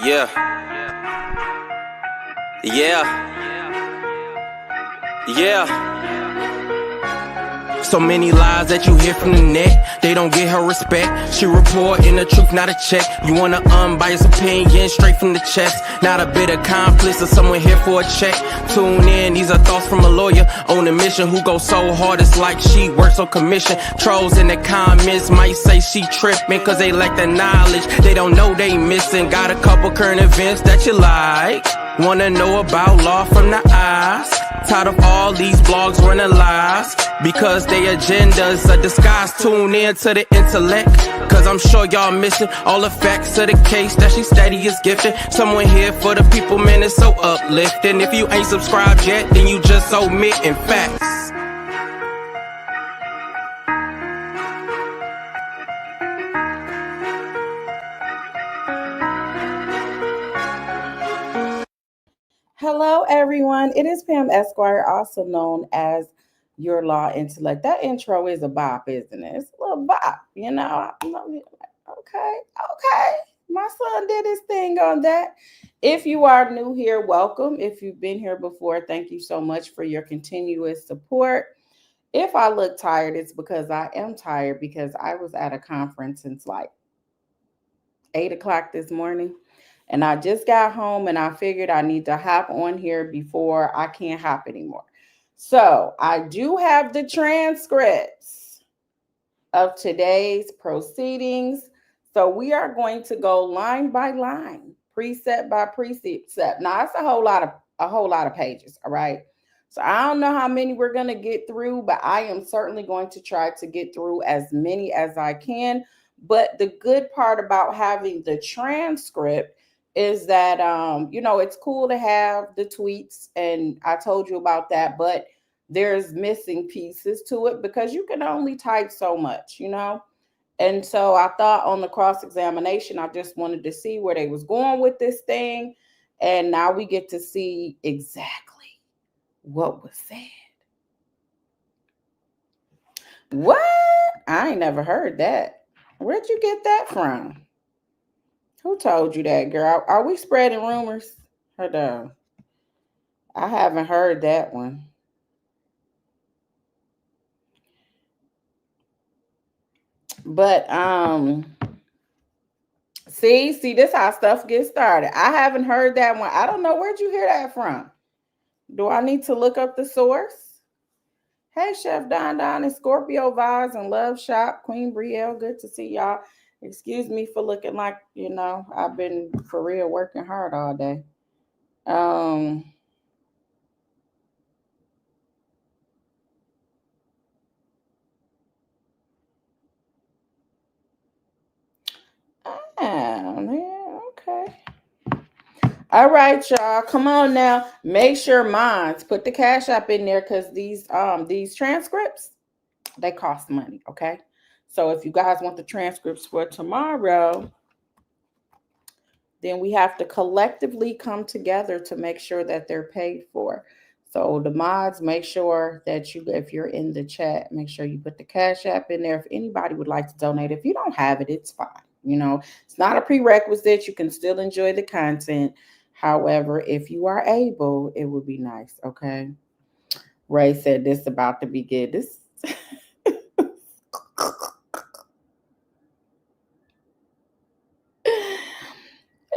Yeah, yeah, yeah. So many lies that you hear from the net, they don't get her respect. She reporting the truth, not a check. You want an unbiased opinion straight from the chest. Not a bit of accomplice or someone here for a check. Tune in, these are thoughts from a lawyer on a mission who goes so hard it's like she works on commission. Trolls in the comments might say she tripping cause they lack the knowledge. They don't know they missing. Got a couple current events that you like. Wanna know about law from the eyes. Tired of all these blogs running lies because they agendas are disguised. Tune in to the intellect, cause I'm sure y'all missing all the facts of the case that she steady is gifted. Someone here for the people, man, it's so uplifting. If you ain't subscribed yet, then you just omitting facts. Hello, everyone. It is Pam Esquire, also known as Your Law Intellect. That intro is a bop, isn't it? It's a little bop, you know. Okay. My son did his thing on that. If you are new here, welcome. If you've been here before, thank you so much for your continuous support. If I look tired, it's because I am tired because I was at a conference since like 8 o'clock this morning. And I just got home and I figured I need to hop on here before I can't hop anymore. So I do have the transcripts of today's proceedings. So we are going to go line by line, precept by precept. Now it's a whole lot of pages, all right? So I don't know how many we're going to get through, but I am certainly going to try to get through as many as I can. But the good part about having the transcript is that it's cool to have the tweets, and I told you about that, but there's missing pieces to it because you can only type so much. And so I thought on the cross-examination, I just wanted to see where they was going with this thing. And now we get to see exactly what was said. What? I ain't never heard that. Where'd you get that from? Who told you that, girl? Are we spreading rumors? Hold on. I haven't heard that one. But see, this how stuff gets started. I haven't heard that one. I don't know, where'd you hear that from? Do I need to look up the source? Hey, Chef Don and Scorpio Vibes and Love Shop, Queen Brielle. Good to see y'all. Excuse me for looking like, I've been for real working hard all day. Yeah, okay. All right, y'all. Come on now. Make sure mines put the cash app in there because these transcripts, they cost money. Okay. So if you guys want the transcripts for tomorrow, then we have to collectively come together to make sure that they're paid for. So the mods, make sure that if you're in the chat, make sure you put the cash app in there. If anybody would like to donate, if you don't have it, it's fine. It's not a prerequisite. You can still enjoy the content. However, if you are able, it would be nice. Okay. Ray said this about to be good. This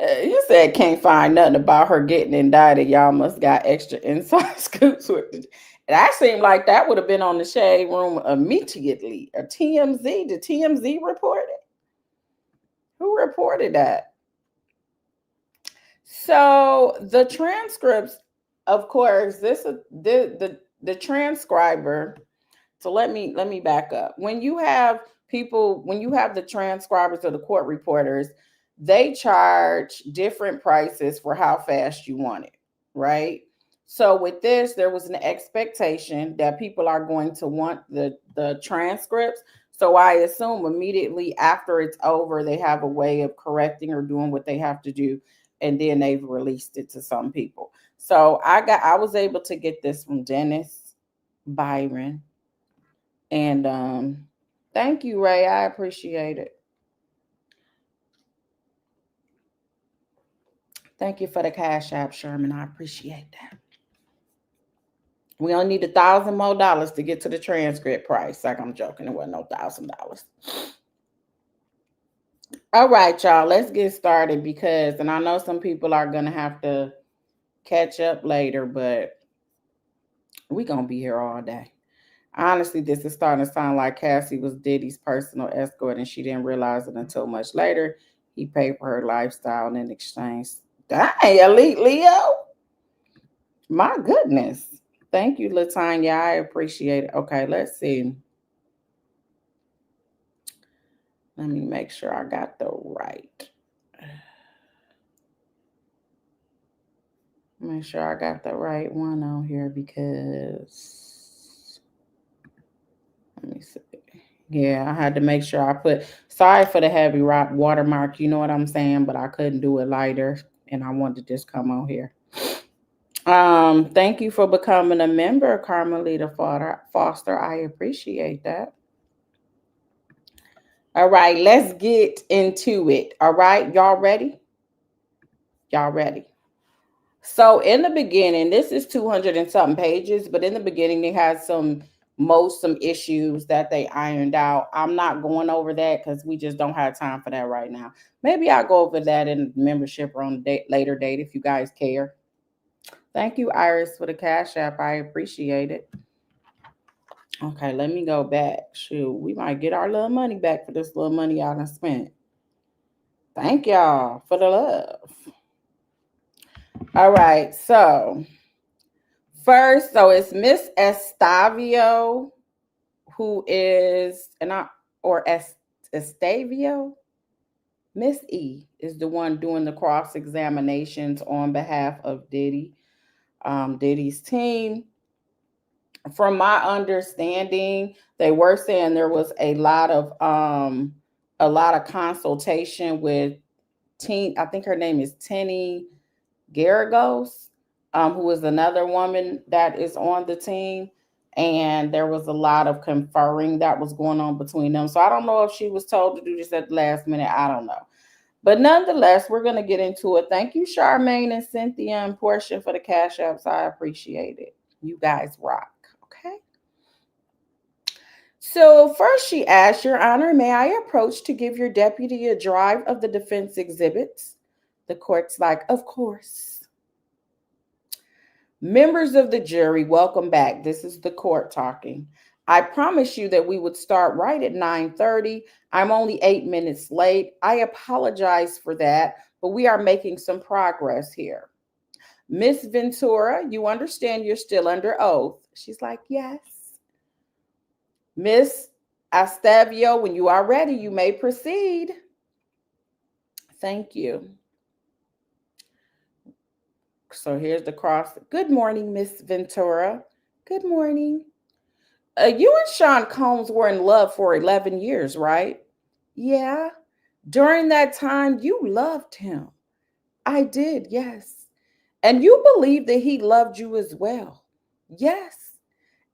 you said can't find nothing about her getting indicted. Y'all must got extra inside scoops with it. That seemed like that would have been on the Shade Room immediately. A TMZ. Did TMZ report it? Who reported that? So the transcripts, of course, the transcriber. So let me back up. When you have the transcribers or the court reporters, they charge different prices for how fast you want it, right? So with this, there was an expectation that people are going to want the transcripts. So I assume immediately after it's over, they have a way of correcting or doing what they have to do, and then they've released it to some people. So I was able to get this from Dennis Byron. And thank you, Ray. I appreciate it. Thank you for the Cash App, Sherman. I appreciate that. We only need $1,000 more to get to the transcript price. Like, I'm joking. It wasn't no $1,000. All right, y'all. Let's get started because, and I know some people are gonna have to catch up later, but we're gonna be here all day. Honestly, this is starting to sound like Cassie was Diddy's personal escort, and she didn't realize it until much later. He paid for her lifestyle in exchange. Dang, Elite Leo. My goodness. Thank you, Latanya. I appreciate it. Okay, let's see. Let me make sure I got the right. Make sure I got the right one on here because let me see. Yeah, I had to make sure I put. Sorry for the heavy rock watermark. You know what I'm saying, but I couldn't do it lighter, and I wanted to just come on here. Thank you for becoming a member, Carmelita Foster. I appreciate that. All right, let's get into it. All right, y'all ready? Y'all ready? So in the beginning, this is 200 and something pages, but in the beginning, they had some issues that they ironed out. I'm not going over that because we just don't have time for that right now. Maybe I'll go over that in membership or on a later date if you guys care. Thank you, Iris, for the Cash App. I appreciate it. Okay, let me go back. Shoot, we might get our little money back for this little money y'all done spent. Thank y'all for the love. All right, so first, so it's Miss Estavio, who is Estavio. Miss E is the one doing the cross examinations on behalf of Diddy, Diddy's team. From my understanding, they were saying there was a lot of consultation with I think her name is Tenny Garagos, who is another woman that is on the team. And there was a lot of conferring that was going on between them. So I don't know if she was told to do this at the last minute. I don't know. But nonetheless, we're going to get into it. Thank you, Charmaine and Cynthia and Portia, for the Cash Apps. I appreciate it. You guys rock. Okay. So first she asked, Your Honor, may I approach to give your deputy a drive of the defense exhibits? The court's like, of course. Members of the jury, welcome back. This is the court talking. I promised you that we would start right at 9:30. I'm only 8 minutes late. I apologize for that, but we are making some progress here. Miss Ventura, you understand you're still under oath? She's like, yes. Miss Estavio, when you are ready, you may proceed. Thank you. So here's the cross. Good morning, Miss Ventura. Good morning. You and Sean Combs were in love for 11 years, right? Yeah. During that time, you loved him. I did, yes. And you believed that he loved you as well. Yes.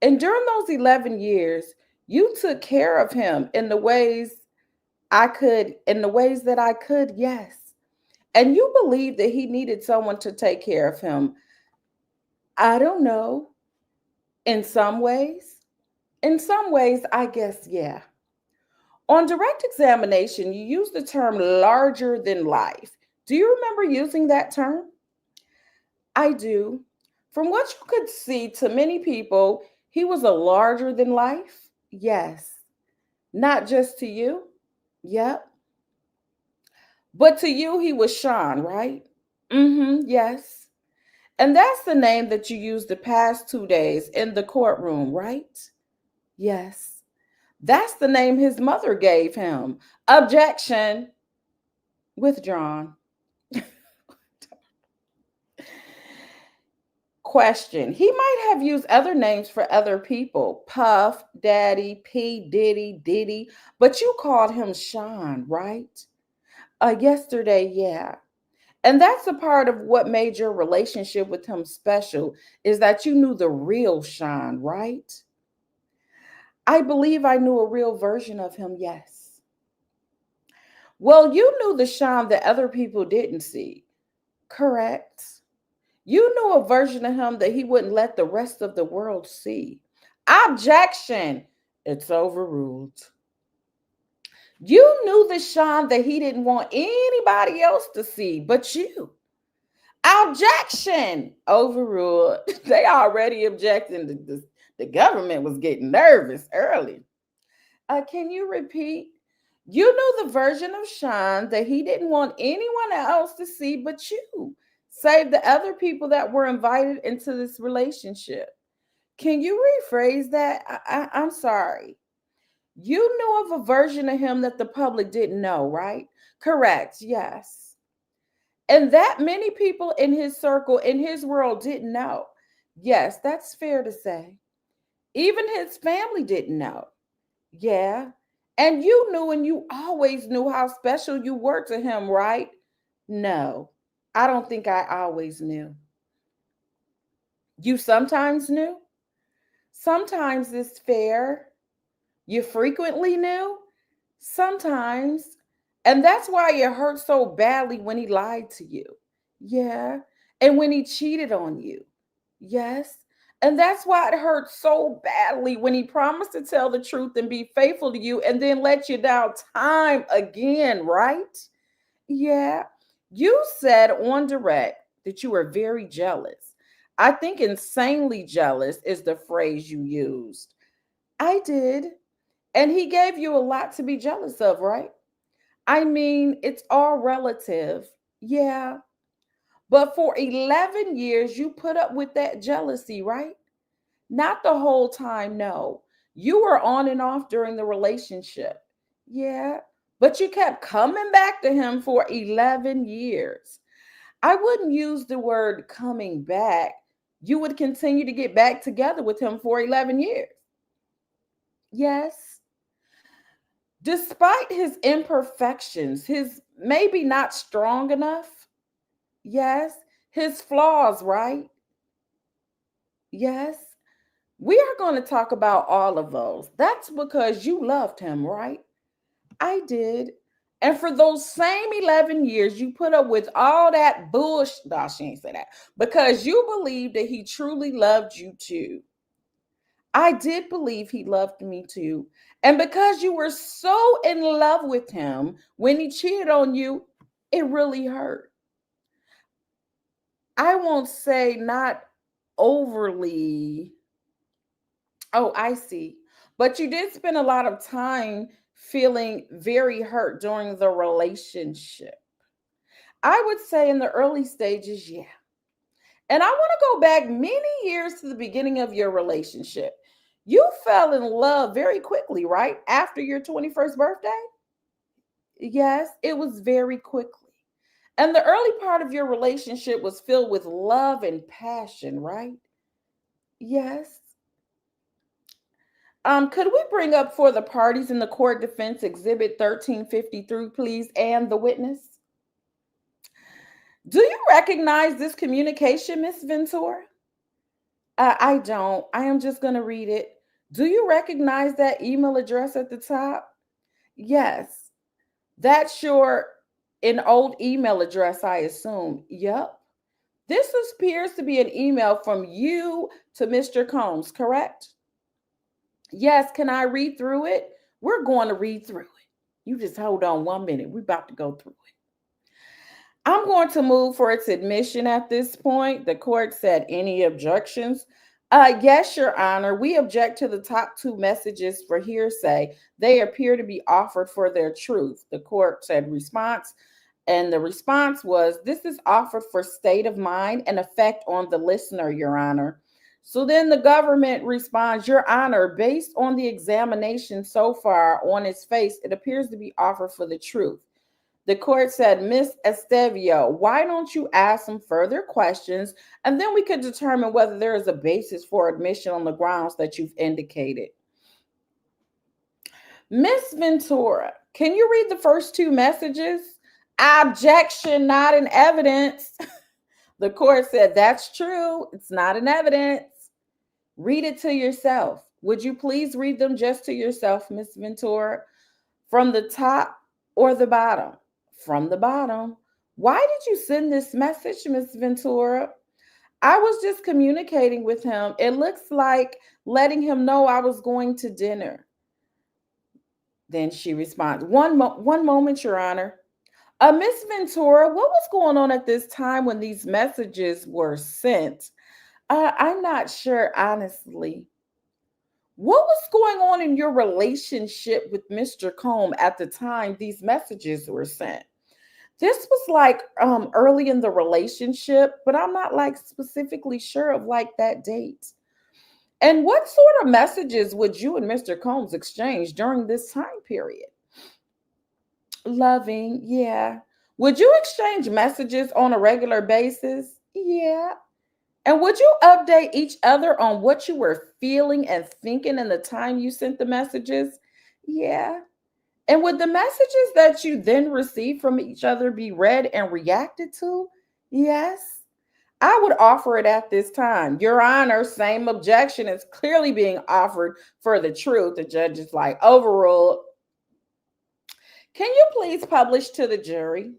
And during those 11 years, you took care of him in the ways that I could, yes. And you believed that he needed someone to take care of him. I don't know. In some ways, I guess, yeah. On direct examination, you used the term larger than life. Do you remember using that term? I do. From what you could see, to many people, he was a larger than life. Yes. Not just to you. Yep. But to you, he was Sean, right? Yes. And that's the name that you used the past 2 days in the courtroom, right? Yes. That's the name his mother gave him. Objection. Withdrawn. Question. He might have used other names for other people. Puff, Daddy, P, Diddy, but you called him Sean, right? Yesterday, yeah. And that's a part of what made your relationship with him special, is that you knew the real Sean, right? I believe I knew a real version of him, yes. Well, you knew the Sean that other people didn't see. Correct. You knew a version of him that he wouldn't let the rest of the world see. Objection. It's overruled. You knew the Sean that he didn't want anybody else to see but you. Objection. Overruled. They already objecting to this. The government was getting nervous early. Can you repeat? You knew the version of Sean that he didn't want anyone else to see but you, save the other people that were invited into this relationship. Can you rephrase that? I'm sorry. You knew of a version of him that the public didn't know, right? Correct. Yes. And that many people in his circle, in his world, didn't know. Yes, that's fair to say. Even his family didn't know. Yeah. And you knew, and you always knew how special you were to him, right? No, I don't think I always knew. You sometimes knew. Sometimes it's fair. You frequently knew. Sometimes. And that's why it hurt so badly when he lied to you. Yeah. And when he cheated on you. Yes. And that's why it hurt so badly when he promised to tell the truth and be faithful to you and then let you down time again, right? Yeah. You said on direct that you were very jealous. I think insanely jealous is the phrase you used. I did. And he gave you a lot to be jealous of, right? I mean, it's all relative. Yeah. But for 11 years, you put up with that jealousy, right? Not the whole time, no. You were on and off during the relationship. Yeah. But you kept coming back to him for 11 years. I wouldn't use the word coming back. You would continue to get back together with him for 11 years. Yes. Despite his imperfections, his maybe not strong enough. Yes. His flaws, right? Yes. We are going to talk about all of those. That's because you loved him, right? I did. And for those same 11 years, you put up with all that bullshit. No, she ain't say that. Because you believed that he truly loved you too. I did believe he loved me too. And because you were so in love with him when he cheated on you, it really hurt. I won't say not overly. Oh, I see. But you did spend a lot of time feeling very hurt during the relationship. I would say in the early stages, yeah. And I want to go back many years to the beginning of your relationship. You fell in love very quickly, right? After your 21st birthday? Yes, it was very quickly. And the early part of your relationship was filled with love and passion, right? Yes. Could we bring up for the parties in the court defense exhibit 1353, please, and the witness? Do you recognize this communication, Miss Ventura? I don't. I am just going to read it. Do you recognize that email address at the top? Yes. That's your an old email address, I assume. Yep. This appears to be an email from you to Mr. Combs, correct? Yes. Can I read through it? We're going to read through it. You just hold on 1 minute. We're about to go through it. I'm going to move for its admission at this point. The court said, any objections? Yes, Your Honor. We object to the top two messages for hearsay. They appear to be offered for their truth. The court said response. And the response was, this is offered for state of mind and effect on the listener, Your Honor. So then the government responds, Your Honor, based on the examination so far on its face, it appears to be offered for the truth. The court said, Miss Estevio, why don't you ask some further questions and then we could determine whether there is a basis for admission on the grounds that you've indicated. Miss Ventura, can you read the first two messages? Objection, not in evidence. The court said, that's true. It's not in evidence. Read it to yourself. Would you please read them just to yourself, Miss Ventura? From the top or the bottom? From the bottom. Why did you send this message, Miss Ventura? I was just communicating with him. It looks like letting him know I was going to dinner. Then she responds, one moment, Your Honor. Miss Ventura, what was going on at this time when these messages were sent? I'm not sure, honestly. What was going on in your relationship with Mr. Combe at the time these messages were sent? This was like early in the relationship, but I'm not like specifically sure of like that date. And what sort of messages would you and Mr. Combs exchange during this time period? Loving, yeah. Would you exchange messages on a regular basis? Yeah. And would you update each other on what you were feeling and thinking in the time you sent the messages? Yeah. And would the messages that you then received from each other be read and reacted to? Yes. I would offer it at this time. Your Honor, same objection is clearly being offered for the truth. The judge is like, overruled. Can you please publish to the jury?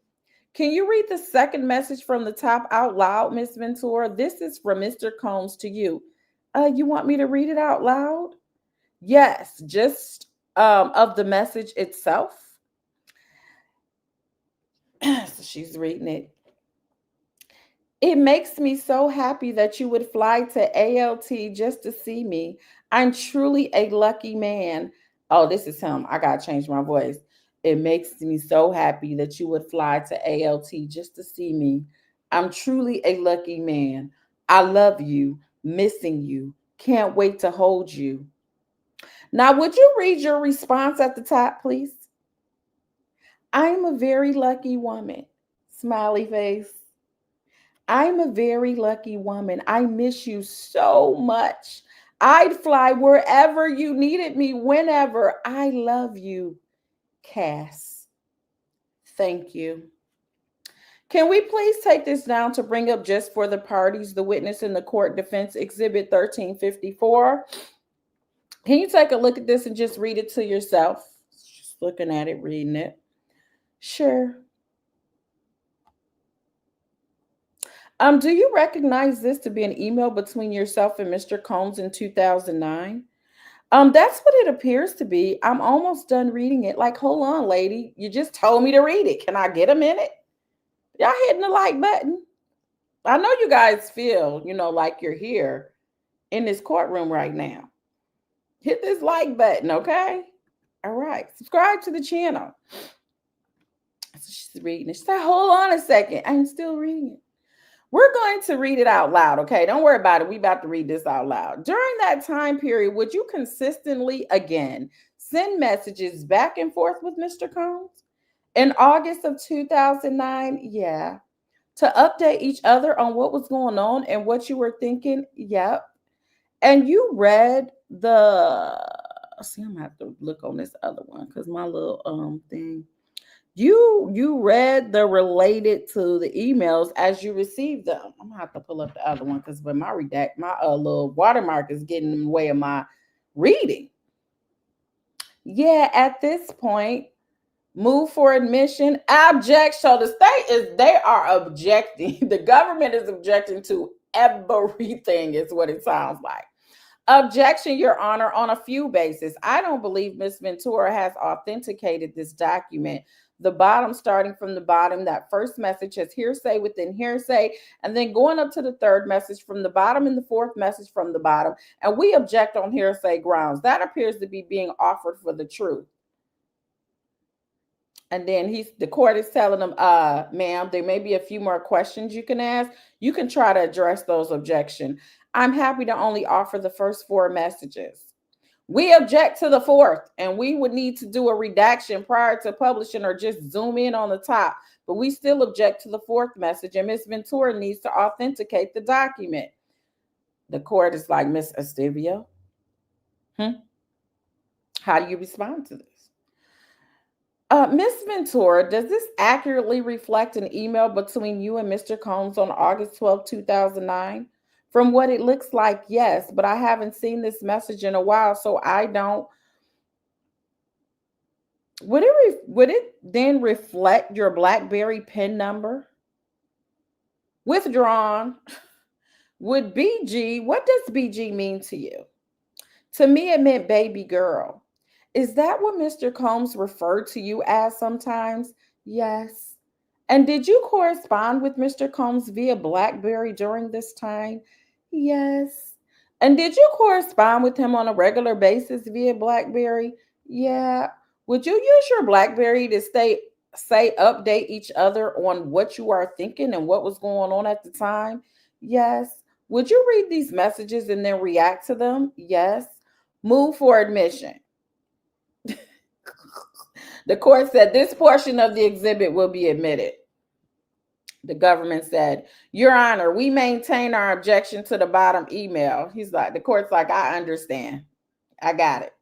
Can you read the second message from the top out loud, Miss Ventura? This is from Mr. Combs to you. You want me to read it out loud? Yes, just of the message itself. So she's reading it. It makes me so happy that you would fly to ALT just to see me. I'm truly a lucky man. Oh, this is him. I got to change my voice. It makes me so happy that you would fly to ALT just to see me. I'm truly a lucky man. I love you, missing you. Can't wait to hold you. Now, would you read your response at the top, please? I'm a very lucky woman. Smiley face. I'm a very lucky woman. I miss you so much. I'd fly wherever you needed me, whenever. I love you, Cass. Thank you. Can we please take this down to bring up just for the parties, the witness in the court defense exhibit 1354? Can you take a look at this and just read it to yourself? Just looking at it, reading it. Sure. Do you recognize this to be an email between yourself and Mr. Combs in 2009? That's what it appears to be. I'm almost done reading it. Like, hold on, lady. You just told me to read it. Can I get a minute? Y'all hitting the like button. I know you guys feel, like you're here in this courtroom right now. Hit this like button, okay? All right. Subscribe to the channel. So she's reading it. She said, hold on a second. I'm still reading it. We're going to read it out loud, okay? Don't worry about it. We about to read this out loud. During that time period, would you consistently, again, send messages back and forth with Mr. Combs? In August of 2009, yeah. To update each other on what was going on and what you were thinking, yep. And you read I'm gonna have to look on this other one because my little thing. You read the related to the emails as you received them. I'm gonna have to pull up the other one because when my little watermark is getting in the way of my reading. Yeah, at this point, move for admission. Objection. So the state they are objecting. The government is objecting to everything, is what it sounds like. Objection, Your Honor, on a few bases. I don't believe Ms. Ventura has authenticated this document. The bottom, starting from the bottom, that first message has hearsay within hearsay, and then going up to the third message from the bottom and the fourth message from the bottom. And we object on hearsay grounds. That appears to be being offered for the truth. And then the court is telling them, ma'am, there may be a few more questions you can ask. You can try to address those objections. I'm happy to only offer the first four messages. We object to the fourth, and we would need to do a redaction prior to publishing or just zoom in on the top. But we still object to the fourth message, and Ms. Ventura needs to authenticate the document. The court is like, Ms. Estevio, how do you respond to this? Ms. Ventura, does this accurately reflect an email between you and Mr. Combs on August 12, 2009? From what it looks like, yes, but I haven't seen this message in a while, so I don't. Would it then reflect your BlackBerry PIN number? Withdrawn. Would BG, what does BG mean to you? To me, it meant baby girl. Is that what Mr. Combs referred to you as sometimes? Yes. And did you correspond with Mr. Combs via BlackBerry during this time? Yes. And did you correspond with him on a regular basis via BlackBerry? Yeah. Would you use your BlackBerry to update each other on what you are thinking and what was going on at the time? Yes. Would you read these messages and then react to them? Yes. Move for admission. The court said this portion of the exhibit will be admitted. The government said, Your Honor, we maintain our objection to the bottom email. The court's like, I understand. I got it.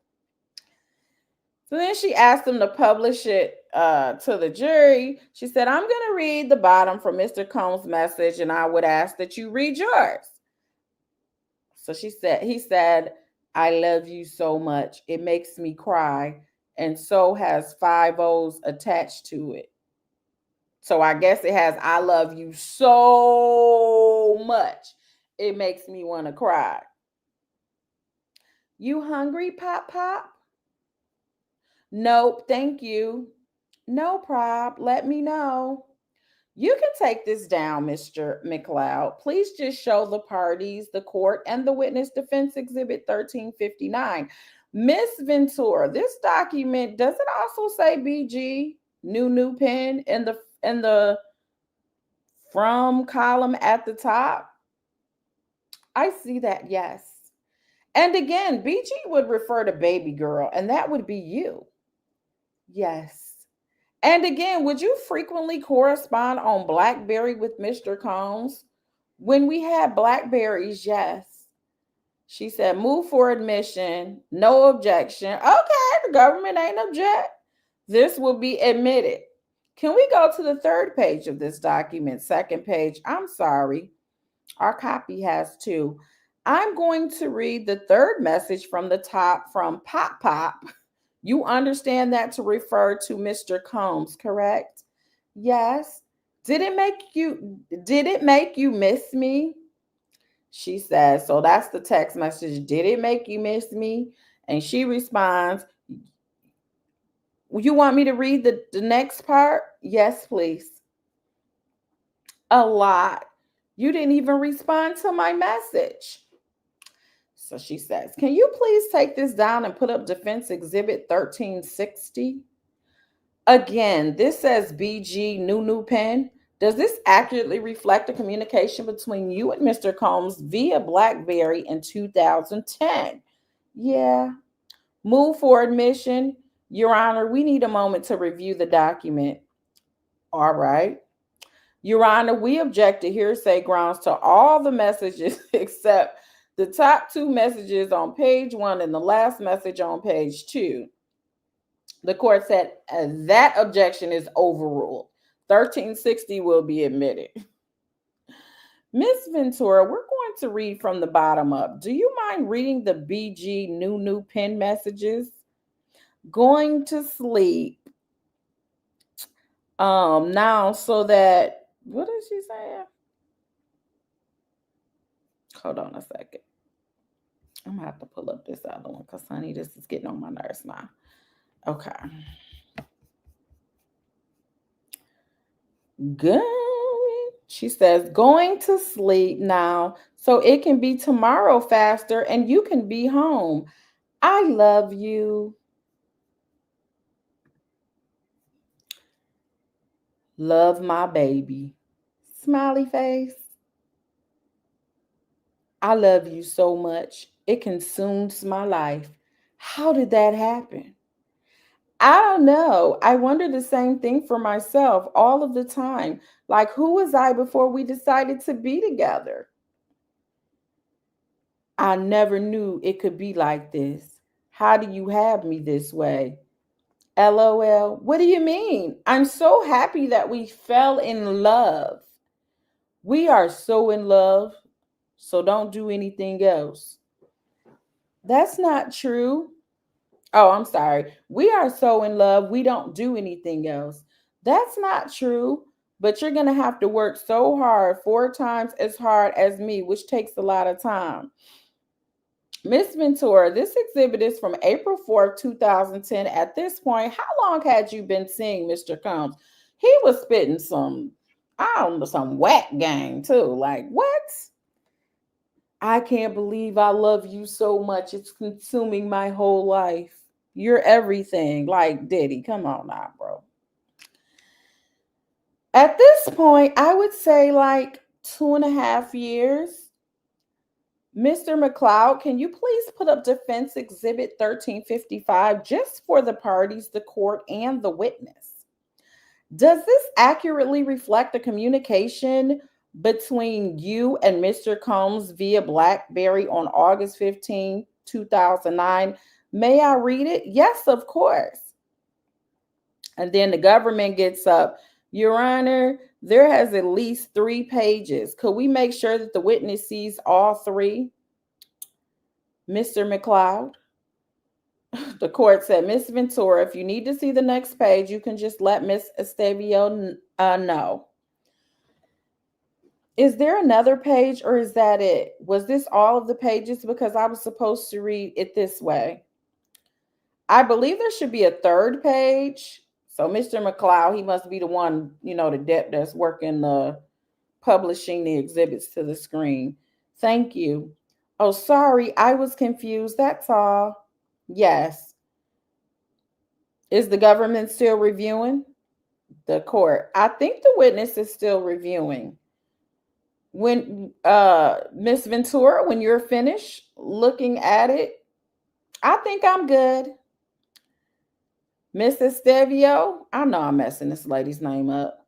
So then she asked him to publish it to the jury. She said, I'm going to read the bottom from Mr. Combs' message, and I would ask that you read yours. So he said, I love you so much. It makes me cry. And so has 5 O's attached to it. So I guess it has, I love you so much. It makes me want to cry. You hungry, Pop Pop? Nope, thank you. No prob. Let me know. You can take this down, Mr. McLeod. Please just show the parties, the court, and the witness defense exhibit 1359. Miss Ventura, this document, does it also say BG, new pen in the from column at the top? I see that, yes. And again, BG would refer to baby girl, and that would be you. Yes. And again, would you frequently correspond on BlackBerry with Mr. Combs? When we had Blackberries, yes. She said, move for admission, no objection. Okay, the government ain't object. This will be admitted. Can we go to the third page of this document? Second page. I'm sorry. Our copy has 2. I'm going to read the third message from the top from Pop Pop. You understand that to refer to Mr. Combs, correct? Yes. Did it make you miss me? She says, so that's the text message. Did it make you miss me? And she responds, you want me to read the next part? Yes, please. A lot. You didn't even respond to my message. So she says, can you please take this down and put up defense exhibit 1360? Again, this says BG new pen. Does this accurately reflect the communication between you and Mr. Combs via BlackBerry in 2010? Yeah. Move for admission. Your Honor, we need a moment to review the document. All right. Your Honor, we object to hearsay grounds to all the messages except the top 2 messages on page 1 and the last message on page 2. The court said that objection is overruled. 1360 will be admitted. Miss Ventura, we're going to read from the bottom up. Do you mind reading the BG new pen messages? Going to sleep. Now so that, what is she saying? Hold on a second. I'm gonna have to pull up this other one because honey, this is getting on my nerves now. Okay. Good. She says, going to sleep now so it can be tomorrow faster and you can be home. I love you. Love my baby. Smiley face. I love you so much. It consumes my life. How did that happen? I don't know. I wonder the same thing for myself all of the time. Like, who was I before we decided to be together? I never knew it could be like this. How do you have me this way? LOL. What do you mean? I'm so happy that we fell in love. We are so in love, so don't do anything else. That's not true. Oh, I'm sorry. We are so in love, we don't do anything else. That's not true, but you're going to have to work so hard, 4 times as hard as me, which takes a lot of time. Miss Ventura, this exhibit is from April 4th, 2010. At this point, how long had you been seeing Mr. Combs? He was spitting some, I don't know, some whack gang too. Like, what? I can't believe I love you so much. It's consuming my whole life. You're everything. Like Diddy. Come on now, bro. At this point, I would say like 2.5 years. Mr. McLeod, can you please put up Defense Exhibit 1355 just for the parties, the court, and the witness? Does this accurately reflect the communication between you and Mr. Combs via BlackBerry on August 15, 2009? May I read it? Yes, of course. And then the government gets up. Your Honor, there has at least 3 pages. Could we make sure that the witness sees all 3? Mr. McLeod? The court said, Miss Ventura, if you need to see the next page, you can just let Miss Estevio know. Is there another page or is that it? Was this all of the pages? Because I was supposed to read it this way. I believe there should be a 3rd page. So Mr. McLeod, he must be the one, the debt that's working the publishing the exhibits to the screen. Thank you. Oh, sorry, I was confused. That's all. Yes. Is the government still reviewing? The court. I think the witness is still reviewing. When Miss Ventura, when you're finished looking at it, I think I'm good. Miss Estevio, I know I'm messing this lady's name up.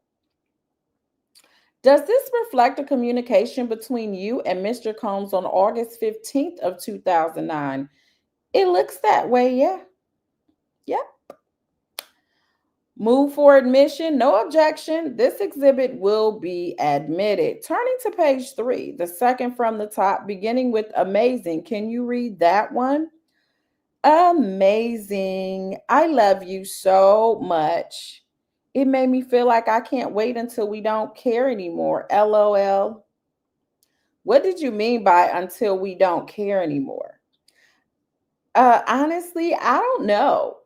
Does this reflect a communication between you and Mr. Combs on August 15th of 2009? It looks that way, yeah. Yep. Move for admission, no objection. This exhibit will be admitted. Turning to page 3, the second from the top, beginning with amazing. Can you read that one? Amazing. I love you so much. It made me feel like I can't wait until we don't care anymore. LOL. What did you mean by until we don't care anymore? Honestly, I don't know.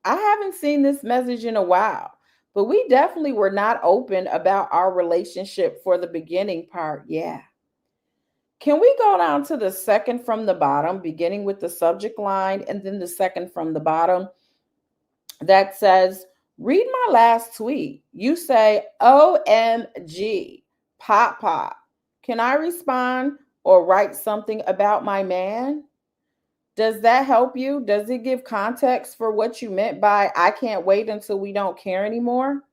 I haven't seen this message in a while, but we definitely were not open about our relationship for the beginning part. Yeah. Can we go down to the second from the bottom, beginning with the subject line, and then the second from the bottom that says, read my last tweet. You say, OMG, pop pop. Can I respond or write something about my man? Does that help you? Does it give context for what you meant by I can't wait until we don't care anymore?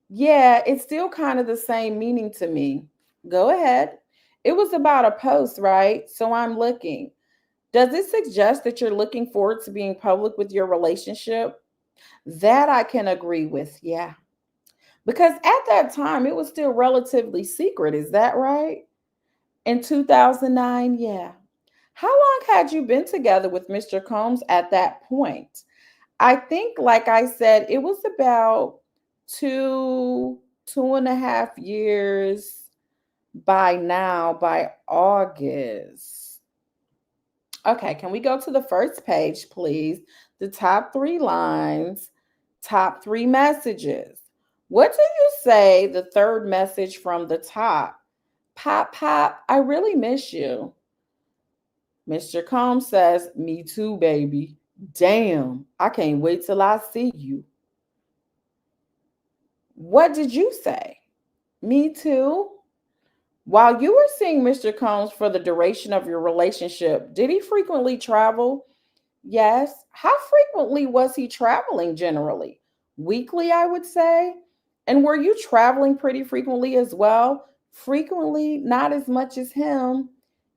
Yeah, it's still kind of the same meaning to me. Go ahead. It was about a post, right? So I'm looking. Does it suggest that you're looking forward to being public with your relationship? That I can agree with. Yeah. Because at that time, it was still relatively secret. Is that right? In 2009, yeah. How long had you been together with Mr. Combs at that point? I think, like I said, it was about 2.5 years by now, by August. Okay, can we go to the first page, please? The top 3 lines, top 3 messages. What do you say the 3rd message from the top? Pop, pop, I really miss you. Mr. Combs says, me too, baby. Damn, I can't wait till I see you. What did you say? Me too. While you were seeing Mr. Combs for the duration of your relationship, did he frequently travel? Yes. How frequently was he traveling generally? Weekly, I would say. And were you traveling pretty frequently as well? Frequently, not as much as him.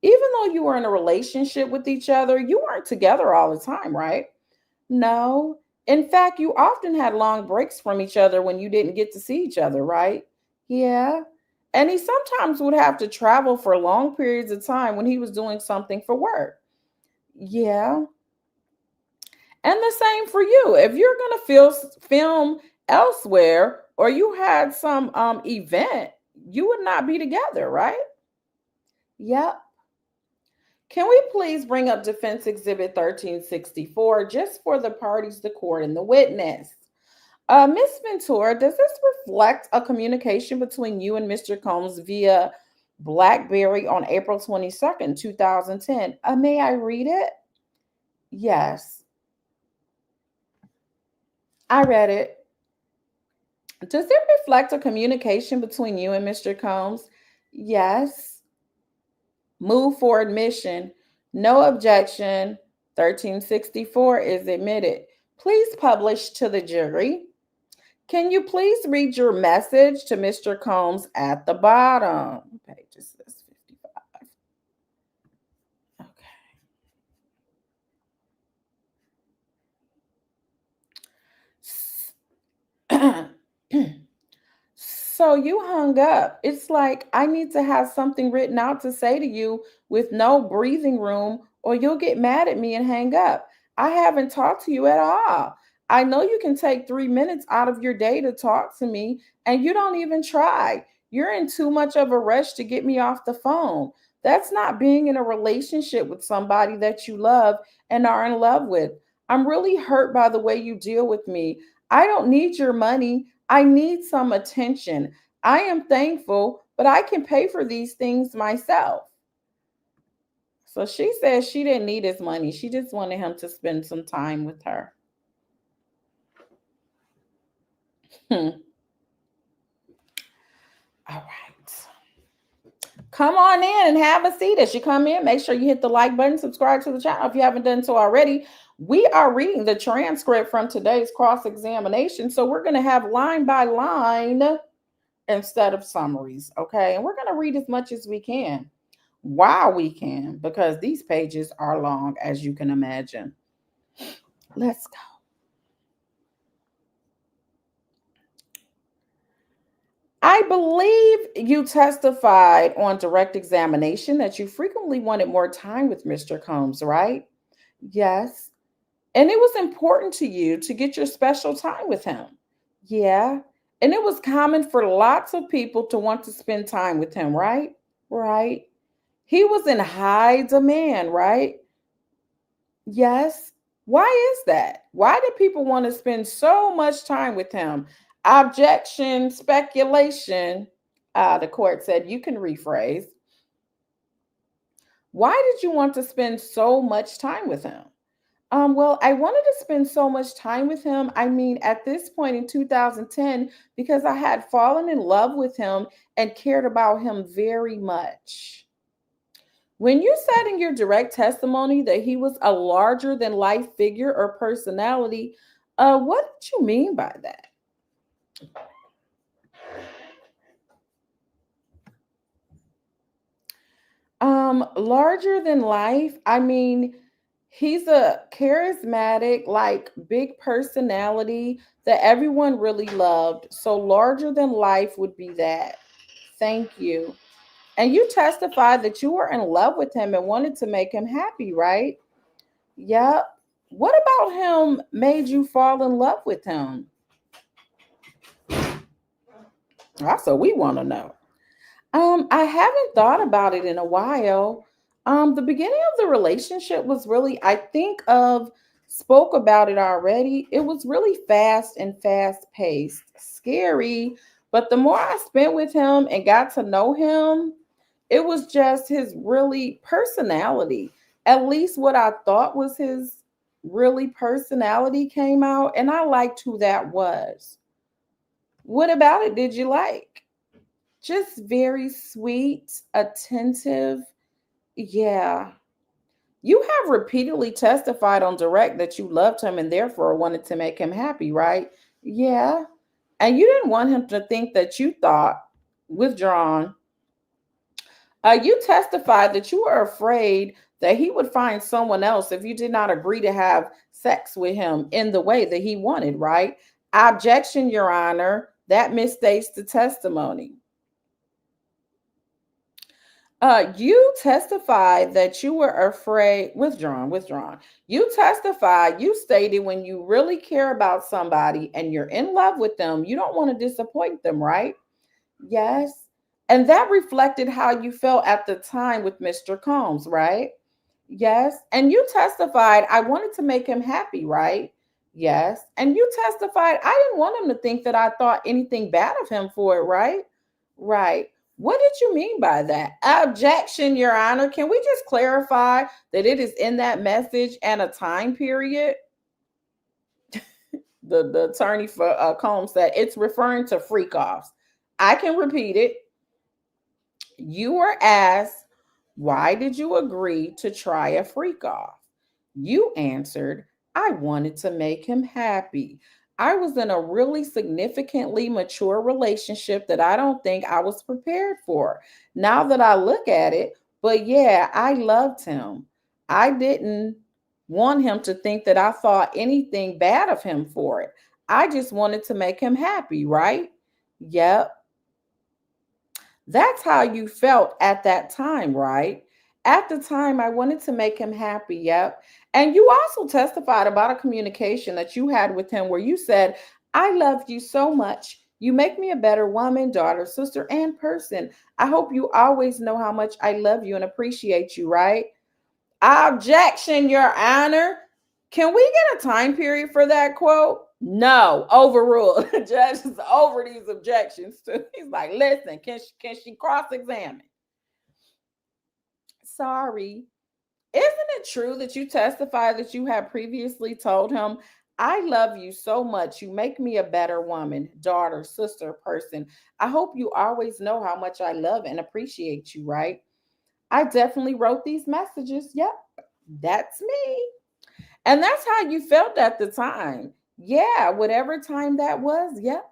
Even though you were in a relationship with each other, you weren't together all the time, right? No. In fact, you often had long breaks from each other when you didn't get to see each other, right? Yeah. And he sometimes would have to travel for long periods of time when he was doing something for work. Yeah. And the same for you. If you're going to film elsewhere or you had some event, you would not be together, right? Yep. Can we please bring up Defense Exhibit 1364 just for the parties, the court, and the witness? Miss Ventura, does this reflect a communication between you and Mr. Combs via BlackBerry on April 22nd, 2010? May I read it? Yes, I read it. Does it reflect a communication between you and Mr. Combs? Yes. Move for admission. No objection. 1364 is admitted. Please publish to the jury. Can you please read your message to Mr. Combs at the bottom? Page is this 55. Okay. So you hung up. It's like I need to have something written out to say to you with no breathing room, or you'll get mad at me and hang up. I haven't talked to you at all. I know you can take 3 minutes out of your day to talk to me, and you don't even try. You're in too much of a rush to get me off the phone. That's not being in a relationship with somebody that you love and are in love with. I'm really hurt by the way you deal with me. I don't need your money. I need some attention. I am thankful, but I can pay for these things myself. So she says she didn't need his money. She just wanted him to spend some time with her. All right. Come on in and have a seat. As you come in, make sure you hit the like button, subscribe to the channel if you haven't done so already. We are reading the transcript from today's cross-examination. So we're going to have line by line instead of summaries, okay? And we're going to read as much as we can while we can, because these pages are long, as you can imagine. Let's go. I believe you testified on direct examination that you frequently wanted more time with Mr. Combs, right? Yes. And it was important to you to get your special time with him. Yeah. And it was common for lots of people to want to spend time with him, right? Right. He was in high demand, right? Yes. Why is that? Why do people want to spend so much time with him? Objection, speculation. The court said you can rephrase. Why did you want to spend so much time with him? Well, I wanted to spend so much time with him. I mean, at this point in 2010, because I had fallen in love with him and cared about him very much. When you said in your direct testimony that he was a larger than life figure or personality, what did you mean by that? Larger than life, I mean, he's a charismatic, like big personality that everyone really loved. So larger than life would be that. Thank you. And you testified that you were in love with him and wanted to make him happy, right? Yep. What about him made you fall in love with him? That's what we want to know. I haven't thought about it in a while. The beginning of the relationship was really, I think of spoke about it already. It was really fast and fast paced, scary. But the more I spent with him and got to know him, it was just his really personality. At least what I thought was his really personality came out, and I liked who that was. What about it did you like? Just very sweet, attentive. Yeah. You have repeatedly testified on direct that you loved him and therefore wanted to make him happy, right? Yeah. And you didn't want him to think that you thought withdrawn. You testified that you were afraid that he would find someone else if you did not agree to have sex with him in the way that he wanted, right? Objection, Your Honor. That misstates the testimony. You testified that you were afraid. Withdrawn. You testified, you stated when you really care about somebody and you're in love with them, you don't want to disappoint them, right? Yes. And that reflected how you felt at the time with Mr. Combs, right? Yes. And you testified, I wanted to make him happy, right? Yes. And you testified, I didn't want him to think that I thought anything bad of him for it, right? Right. What did you mean by that? Objection, Your Honor. Can we just clarify that it is in that message and a time period? The attorney for Combs said it's referring to freak offs. I can repeat it. You were asked, why did you agree to try a freak off? You answered, I wanted to make him happy. I was in a really significantly mature relationship that I don't think I was prepared for. Now that I look at it, but yeah, I loved him. I didn't want him to think that I thought anything bad of him for it. I just wanted to make him happy, right? Yep. That's how you felt at that time, right? At the time, I wanted to make him happy. Yep. And you also testified about a communication that you had with him where you said, I love you so much. You make me a better woman, daughter, sister, and person. I hope you always know how much I love you and appreciate you, right? Objection, Your Honor. Can we get a time period for that quote? No, overruled. The judge is over these objections too. He's like, listen, can she cross-examine? Sorry. Isn't it true that you testified that you had previously told him, I love you so much. You make me a better woman, daughter, sister, person. I hope you always know how much I love and appreciate you, right? I definitely wrote these messages. Yep, that's me. And that's how you felt at the time. Yeah, whatever time that was. Yep.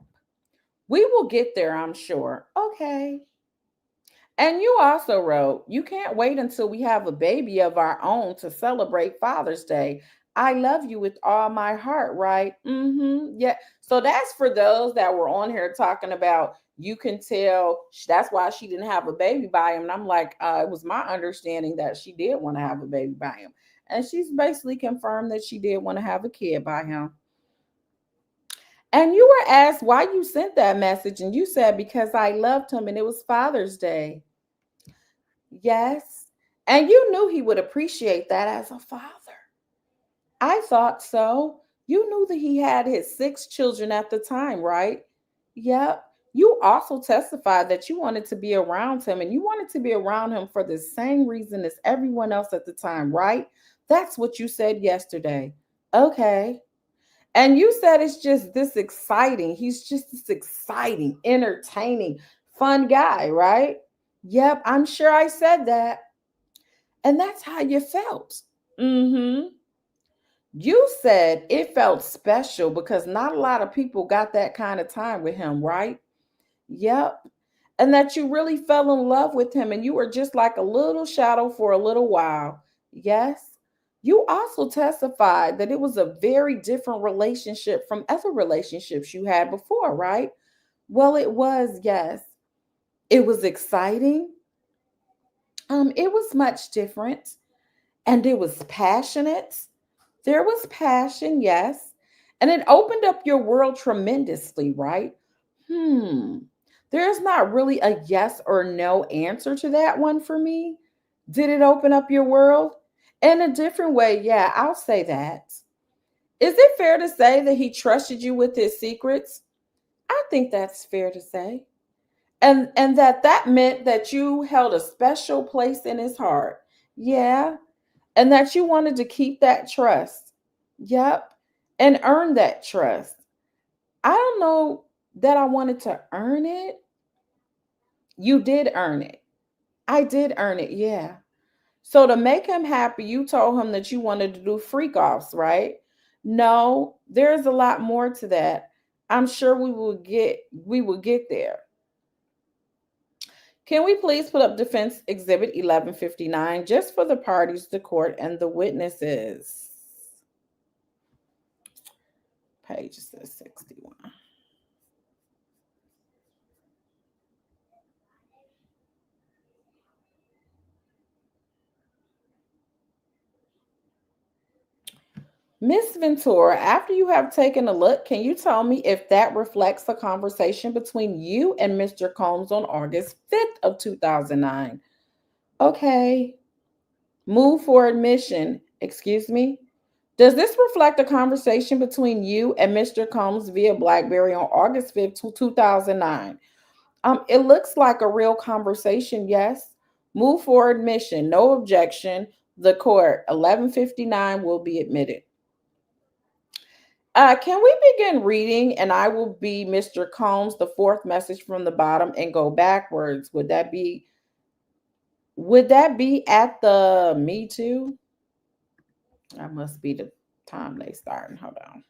We will get there, I'm sure. Okay. And you also wrote, you can't wait until we have a baby of our own to celebrate Father's Day. I love you with all my heart, right? Yeah. So that's for those that were on here talking about you can tell that's why she didn't have a baby by him. And I'm like, it was my understanding that she did want to have a baby by him. And she's basically confirmed that she did want to have a kid by him. And you were asked why you sent that message, and you said because I loved him and it was Father's Day. Yes. And you knew he would appreciate that as a father. I thought so. You knew that he had his 6 children at the time, right? Yep. You also testified that you wanted to be around him and you wanted to be around him for the same reason as everyone else at the time, right? That's what you said yesterday. Okay. And you said it's just this exciting. He's just this exciting, entertaining, fun guy, right? Yep, I'm sure I said that. And that's how you felt. Mm-hmm. You said it felt special because not a lot of people got that kind of time with him, right? Yep. And that you really fell in love with him and you were just like a little shadow for a little while. Yes. You also testified that it was a very different relationship from other relationships you had before, right? Well, it was, yes. It was exciting. It was much different and it was passionate. There was passion, yes. And it opened up your world tremendously, right? Hmm. There's not really a yes or no answer to that one for me. Did it open up your world? In a different way, yeah, I'll say that. Is it fair to say that he trusted you with his secrets? I think that's fair to say. And that meant that you held a special place in his heart. Yeah, and that you wanted to keep that trust. Yep. And earn that trust. I don't know that I wanted to earn it. You did earn it. I did earn it. Yeah. So to make him happy, you told him that you wanted to do freak offs, right? No, there's a lot more to that. I'm sure we will get there. Can we please put up defense exhibit 1159 just for the parties, the court, and the witnesses? Page says 61. Miss Ventura, after you have taken a look, can you tell me if that reflects a conversation between you and Mr. Combs on August 5th of 2009? Okay. Move for admission. Excuse me. Does this reflect a conversation between you and Mr. Combs via BlackBerry on August 5th, 2009? It looks like a real conversation, yes. Move for admission. No objection. The court, 11:59, will be admitted. Can we begin reading? And I will be Mr. Combs, the fourth message from the bottom, and go backwards. Would that be at the Me Too? That must be the time they starting. Hold on.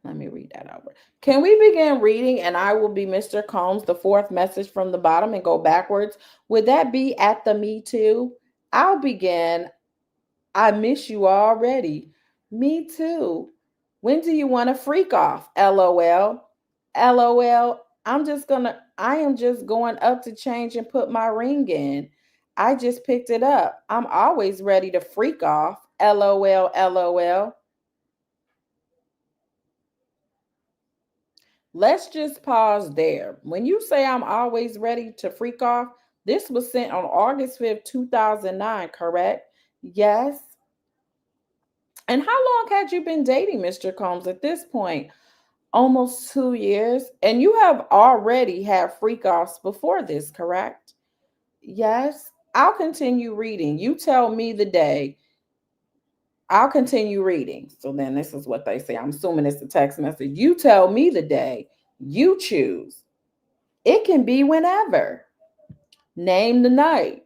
Let me read that over. Can we begin reading? And I will be Mr. Combs, the fourth message from the bottom, and go backwards. Would that be at the Me Too? I'll begin. I miss you already. Me too. When do you want to freak off? LOL. LOL. I am just going up to change and put my ring in. I just picked it up. I'm always ready to freak off. LOL. LOL. Let's just pause there. When you say I'm always ready to freak off, this was sent on August 5th, 2009, correct? Yes. And how long had you been dating Mr. Combs at this point? Almost 2 years. And you have already had freak offs before this, correct? Yes. I'll continue reading. You tell me the day. I'll continue reading. So then this is what they say. I'm assuming it's a text message. You tell me the day. You choose. It can be whenever. Name the night.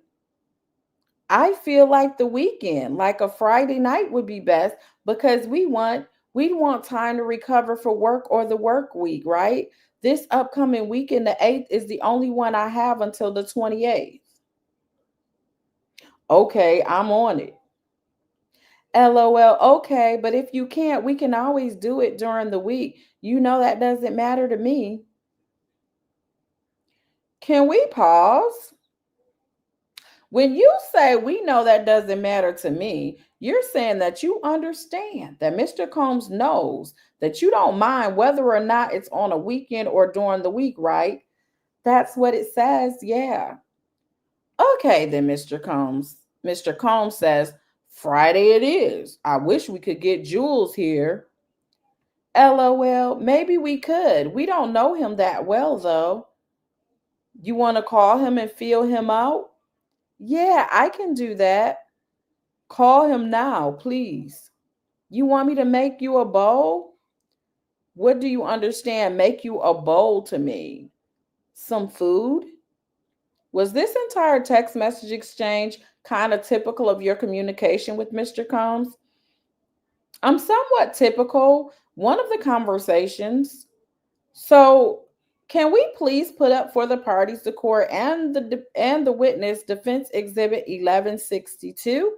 I feel like the weekend, like a Friday night would be best because we want time to recover for work or the work week, right? This upcoming weekend, the 8th, is the only one I have until the 28th. Okay, I'm on it. LOL. Okay, but if you can't, we can always do it during the week. You know that doesn't matter to me. Can we pause? When you say we know that doesn't matter to me, you're saying that you understand that Mr. Combs knows that you don't mind whether or not it's on a weekend or during the week, right? That's what it says. Yeah. Okay, then, Mr. Combs. Mr. Combs says, Friday it is. I wish we could get Jules here. LOL. Maybe we could. We don't know him that well, though. You want to call him and feel him out? Yeah, I can do that. Call him now, please. You want me to make you a bowl? What do you understand? Make you a bowl to me. Some food? Was this entire text message exchange kind of typical of your communication with Mr. Combs? I'm somewhat typical. One of the conversations. So, can we please put up for the parties, the court, and the witness Defense Exhibit 1162?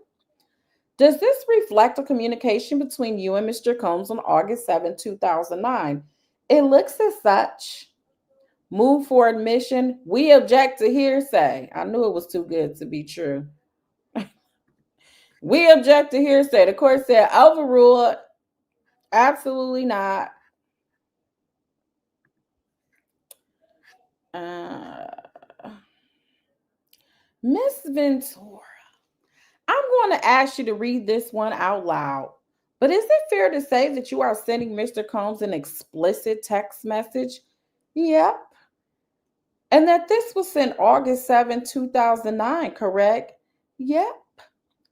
Does this reflect a communication between you and Mr. Combs on August 7, 2009? It looks as such. Move for admission. We object to hearsay. I knew it was too good to be true. We object to hearsay. The court said overruled. Absolutely not. Uh, Miss Ventura, I'm going to ask you to read this one out loud. But is it fair to say that you are sending Mr. Combs an explicit text message? Yep. And that this was sent August 7, 2009, correct? Yep.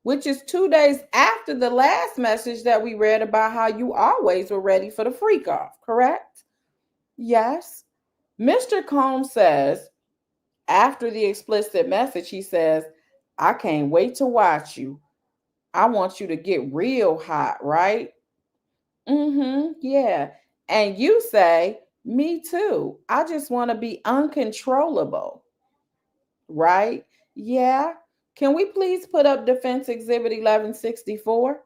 Which is 2 days after the last message that we read about how you always were ready for the freak off, correct? Yes. Mr. Combs says, after the explicit message, he says, I can't wait to watch you. I want you to get real hot, right? Mm-hmm. Yeah. And you say, me too. I just want to be uncontrollable, right? Yeah. Can we please put up Defense Exhibit 1164?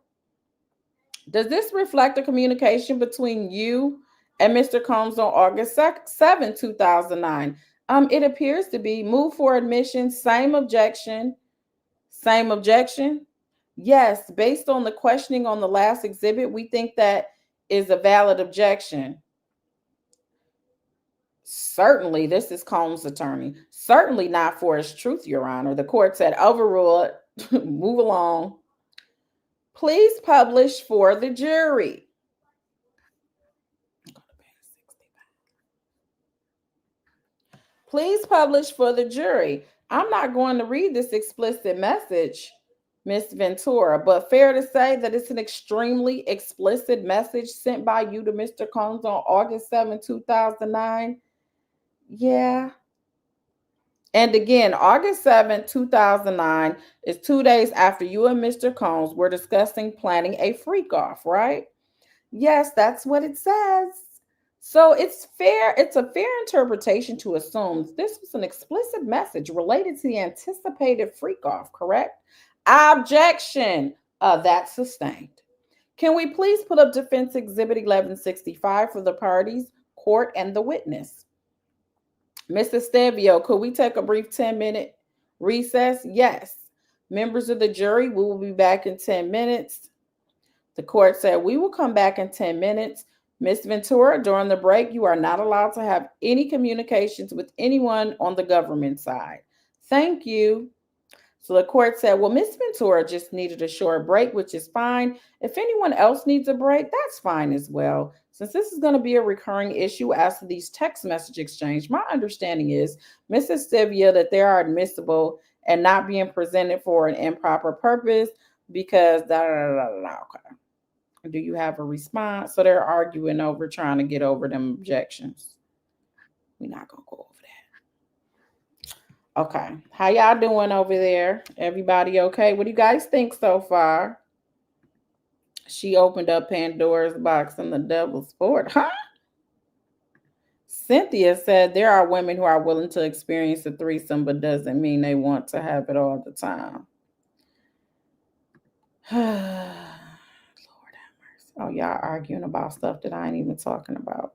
Does this reflect a communication between you and Mr. Combs on August 7, 2009? It appears to be. Move for admission. Same objection. Same objection. Yes, based on the questioning on the last exhibit, we think that is a valid objection. Certainly, this is Combs' attorney. Certainly not for its truth, Your Honor. The court said overrule it. Move along. Please publish for the jury. Please publish for the jury. I'm not going to read this explicit message, Miss Ventura, but fair to say that it's an extremely explicit message sent by you to Mr. Combs on August 7, 2009. Yeah. And again, August 7, 2009 is 2 days after you and Mr. Combs were discussing planning a freak off, right? Yes, that's what it says. So it's a fair interpretation to assume this was an explicit message related to the anticipated freak off, correct? Objection. That's sustained. Can we please put up Defense Exhibit 1165 for the parties, court, and the witness? Mrs. Stevio, could we take a brief 10-minute recess? Yes. Members of the jury, we will be back in 10 minutes. The court said, we will come back in 10 minutes. Ms. Ventura, during the break, you are not allowed to have any communications with anyone on the government side. Thank you. So the court said, well, Ms. Ventura just needed a short break, which is fine. If anyone else needs a break, that's fine as well. Since this is going to be a recurring issue as to these text message exchange, my understanding is, Mrs. Stevia, that they are admissible and not being presented for an improper purpose because okay. Do you have a response? So they're arguing over trying to get over them objections. We're not going to go over that. Okay. How y'all doing over there? Everybody okay? What do you guys think so far? She opened up Pandora's box and the devil's sport. Huh? Cynthia said there are women who are willing to experience a threesome, but doesn't mean they want to have it all the time. Oh, y'all arguing about stuff that I ain't even talking about.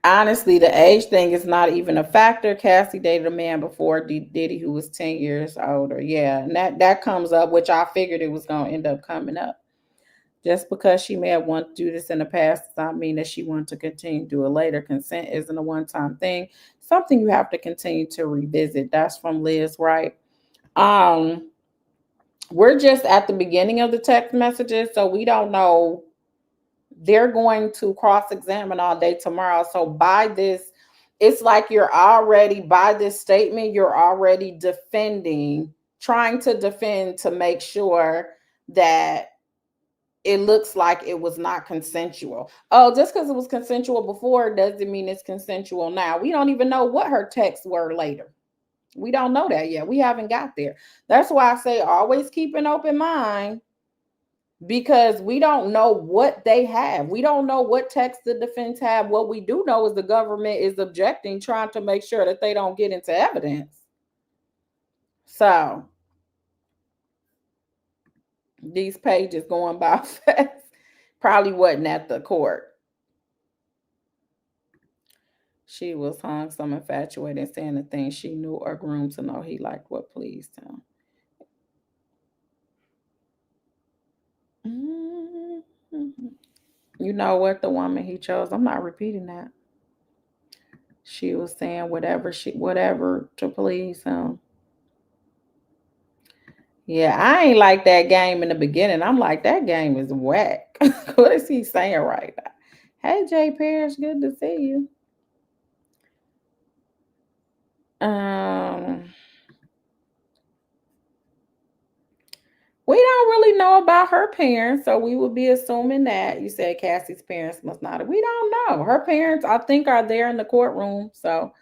Honestly, the age thing is not even a factor. Cassie dated a man before Diddy who was 10 years older. Yeah, and that comes up, which I figured it was going to end up coming up. Just because she may have wanted to do this in the past does not mean that she wants to continue to do it later. Consent isn't a one-time thing. Something you have to continue to revisit. That's from Liz, right? We're just at the beginning of the text messages, so we don't know. They're going to cross-examine all day tomorrow. So by this, it's like you're already, by this statement, you're already defending, trying to defend to make sure that it looks like it was not consensual. Oh, just because it was consensual before doesn't mean it's consensual now. We don't even know what her texts were later. We don't know that yet. We haven't got there. That's why I say always keep an open mind, because we don't know what they have. We don't know what text the defense have. What we do know is the government is objecting, trying to make sure that they don't get into evidence. So these pages going by fast. Probably wasn't at the court. She was hung, some infatuated, saying the things she knew or groomed to know he liked what pleased him. You know what? The woman he chose, I'm not repeating that. She was saying whatever to please him. Yeah, I ain't like that game in the beginning. I'm like, that game is whack. What is he saying right now? Hey, Jay Parrish, good to see you. We don't really know about her parents, so we would be assuming that. You said Cassie's parents must not have. We don't know. Her parents, I think, are there in the courtroom, so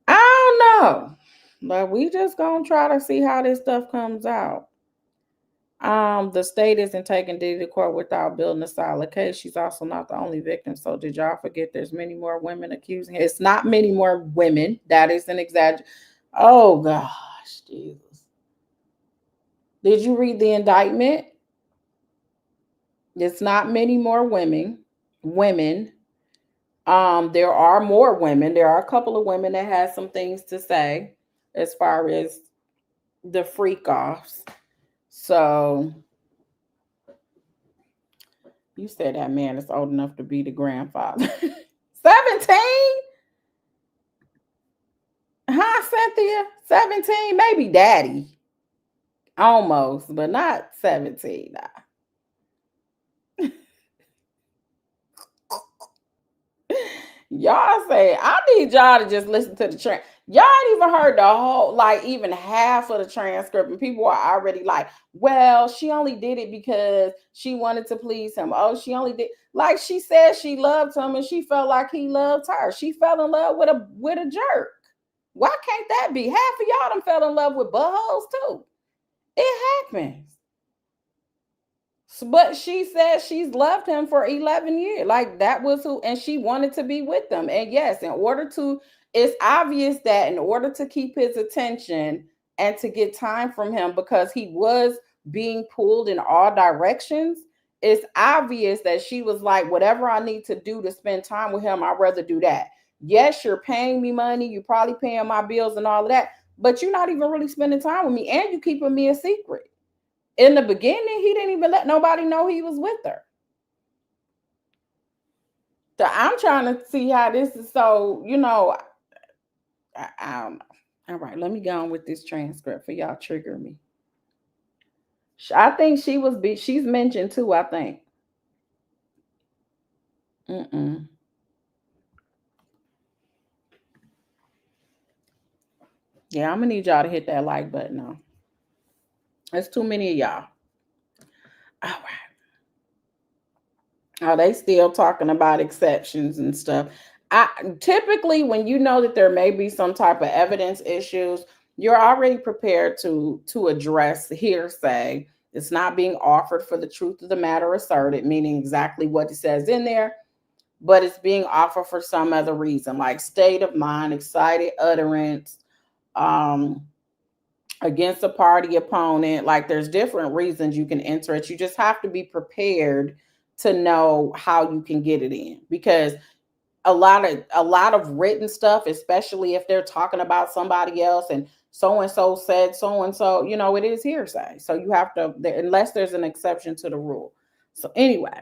I don't know. But we just gonna try to see how this stuff comes out. The state isn't taking Diddy to court without building a solid case. She's also not the only victim. So did y'all forget there's many more women accusing her? It's not many more women. That is an exaggeration. Oh gosh, Jesus. Did you read the indictment? It's not many more women. There are more women. There are a couple of women that has some things to say as far as the freak offs. So you said that man is old enough to be the grandfather. 17? Huh, Cynthia? 17? Maybe daddy. Almost, but not 17. Y'all say, I need y'all to just listen to the y'all ain't even heard the whole, like even half of the transcript, and people are already like, well, she only did it because she wanted to please him. Oh, she only did, like she said she loved him and she felt like he loved her. She fell in love with a jerk. Why can't that be? Half of y'all done fell in love with buttholes too. It happens. But she said she's loved him for 11 years. Like that was who, and she wanted to be with them. And yes, it's obvious that in order to keep his attention and to get time from him, because he was being pulled in all directions, it's obvious that she was like, whatever I need to do to spend time with him, I'd rather do that. Yes, you're paying me money, you're probably paying my bills and all of that, but you're not even really spending time with me, and you keeping me a secret. In the beginning, he didn't even let nobody know he was with her. So I'm trying to see how this is. So, I don't know. All right, let me go on with this transcript for y'all trigger me. I think she's mentioned too, I think. Yeah, I'm gonna need y'all to hit that like button now. There's too many of y'all. All right. Oh, they still talking about exceptions and stuff. Typically, when you know that there may be some type of evidence issues, you're already prepared to address hearsay. It's not being offered for the truth of the matter asserted, meaning exactly what it says in there, but it's being offered for some other reason, like state of mind, excited utterance, against a party opponent. Like there's different reasons you can enter it. You just have to be prepared to know how you can get it in, because a lot of written stuff, especially if they're talking about somebody else and so said so and so, it is hearsay. So you have to, unless there's an exception to the rule. So anyway,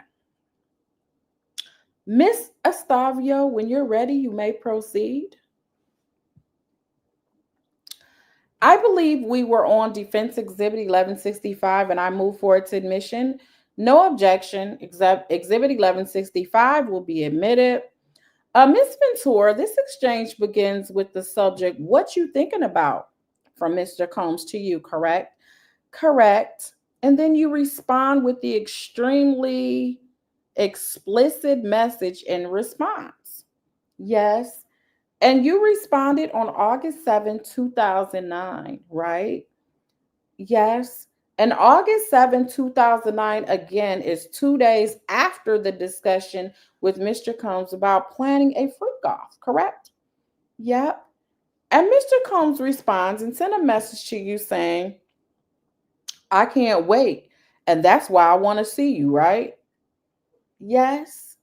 Miss Estavio, when you're ready, you may proceed. I believe we were on Defense Exhibit 1165 and I move forward to admission. No objection. Exhibit 1165 will be admitted. Ms. Ventura, this exchange begins with the subject, what you thinking about, from Mr. Combs to you, correct? Correct. And then you respond with the extremely explicit message in response. Yes. And you responded on August 7, 2009, right? Yes. And August 7, 2009, again, is 2 days after the discussion with Mr. Combs about planning a freak off, correct? Yep. And Mr. Combs responds and sent a message to you saying, I can't wait. And that's why I want to see you, right? Yes.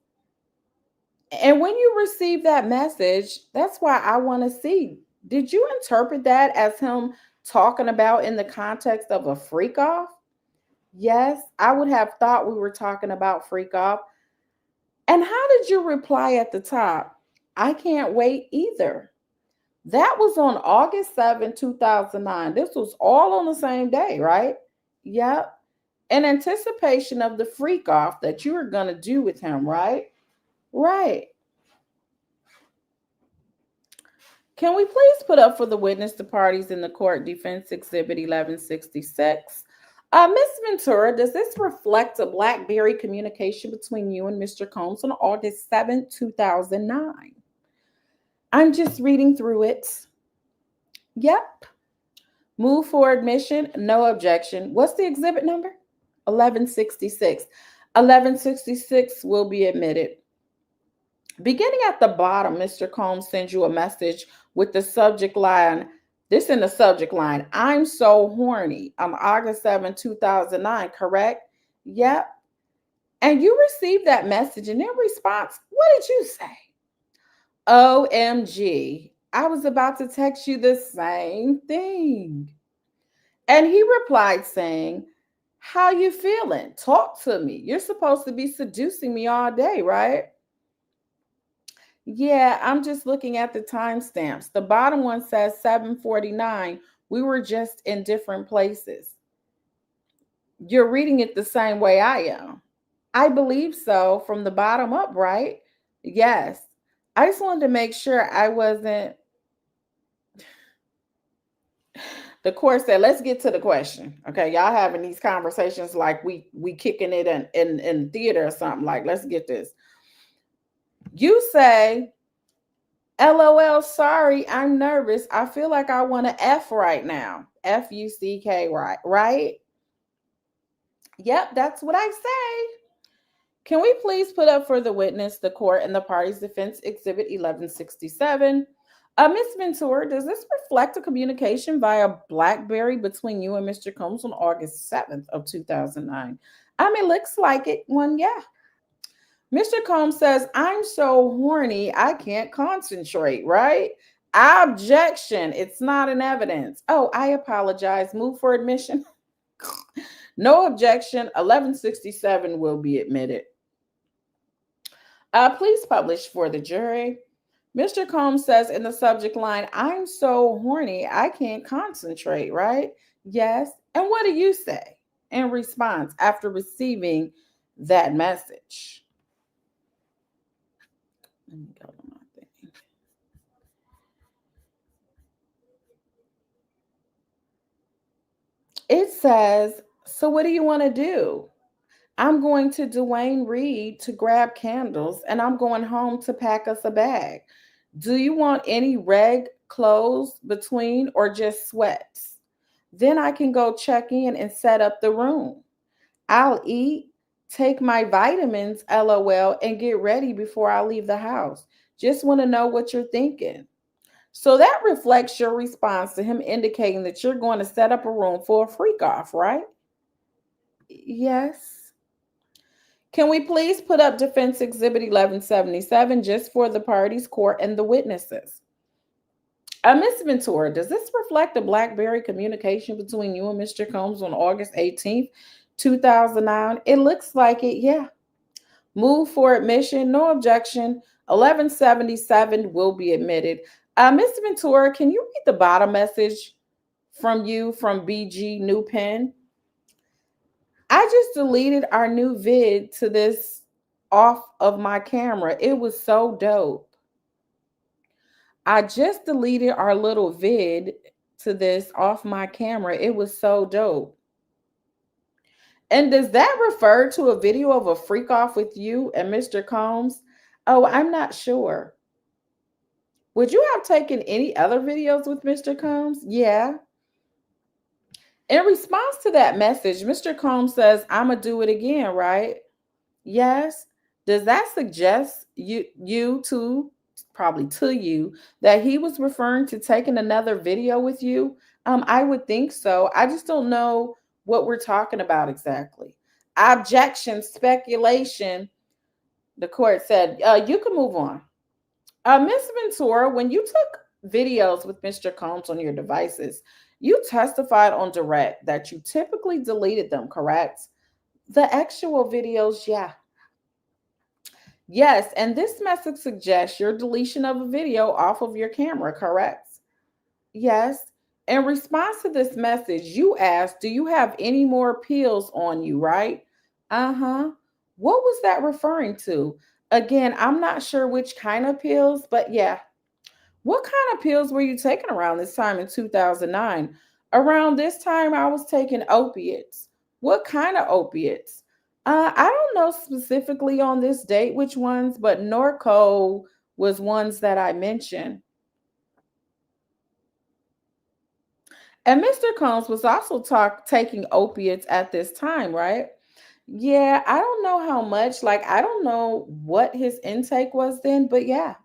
And when you receive that message, that's why I want to see. Did you interpret that as him talking about in the context of a freak off? Yes, I would have thought we were talking about freak off. And how did you reply at the top? I can't wait either. That was on August 7, 2009. This was all on the same day, right? Yep. In anticipation of the freak off that you were going to do with him, right? Right. Can we please put up for the witness the parties in the court Defense Exhibit 1166? Ms. Ventura, does this reflect a BlackBerry communication between you and Mr. Combs on August 7, 2009? I'm just reading through it. Yep. Move for admission. No objection. What's the exhibit number? 1166. 1166 will be admitted. Beginning at the bottom, Mr. Combs sends you a message with the subject line. This in the subject line, I'm so horny, on August 7, 2009, correct? Yep. And you received that message, and in response, what did you say? OMG. I was about to text you the same thing. And he replied saying, how you feeling? Talk to me. You're supposed to be seducing me all day, right? Yeah, I'm just looking at the timestamps. The bottom one says 7:49. We were just in different places. You're reading it the same way I am. I believe so from the bottom up, right? Yes. I just wanted to make sure I wasn't. The court said, let's get to the question. Okay, y'all having these conversations like we kicking it in theater or something. Like, let's get this. You say, LOL, sorry, I'm nervous. I feel like I want to F right now. Fuck, right? Right? Yep, that's what I say. Can we please put up for the witness, the court, and the party's defense exhibit 1167? Ms. Ventura, does this reflect a communication via BlackBerry between you and Mr. Combs on August 7th of 2009? It looks like it. One, yeah. Mr. Combs says, I'm so horny, I can't concentrate, right? Objection. It's not an evidence. Oh, I apologize. Move for admission. No objection. 1167 will be admitted. Please publish for the jury. Mr. Combs says in the subject line, I'm so horny, I can't concentrate, right? Yes. And what do you say in response after receiving that message? Let me go to my thing. It says, so what do you want to do? I'm going to Dwayne Reed to grab candles and I'm going home to pack us a bag. Do you want any reg clothes between or just sweats? Then I can go check in and set up the room. I'll eat, take my vitamins, LOL, and get ready before I leave the house. Just want to know what you're thinking. So that reflects your response to him indicating that you're going to set up a room for a freak off, right? Yes. Can we please put up Defense Exhibit 1177 just for the parties, court, and the witnesses? Ms. Ventura, does this reflect a BlackBerry communication between you and Mr. Combs on August 18th, 2009? It looks like it, yeah. Move for admission, no objection. 1177 will be admitted. Ms. Ventura, can you read the bottom message from you from BG New Pen? I just deleted our new vid to this off of my camera. It was so dope. I just deleted our little vid to this off my camera. It was so dope. And does that refer to a video of a freak off with you and Mr. Combs? Oh, I'm not sure. Would you have taken any other videos with Mr. Combs? Yeah. In response to that message, Mr. Combs says, I'm going to do it again, right? Yes. Does that suggest you to, probably to you, that he was referring to taking another video with you? I would think so. I just don't know what we're talking about exactly. Objection, speculation. The court said, you can move on. Ms. Ventura, when you took videos with Mr. Combs on your devices, you testified on direct that you typically deleted them, correct? The actual videos, yeah. Yes, and this message suggests your deletion of a video off of your camera, correct? Yes. In response to this message, you asked, do you have any more pills on you, right? Uh-huh. What was that referring to? Again, I'm not sure which kind of pills, but yeah. What kind of pills were you taking around this time in 2009? Around this time, I was taking opiates. What kind of opiates? I don't know specifically on this date which ones, but Norco was ones that I mentioned. And Mr. Combs was also taking opiates at this time, right? Yeah, I don't know how much. Like, I don't know what his intake was then, but yeah.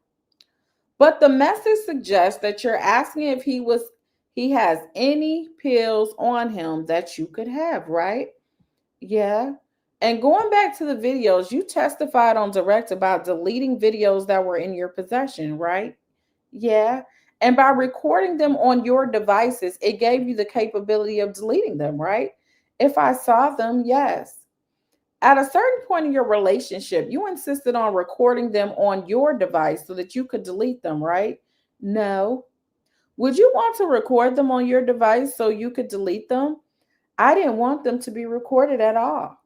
But the message suggests that you're asking if he has any pills on him that you could have, right? Yeah. And going back to the videos, you testified on direct about deleting videos that were in your possession, right? Yeah. And by recording them on your devices, it gave you the capability of deleting them, right? If I saw them, yes. At a certain point in your relationship, you insisted on recording them on your device so that you could delete them, right? No. Would you want to record them on your device so you could delete them? I didn't want them to be recorded at all.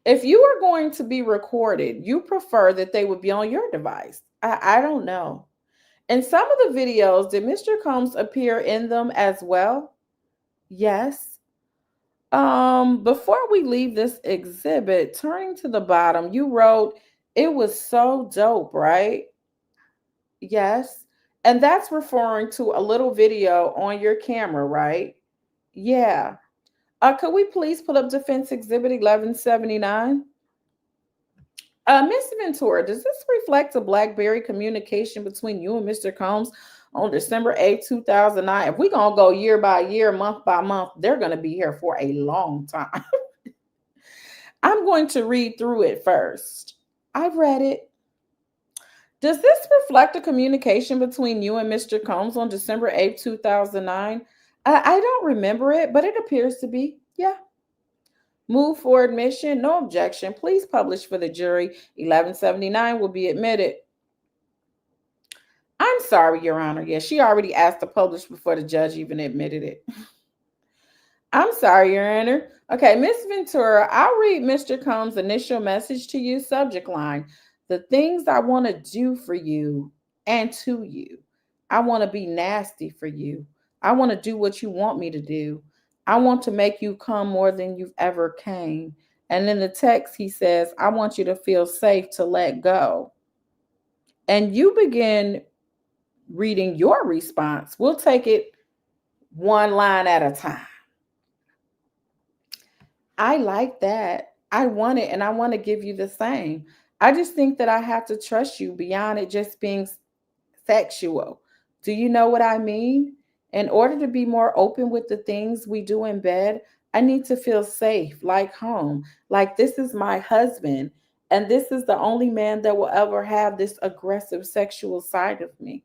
If you are going to be recorded, you prefer that they would be on your device. I don't know. In some of the videos, did Mr. Combs appear in them as well? Yes. Before we leave this exhibit, turning to the bottom, you wrote, it was so dope, right? Yes. And that's referring to a little video on your camera, right? Yeah. Could we please put up Defense Exhibit 1179? Miss Ventura, does this reflect a BlackBerry communication between you and Mr. Combs on December 8th, 2009? If we're going to go year by year, month by month, they're going to be here for a long time. I'm going to read through it first. I've read it. Does this reflect a communication between you and Mr. Combs on December 8th, 2009? I don't remember it, but it appears to be. Yeah. Move for admission. No objection. Please publish for the jury. 1179 will be admitted. I'm sorry, Your Honor. Yes, she already asked to publish before the judge even admitted it. I'm sorry, Your Honor. Okay, Miss Ventura, I'll read Mr. Combs' initial message to you. Subject line: the things I want to do for you and to you. I want to be nasty for you. I want to do what you want me to do. I want to make you come more than you've ever came. And in the text, he says, I want you to feel safe to let go. And you begin reading your response. We'll take it one line at a time. I like that. I want it, and I want to give you the same. I just think that I have to trust you beyond it just being sexual. Do you know what I mean? In order to be more open with the things we do in bed, I need to feel safe, like home, like this is my husband, and this is the only man that will ever have this aggressive sexual side of me.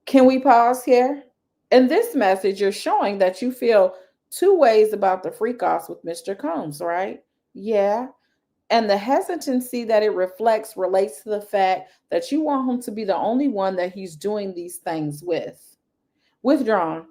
Can we pause here? In this message, you're showing that you feel two ways about the freak offs with Mr. Combs, right? Yeah. And the hesitancy that it reflects relates to the fact that you want him to be the only one that he's doing these things with. Withdrawn.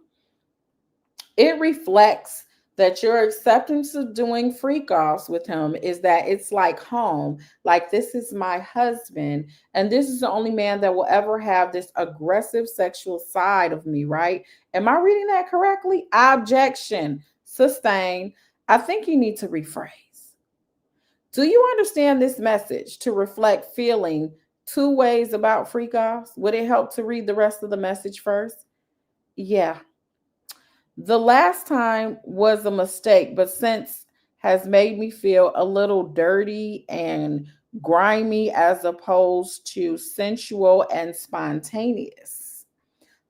It reflects that your acceptance of doing freak offs with him is that it's like home, like this is my husband, and this is the only man that will ever have this aggressive sexual side of me, right? Am I reading that correctly? Objection. Sustain. I think you need to rephrase. Do you understand this message to reflect feeling two ways about freak offs? Would it help to read the rest of the message first? Yeah. The last time was a mistake, but since has made me feel a little dirty and grimy as opposed to sensual and spontaneous.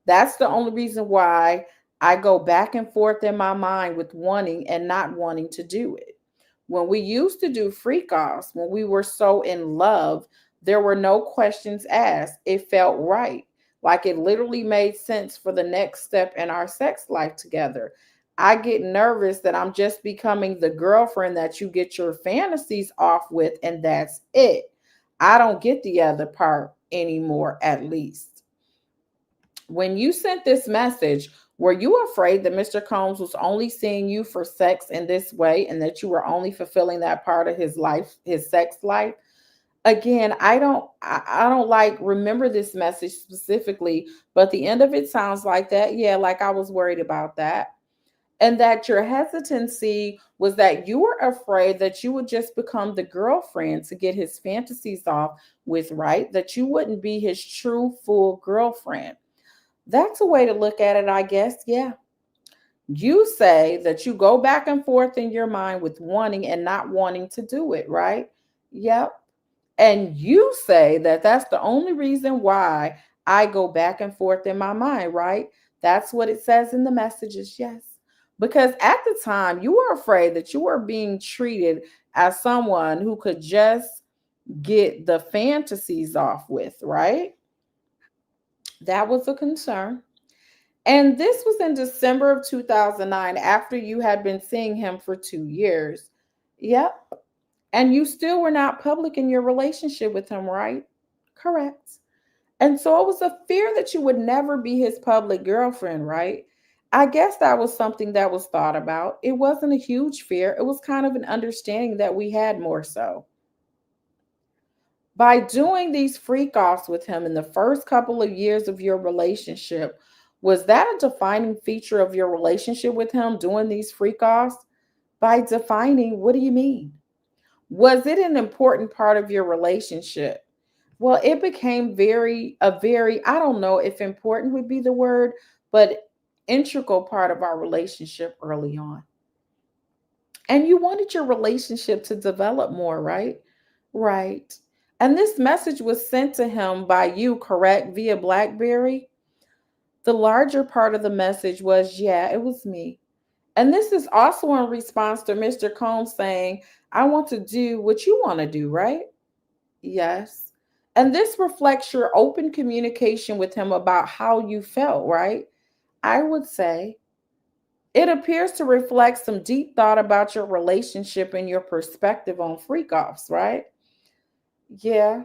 That's the only reason why I go back and forth in my mind with wanting and not wanting to do it. When we used to do freak offs, when we were so in love, there were no questions asked. It felt right. Like it literally made sense for the next step in our sex life together. I get nervous that I'm just becoming the girlfriend that you get your fantasies off with, and that's it. I don't get the other part anymore, at least. When you sent this message, were you afraid that Mr. Combs was only seeing you for sex in this way and that you were only fulfilling that part of his life, his sex life? Again, I don't like remember this message specifically, but the end of it sounds like that. Yeah, like I was worried about that. And that your hesitancy was that you were afraid that you would just become the girlfriend to get his fantasies off with, right? That you wouldn't be his true full girlfriend. That's a way to look at it, I guess. Yeah. You say that you go back and forth in your mind with wanting and not wanting to do it, right? Yep. And you say that that's the only reason why I go back and forth in my mind, right? That's what it says in the messages. Yes. Because at the time, you were afraid that you were being treated as someone who could just get the fantasies off with, right? That was a concern. And this was in December of 2009, after you had been seeing him for 2 years. Yep. And you still were not public in your relationship with him, right? Correct. And so it was a fear that you would never be his public girlfriend, right? I guess that was something that was thought about. It wasn't a huge fear, it was kind of an understanding that we had more so. By doing these freak offs with him in the first couple of years of your relationship, was that a defining feature of your relationship with him, doing these freak offs? By defining, what do you mean? Was it an important part of your relationship? Well, it became I don't know if important would be the word, but integral part of our relationship early on. And you wanted your relationship to develop more, right? Right. And this message was sent to him by you, correct, via Blackberry. The larger part of the message was, yeah, it was me. And this is also in response to Mr. Combs saying, I want to do what you want to do, right? Yes. And this reflects your open communication with him about how you felt, right? I would say it appears to reflect some deep thought about your relationship and your perspective on freak offs, right? Yeah.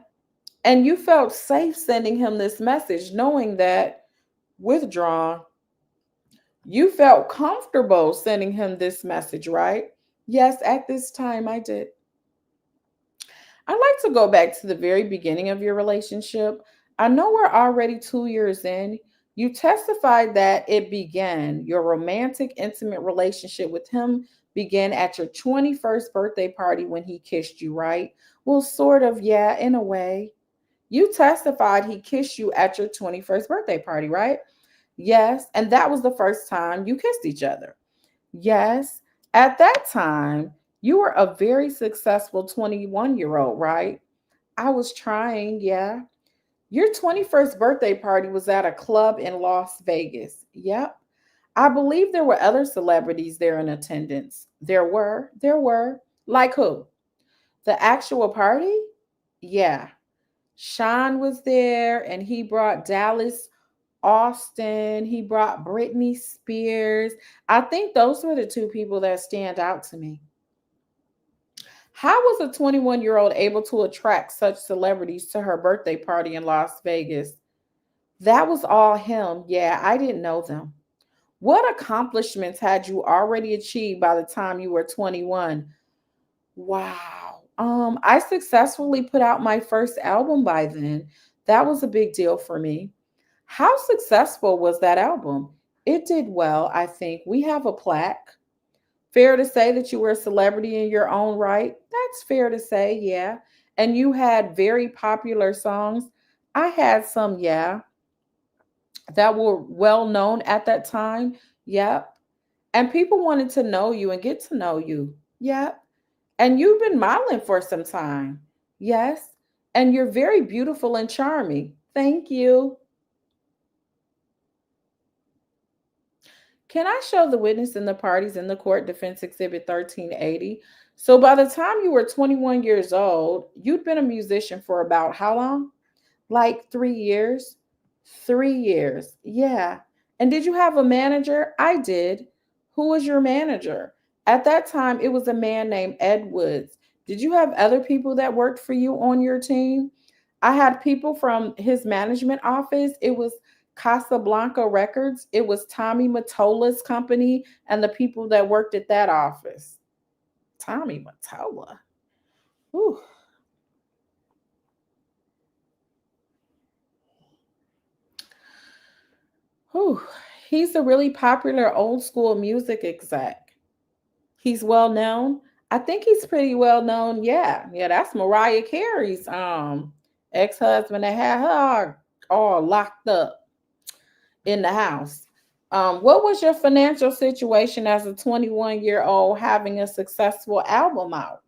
And you felt safe sending him this message, knowing that withdrawn, you felt comfortable sending him this message, right? Yes, at this time I did. I'd like to go back to the very beginning of your relationship. I know we're already 2 years in. You testified that it began, your romantic, intimate relationship with him began at your 21st birthday party when he kissed you, right? Well, sort of, yeah, in a way. You testified he kissed you at your 21st birthday party, right? Yes. And that was the first time you kissed each other. Yes. At that time, you were a very successful 21-year-old, right? I was trying, yeah. Your 21st birthday party was at a club in Las Vegas. Yep. I believe there were other celebrities there in attendance. There were. Like who? The actual party? Yeah. Sean was there and he brought Dallas Austin. He brought Britney Spears. I think those were the two people that stand out to me. How was a 21-year-old able to attract such celebrities to her birthday party in Las Vegas? That was all him. Yeah, I didn't know them. What accomplishments had you already achieved by the time you were 21? Wow. I successfully put out my first album by then. That was a big deal for me. How successful was that album? It did well, I think. We have a plaque. Fair to say that you were a celebrity in your own right? That's fair to say, yeah. And you had very popular songs. I had some, yeah, that were well known at that time. Yep. And people wanted to know you and get to know you. Yep. And you've been modeling for some time. Yes. And you're very beautiful and charming. Thank you. Can I show the witness and the parties in the court defense exhibit 1380? So by the time you were 21 years old, you'd been a musician for about how long? Like 3 years? 3 years. Yeah. And did you have a manager? I did. Who was your manager? At that time, it was a man named Ed Woods. Did you have other people that worked for you on your team? I had people from his management office. It was Casablanca Records. It was Tommy Mottola's company and the people that worked at that office. Tommy Mottola. Ooh. Ooh. He's a really popular old school music exec. He's well known. I think he's pretty well known. Yeah. Yeah, that's Mariah Carey's ex-husband that had her all locked up in the house. What was your financial situation as a 21-year-old having a successful album out?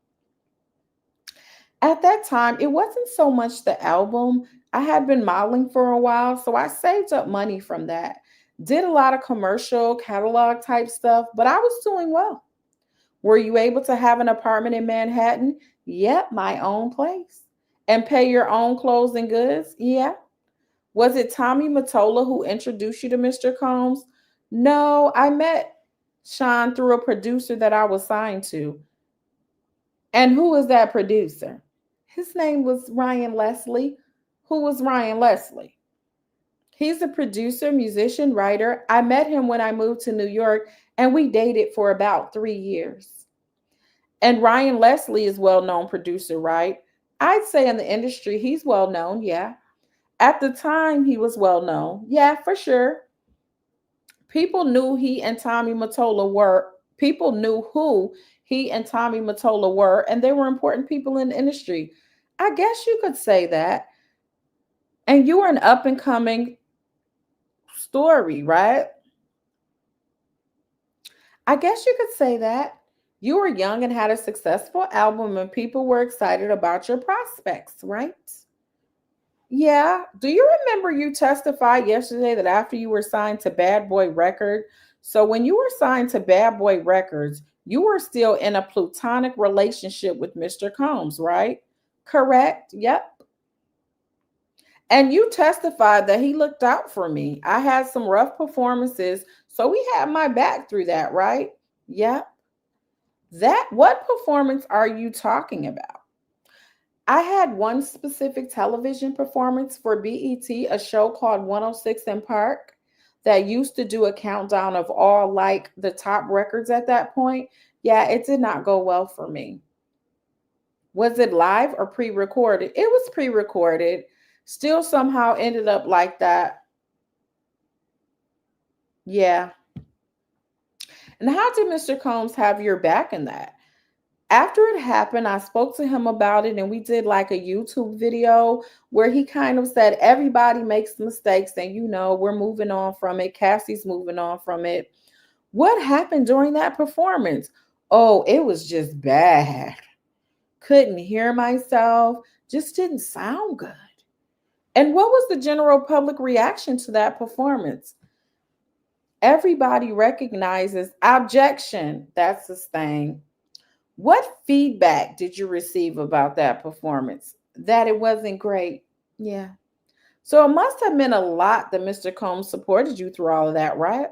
At that time, it wasn't so much the album. I had been modeling for a while, so I saved up money from that. Did a lot of commercial catalog type stuff, but I was doing well. Were you able to have an apartment in Manhattan? Yep, my own place. And pay your own clothes and goods? Yeah. Was it Tommy Mottola who introduced you to Mr. Combs? No, I met Sean through a producer that I was signed to. And who was that producer? His name was Ryan Leslie. Who was Ryan Leslie? He's a producer, musician, writer. I met him when I moved to New York and we dated for about 3 years. And Ryan Leslie is well-known producer, right? I'd say in the industry, he's well-known, yeah. At the time, he was well-known. Yeah, for sure. People knew he and Tommy Mottola were, people knew who he and Tommy Mottola were, and they were important people in the industry. I guess you could say that. And you were an up and coming story, right? I guess you could say that. You were young and had a successful album, and people were excited about your prospects, right? Yeah. Do you remember you testified yesterday that after you were signed to Bad Boy Records? So when you were signed to Bad Boy Records, you were still in a platonic relationship with Mr. Combs, right? Correct. Yep. And you testified that he looked out for me. I had some rough performances, so he had my back through that, right? Yep. That what performance are you talking about? I had one specific television performance for BET, a show called 106 in Park that used to do a countdown of all like the top records at that point. Yeah, it did not go well for me. Was it live or pre-recorded? It was pre-recorded. Still somehow ended up like that. Yeah. And how did Mr. Combs have your back in that? After it happened, I spoke to him about it and we did like a YouTube video where he kind of said, everybody makes mistakes and we're moving on from it. Cassie's moving on from it. What happened during that performance? Oh, it was just bad. Couldn't hear myself, just didn't sound good. And what was the general public reaction to that performance? Everybody recognizes objection. That's the thing. What feedback did you receive about that performance? That it wasn't great. Yeah. So it must have meant a lot that Mr. Combs supported you through all of that, right?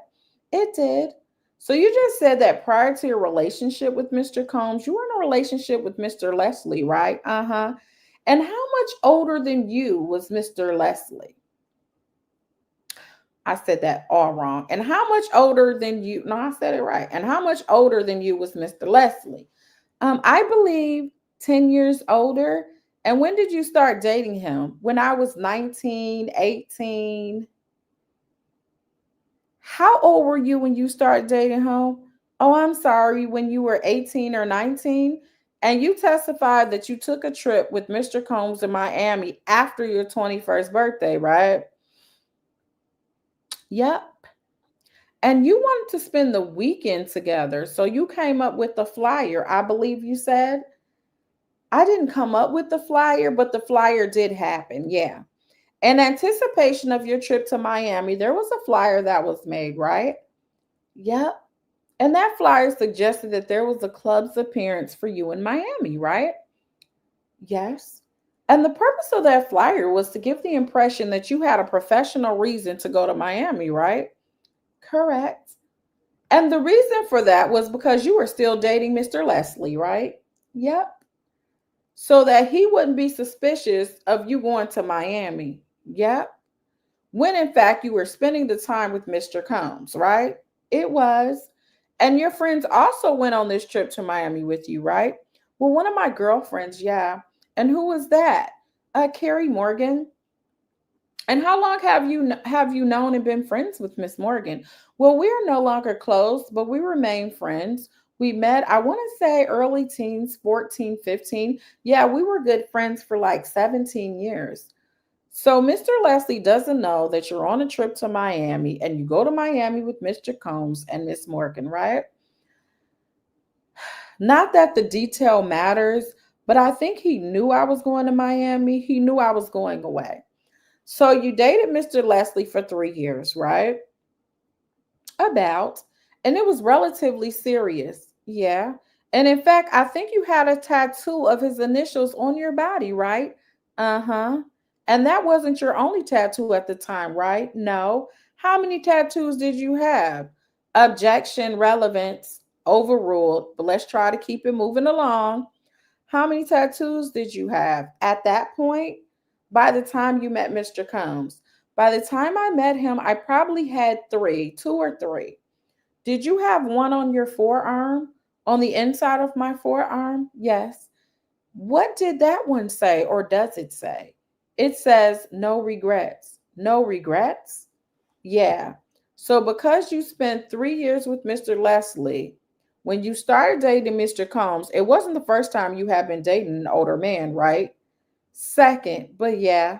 It did. So you just said that prior to your relationship with Mr. Combs, you were in a relationship with Mr. Leslie, right? Uh-huh. And how much older than you was Mr. Leslie? I said that all wrong. And how much older than you? No, I said it right. And how much older than you was Mr. Leslie? I believe 10 years older. And when did you start dating him? When I was 19, 18. How old were you when you started dating him? Oh, I'm sorry, when you were 18 or 19. And you testified that you took a trip with Mr. Combs in Miami after your 21st birthday, right? Yep. And you wanted to spend the weekend together. So you came up with the flyer, I believe you said. I didn't come up with the flyer, but the flyer did happen. Yeah. In anticipation of your trip to Miami, there was a flyer that was made, right? Yep. And that flyer suggested that there was a club's appearance for you in Miami, right? Yes. And the purpose of that flyer was to give the impression that you had a professional reason to go to Miami, right? Correct. And the reason for that was because you were still dating Mr. Leslie, right? Yep. So that he wouldn't be suspicious of you going to Miami. Yep. When in fact you were spending the time with Mr. Combs, right? It was. And your friends also went on this trip to Miami with you, right? Well, one of my girlfriends, yeah. And who was that? Carrie Morgan. And how long have you known and been friends with Miss Morgan? Well, we are no longer close, but we remain friends. We met, I want to say early teens, 14, 15. Yeah, we were good friends for like 17 years. So Mr. Leslie doesn't know that you're on a trip to Miami and you go to Miami with Mr. Combs and Miss Morgan, right? Not that the detail matters, but I think he knew I was going to Miami. He knew I was going away. So you dated Mr. Leslie for 3 years, right? About. And it was relatively serious. Yeah. And in fact, I think you had a tattoo of his initials on your body, right? Uh-huh. And that wasn't your only tattoo at the time, right? No. How many tattoos did you have? Objection, relevance, overruled. But let's try to keep it moving along. How many tattoos did you have at that point? By the time you met Mr. Combs, by the time I met him, I probably had three, two or three. Did you have one on your forearm? On the inside of my forearm? Yes. What did that one say, or does it say? It says no regrets. No regrets? Yeah. So because you spent 3 years with Mr. Leslie, when you started dating Mr. Combs, it wasn't the first time you had been dating an older man, right? Second, but yeah.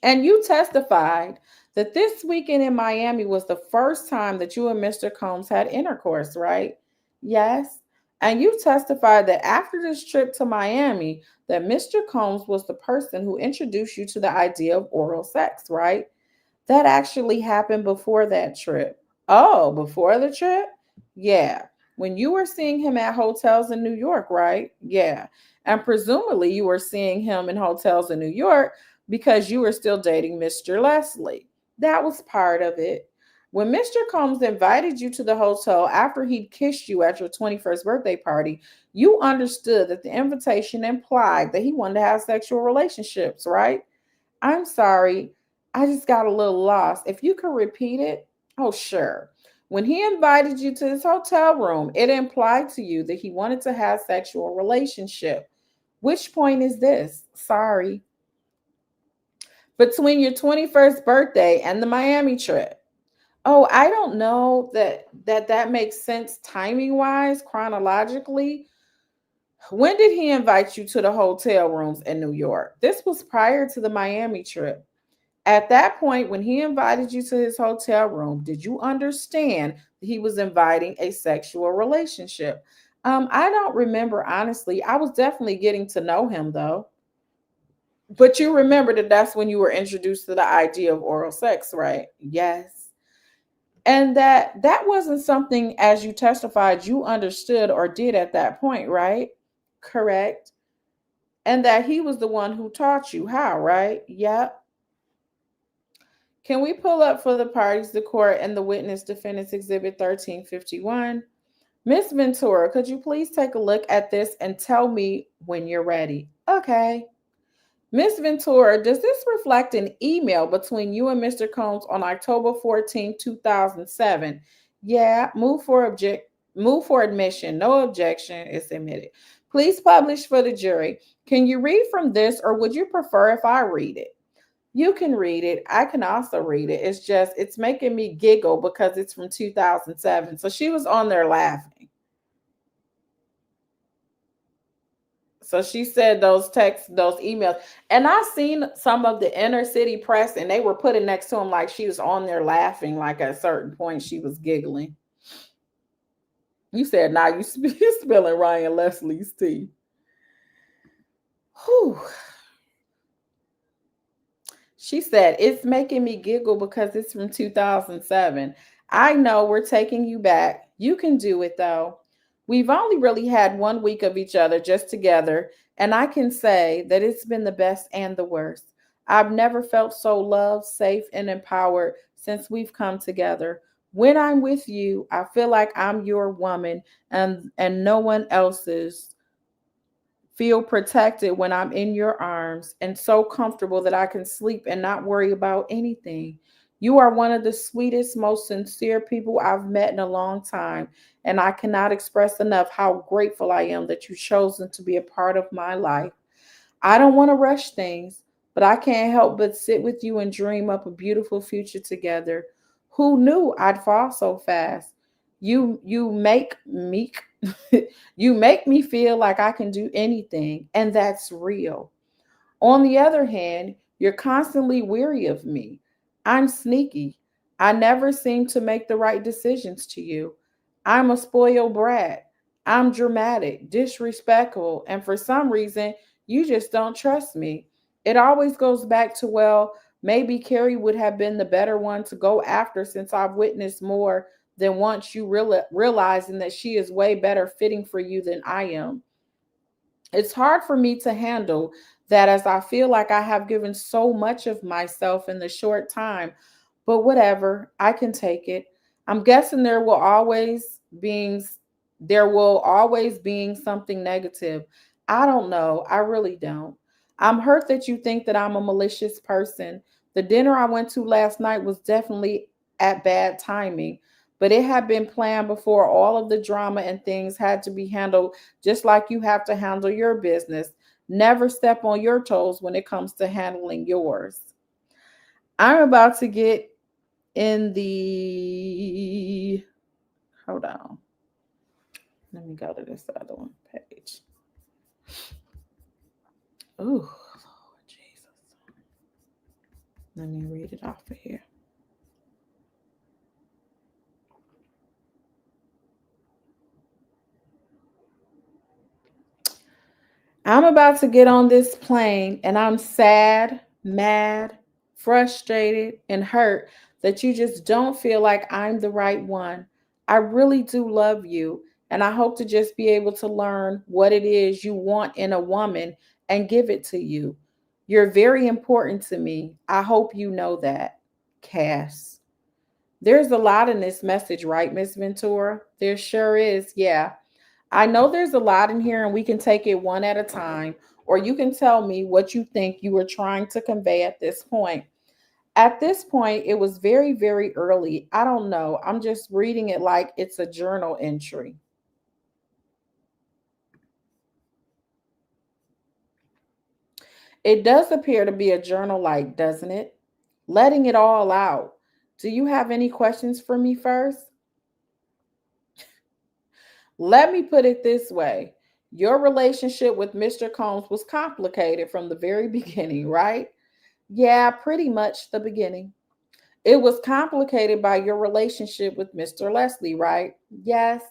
And you testified that this weekend in Miami was the first time that you and Mr. Combs had intercourse, right? Yes. And you testified that after this trip to Miami, that Mr. Combs was the person who introduced you to the idea of oral sex, right? That actually happened before that trip. Oh, before the trip? Yeah. When you were seeing him at hotels in New York, right? Yeah. And presumably you were seeing him in hotels in New York because you were still dating Mr. Leslie. That was part of it. When Mr. Combs invited you to the hotel after he'd kissed you at your 21st birthday party, you understood that the invitation implied that he wanted to have sexual relationships, right? I'm sorry. I just got a little lost. If you could repeat it, oh, sure. When he invited you to his hotel room, it implied to you that he wanted to have sexual relationship. Which point is this? Sorry. Between your 21st birthday and the Miami trip. Oh, I don't know that makes sense timing wise, chronologically. When did he invite you to the hotel rooms in New York? This was prior to the Miami trip. At that point, when he invited you to his hotel room, did you understand that he was inviting a sexual relationship? I don't remember, honestly. I was definitely getting to know him though. But you remember that that's when you were introduced to the idea of oral sex, right? Yes. And that wasn't something, as you testified, you understood or did at that point, right? Correct. And that he was the one who taught you how, right? Yep. Can we pull up for the parties, the court, and the witness defendants exhibit 1351? Miss Ventura, could you please take a look at this and tell me when you're ready? Okay. Miss Ventura, does this reflect an email between you and Mr. Combs on October 14, 2007? Yeah, move for admission. No objection is admitted. Please publish for the jury. Can you read from this, or would you prefer if I read it? You can read it. I can also read it. It's making me giggle because it's from 2007. So she was on there laughing. So she said those texts, those emails. And I seen some of the inner city press and they were putting next to him like she was on there laughing. Like at a certain point, she was giggling. You said, now you spilling Ryan Leslie's tea. Whew. She said, it's making me giggle because it's from 2007. I know we're taking you back. You can do it though. We've only really had 1 week of each other just together, and I can say that it's been the best and the worst. I've never felt so loved, safe, and empowered since we've come together. When I'm with you, I feel like I'm your woman and no one else's. Feel protected when I'm in your arms and so comfortable that I can sleep and not worry about anything. You are one of the sweetest, most sincere people I've met in a long time, and I cannot express enough how grateful I am that you've chosen to be a part of my life. I don't want to rush things, but I can't help but sit with you and dream up a beautiful future together. Who knew I'd fall so fast? You make me you make me feel like I can do anything, and that's real. On the other hand, you're constantly weary of me. I'm sneaky. I never seem to make the right decisions to you. I'm a spoiled brat. I'm dramatic, disrespectful, and for some reason, you just don't trust me. It always goes back to, well, Maybe Carrie would have been the better one to go after since I've witnessed more than once you realizing that she is way better fitting for you than I am. It's hard for me to handle that as I feel like I have given so much of myself in the short time, but whatever, I can take it. I'm guessing there will always being something negative. I don't know. I really don't. I'm hurt that you think that I'm a malicious person. The dinner I went to last night was definitely at bad timing, but it had been planned before all of the drama and things had to be handled just like you have to handle your business. Never step on your toes when it comes to handling yours. I'm about to get in the hold on. Let me go to this other one page. Ooh, Lord Jesus. Let me read it off of here. I'm about to get on this plane and I'm sad, mad, frustrated, and hurt that you just don't feel like I'm the right one. I really do love you, and I hope to just be able to learn what it is you want in a woman and give it to you. You're very important to me. I hope you know that. Cass. There's a lot in this message, right, Miss Ventura? There sure is. Yeah. I know there's a lot in here and we can take it one at a time, or you can tell me what you think you were trying to convey at this point. At this point, it was very, very early. I don't know. I'm just reading it like it's a journal entry. It does appear to be a journal like, doesn't it? Letting it all out. Do you have any questions for me first? Let me put it this way. Your relationship with Mr. Combs was complicated from the very beginning, right? Yeah, pretty much the beginning. It was complicated by your relationship with Mr. Leslie, right? Yes.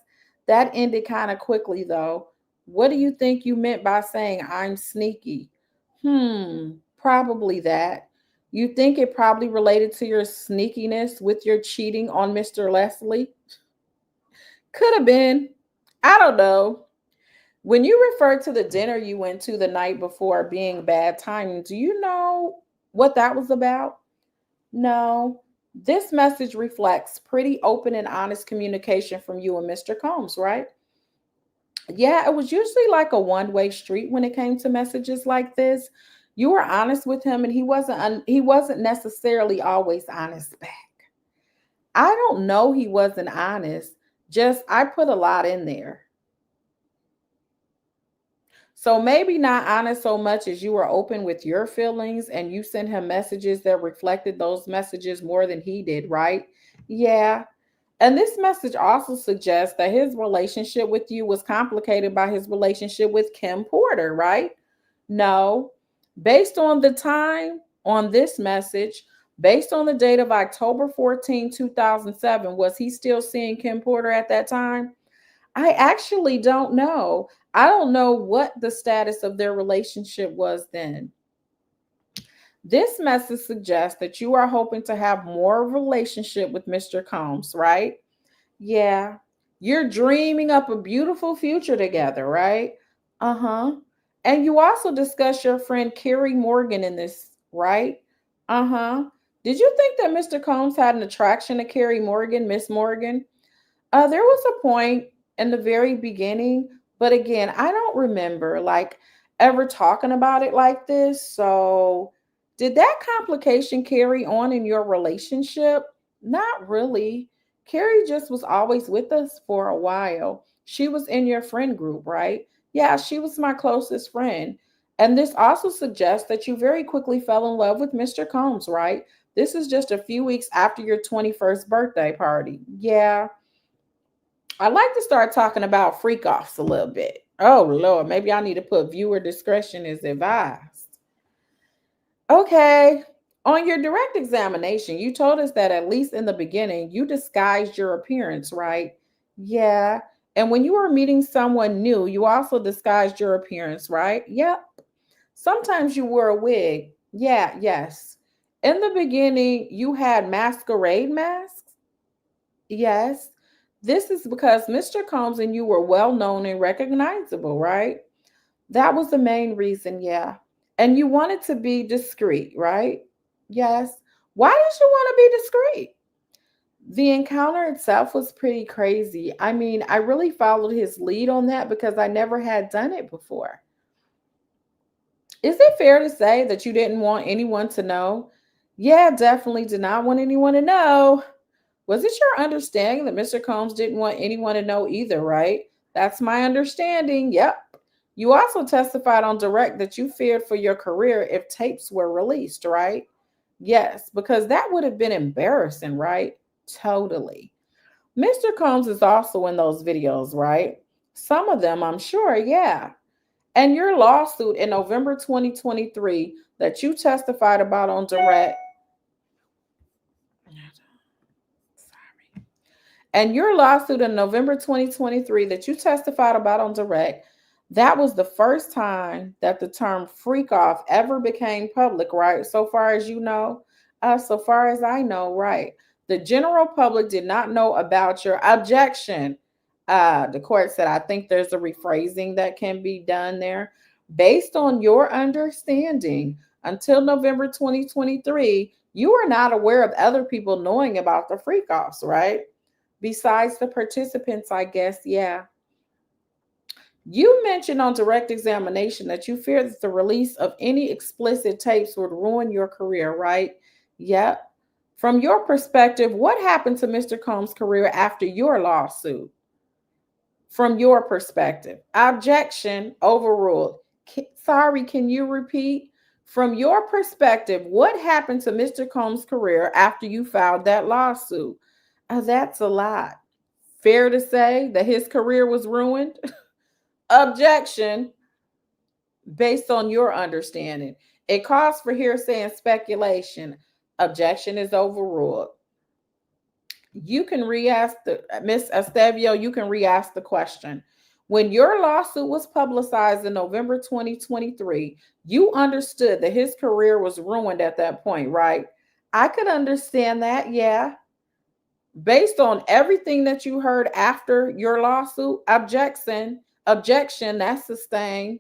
That ended kind of quickly, though. What do you think you meant by saying I'm sneaky? Probably that. You think it probably related to your sneakiness with your cheating on Mr. Leslie? Could have been. I don't know. When you refer to the dinner you went to the night before being bad timing, do you know what that was about? No. This message reflects pretty open and honest communication from you and Mr. Combs, right? Yeah, it was usually like a one-way street when it came to messages like this. You were honest with him and he wasn't necessarily always honest back. I don't know he wasn't honest. Just I put a lot in there. So maybe not honest so much as you were open with your feelings and you sent him messages that reflected those messages more than he did, right? Yeah. And this message also suggests that his relationship with you was complicated by his relationship with Kim Porter, right? No. Based on the time on this message, based on the date of October 14, 2007, was he still seeing Kim Porter at that time? I actually don't know. I don't know what the status of their relationship was then. This message suggests that you are hoping to have more of a relationship with Mr. Combs, right? Yeah. You're dreaming up a beautiful future together, right? Uh-huh. And you also discuss your friend Carrie Morgan in this, right? Uh-huh. Did you think that Mr. Combs had an attraction to Carrie Morgan, Miss Morgan? There was a point in the very beginning, but again, I don't remember like ever talking about it like this. So, did that complication carry on in your relationship? Not really. Carrie just was always with us for a while. She was in your friend group, right? Yeah, she was my closest friend. And this also suggests that you very quickly fell in love with Mr. Combs, right? This is just a few weeks after your 21st birthday party. Yeah, I like to start talking about freak offs a little bit. Oh Lord, maybe I need to put viewer discretion is advised. Okay. On your direct examination, you told us that at least in the beginning, you disguised your appearance, right? Yeah. And when you were meeting someone new, you also disguised your appearance, right? Yep. Sometimes you wore a wig. Yeah, yes. In the beginning, you had masquerade masks. Yes. This is because Mr. Combs and you were well known and recognizable, right? That was the main reason, yeah. And you wanted to be discreet, right? Yes. Why did you want to be discreet? The encounter itself was pretty crazy. I mean, I really followed his lead on that because I never had done it before. Is it fair to say that you didn't want anyone to know? Yeah, definitely did not want anyone to know. Was it your understanding that Mr. Combs didn't want anyone to know either, right? That's my understanding. Yep. You also testified on direct that you feared for your career if tapes were released, right? Yes, because that would have been embarrassing, right? Totally. Mr. Combs is also in those videos, right? Some of them, I'm sure, yeah. And your lawsuit in November 2023 that you testified about on direct. And your lawsuit in November 2023 that you testified about on direct, that was the first time that the term freak off ever became public, right? So far as you know, so far as I know, right? The general public did not know about your objection. The court said, I think there's a rephrasing that can be done there. Based on your understanding, until November 2023, you were not aware of other people knowing about the freak offs, right? Besides the participants, I guess, yeah. You mentioned on direct examination that you fear that the release of any explicit tapes would ruin your career, right? Yep. From your perspective, what happened to Mr. Combs' career after your lawsuit? From your perspective, objection overruled. Sorry, can you repeat? From your perspective, what happened to Mr. Combs' career after you filed that lawsuit? Oh, that's a lot. Fair to say that his career was ruined? Objection based on your understanding. It calls for hearsay and speculation. Objection is overruled. You can re-ask the Miss Estevio, you can re-ask the question. When your lawsuit was publicized in November 2023, you understood that his career was ruined at that point, right? I could understand that, yeah. Based on everything that you heard after your lawsuit, objection, that's sustained.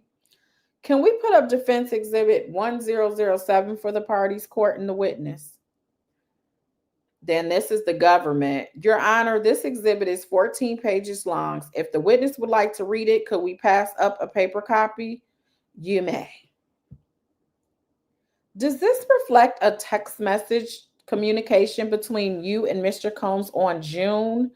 Can we put up defense exhibit 1007 for the parties, court, and the witness? Then this is the government. Your Honor, this exhibit is 14 pages long. If the witness would like to read it, could we pass up a paper copy? You may. Does this reflect a text message communication between you and Mr. Combs on June?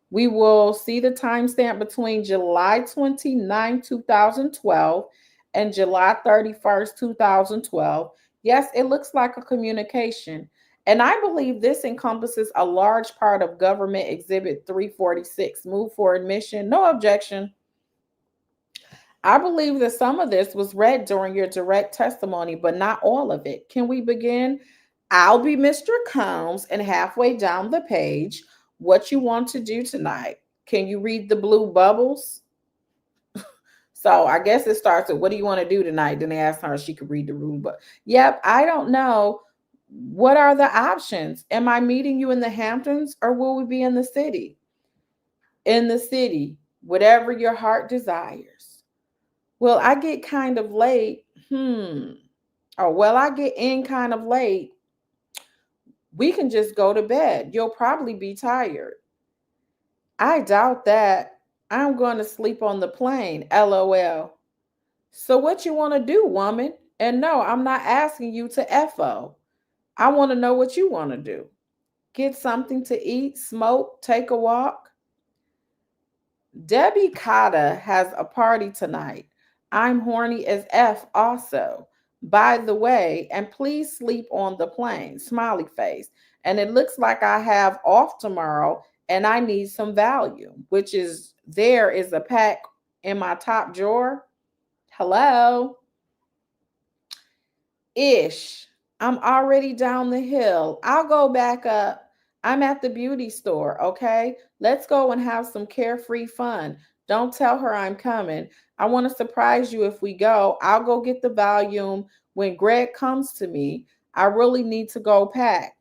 We will see the timestamp between July 29, 2012 and July 31st, 2012. Yes, it looks like a communication. And I believe this encompasses a large part of Government Exhibit 346. Move for admission. No objection. I believe that some of this was read during your direct testimony, but not all of it. Can we begin? I'll be Mr. Combs, and halfway down the page, what you want to do tonight. Can you read the blue bubbles? So I guess it starts with, what do you want to do tonight? Then they asked her if she could read the blue bubbles. Yep, I don't know. What are the options? Am I meeting you in the Hamptons or will we be in the city? In the city, whatever your heart desires. Well, I get kind of late. Oh, well, I get in kind of late. We can just go to bed. You'll probably be tired. I doubt that. I'm going to sleep on the plane. LOL. So what you want to do, woman? And no, I'm not asking you to FO. I want to know what you want to do. Get something to eat, smoke, take a walk. Debbie Cotta has a party tonight. I'm horny as F also. By the way, and please sleep on the plane. Smiley face. And it looks like I have off tomorrow and I need some value, which is there is a pack in my top drawer. Hello. Ish. I'm already down the hill. I'll go back up. I'm at the beauty store, okay? Let's go and have some carefree fun. Don't tell her I'm coming. I want to surprise you if we go. I'll go get the volume when Greg comes to me. I really need to go pack.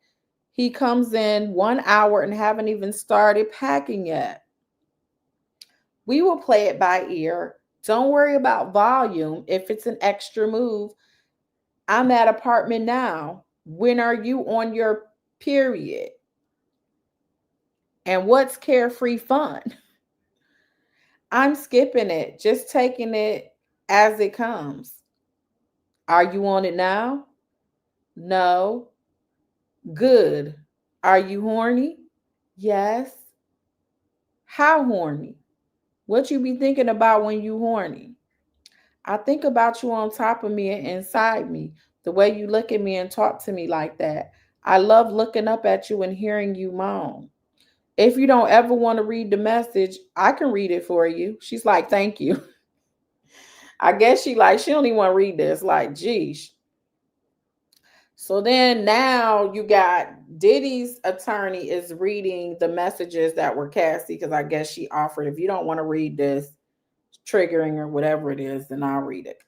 He comes in 1 hour and haven't even started packing yet. We will play it by ear. Don't worry about volume. If it's an extra move, I'm at apartment now. When are you on your period? And what's carefree fun? I'm skipping it, just taking it as it comes. Are you on it now? No. Good. Are you horny? Yes. How horny? What you be thinking about when you horny? I think about you on top of me and inside me, the way you look at me and talk to me like that. I love looking up at you and hearing you moan. If you don't ever want to read the message, I can read it for you. She's like, thank you. I guess she don't even want to read this. Like, geez. So then now you got Diddy's attorney is reading the messages that were Cassie, because I guess she offered, if you don't want to read this, triggering or whatever it is, then I'll read it.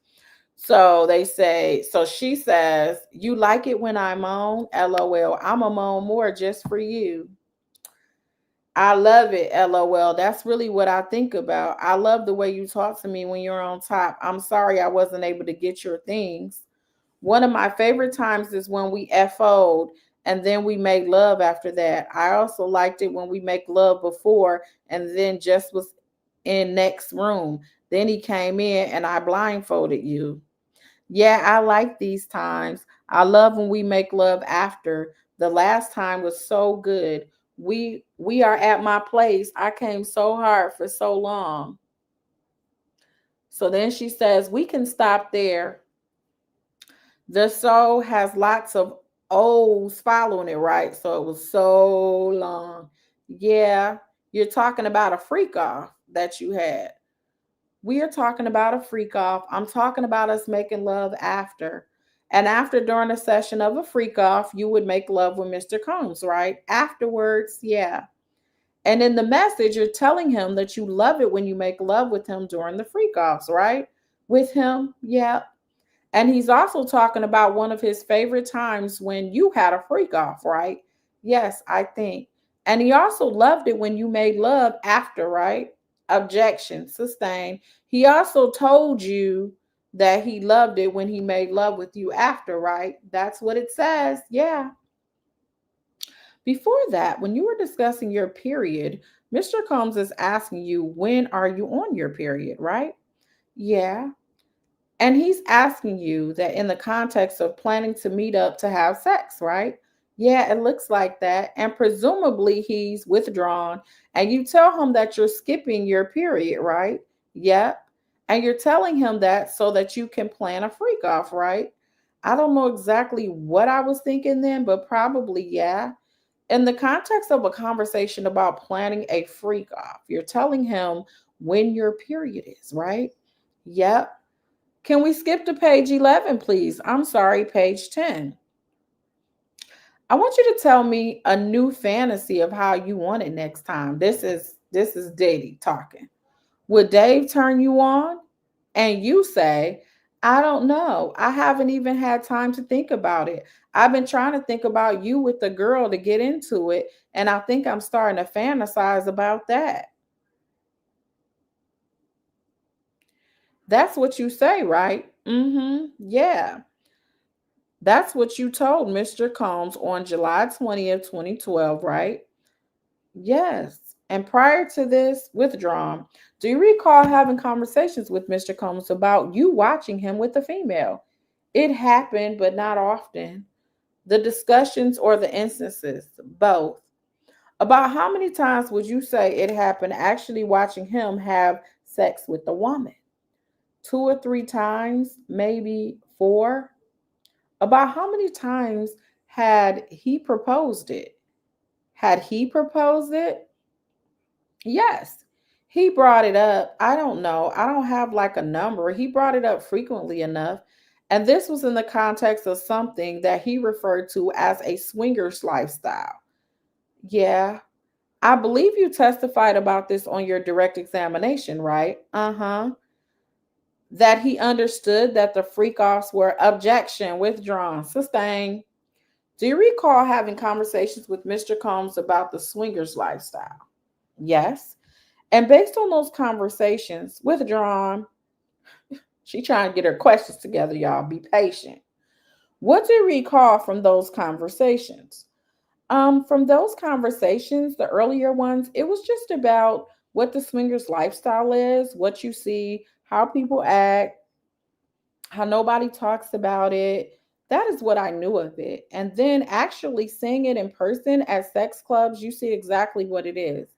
So they say, so she says, you like it when I moan? LOL. I'm a moan more just for you. I love it. LOL. That's really what I think about. I love the way you talk to me when you're on top. I'm sorry I wasn't able to get your things. One of my favorite times is when we FO'd and then we made love after that. I also liked it when we make love before and then just was in next room. Then he came in and I blindfolded you. Yeah, I like these times. I love when we make love after. The last time was so good. We are at my place. I came so hard for so long. So then she says, we can stop there. The soul has lots of O's following it, right? So it was so long. Yeah, you're talking about a freak off that you had. We are talking about a freak off. I'm talking about us making love after. And after, during a session of a freak off, you would make love with Mr. Combs, right? Afterwards, yeah. And in the message, you're telling him that you love it when you make love with him during the freak offs, right? With him, yeah. And he's also talking about one of his favorite times when you had a freak off, right? Yes, I think. And he also loved it when you made love after, right? Objection, sustained. He also told you that he loved it when he made love with you after, right? That's what it says. Yeah. Before that, when you were discussing your period, Mr. Combs is asking you, when are you on your period, right? Yeah. And he's asking you that in the context of planning to meet up to have sex, right? Yeah, it looks like that. And presumably he's withdrawn. And you tell him that you're skipping your period, right? Yep. And you're telling him that so that you can plan a freak off, right? I don't know exactly what I was thinking then, but probably, yeah. In the context of a conversation about planning a freak off, you're telling him when your period is, right? Yep. Can we skip to page 11, please? I'm sorry, page 10. I want you to tell me a new fantasy of how you want it next time. This is Diddy talking. Would Dave turn you on? And you say, I don't know. I haven't even had time to think about it. I've been trying to think about you with the girl to get into it, and I think I'm starting to fantasize about that. That's what you say, right? Mm-hmm. Yeah. That's what you told Mr. Combs on July 20th, 2012, right? Yes. And prior to this, withdrawn. Do you recall having conversations with Mr. Combs about you watching him with a female? It happened, but not often. The discussions or the instances, both. About how many times would you say it happened actually watching him have sex with a woman? 2 or 3 times, maybe 4? About how many times had he proposed it? Had he proposed it? Yes. He brought it up. I don't know. I don't have like a number. He brought it up frequently enough. And this was in the context of something that he referred to as a swingers lifestyle. Yeah. I believe you testified about this on your direct examination, right? Uh-huh. That he understood that the freak offs were objection, withdrawn, sustained. Do you recall having conversations with Mr. Combs about the swingers lifestyle? Yes. And based on those conversations, withdrawn, she trying to get her questions together, y'all. Be patient. What do you recall from those conversations? From those conversations, the earlier ones, it was just about what the swingers lifestyle is, what you see, how people act, how nobody talks about it. That is what I knew of it. And then actually seeing it in person at sex clubs, you see exactly what it is.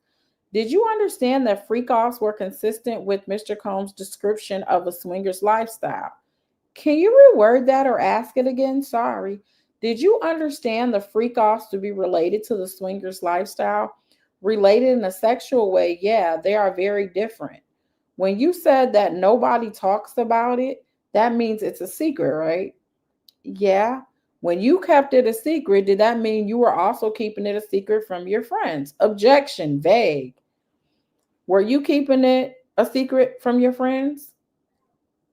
Did you understand that freak offs were consistent with Mr. Combs' description of a swinger's lifestyle? Can you reword that or ask it again? Sorry. Did you understand the freak offs to be related to the swinger's lifestyle? Related in a sexual way, yeah, they are very different. When you said that nobody talks about it, that means it's a secret, right? Yeah. When you kept it a secret, did that mean you were also keeping it a secret from your friends? Objection, vague. Were you keeping it a secret from your friends?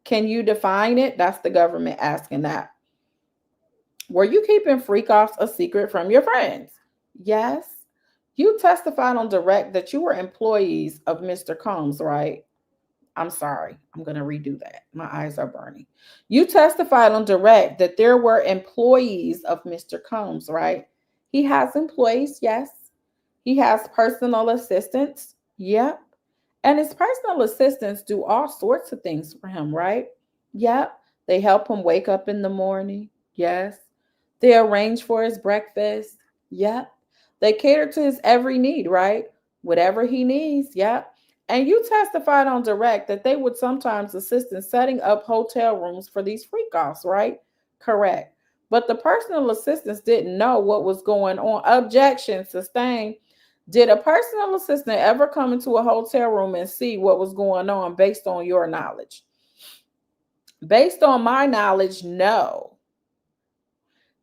Can you define it? That's the government asking that. Were you keeping freak offs a secret from your friends? Yes. You testified on direct that you were employees of Mr. Combs, right? I'm sorry. I'm going to redo that. My eyes are burning. You testified on direct that there were employees of Mr. Combs, right? He has employees, yes. He has personal assistants, yep. And his personal assistants do all sorts of things for him, right? Yep. They help him wake up in the morning, yes. They arrange for his breakfast, yep. They cater to his every need, right? Whatever he needs, yep. And you testified on direct that they would sometimes assist in setting up hotel rooms for these freak offs, right? Correct. But the personal assistants didn't know what was going on. Objection sustained. Did a personal assistant ever come into a hotel room and see what was going on based on your knowledge? Based on my knowledge, no.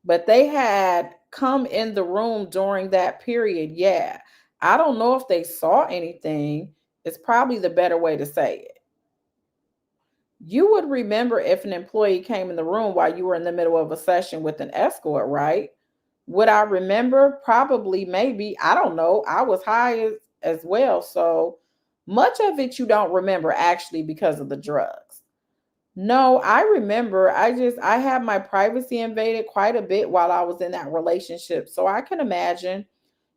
But they had come in the room during that period, yeah. I don't know if they saw anything. It's probably the better way to say it. You would remember if an employee came in the room while you were in the middle of a session with an escort, right? Would I remember? Probably, maybe. I don't know. I was high as well. So much of it you don't remember actually because of the drugs. No, I remember. I had my privacy invaded quite a bit while I was in that relationship. So I can imagine.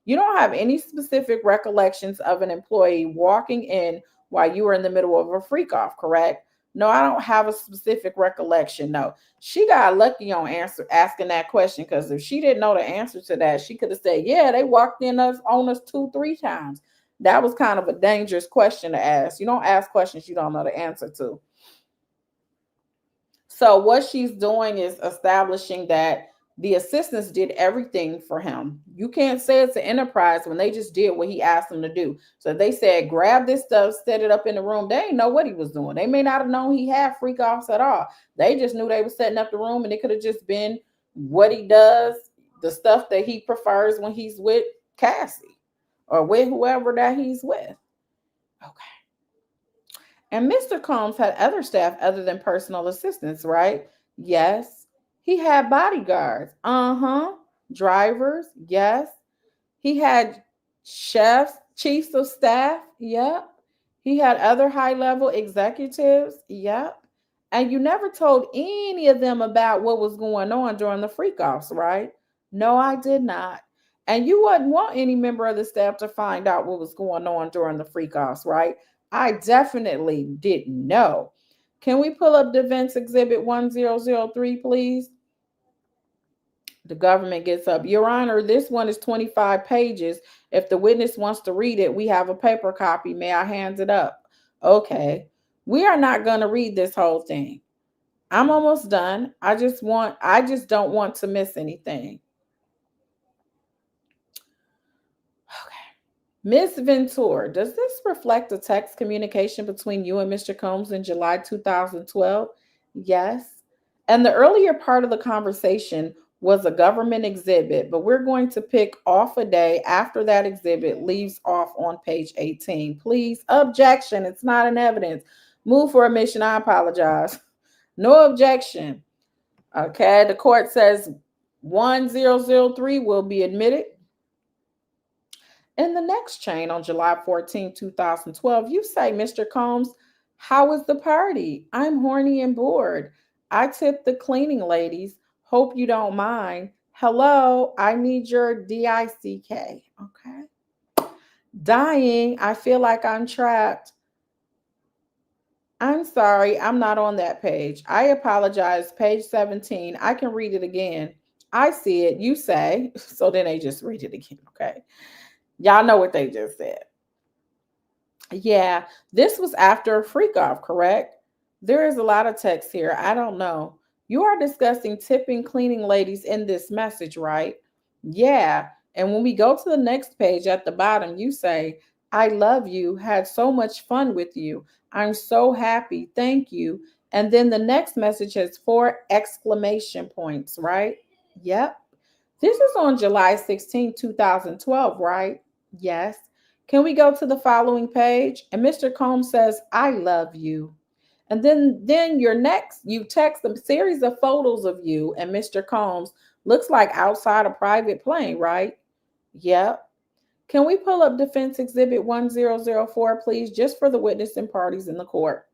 You don't have any specific recollections of an employee walking in while you were in the middle of a freak off, correct? No, I don't have a specific recollection. No, she got lucky on asking that question because if she didn't know the answer to that, she could have said, "Yeah, they walked in us on us 2, 3 times." That was kind of a dangerous question to ask. You don't ask questions you don't know the answer to. So what she's doing is establishing that the assistants did everything for him. You can't say it's an enterprise when they just did what he asked them to do. So they said, grab this stuff, set it up in the room. They didn't know what he was doing. They may not have known he had freak offs at all. They just knew they were setting up the room and it could have just been what he does, the stuff that he prefers when he's with Cassie or with whoever that he's with. Okay. And Mr. Combs had other staff other than personal assistants, right? Yes. He had bodyguards. Uh-huh. Drivers. Yes. He had chefs, chiefs of staff. Yep. He had other high-level executives. Yep. And you never told any of them about what was going on during the freak offs, right? No, I did not. And you wouldn't want any member of the staff to find out what was going on during the freak offs, right? I definitely didn't know. Can we pull up Defense Exhibit 1003, please? The government gets up. Your Honor, this one is 25 pages. If the witness wants to read it, we have a paper copy. May I hand it up? Okay. We are not going to read this whole thing. I'm almost done. I just don't want to miss anything. Miss Ventura, does this reflect a text communication between you and Mr. Combs in July 2012? Yes. And the earlier part of the conversation was a government exhibit, but we're going to pick off a day after that exhibit leaves off on page 18. Please, objection. It's not an evidence. Move for admission. I apologize. No objection. Okay, the court says 1003 will be admitted. In the next chain on July 14, 2012, you say, Mr. Combs, how was the party? I'm horny and bored. I tipped the cleaning ladies. Hope you don't mind. Hello, I need your DICK. Okay. Dying. I feel like I'm trapped. I'm sorry, I'm not on that page. I apologize. Page 17. I can read it again. I see it. You say. So then they just read it again. Okay. Y'all know what they just said. Yeah, this was after a freak off, correct? There is a lot of text here. I don't know. You are discussing tipping cleaning ladies in this message, right? Yeah. And when we go to the next page at the bottom, you say, I love you, had so much fun with you. I'm so happy. Thank you. And then the next message has 4 exclamation points, right? Yep. This is on July 16, 2012, right? Yes. Can we go to the following page? And Mr. Combs says, I love you. And then your next, you text a series of photos of you and Mr. Combs looks like outside a private plane, right? Yep. Can we pull up Defense Exhibit 1004, please, just for the witness and parties in the court?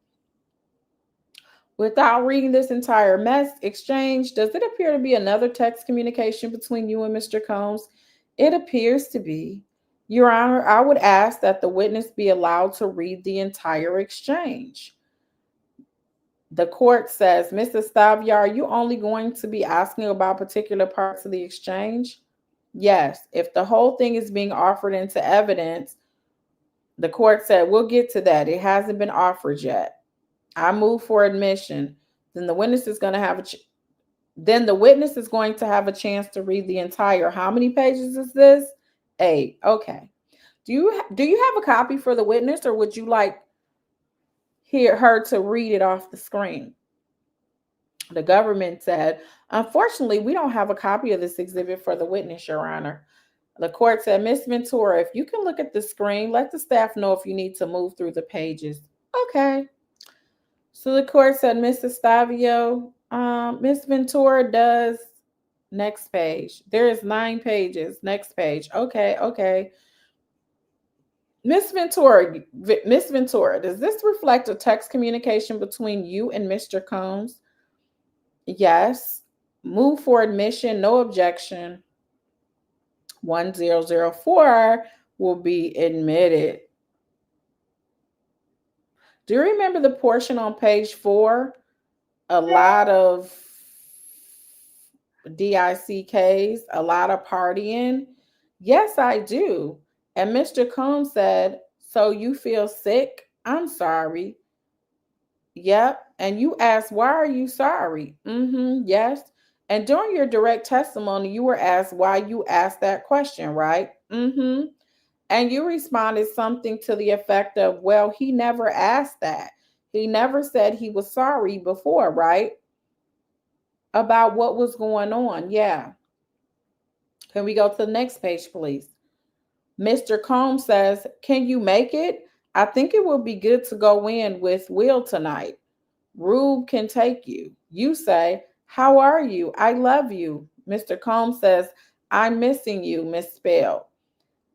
Without reading this entire mess exchange, does it appear to be another text communication between you and Mr. Combs? It appears to be. Your Honor, I would ask that the witness be allowed to read the entire exchange. The court says, Mrs. Stavia, are you only going to be asking about particular parts of the exchange? Yes. If the whole thing is being offered into evidence, the court said, we'll get to that. It hasn't been offered yet. I move for admission. Then the witness is going to have a chance to read the entire. How many pages is this? 8. Okay. Do you have a copy for the witness, or would you like her to read it off the screen? The government said, unfortunately, we don't have a copy of this exhibit for the witness, Your Honor. The court said, Miss Ventura, if you can look at the screen, let the staff know if you need to move through the pages. Okay. So the court said, Mrs. Stavio, Miss Ventura does next page. There is 9 pages. Next page. Okay. Miss Ventura, does this reflect a text communication between you and Mr. Combs? Yes. Move for admission. No objection. 1004 will be admitted. Do you remember the portion on page 4? A lot of DICKs, a lot of partying. Yes, I do. And Mr. Combs said, so you feel sick? I'm sorry. Yep. And you asked, why are you sorry? Yes. And during your direct testimony, you were asked why you asked that question, right? And you responded something to the effect of, well, he never asked that. He never said he was sorry before, right? About what was going on. Yeah. Can we go to the next page, please? Mr. Combs says, can you make it? I think it would be good to go in with Will tonight. Rube can take you. You say, how are you? I love you. Mr. Combs says, I'm missing you, Miss Spell.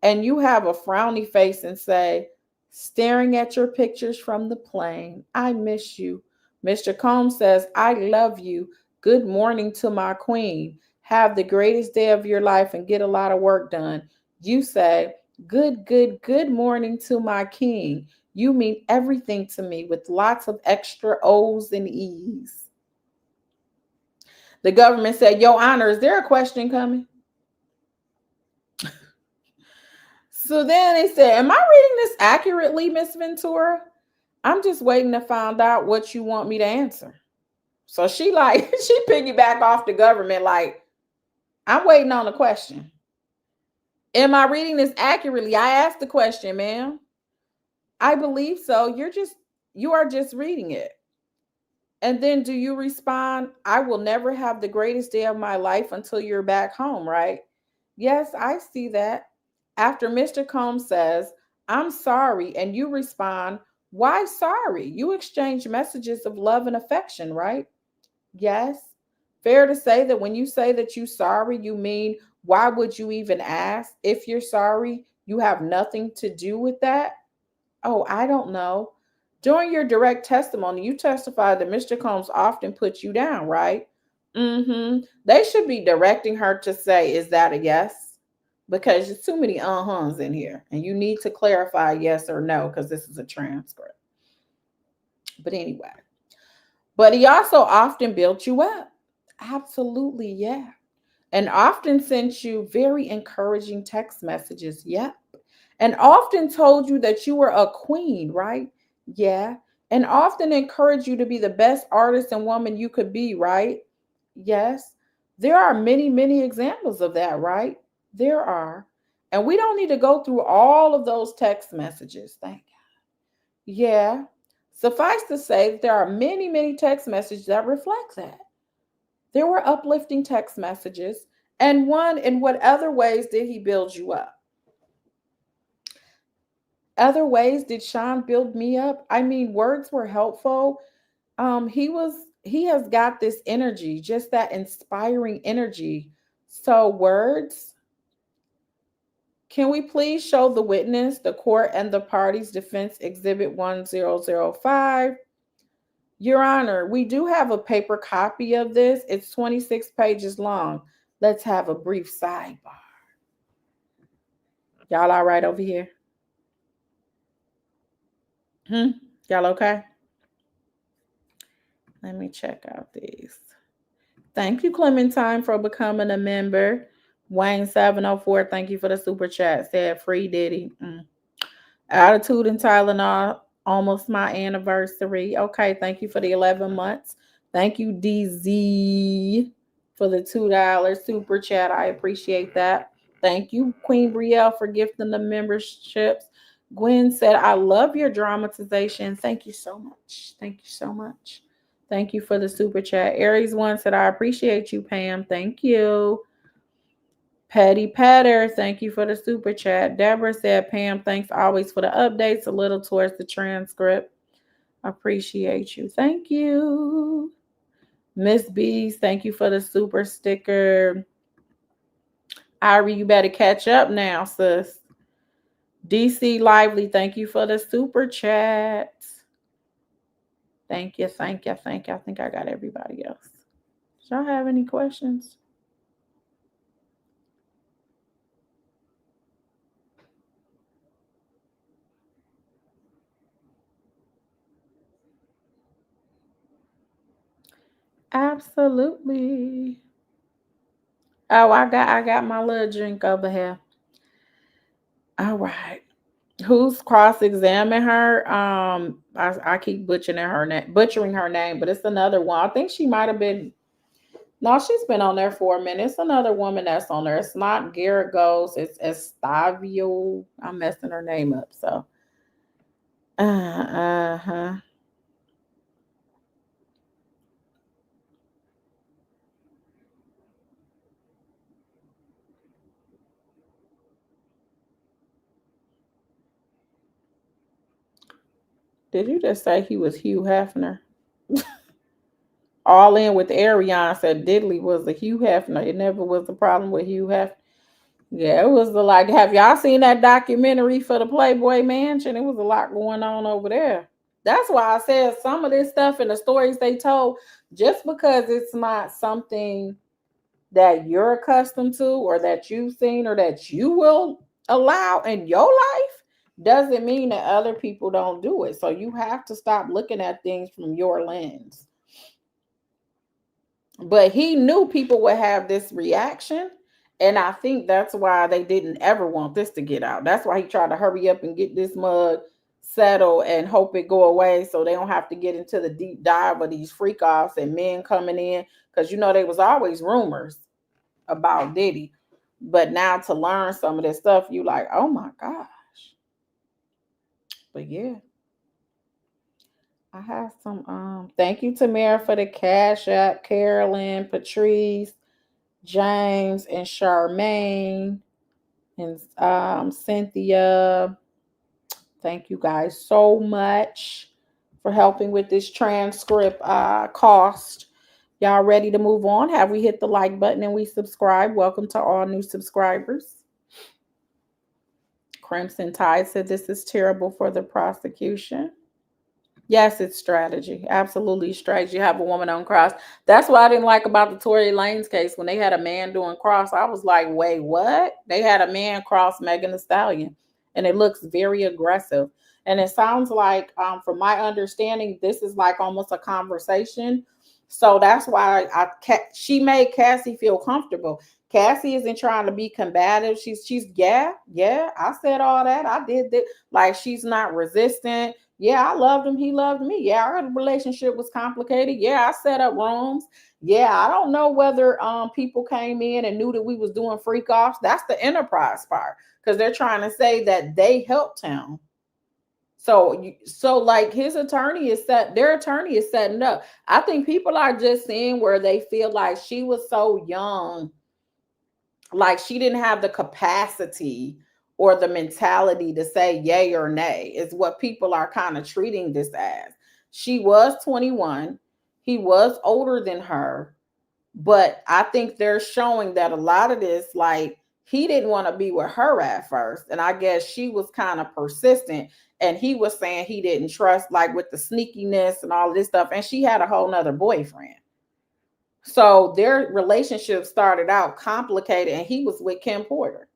And you have a frowny face and say, staring at your pictures from the plane, I miss you. Mr. Combs says, I love you. Good morning to my queen. Have the greatest day of your life and get a lot of work done. You say, good morning to my king. You mean everything to me with lots of extra O's and E's. The government said, Your Honor, is there a question coming? So then they said, am I reading this accurately, Miss Ventura? I'm just waiting to find out what you want me to answer. So she piggyback off the government like, I'm waiting on the question. Am I reading this accurately? I asked the question, ma'am. I believe so. You are just reading it. And then do you respond, I will never have the greatest day of my life until you're back home, right? Yes, I see that. After Mr. Combs says, I'm sorry, and you respond, why sorry? You exchange messages of love and affection, right? Yes. fair to say that when you say that you're sorry, you mean, why would you even ask if you're sorry? You have nothing to do with that. Oh, I don't know. During your direct testimony, you testified that Mr. Combs often puts you down, right? Mm-hmm. They should be directing her to say, is that a yes? Because there's too many uh-huhs in here. And you need to clarify yes or no, because this is a transcript. But anyway. But he also often built you up. Absolutely, yeah. And often sent you very encouraging text messages. Yep. And often told you that you were a queen, right? Yeah. And often encouraged you to be the best artist and woman you could be, right? Yes. There are many, many examples of that, right? There are. And we don't need to go through all of those text messages. Thank you. Yeah. Suffice to say that there are many, many text messages that reflect that. There were uplifting text messages. And one, in what other ways did he build you up? Other ways did Sean build me up? I mean, words were helpful. He has got this energy, just that inspiring energy. So words, can we please show the witness, the court, and the parties defense exhibit 1005? Your Honor, we do have a paper copy of this. It's 26 pages long. Let's have a brief sidebar. Y'all all right over here? Y'all okay? Let me check out these. Thank you, Clementine, for becoming a member. Wayne 704, thank you for the super chat. Said free Diddy. Attitude and Tylenol, almost my anniversary. Okay, thank you for the 11 months. Thank you, DZ, for the $2 super chat. I appreciate that. Thank you, Queen Brielle, for gifting the memberships. Gwen said, I love your dramatization. Thank you so much. Thank you so much. Thank you for the super chat. Aries One said, I appreciate you, Pam. Thank you. Patty Patter, thank you for the super chat. Deborah said, Pam, thanks always for the updates, a little towards the transcript. Appreciate you. Thank you. Miss Bees, thank you for the super sticker. Irie, you better catch up now, sis. DC Lively, thank you for the super chat. Thank you, thank you, thank you. I think I got everybody else. Does y'all have any questions? Absolutely. Oh, I got my little drink over here. All right. Who's cross-examining her? I keep butchering her name, but it's another one. I think she might have been. No, she's been on there for a minute. It's another woman that's on there. It's not Garrett Goes. It's Estavio. I'm messing her name up. So, uh-huh. Did you just say he was Hugh Hefner? All In with Arion said Diddley was a Hugh Hefner. It never was a problem with Hugh Hefner. Yeah, it was like, have y'all seen that documentary for the Playboy Mansion? It was a lot going on over there. That's why I said some of this stuff and the stories they told, just because it's not something that you're accustomed to or that you've seen or that you will allow in your life, doesn't mean that other people don't do it. So you have to stop looking at things from your lens. But he knew people would have this reaction. And I think that's why they didn't ever want this to get out. That's why he tried to hurry up and get this mug settled and hope it go away so they don't have to get into the deep dive of these freak offs and men coming in. Because, there was always rumors about Diddy. But now to learn some of this stuff, you like, oh my gosh. But yeah. I have some thank you, Tamara, for the Cash App, Carolyn, Patrice, James, and Charmaine, and Cynthia. Thank you guys so much for helping with this transcript cost. Y'all ready to move on? Have we hit the like button and we subscribe? Welcome to all new subscribers. Crimson Tide said this is terrible for the prosecution. Yes, it's strategy. Absolutely strategy. You have a woman on cross. That's what I didn't like about the Tory Lanez case. When they had a man doing cross, I was like, wait, what? They had a man cross Megan Thee Stallion, and it looks very aggressive. And it sounds like, from my understanding, this is like almost a conversation. So that's why she made Cassie feel comfortable. Cassie isn't trying to be combative. She's yeah. I said all that. I did that. Like, she's not resistant. Yeah, I loved him. He loved me. Yeah, our relationship was complicated. Yeah, I set up rooms. Yeah, I don't know whether people came in and knew that we was doing freak offs. That's the enterprise part, because they're trying to say that they helped him. So like his attorney is their attorney is setting up. I think people are just seeing where they feel like she was so young, like she didn't have the capacity or the mentality to say yay or nay, is what people are kind of treating this as. She was 21. He was older than her. But I think they're showing that a lot of this, like, he didn't want to be with her at first. And I guess she was kind of persistent. And he was saying he didn't trust, like with the sneakiness and all this stuff. And she had a whole nother boyfriend. So their relationship started out complicated, and he was with Kim Porter.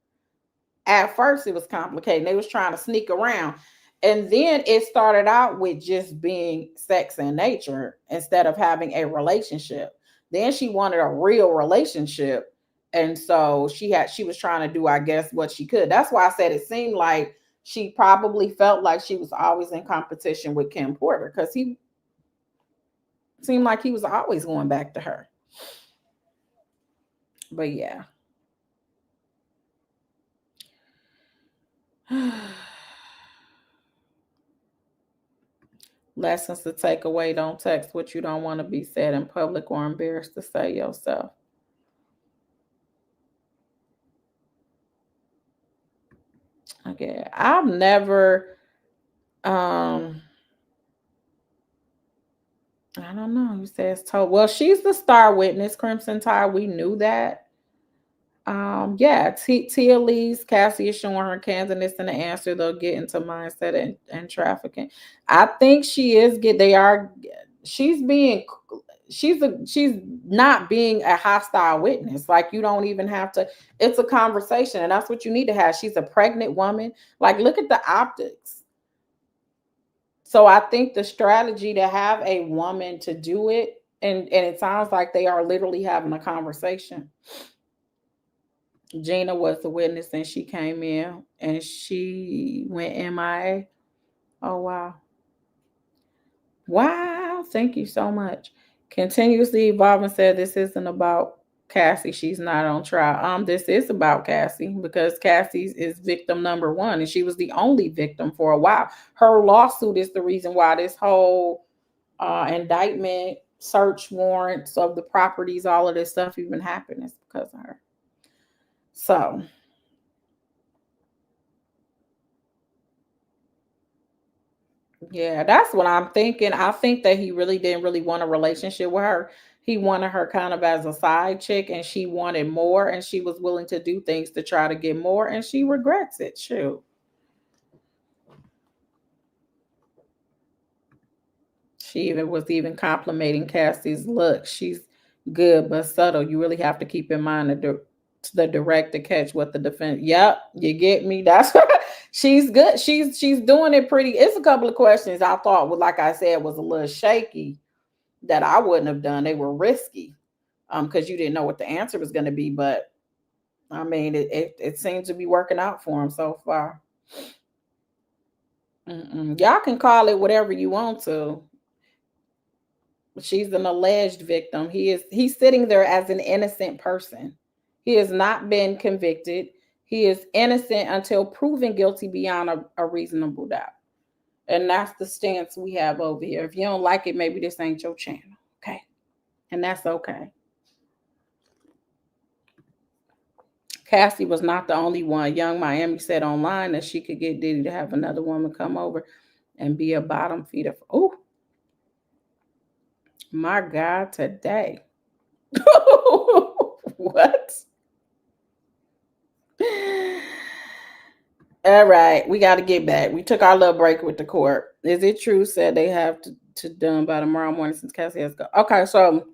At first, it was complicated. They was trying to sneak around. And then it started out with just being sex in nature instead of having a relationship. Then she wanted a real relationship. And so she was trying to do, I guess, what she could. That's why I said it seemed like she probably felt like she was always in competition with Kim Porter, because he seemed like he was always going back to her. But yeah. Lessons to take away: don't text what you don't want to be said in public or embarrassed to say yourself. Okay, I've never, um, I don't know. Who says told? Well, she's the star witness, Crimson Tide. We knew that. Yeah, Tia Lee's Cassie is showing her candidness in the answer. They'll get into mindset and trafficking. I think she is get. They are. She's being. She's not being a hostile witness. Like, you don't even have to. It's a conversation, and that's what you need to have. She's a pregnant woman. Like, look at the optics. So I think the strategy to have a woman to do it, and it sounds like they are literally having a conversation. Gina was the witness, and she came in and she went MIA. Oh, wow. Wow. Thank you so much. Continuously evolving said this isn't about Cassie. She's not on trial. This is about Cassie, because Cassie is victim number one, and she was the only victim for a while. Her lawsuit is the reason why this whole indictment, search warrants of the properties, all of this stuff even happened, is because of her. So yeah, that's what I'm thinking. I think that he really didn't really want a relationship with her. He wanted her kind of as a side chick, and she wanted more, and she was willing to do things to try to get more, and she regrets it. Shoot. She even was even complimenting Cassie's look. She's good but subtle. You really have to keep in mind the direct to catch what the defense. Yep, you get me. That's she's good. She's doing it pretty. It's a couple of questions I thought was, like I said, was a little shaky, that I wouldn't have done. They were risky, because you didn't know what the answer was going to be. But I mean, it seems to be working out for him so far. Y'all can call it whatever you want to. She's an alleged victim. He's sitting there as an innocent person. He has not been convicted. He is innocent until proven guilty beyond a reasonable doubt. And that's the stance we have over here. If you don't like it, maybe this ain't your channel. Okay. And that's okay. Cassie was not the only one. Young Miami said online that she could get Diddy to have another woman come over and be a bottom feeder. Oh, my God, today. What? All right, we got to get back. We took our little break with the court. Is it true? Said they have to done by tomorrow morning since Cassie has go. Okay, so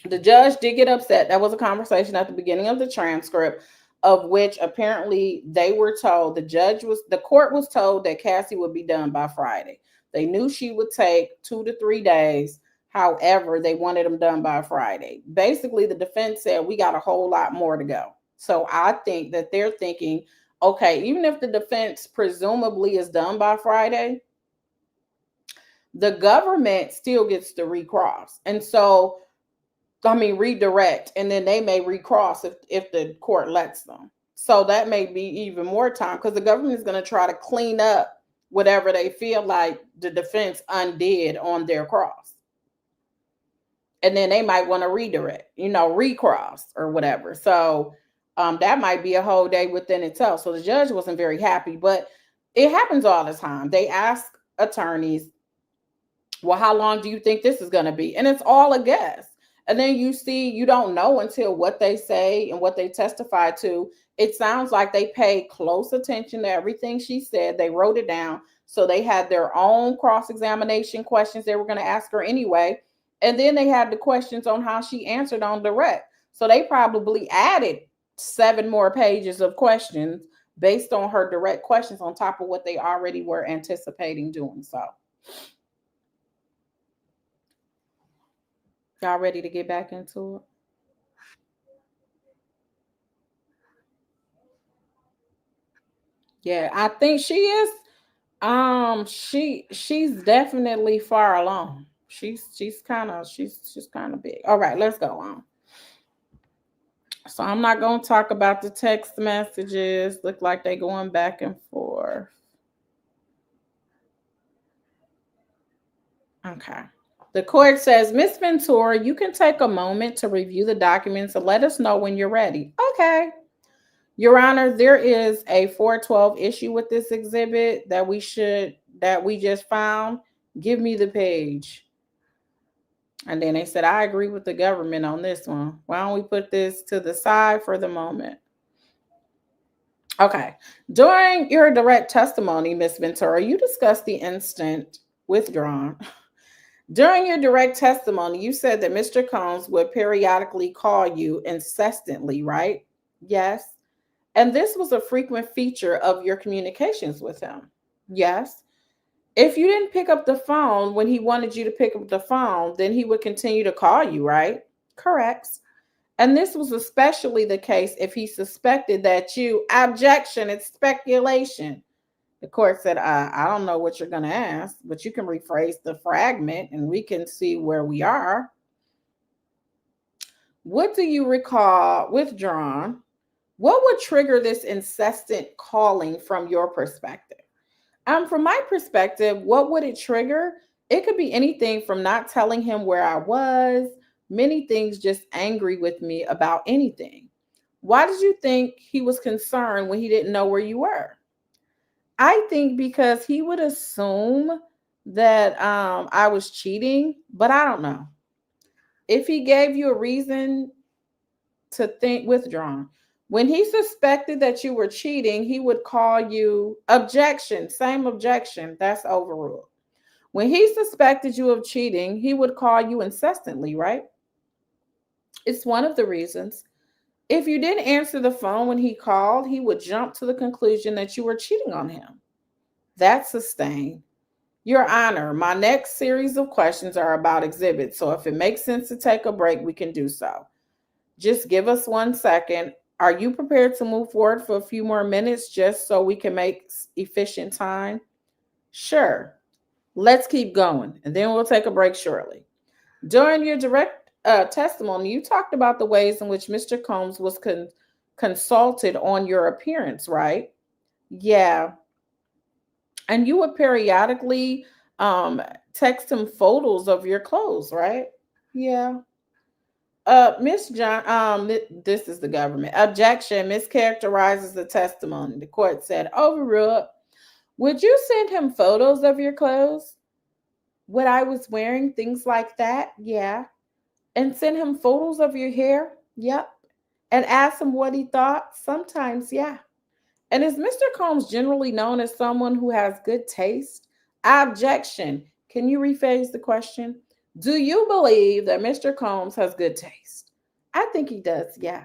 the judge did get upset. That was a conversation at the beginning of the transcript, of which apparently they were told the court was told that Cassie would be done by Friday. They knew she would take 2 to 3 days. However, they wanted them done by Friday. Basically, the defense said we got a whole lot more to go. So I think that they're thinking, okay, even if the defense presumably is done by Friday, the government still gets to recross. And so redirect, and then they may recross if the court lets them. So that may be even more time because the government is going to try to clean up whatever they feel like the defense undid on their cross. And then they might want to redirect, recross or whatever. So that might be a whole day within itself. So the judge wasn't very happy, but it happens all the time. They ask attorneys, well, how long do you think this is going to be? And it's all a guess. And then you don't know until what they say and what they testify to. It sounds like they paid close attention to everything she said. They wrote it down. So they had their own cross-examination questions they were going to ask her anyway. And then they had the questions on how she answered on direct. So they probably added 7 more pages of questions based on her direct questions on top of what they already were anticipating doing. So y'all ready to get back into it? Yeah, I think she is. She's definitely far along. She's kind of big. All right, let's go on. So I'm not gonna talk about the text messages. Look like they going back and forth. Okay. The court says, Miss Ventura, you can take a moment to review the documents and let us know when you're ready. Okay. Your Honor, there is a 412 issue with this exhibit that we just found. Give me the page. And then they said, I agree with the government on this one. Why don't we put this to the side for the moment? Okay. During your direct testimony, Ms. Ventura, you discussed the instant withdrawn. During your direct testimony, you said that Mr. Combs would periodically call you incessantly, right? Yes. And this was a frequent feature of your communications with him. Yes. If you didn't pick up the phone when he wanted you to pick up the phone, then he would continue to call you, right? Correct. And this was especially the case if he suspected that objection, it's speculation. The court said, I don't know what you're going to ask, but you can rephrase the fragment and we can see where we are. What do you recall withdrawn? What would trigger this incessant calling from your perspective? From my perspective, what would it trigger? It could be anything from not telling him where I was, many things, just angry with me about anything. Why did you think he was concerned when he didn't know where you were? I think because he would assume that I was cheating, but I don't know. If he gave you a reason to think withdrawn, when he suspected that you were cheating, he would call you objection, same objection, that's overruled. When he suspected you of cheating, he would call you incessantly, right? It's one of the reasons. If you didn't answer the phone when he called, he would jump to the conclusion that you were cheating on him. That's sustained. Your Honor, my next series of questions are about exhibits, so if it makes sense to take a break, we can do so. Just give us 1 second. Are you prepared to move forward for a few more minutes just so we can make efficient time? Sure. Let's keep going, and then we'll take a break shortly. During your direct testimony, you talked about the ways in which Mr. Combs was consulted on your appearance, right? Yeah. And you would periodically text him photos of your clothes, right? Yeah. Miss John, this is the government. Objection mischaracterizes the testimony. The court said, overruled. Would you send him photos of your clothes? What I was wearing, things like that? Yeah. and send him photos of your hair? Yep. And ask him what he thought? Sometimes, yeah. And is Mr. Combs generally known as someone who has good taste? Objection. Can you rephrase the question? Do you believe that Mr. Combs has good taste? I think he does, yeah.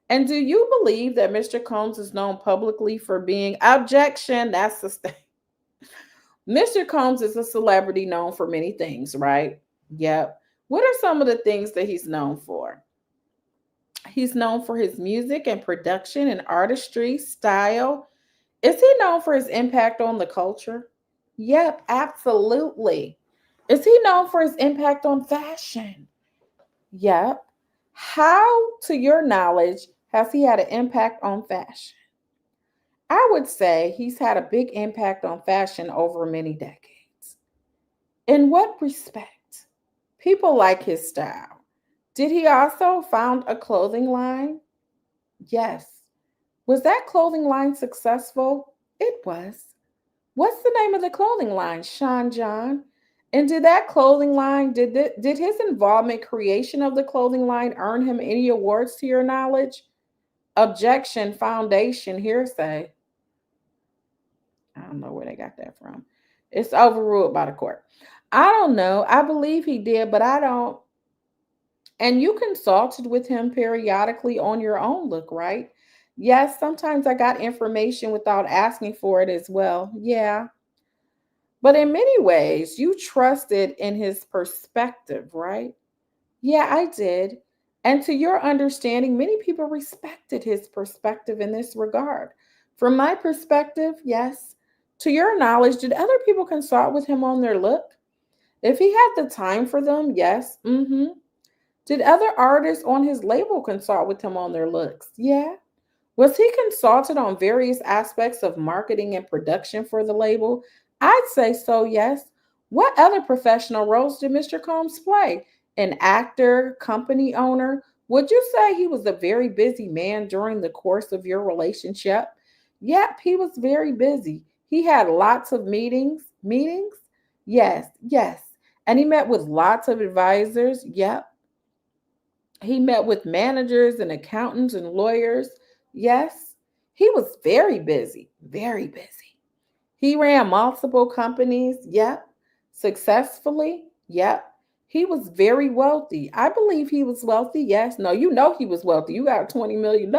And do you believe that Mr. Combs is known publicly for being objection? That's the thing. Mr. Combs is a celebrity known for many things, right? Yep. What are some of the things that he's known for? He's known for his music and production and artistry, style. Is he known for his impact on the culture? Yep, absolutely. Is he known for his impact on fashion? Yep. How, to your knowledge, has he had an impact on fashion? I would say he's had a big impact on fashion over many decades. In what respect? People like his style. Did he also found a clothing line? Yes. Was that clothing line successful? It was. What's the name of the clothing line? Sean John. And did that clothing line, did his involvement creation of the clothing line earn him any awards to your knowledge? Objection, foundation, hearsay. I don't know where they got that from. It's overruled by the court. I don't know. I believe he did, but I don't. And you consulted with him periodically on your own look, right? Yes, sometimes I got information without asking for it as well. Yeah. But in many ways, you trusted in his perspective, right? Yeah, I did. And to your understanding, many people respected his perspective in this regard. From my perspective, yes. To your knowledge, did other people consult with him on their look? If he had the time for them, yes. Did other artists on his label consult with him on their looks? Yeah. Was he consulted on various aspects of marketing and production for the label? I'd say so, yes. What other professional roles did Mr. Combs play? An actor, company owner? Would you say he was a very busy man during the course of your relationship? Yep, he was very busy. He had lots of meetings. Meetings? Yes, yes. And he met with lots of advisors. Yep. He met with managers and accountants and lawyers. Yes, he was very busy, very busy. He ran multiple companies. Yep. Successfully. Yep. He was very wealthy. I believe he was wealthy. Yes. No, you know he was wealthy. You got $20 million.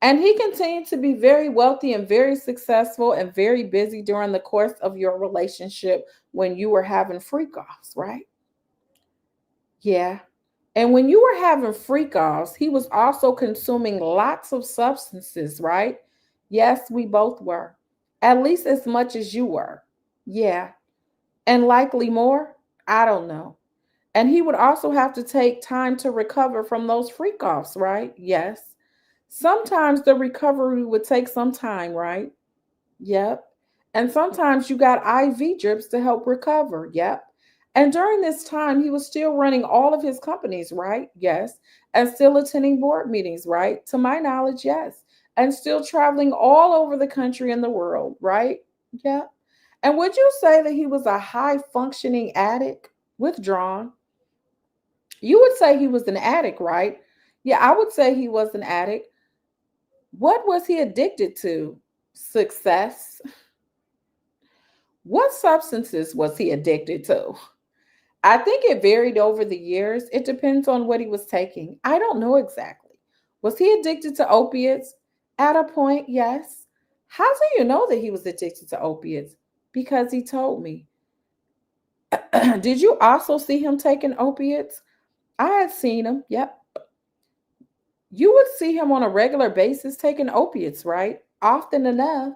And he continued to be very wealthy and very successful and very busy during the course of your relationship when you were having freak offs, right? Yeah. And when you were having freak offs, he was also consuming lots of substances, right? Yes, we both were. At least as much as you were. Yeah. And likely more? I don't know. And he would also have to take time to recover from those freak offs, right? Yes. Sometimes the recovery would take some time, right? Yep. And sometimes you got IV drips to help recover. Yep. And during this time, he was still running all of his companies, right? Yes. And still attending board meetings, right? To my knowledge, yes. And still traveling all over the country and the world, right? Yeah. And would you say that he was a high functioning addict? Withdrawn. You would say he was an addict, right? Yeah, I would say he was an addict. What was he addicted to? Success. What substances was he addicted to? I think it varied over the years. It depends on what he was taking. I don't know exactly. Was he addicted to opiates? At a point, yes. How do you know that he was addicted to opiates? Because he told me. Did you also see him taking opiates? I had seen him. Yep. You would see him on a regular basis taking opiates, right? Often enough.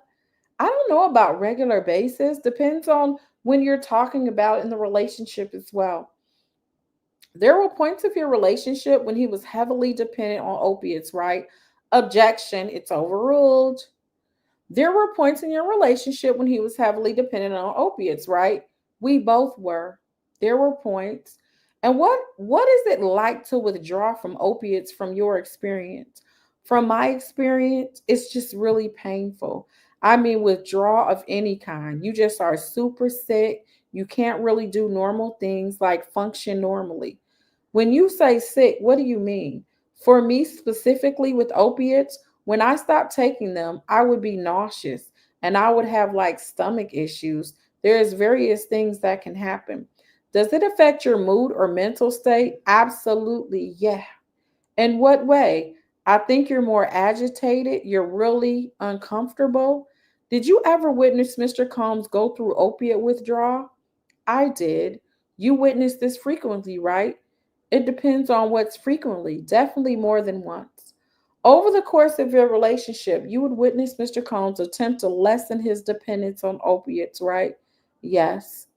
I don't know about regular basis. Depends on when you're talking about in the relationship as well. There were points of your relationship when he was heavily dependent on opiates, right? Objection, it's overruled. There were points in your relationship when he was heavily dependent on opiates, right? We both were. There were points. And what is it like to withdraw from opiates from your experience? From my experience, it's just really painful. I mean, withdrawal of any kind. You just are super sick. You can't really do normal things like function normally. When you say sick, what do you mean? For me specifically with opiates, when I stopped taking them, I would be nauseous and I would have like stomach issues. There's various things that can happen. Does it affect your mood or mental state? Absolutely, yeah. In what way? I think you're more agitated, you're really uncomfortable. Did you ever witness Mr. Combs go through opiate withdrawal? I did. You witness this frequently, right? It depends on what's frequently, definitely more than once. Over the course of your relationship, you would witness Mr. Combs attempt to lessen his dependence on opiates, right? Yes.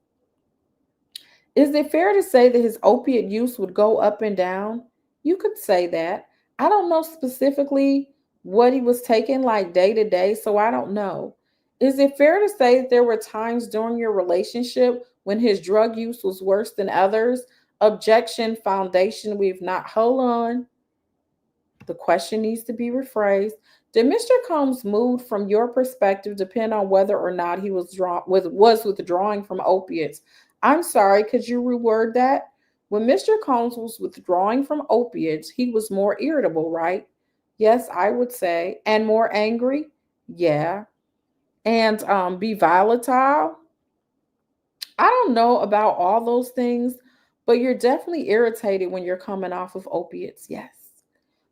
Is it fair to say that his opiate use would go up and down? You could say that. I don't know specifically what he was taking like day to day, so I don't know. Is it fair to say that there were times during your relationship when his drug use was worse than others? Objection, foundation, we've not. Hold on. The question needs to be rephrased. Did Mr. Combs' mood, from your perspective, depend on whether or not he was withdrawing from opiates? I'm sorry, could you reword that? When Mr. Combs was withdrawing from opiates, he was more irritable, right? Yes, I would say. And more angry? Yeah. And be volatile? I don't know about all those things, but you're definitely irritated when you're coming off of opiates. Yes.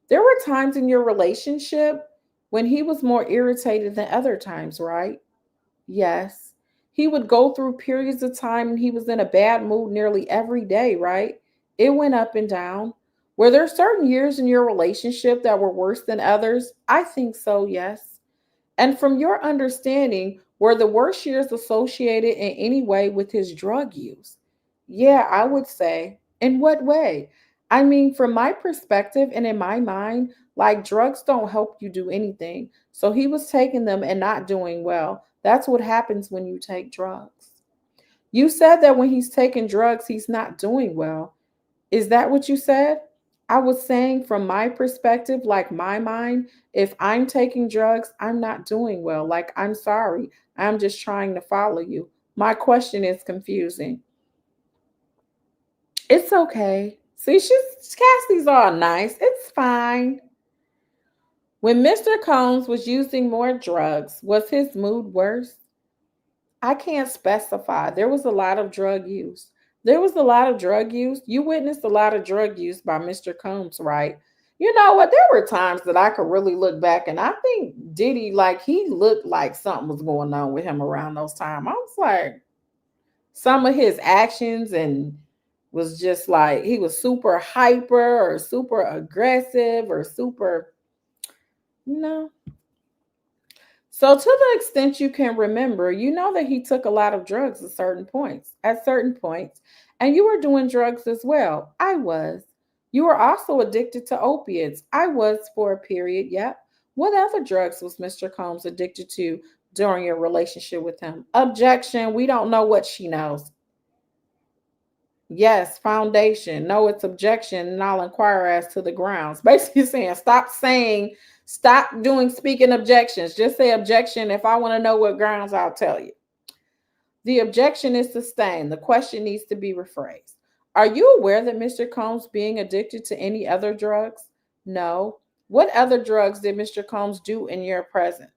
There were times in your relationship when he was more irritated than other times, right? Yes. He would go through periods of time and he was in a bad mood nearly every day, right? It went up and down. Were there certain years in your relationship that were worse than others? I think so, yes. And from your understanding, were the worst years associated in any way with his drug use? Yeah, I would say. In what way? I mean, from my perspective and in my mind, like drugs don't help you do anything. So he was taking them and not doing well. That's what happens when you take drugs. You said that when he's taking drugs, he's not doing well. Is that what you said? I was saying from my perspective, like my mind, if I'm taking drugs, I'm not doing well. Like, I'm sorry. I'm just trying to follow you. My question is confusing. It's okay. See, Cassie's all nice. It's fine. When Mr. Combs was using more drugs, was his mood worse? I can't specify. There was a lot of drug use. There was a lot of drug use. You witnessed a lot of drug use by Mr. Combs, right? You know what? There were times that I could really look back and I think Diddy, like, he looked like something was going on with him around those times. I was like, some of his actions and was just like he was super hyper or super aggressive or super, you know. So, to the extent you can remember, you know that he took a lot of drugs at certain points, and you were doing drugs as well. I was. You were also addicted to opiates. I was for a period, yep. What other drugs was Mr. Combs addicted to during your relationship with him? Objection. We don't know what she knows. Yes, foundation. No, it's objection, and I'll inquire as to the grounds. Basically stop doing speaking objections. Just say objection. If I want to know what grounds, I'll tell you. The objection is sustained. The question needs to be rephrased. Are you aware that Mr. Combs being addicted to any other drugs? No. What other drugs did Mr. Combs do in your presence?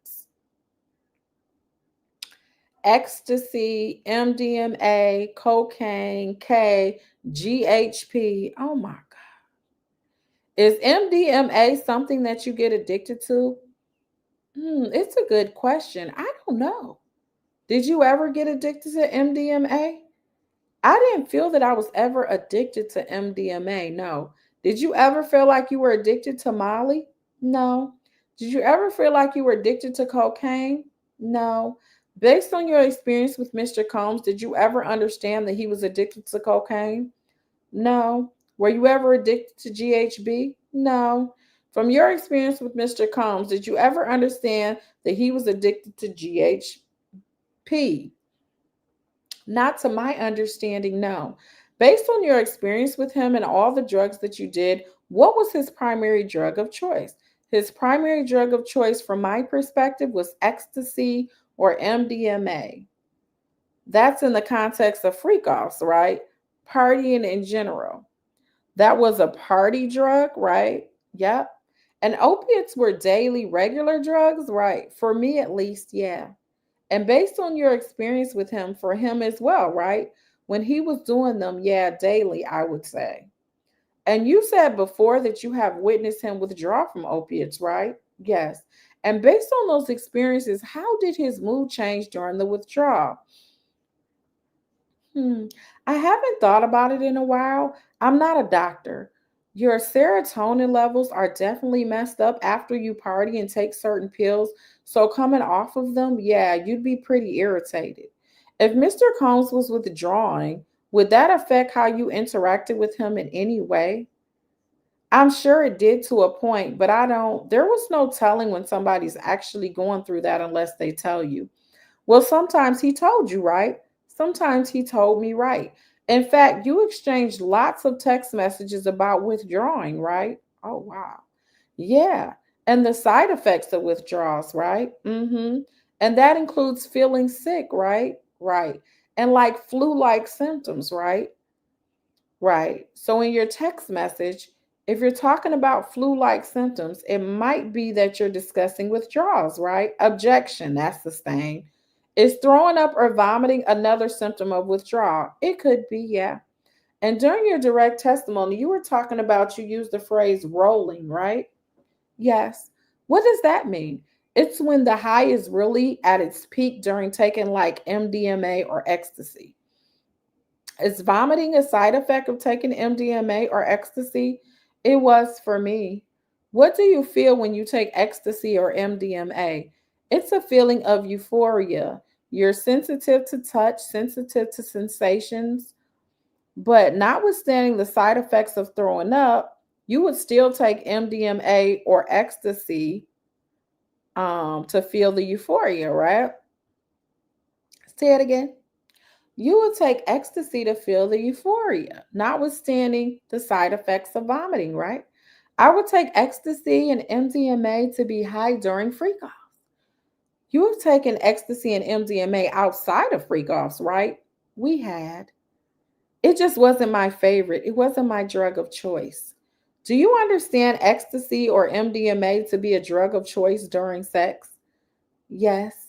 Ecstasy, MDMA, cocaine, K, GHP. Oh my God. Is MDMA something that you get addicted to? It's a good question. I don't know. Did you ever get addicted to MDMA? I didn't feel that I was ever addicted to MDMA. No. Did you ever feel like you were addicted to Molly? No. Did you ever feel like you were addicted to cocaine? No. Based on your experience with Mr. Combs, did you ever understand that he was addicted to cocaine? No. Were you ever addicted to GHB? No. From your experience with Mr. Combs, did you ever understand that he was addicted to GHP? Not to my understanding, no. Based on your experience with him and all the drugs that you did, what was his primary drug of choice? His primary drug of choice, from my perspective, was ecstasy or MDMA. That's in the context of freak offs, right? Partying in general. That was a party drug, right? Yep. And opiates were daily, regular drugs, right? For me, at least, yeah. And based on your experience with him, for him as well, right? When he was doing them, yeah, daily, I would say. And you said before that you have witnessed him withdraw from opiates, right? Yes. And based on those experiences, how did his mood change during the withdrawal? Hmm. I haven't thought about it in a while. I'm not a doctor. Your serotonin levels are definitely messed up after you party and take certain pills. So, coming off of them, yeah, you'd be pretty irritated. If Mr. Combs was withdrawing, would that affect how you interacted with him in any way? I'm sure it did to a point, but there was no telling when somebody's actually going through that unless they tell you. Well, sometimes he told you, right? Sometimes he told me, right? In fact, you exchanged lots of text messages about withdrawing, right? Oh, wow. Yeah. And the side effects of withdrawals, right? Mm-hmm. And that includes feeling sick, right? Right. And like flu like symptoms, right? Right. So in your text message, if you're talking about flu like symptoms, it might be that you're discussing withdrawals, right? Objection, that's the stain. Is throwing up or vomiting another symptom of withdrawal? It could be, yeah. And during your direct testimony, you were talking about you used the phrase rolling, right? Yes. What does that mean? It's when the high is really at its peak during taking like MDMA or ecstasy. Is vomiting a side effect of taking MDMA or ecstasy? It was for me. What do you feel when you take ecstasy or MDMA? It's a feeling of euphoria. You're sensitive to touch, sensitive to sensations, but notwithstanding the side effects of throwing up, you would still take MDMA or ecstasy to feel the euphoria, right? Say it again. You will take ecstasy to feel the euphoria, notwithstanding the side effects of vomiting, right? I would take ecstasy and MDMA to be high during freak off. You have taken ecstasy and MDMA outside of freak offs, right? We had. It just wasn't my favorite. It wasn't my drug of choice. Do you understand ecstasy or MDMA to be a drug of choice during sex? Yes.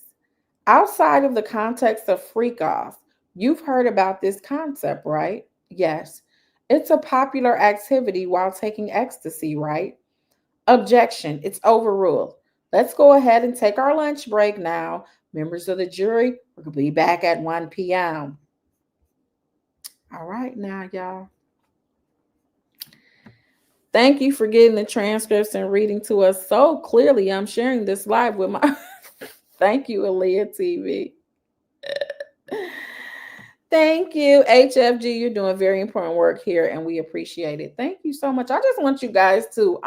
Outside of the context of freak off, you've heard about this concept, right? Yes. It's a popular activity while taking ecstasy, right? Objection. It's overruled. Let's go ahead and take our lunch break now. Members of the jury, we're going to be back at 1 p.m. All right, now, y'all. Thank you for getting the transcripts and reading to us so clearly. I'm sharing this live with my. Thank you, Aaliyah TV. Thank you, HFG. You're doing very important work here, and we appreciate it. Thank you so much. I just want you guys to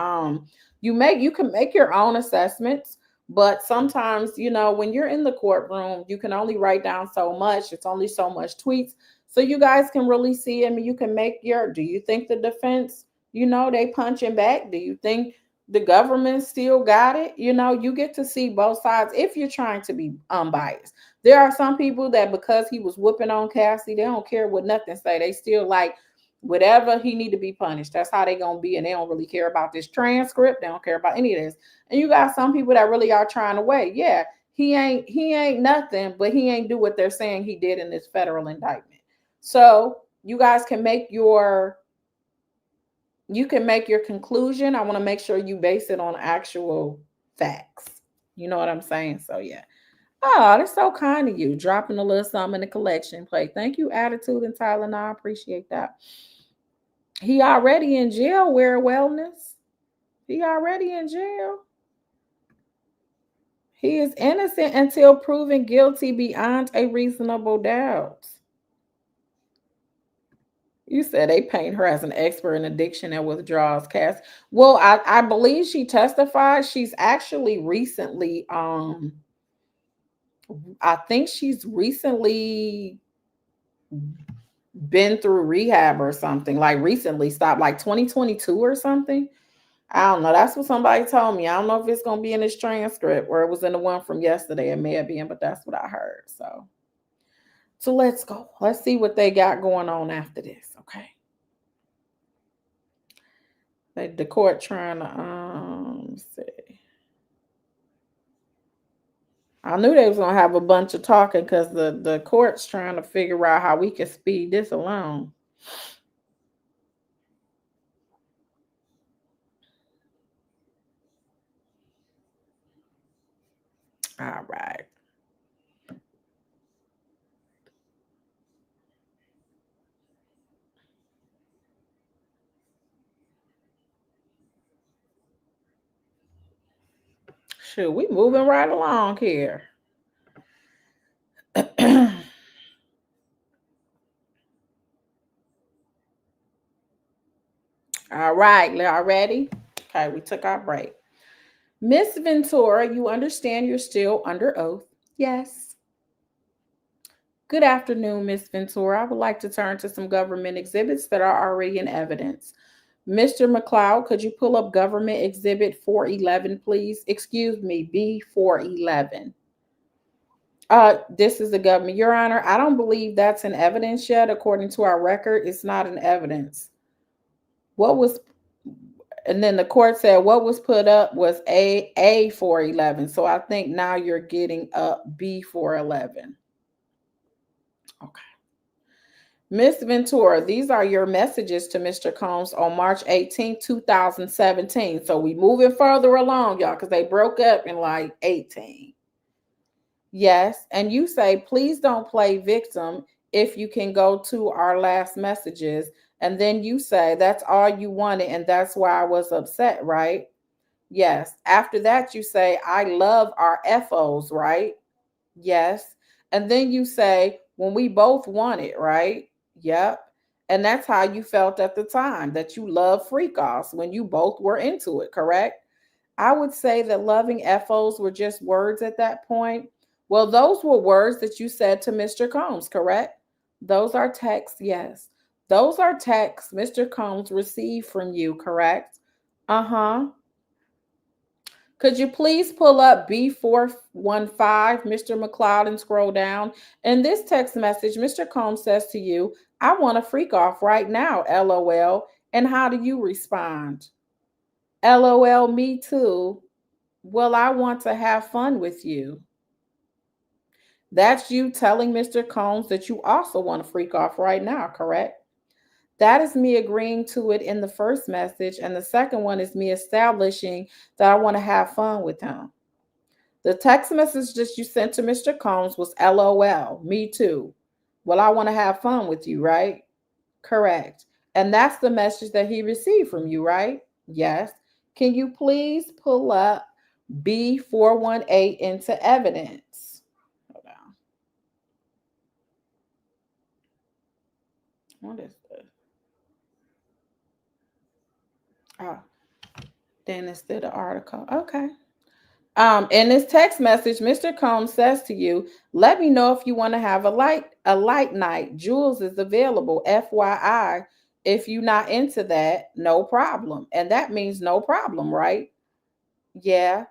you can make your own assessments, but sometimes when you're in the courtroom, you can only write down so much. It's only so much tweets, so you guys can really see. I mean, you can make your. Do you think the defense, they punching back? Do you think the government still got it? You get to see both sides if you're trying to be unbiased. There are some people that because he was whooping on Cassie, they don't care what nothing say. They still like whatever he need to be punished. That's how they gonna be, and they don't really care about this transcript. They don't care about any of this. And you got some people that really are trying to wait. Yeah, he ain't nothing, but he ain't do what they're saying he did in this federal indictment. So you guys can make your conclusion. I want to make sure you base it on actual facts. You know what I'm saying? So yeah. Oh, that's so kind of you. Dropping a little something in the collection plate. Thank you, Attitude and Tyler. I appreciate that. He already in jail, Wear Wellness. He already in jail. He is innocent until proven guilty beyond a reasonable doubt. You said they paint her as an expert in addiction and withdrawals, Cass. Well, I believe she testified. She's actually recently, I think she's recently been through rehab or something, like recently stopped, like 2022 or something. I don't know. That's what somebody told me. I don't know if it's going to be in this transcript or it was in the one from yesterday. It may have been, but that's what I heard. So let's go. Let's see what they got going on after this. Okay. Like the court trying to see. I knew they was gonna have a bunch of talking because the court's trying to figure out how we can speed this along. All right. Shoot, we moving right along here. All right, y'all ready? Okay, we took our break. Miss Ventura, you understand you're still under oath? Yes. Good afternoon, Miss Ventura. I would like to turn to some government exhibits that are already in evidence. Mr. McLeod, could you pull up government exhibit 411, please? Excuse me, B411. This is the government. Your Honor, I don't believe that's in evidence yet. According to our record, it's not in evidence. What was, and then the court said what was put up was A411. So I think now you're getting up B411. Okay. Miss Ventura, these are your messages to Mr. Combs on March 18, 2017. So we moving further along, y'all, because they broke up in like 18. Yes. And you say, please don't play victim if you can go to our last messages. And then you say, that's all you wanted. And that's why I was upset, right? Yes. After that, you say, I love our FOs, right? Yes. And then you say, when we both want it, right? Yep. And that's how you felt at the time, that you love freak offs when you both were into it, correct? I would say that loving FOs were just words at that point. Well, those were words that you said to Mr. Combs, correct? Those are texts, yes. Those are texts Mr. Combs received from you, correct? Uh-huh. Could you please pull up B415, Mr. McLeod, and scroll down? In this text message, Mr. Combs says to you, I want to freak off right now, LOL. And how do you respond? LOL, me too. Well, I want to have fun with you. That's you telling Mr. Combs that you also want to freak off right now, correct? That is me agreeing to it in the first message. And the second one is me establishing that I want to have fun with him. The text message that you sent to Mr. Combs was LOL, me too. Well, I want to have fun with you, right? Correct. And that's the message that he received from you, right? Yes. Can you please pull up B418 into evidence? Hold on. What is this? Oh, then it's still the article. Okay. In this text message, Mr. Combs says to you, let me know if you want to have a light night. Jules is available. FYI. If you're not into that, no problem. And that means no problem, right? Yeah.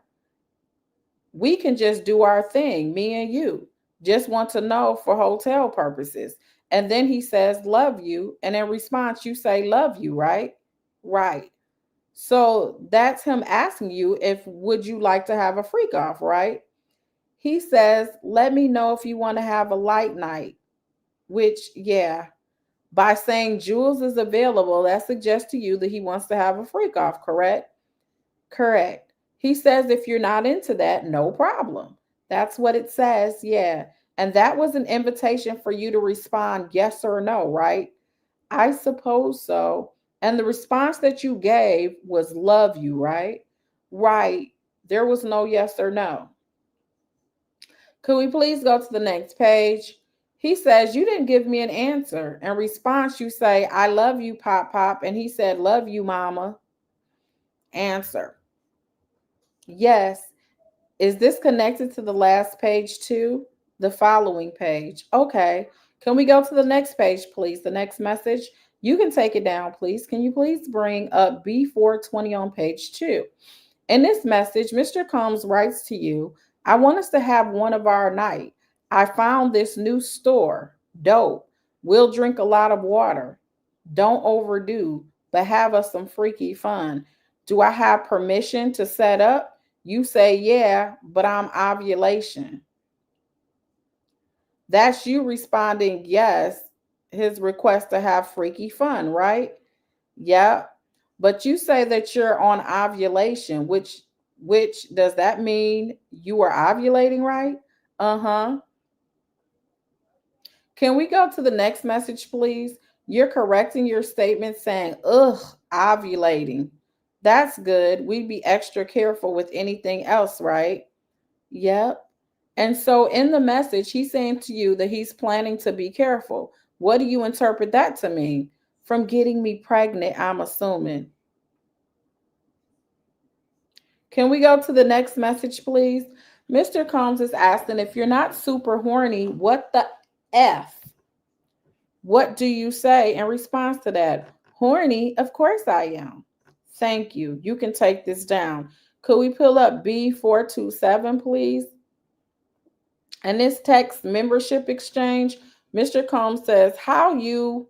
We can just do our thing, me and you. Just want to know for hotel purposes. And then he says, love you. And in response, you say, love you, right? Right. So that's him asking you if would you like to have a freak off, right? He says, let me know if you want to have a light night, which, yeah, by saying Jules is available, that suggests to you that he wants to have a freak off, correct? Correct. He says, if you're not into that, no problem. That's what it says, yeah. And that was an invitation for you to respond yes or no, right? I suppose so. And the response that you gave was love you, right? Right. There was no yes or no. Could we please go to the next page? He says, you didn't give me an answer. In response, you say, I love you, Pop Pop. And he said, love you, Mama. Answer. Yes. Is this connected to the last page too? The following page. Okay. Can we go to the next page, please? The next message. You can take it down, please. Can you please bring up B420 on page 2? In this message, Mr. Combs writes to you, I want us to have one of our night. I found this new store. Dope. We'll drink a lot of water. Don't overdo. but have us some freaky fun. Do I have permission to set up? You say, yeah, but I'm ovulation. That's you responding, yes, his request to have freaky fun, right? Yeah. But you say that you're on ovulation, which does that mean you are ovulating, right? Uh-huh. Can we go to the next message, please? You're correcting your statement saying, ugh, ovulating. That's good. We'd be extra careful with anything else, right? Yep. And so in the message, he's saying to you that he's planning to be careful. What do you interpret that to mean? From getting me pregnant, I'm assuming. Can we go to the next message, please? Mr. Combs is asking, if you're not super horny, what the F? What do you say in response to that? Horny? Of course I am. Thank you. You can take this down. Could we pull up B427, please? And this text membership exchange, Mr. Combs says, how you,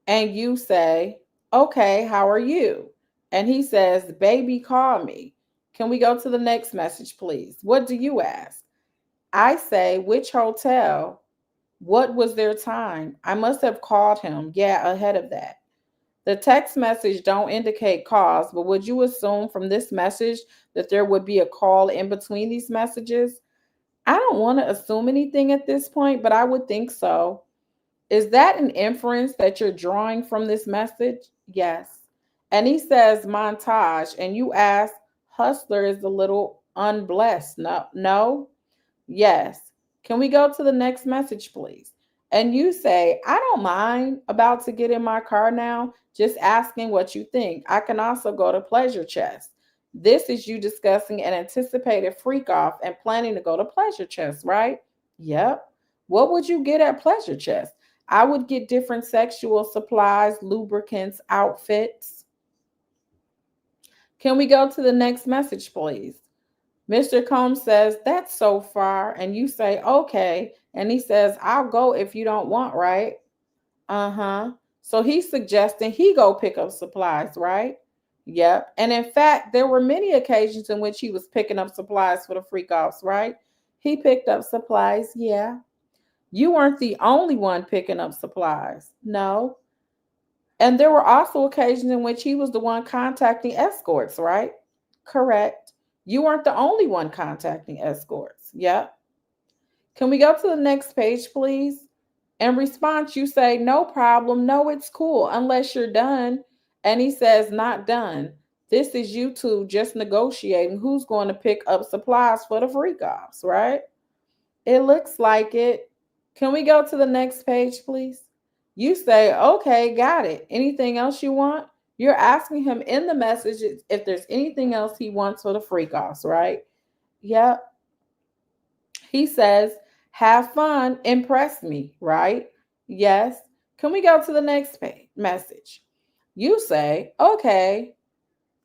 and you say, okay, how are you? And he says, baby, call me. Can we go to the next message, please? What do you ask? I say, which hotel? What was their time? I must have called him. Yeah, ahead of that. The text message don't indicate cause, but would you assume from this message that there would be a call in between these messages? I don't want to assume anything at this point, but I would think so. Is that an inference that you're drawing from this message? Yes. And he says montage, and you ask, Hustler is a little unblessed. No, no. Yes. Can we go to the next message, please? And you say, I don't mind about to get in my car now, just asking what you think. I can also go to Pleasure Chest. This is you discussing an anticipated freak off and planning to go to Pleasure Chest, right? Yep. What would you get at Pleasure Chest? I would get different sexual supplies, lubricants, outfits. Can we go to the next message, please? Mr. Combs says, that's so far. And you say, okay. And he says, I'll go if you don't want, right? Uh-huh. So he's suggesting he go pick up supplies, right? Yep. And in fact, there were many occasions in which he was picking up supplies for the freak offs, right? He picked up supplies, yeah. You weren't the only one picking up supplies. No. And there were also occasions in which he was the one contacting escorts, right? Correct. You weren't the only one contacting escorts. Yep. Can we go to the next page, please? In response, you say, no problem. No, it's cool, unless you're done. And he says, not done. This is you two just negotiating who's going to pick up supplies for the freak offs, right? It looks like it. Can we go to the next page, please? You say, okay, got it. Anything else you want? You're asking him in the message if there's anything else he wants for the freak offs, right? Yep. He says, have fun, impress me, right? Yes. Can we go to the next page message? You say, okay,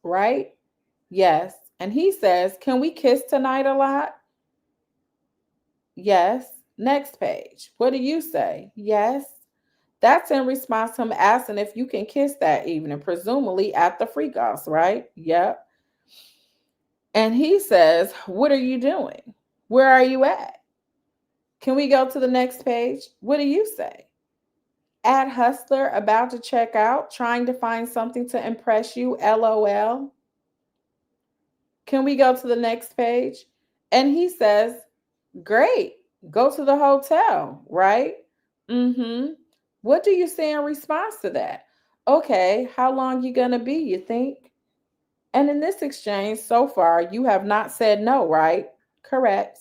right? Yes. And he says, can we kiss tonight a lot? Yes. Next page. What do you say? Yes. That's in response to him asking if you can kiss that evening, presumably at the freak offs, right? Yep. And he says, what are you doing? Where are you at? Can we go to the next page? What do you say? At Hustler, about to check out, trying to find something to impress you, LOL. Can we go to the next page? And he says, great, go to the hotel, right? Mm-hmm. What do you say in response to that? Okay, how long you gonna be, you think? And in this exchange so far, you have not said no, right? Correct.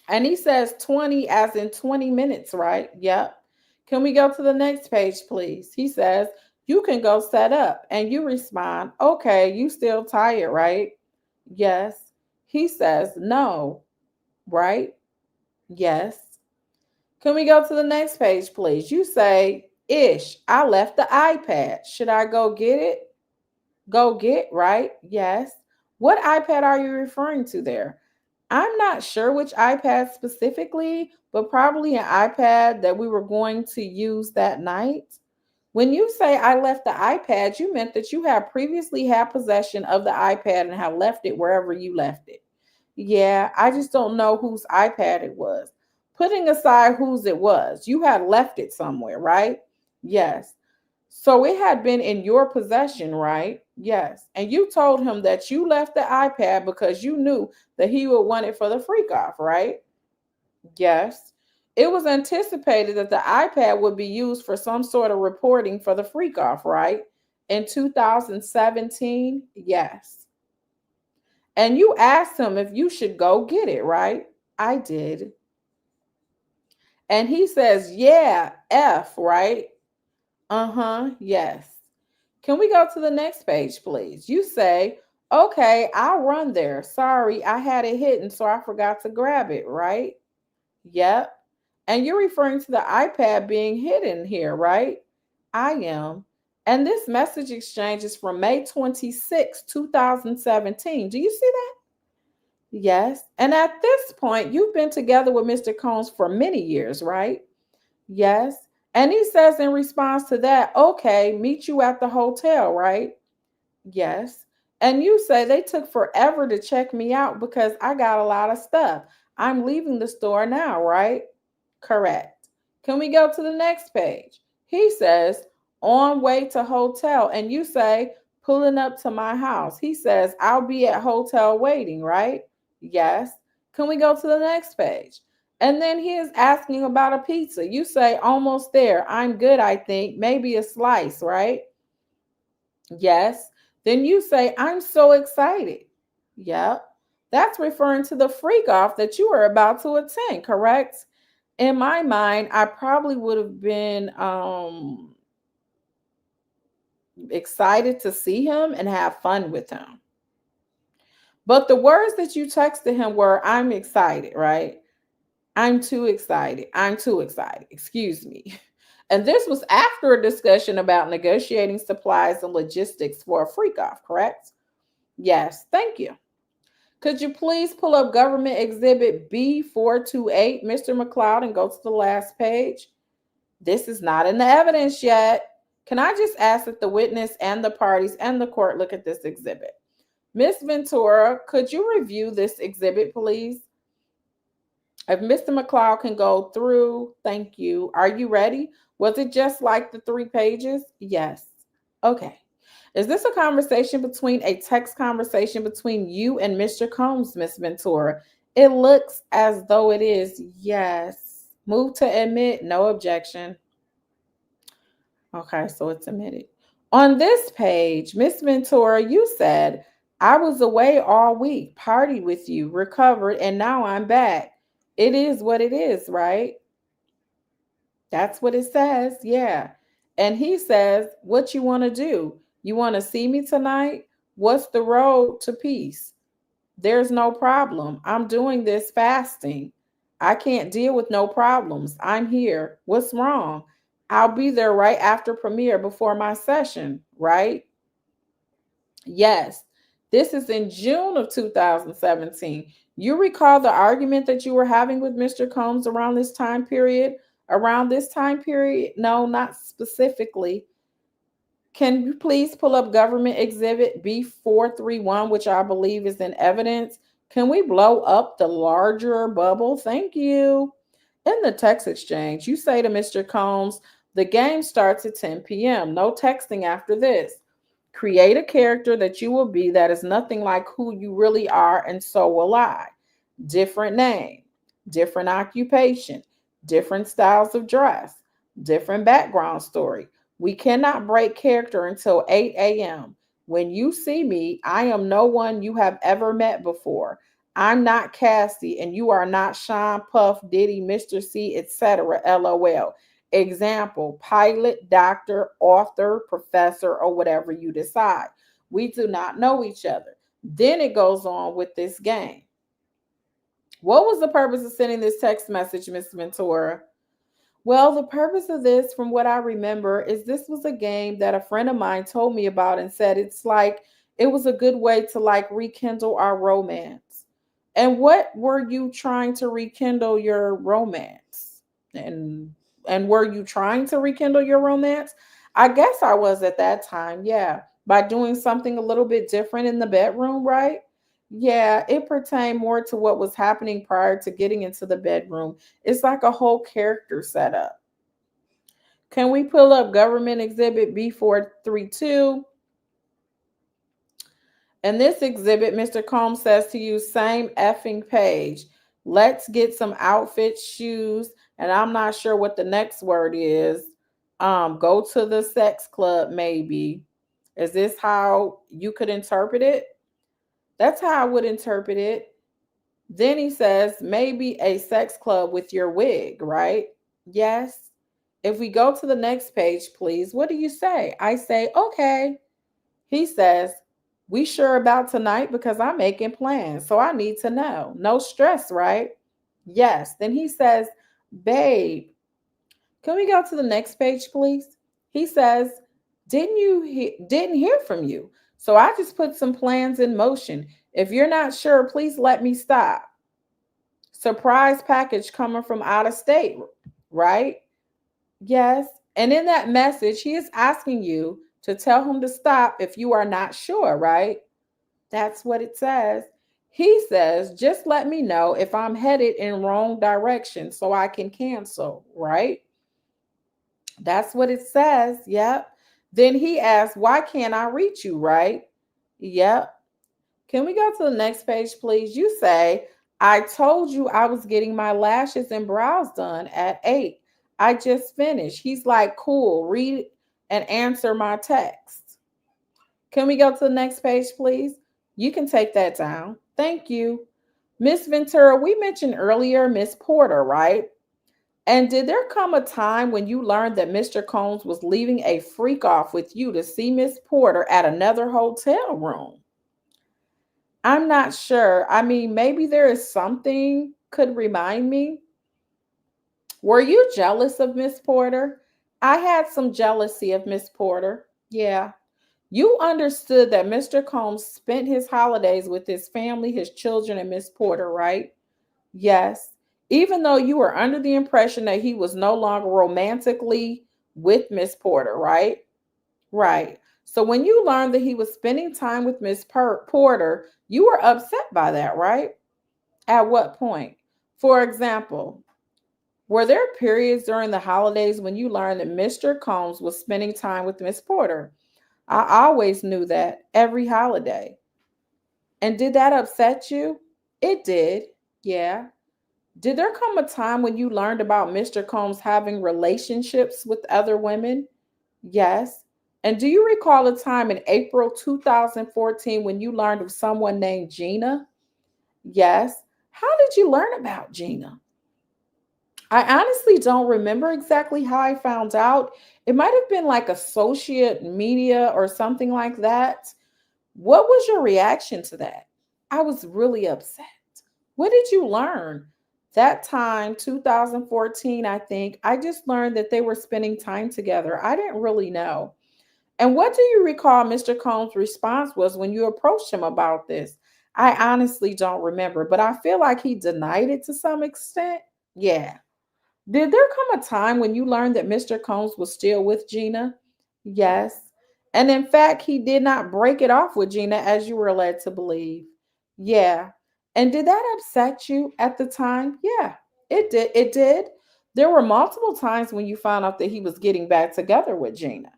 And he says 20 as in 20 minutes, right? Yep. Can we go to the next page, please? He says, you can go set up. And you respond, okay, you still tired, right? Yes. He says, no, right? Yes. Can we go to the next page, please? You say, ish, I left the iPad. Should I go get it? Go get, right? Yes. What iPad are you referring to there? I'm not sure which iPad specifically, but probably an iPad that we were going to use that night. When you say I left the iPad, you meant that you had previously had possession of the iPad and have left it wherever you left it. Yeah, I just don't know whose iPad it was. Putting aside whose it was, you had left it somewhere, right? Yes. So it had been in your possession, right? Yes. And you told him that you left the iPad because you knew that he would want it for the freak off, right? Yes. It was anticipated that the iPad would be used for some sort of reporting for the freak off, right? In 2017, yes. And you asked him if you should go get it, right? I did. And he says, yeah, F, right? Uh-huh, yes. Can we go to the next page, please? You say, okay, I'll run there. Sorry, I had it hidden, so I forgot to grab it, right? Yep. And you're referring to the iPad being hidden here, right? I am. And this message exchange is from May 26, 2017. Do you see that? Yes. And at this point, you've been together with Mr. Combs for many years, right? Yes. And he says in response to that, okay, meet you at the hotel, right? Yes. And you say they took forever to check me out because I got a lot of stuff. I'm leaving the store now, right? Correct. Can we go to the next page? He says, on way to hotel. And you say, pulling up to my house. He says, I'll be at hotel waiting, right? Yes. Can we go to the next page? And then he is asking about a pizza. You say, almost there. I'm good, I think. Maybe a slice, right? Yes. Then you say, I'm so excited. Yep. That's referring to the freak off that you were about to attend, correct? In my mind, I probably would have been excited to see him and have fun with him. But the words that you texted him were, I'm excited, right? I'm too excited. I'm too excited. Excuse me. And this was after a discussion about negotiating supplies and logistics for a freak off, correct? Yes, thank you. Could you please pull up government exhibit B428, Mr. McLeod, and go to the last page? This is not in the evidence yet. Can I just ask that the witness and the parties and the court look at this exhibit? Miss Ventura, could you review this exhibit, please? If Mr. McLeod can go through, thank you. Are you ready? Was it just like the 3 pages? Yes. Okay. Is this a text conversation between you and Mr. Combs, Miss Ventura? It looks as though it is. Yes. Move to admit, no objection. Okay, so it's admitted. On this page, Miss Ventura, you said, I was away all week, partied with you, recovered, and now I'm back. It is what it is, right? That's what it says. Yeah. And he says, what you want to do? You want to see me tonight? What's the road to peace? There's no problem. I'm doing this fasting. I can't deal with no problems. I'm here. What's wrong? I'll be there right after premiere before my session, right? Yes. This is in June of 2017. You recall the argument that you were having with Mr. Combs around this time period? Around this time period? No, not specifically. Can you please pull up government exhibit B431, which I believe is in evidence? Can we blow up the larger bubble? Thank you. In the text exchange, you say to Mr. Combs, the game starts at 10 p.m. No texting after this. Create a character that you will be that is nothing like who you really are, and so will I. Different name, different occupation, different styles of dress, different background story. We cannot break character until 8 a.m. When you see me, I am no one you have ever met before. I'm not Cassie, and you are not Sean, Puff, Diddy, Mr. C, etc. LOL. Example, pilot, doctor, author, professor, or whatever you decide. We do not know each other. Then it goes on with this game. What was the purpose of sending this text message, Miss Ventura? Well, the purpose of this, from what I remember, is this was a game that a friend of mine told me about and said it's like it was a good way to like rekindle our romance. And what were you trying to rekindle your romance? And were you trying to rekindle your romance? I guess I was at that time, yeah. By doing something a little bit different in the bedroom, right? Yeah, it pertained more to what was happening prior to getting into the bedroom. It's like a whole character setup. Can we pull up government exhibit B432? And this exhibit, Mr. Combs says to you, same effing page. Let's get some outfits, shoes, and I'm not sure what the next word is. Go to the sex club, maybe. Is this how you could interpret it? That's how I would interpret it. Then he says, maybe a sex club with your wig, right? Yes. If we go to the next page, please, what do you say? I say, okay. He says, we sure about tonight because I'm making plans. So I need to know. No stress, right? Yes. Then he says, babe, can we go to the next page, please? He says, didn't hear from you. So I just put some plans in motion. If you're not sure, please let me stop. Surprise package coming from out of state, right? Yes. And in that message, he is asking you to tell him to stop if you are not sure, right? That's what it says. He says, just let me know if I'm headed in wrong direction so I can cancel, right? That's what it says. Yep. Then he asks, why can't I reach you, right? Yep. Can we go to the next page, please? You say, I told you I was getting my lashes and brows done at 8. I just finished. He's like, cool, read and answer my text. Can we go to the next page, please? You can take that down. Thank you. Miss Ventura, we mentioned earlier Miss Porter, right? And did there come a time when you learned that Mr. Combs was leaving a freak off with you to see Miss Porter at another hotel room? I'm not sure. I mean, maybe there is something could remind me. Were you jealous of Miss Porter? I had some jealousy of Miss Porter. Yeah. You understood that Mr. Combs spent his holidays with his family, his children, and Miss Porter, right? Yes. Even though you were under the impression that he was no longer romantically with Miss Porter, right? Right. So when you learned that he was spending time with Miss Porter, you were upset by that, right? At what point? For example, were there periods during the holidays when you learned that Mr. Combs was spending time with Miss Porter? I always knew that every holiday. And did that upset you? It did. Yeah. Did there come a time when you learned about Mr. Combs having relationships with other women? Yes. And do you recall a time in April 2014 when you learned of someone named Gina? Yes. How did you learn about Gina? I honestly don't remember exactly how I found out. It might have been like associate media or something like that. What was your reaction to that? I was really upset. What did you learn? That time, 2014, I think, I just learned that they were spending time together. I didn't really know. And what do you recall Mr. Combs' response was when you approached him about this? I honestly don't remember, but I feel like he denied it to some extent. Yeah. Did there come a time when you learned that Mr. Combs was still with Gina? Yes. And in fact, he did not break it off with Gina as you were led to believe. Yeah. And did that upset you at the time? Yeah, it did. It did. There were multiple times when you found out that he was getting back together with Gina.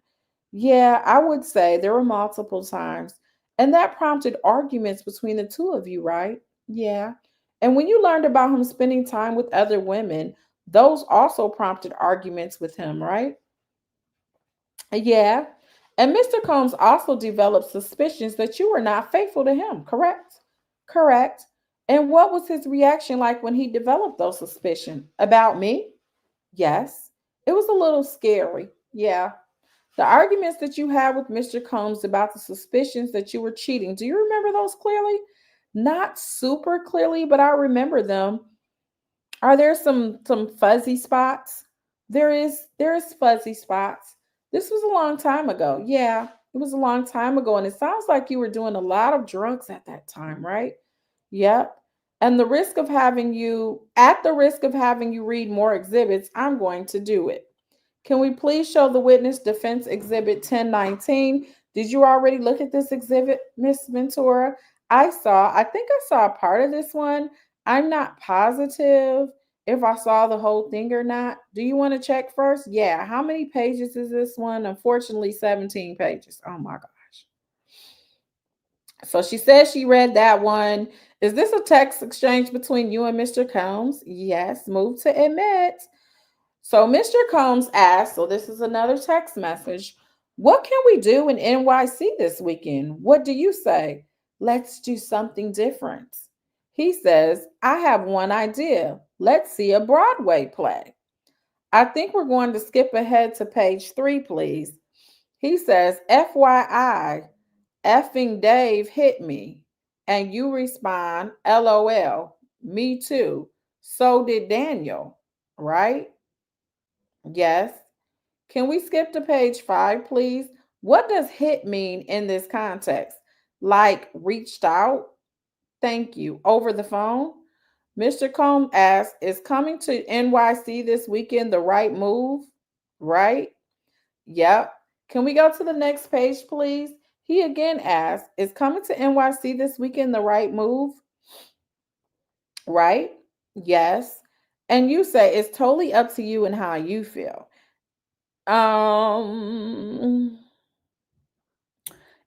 Yeah, I would say there were multiple times. And that prompted arguments between the two of you, right? Yeah. And when you learned about him spending time with other women, those also prompted arguments with him, right? Yeah. And Mr. Combs also developed suspicions that you were not faithful to him, correct? Correct. And what was his reaction like when he developed those suspicions? About me? Yes. It was a little scary. Yeah. The arguments that you had with Mr. Combs about the suspicions that you were cheating, do you remember those clearly? Not super clearly, but I remember them. Are there some fuzzy spots? There is fuzzy spots. This was a long time ago. Yeah, it was a long time ago and it sounds like you were doing a lot of drugs at that time, right? Yep. And the risk of having you at the risk of having you read more exhibits, I'm going to do it. Can we please show the witness defense exhibit 1019? Did you already look at this exhibit, Miss Ventura? I think I saw a part of this one. I'm not positive if I saw the whole thing or not. Do you want to check first? Yeah. How many pages is this one? Unfortunately, 17 pages. Oh my gosh. So she says she read that one. Is this a text exchange between you and Mr. Combs? Yes. Move to admit. So Mr. Combs asked, so this is another text message. What can we do in NYC this weekend? What do you say? Let's do something different. He says, I have one idea. Let's see a Broadway play. I think we're going to skip ahead to page 3, please. He says, FYI, effing Dave hit me. And you respond, LOL, me too. So did Daniel, right? Yes. Can we skip to page 5, please? What does hit mean in this context? Like reached out? Thank you. Over the phone? Mr. Combs asks, is coming to NYC this weekend the right move? Right? Yep. Can we go to the next page, please? He again asks, is coming to NYC this weekend the right move? Right? Yes. And you say it's totally up to you and how you feel. Um,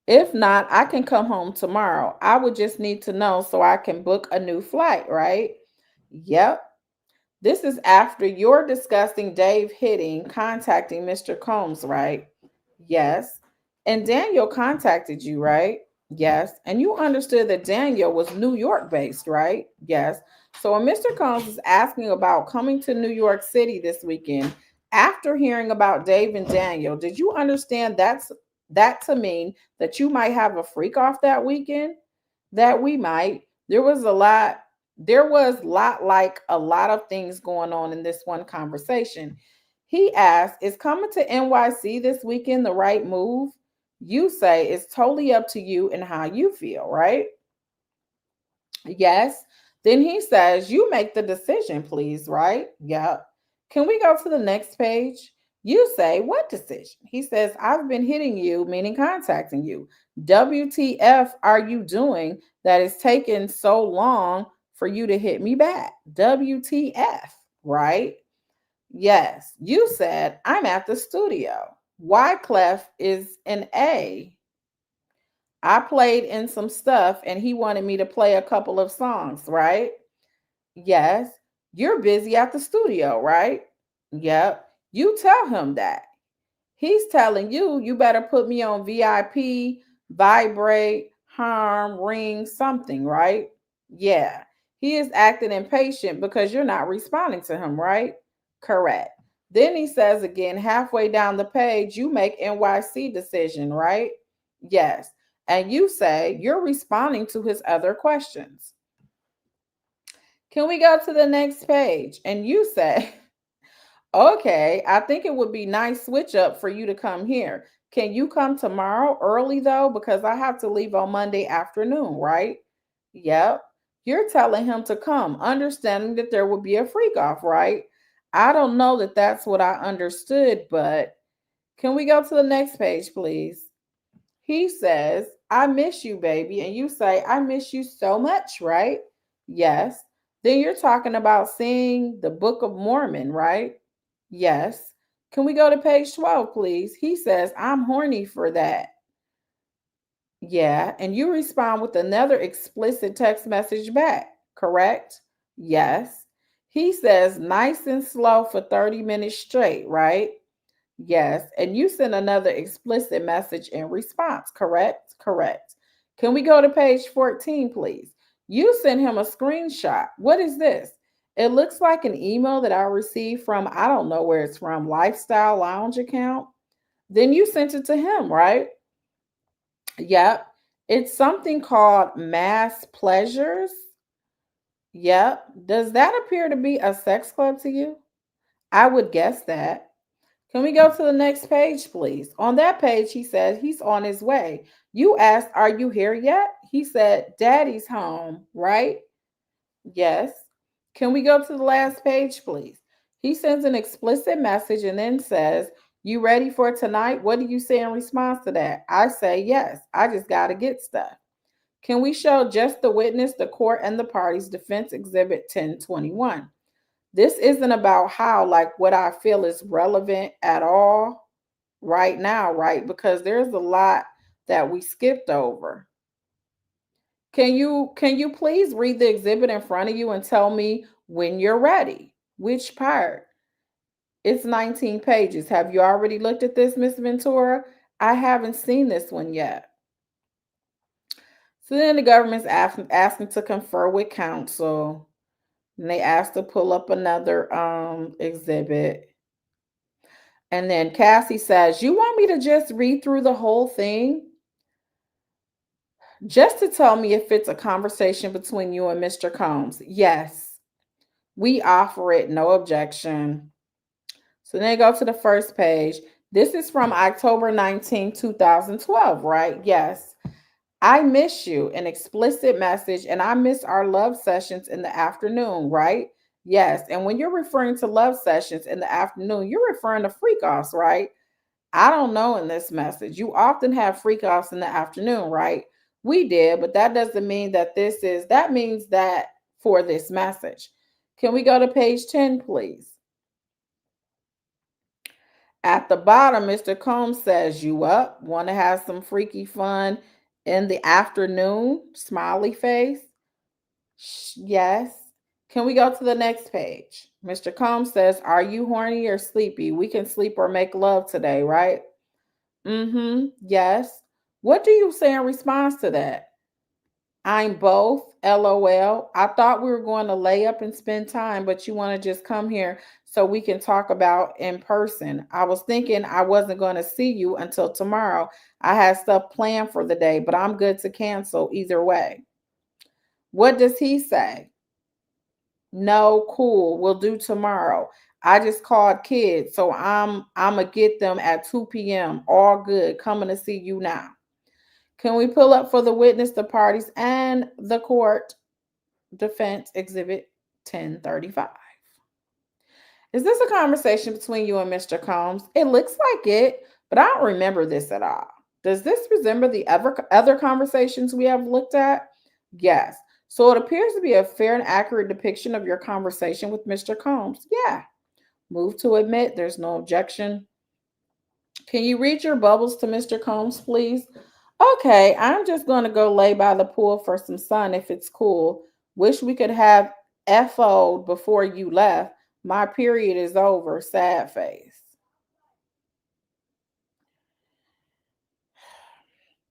if not, I can come home tomorrow. I would just need to know so I can book a new flight, right? Yep. This is after your disgusting Dave hitting, contacting Mr. Combs, right? Yes. And Daniel contacted you, right? Yes. And you understood that Daniel was New York based, right? Yes. So when Mr. Combs is asking about coming to New York City this weekend, after hearing about Dave and Daniel, did you understand that to mean that you might have a freak off that weekend? That we might. There was like a lot of things going on in this one conversation. He asked, is coming to NYC this weekend the right move? You say it's totally up to you and how you feel, right? Yes. Then he says, you make the decision, please, right? Yep. Can we go to the next page? You say, what decision? He says, I've been hitting you, meaning contacting you. WTF are you doing that is taking so long for you to hit me back? WTF, right? Yes. You said, I'm at the studio. Wyclef is an A. I played in some stuff and he wanted me to play a couple of songs, right? Yes. You're busy at the studio, right? Yep. You tell him that. He's telling you, you better put me on VIP, vibrate, harm, ring, something, right? Yeah. He is acting impatient because you're not responding to him, right? Correct. Then he says again, halfway down the page, you make NYC decision, right? Yes. And you say you're responding to his other questions. Can we go to the next page? And you say, okay, I think it would be nice switch up for you to come here. Can you come tomorrow early though? Because I have to leave on Monday afternoon, right? Yep. You're telling him to come, understanding that there would be a freak off, right? I don't know that that's what I understood, but can we go to the next page, please? He says, I miss you, baby. And you say, I miss you so much, right? Yes. Then you're talking about seeing the Book of Mormon, right? Yes. Can we go to page 12, please? He says, I'm horny for that. Yeah. And you respond with another explicit text message back, correct? Yes. He says, nice and slow for 30 minutes straight, right? Yes. And you send another explicit message in response, correct? Correct. Can we go to page 14, please? You send him a screenshot. What is this? It looks like an email that I received from, I don't know where it's from, Lifestyle Lounge account. Then you sent it to him, right? Yep. It's something called Mass Pleasures. Yep. Does that appear to be a sex club to you? I would guess that. Can we go to the next page, please? On that page, he said he's on his way. You asked, are you here yet? He said, Daddy's home, right? Yes. Can we go to the last page, please? He sends an explicit message and then says, "You ready for tonight?" What do you say in response to that? I say, "Yes, I just got to get stuff." Can we show just the witness, the court, and the parties? Defense Exhibit 1021. This isn't about how, like, what I feel is relevant at all right now, right? Because there's a lot that we skipped over. Can you please read the exhibit in front of you and tell me when you're ready? Which part? It's 19 pages. Have you already looked at this, Miss Ventura? I haven't seen this one yet. So then the government's asking to confer with counsel. And they asked to pull up another exhibit. And then Cassie says, "You want me to just read through the whole thing? Just to tell me if it's a conversation between you and Mr. Combs?" Yes. We offer it, no objection. So then they go to the first page. This is from October 19, 2012, right? Yes. "I miss you," an explicit message, "and I miss our love sessions in the afternoon," right? Yes. And when you're referring to love sessions in the afternoon, you're referring to freak offs, right? I don't know in this message. You often have freak offs in the afternoon, right? We did, but that doesn't mean that that means that for this message. Can we go to page 10, please? At the bottom, Mr. Combs says, "You up? Want to have some freaky fun in the afternoon?" Smiley face. Yes. Can we go to the next page? Mr. Combs says, "Are you horny or sleepy? We can sleep or make love today, right?" Mm-hmm. Yes. What do you say in response to that? "I'm both. LOL. I thought we were going to lay up and spend time, but you want to just come here so we can talk about in person. I was thinking I wasn't going to see you until tomorrow. I had stuff planned for the day, but I'm good to cancel either way." What does he say? "No, cool. We'll do tomorrow. I just called kids, so I'm gonna get them at 2 p.m. All good. Coming to see you now." Can we pull up for the witness, the parties, and the court? Defense Exhibit 1035. Is this a conversation between you and Mr. Combs? It looks like it, but I don't remember this at all. Does this resemble the other conversations we have looked at? Yes. So it appears to be a fair and accurate depiction of your conversation with Mr. Combs. Yeah. Move to admit. There's no objection. Can you read your bubbles to Mr. Combs, please? "Okay, I'm just going to go lay by the pool for some sun if it's cool. Wish we could have FO'd before you left. My period is over. Sad face."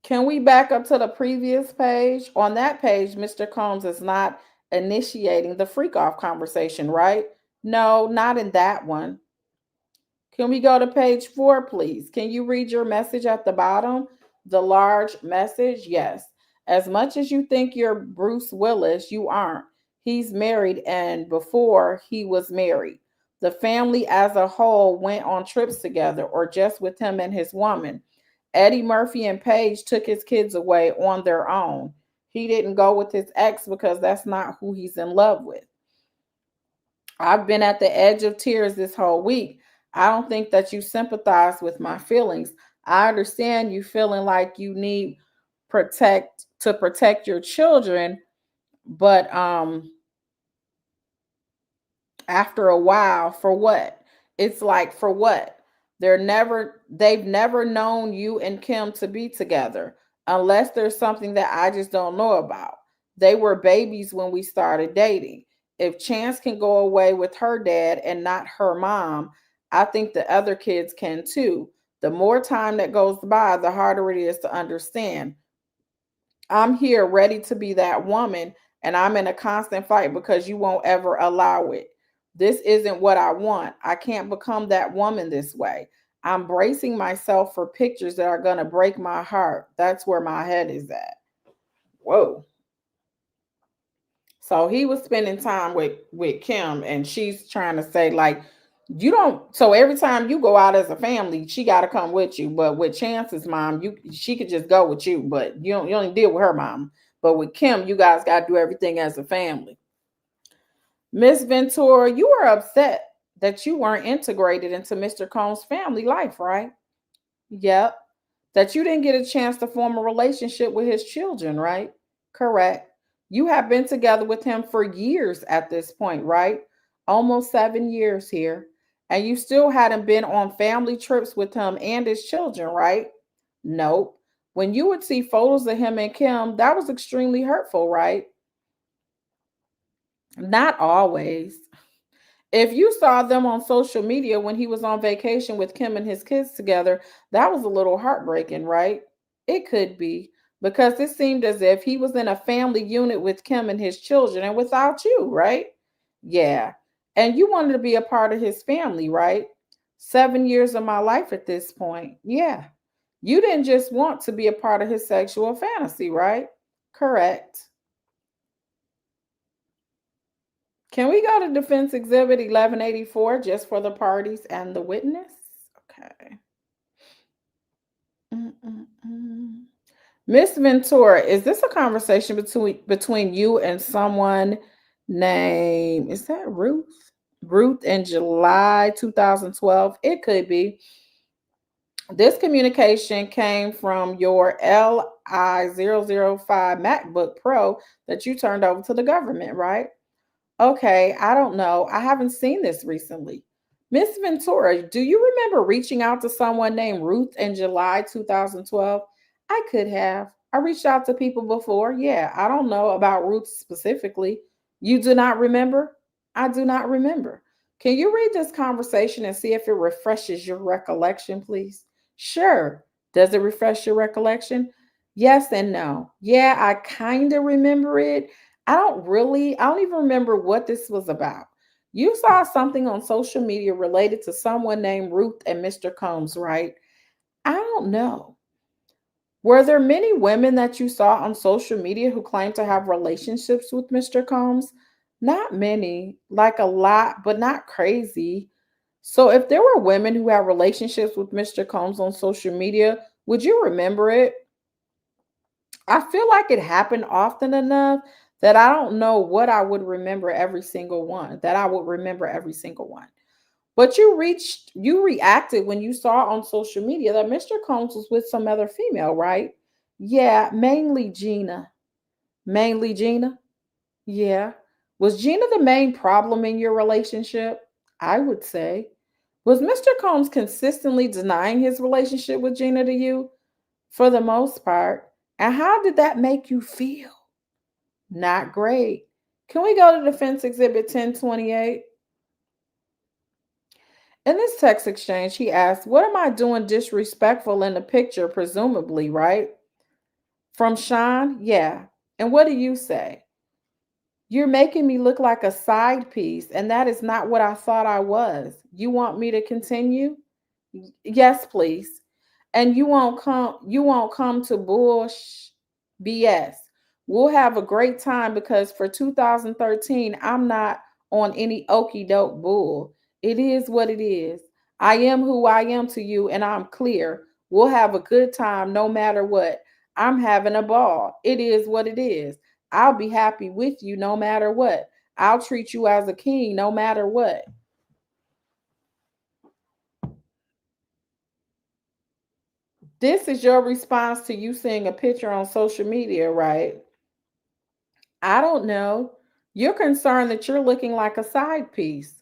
Can we back up to the previous page? On that page, Mr. Combs is not initiating the freak off conversation, right? No, not in that one. Can we go to page 4, please? Can you read your message at the bottom? The large message? Yes. "As much as you think you're Bruce Willis, you aren't. He's married, and before he was married, the family as a whole went on trips together or just with him and his woman. Eddie Murphy and Paige took his kids away on their own. He didn't go with his ex because that's not who he's in love with. I've been at the edge of tears this whole week. I don't think that you sympathize with my feelings. I understand you feeling like you need protect your children, but after a while, for what? It's like, for what? They've never known you and Kim to be together unless there's something that I just don't know about. They were babies when we started dating. If Chance can go away with her dad and not her mom, I think the other kids can too. The more time that goes by, the harder it is to understand. I'm here ready to be that woman, and I'm in a constant fight because you won't ever allow it. This isn't what I want. I can't become that woman this way. I'm bracing myself for pictures that are going to break my heart. That's where my head is at." Whoa. So he was spending time with Kim, and she's trying to say, like, you don't. So every time you go out as a family, she got to come with you. But with Chance's mom, she could just go with you, but you don't deal with her mom. But with Kim, you guys got to do everything as a family. Miss Ventura, you were upset. That you weren't integrated into Mr. Combs' family life, right? Yep. That you didn't get a chance to form a relationship with his children, right? Correct. You have been together with him for years at this point, right? Almost 7 years here. And you still hadn't been on family trips with him and his children, right? Nope. When you would see photos of him and Kim, that was extremely hurtful, right? Not always. If you saw them on social media when he was on vacation with Kim and his kids together, that was a little heartbreaking, right? It could be because it seemed as if he was in a family unit with Kim and his children and without you, right? Yeah. And you wanted to be a part of his family, right? 7 years of my life at this point. Yeah. You didn't just want to be a part of his sexual fantasy, right? Correct. Can we go to Defense Exhibit 1184 just for the parties and the witness? Okay. Mm-mm-mm. Miss Ventura, is this a conversation between you and someone named, is that Ruth? Ruth in July 2012? It could be. This communication came from your LI005 MacBook Pro that you turned over to the government, right? Okay, I don't know. I haven't seen this recently. Miss Ventura, do you remember reaching out to someone named Ruth in July 2012? I could have. I reached out to people before. Yeah, I don't know about Ruth specifically. You do not remember? I do not remember. Can you read this conversation and see if it refreshes your recollection, please? Sure. Does it refresh your recollection? Yes and no. Yeah, I kind of remember it. I don't even remember what this was about. You saw something on social media related to someone named Ruth and Mr. Combs, right? I don't know. Were there many women that you saw on social media who claimed to have relationships with Mr. Combs? Not many, like a lot, but not crazy. So if there were women who had relationships with Mr. Combs on social media, would you remember it? I feel like it happened often enough that I don't know what I would remember every single one, that I would remember every single one. But you reacted when you saw on social media that Mr. Combs was with some other female, right? Yeah, mainly Gina. Mainly Gina? Yeah. Was Gina the main problem in your relationship? I would say. Was Mr. Combs consistently denying his relationship with Gina to you? For the most part. And how did that make you feel? Not great. Can we go to Defense Exhibit 1028? In this text exchange, he asked, what am I doing disrespectful in the picture, presumably, right? From Sean? Yeah. And what do you say? You're making me look like a side piece, and that is not what I thought I was. You want me to continue? Yes, please. And you won't come to bush BS. We'll have a great time because for 2013, I'm not on any okey doke bull. It is what it is. I am who I am to you, and I'm clear. We'll have a good time no matter what. I'm having a ball. It is what it is. I'll be happy with you no matter what. I'll treat you as a king no matter what. This is your response to you seeing a picture on social media, right? I don't know. You're concerned that you're looking like a side piece.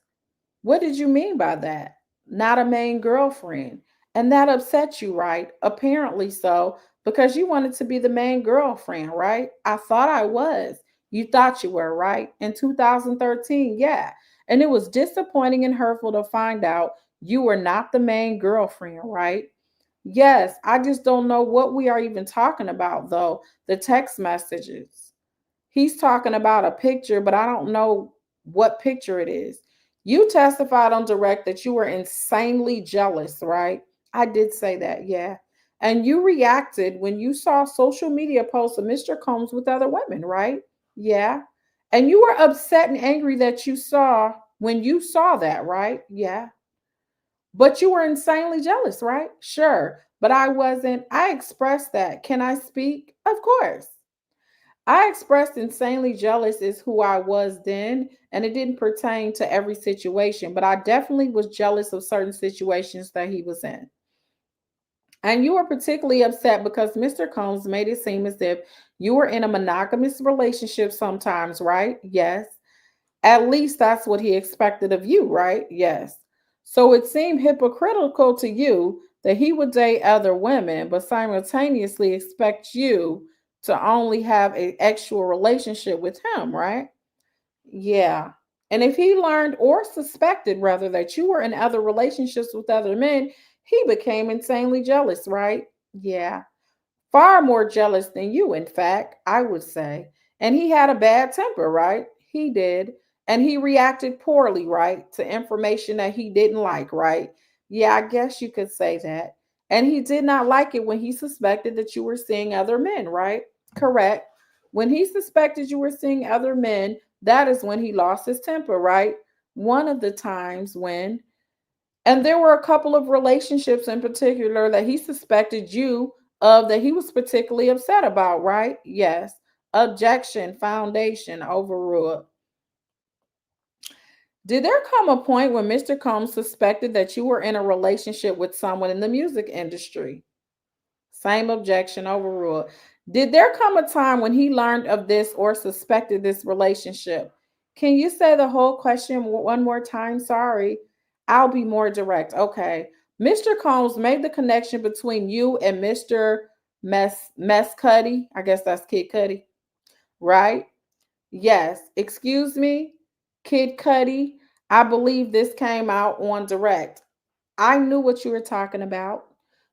What did you mean by that? Not a main girlfriend. And that upset you, right? Apparently so, because you wanted to be the main girlfriend, right? I thought I was. You thought you were, right? In 2013, yeah. And it was disappointing and hurtful to find out you were not the main girlfriend, right? Yes, I just don't know what we are even talking about, though. The text messages. He's talking about a picture, but I don't know what picture it is. You testified on direct that you were insanely jealous, right? I did say that, yeah. And you reacted when you saw social media posts of Mr. Combs with other women, right? Yeah. And you were upset and angry that you saw when you saw that, right? Yeah. But you were insanely jealous, right? Sure. But I wasn't. I expressed that. Can I speak? Of course. I expressed insanely jealous is who I was then, and it didn't pertain to every situation, but I definitely was jealous of certain situations that he was in. And you were particularly upset because Mr. Combs made it seem as if you were in a monogamous relationship sometimes, right? Yes. At least that's what he expected of you, right? Yes. So it seemed hypocritical to you that he would date other women, but simultaneously expect you to only have an actual relationship with him, right? Yeah. And if he learned or suspected, rather, that you were in other relationships with other men, he became insanely jealous, right? Yeah. Far more jealous than you, in fact, I would say. And he had a bad temper, right? He did. And he reacted poorly, right? To information that he didn't like, right? Yeah, I guess you could say that. And he did not like it when he suspected that you were seeing other men, right? Correct. When he suspected you were seeing other men, that is when he lost his temper, right? One of the times when, and there were a couple of relationships in particular that he suspected you of that he was particularly upset about, right? Yes. Objection, foundation, overruled. Did there come a point when Mr. Combs suspected that you were in a relationship with someone in the music industry? Same objection, overruled. Did there come a time when he learned of this or suspected this relationship? Can you say the whole question one more time? Sorry. I'll be more direct. Okay. Mr. Combs made the connection between you and Mr. Mess Cuddy. I guess that's Kid Cuddy, right? Yes. Excuse me, Kid Cuddy. I believe this came out on direct. I knew what you were talking about.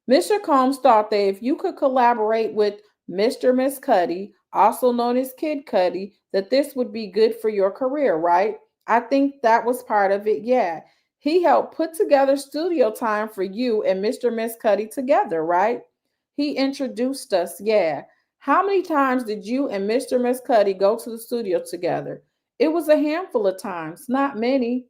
Mr. Combs thought that if you could collaborate with Mr. Miss Cuddy, also known as Kid Cuddy, that this would be good for your career, right? I think that was part of it. Yeah. He helped put together studio time for you and Mr. Miss Cuddy together, right? He introduced us. Yeah. How many times did you and Mr. Miss Cuddy go to the studio together? It was a handful of times, not many.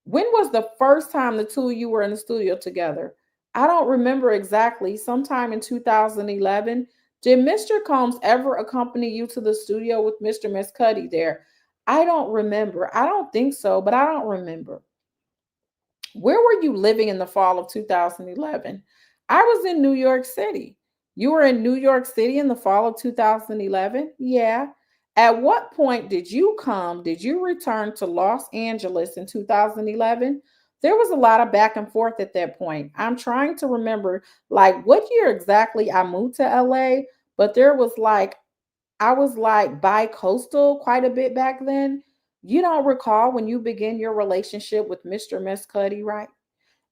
When was the first time the two of you were in the studio together? I don't remember exactly. Sometime in 2011. Did Mr. Combs ever accompany you to the studio with Mr. Miss Cuddy there? I don't remember. I don't think so, but I don't remember. Where were you living in the fall of 2011? I was in New York City. You were in New York City in the fall of 2011? Yeah. At what point did you come? Did you return to Los Angeles in 2011? There was a lot of back and forth at that point. I'm trying to remember like what year exactly I moved to LA, but there was like I was like bi-coastal quite a bit back then. You don't recall when you began your relationship with Mr. Miss Cuddy, right?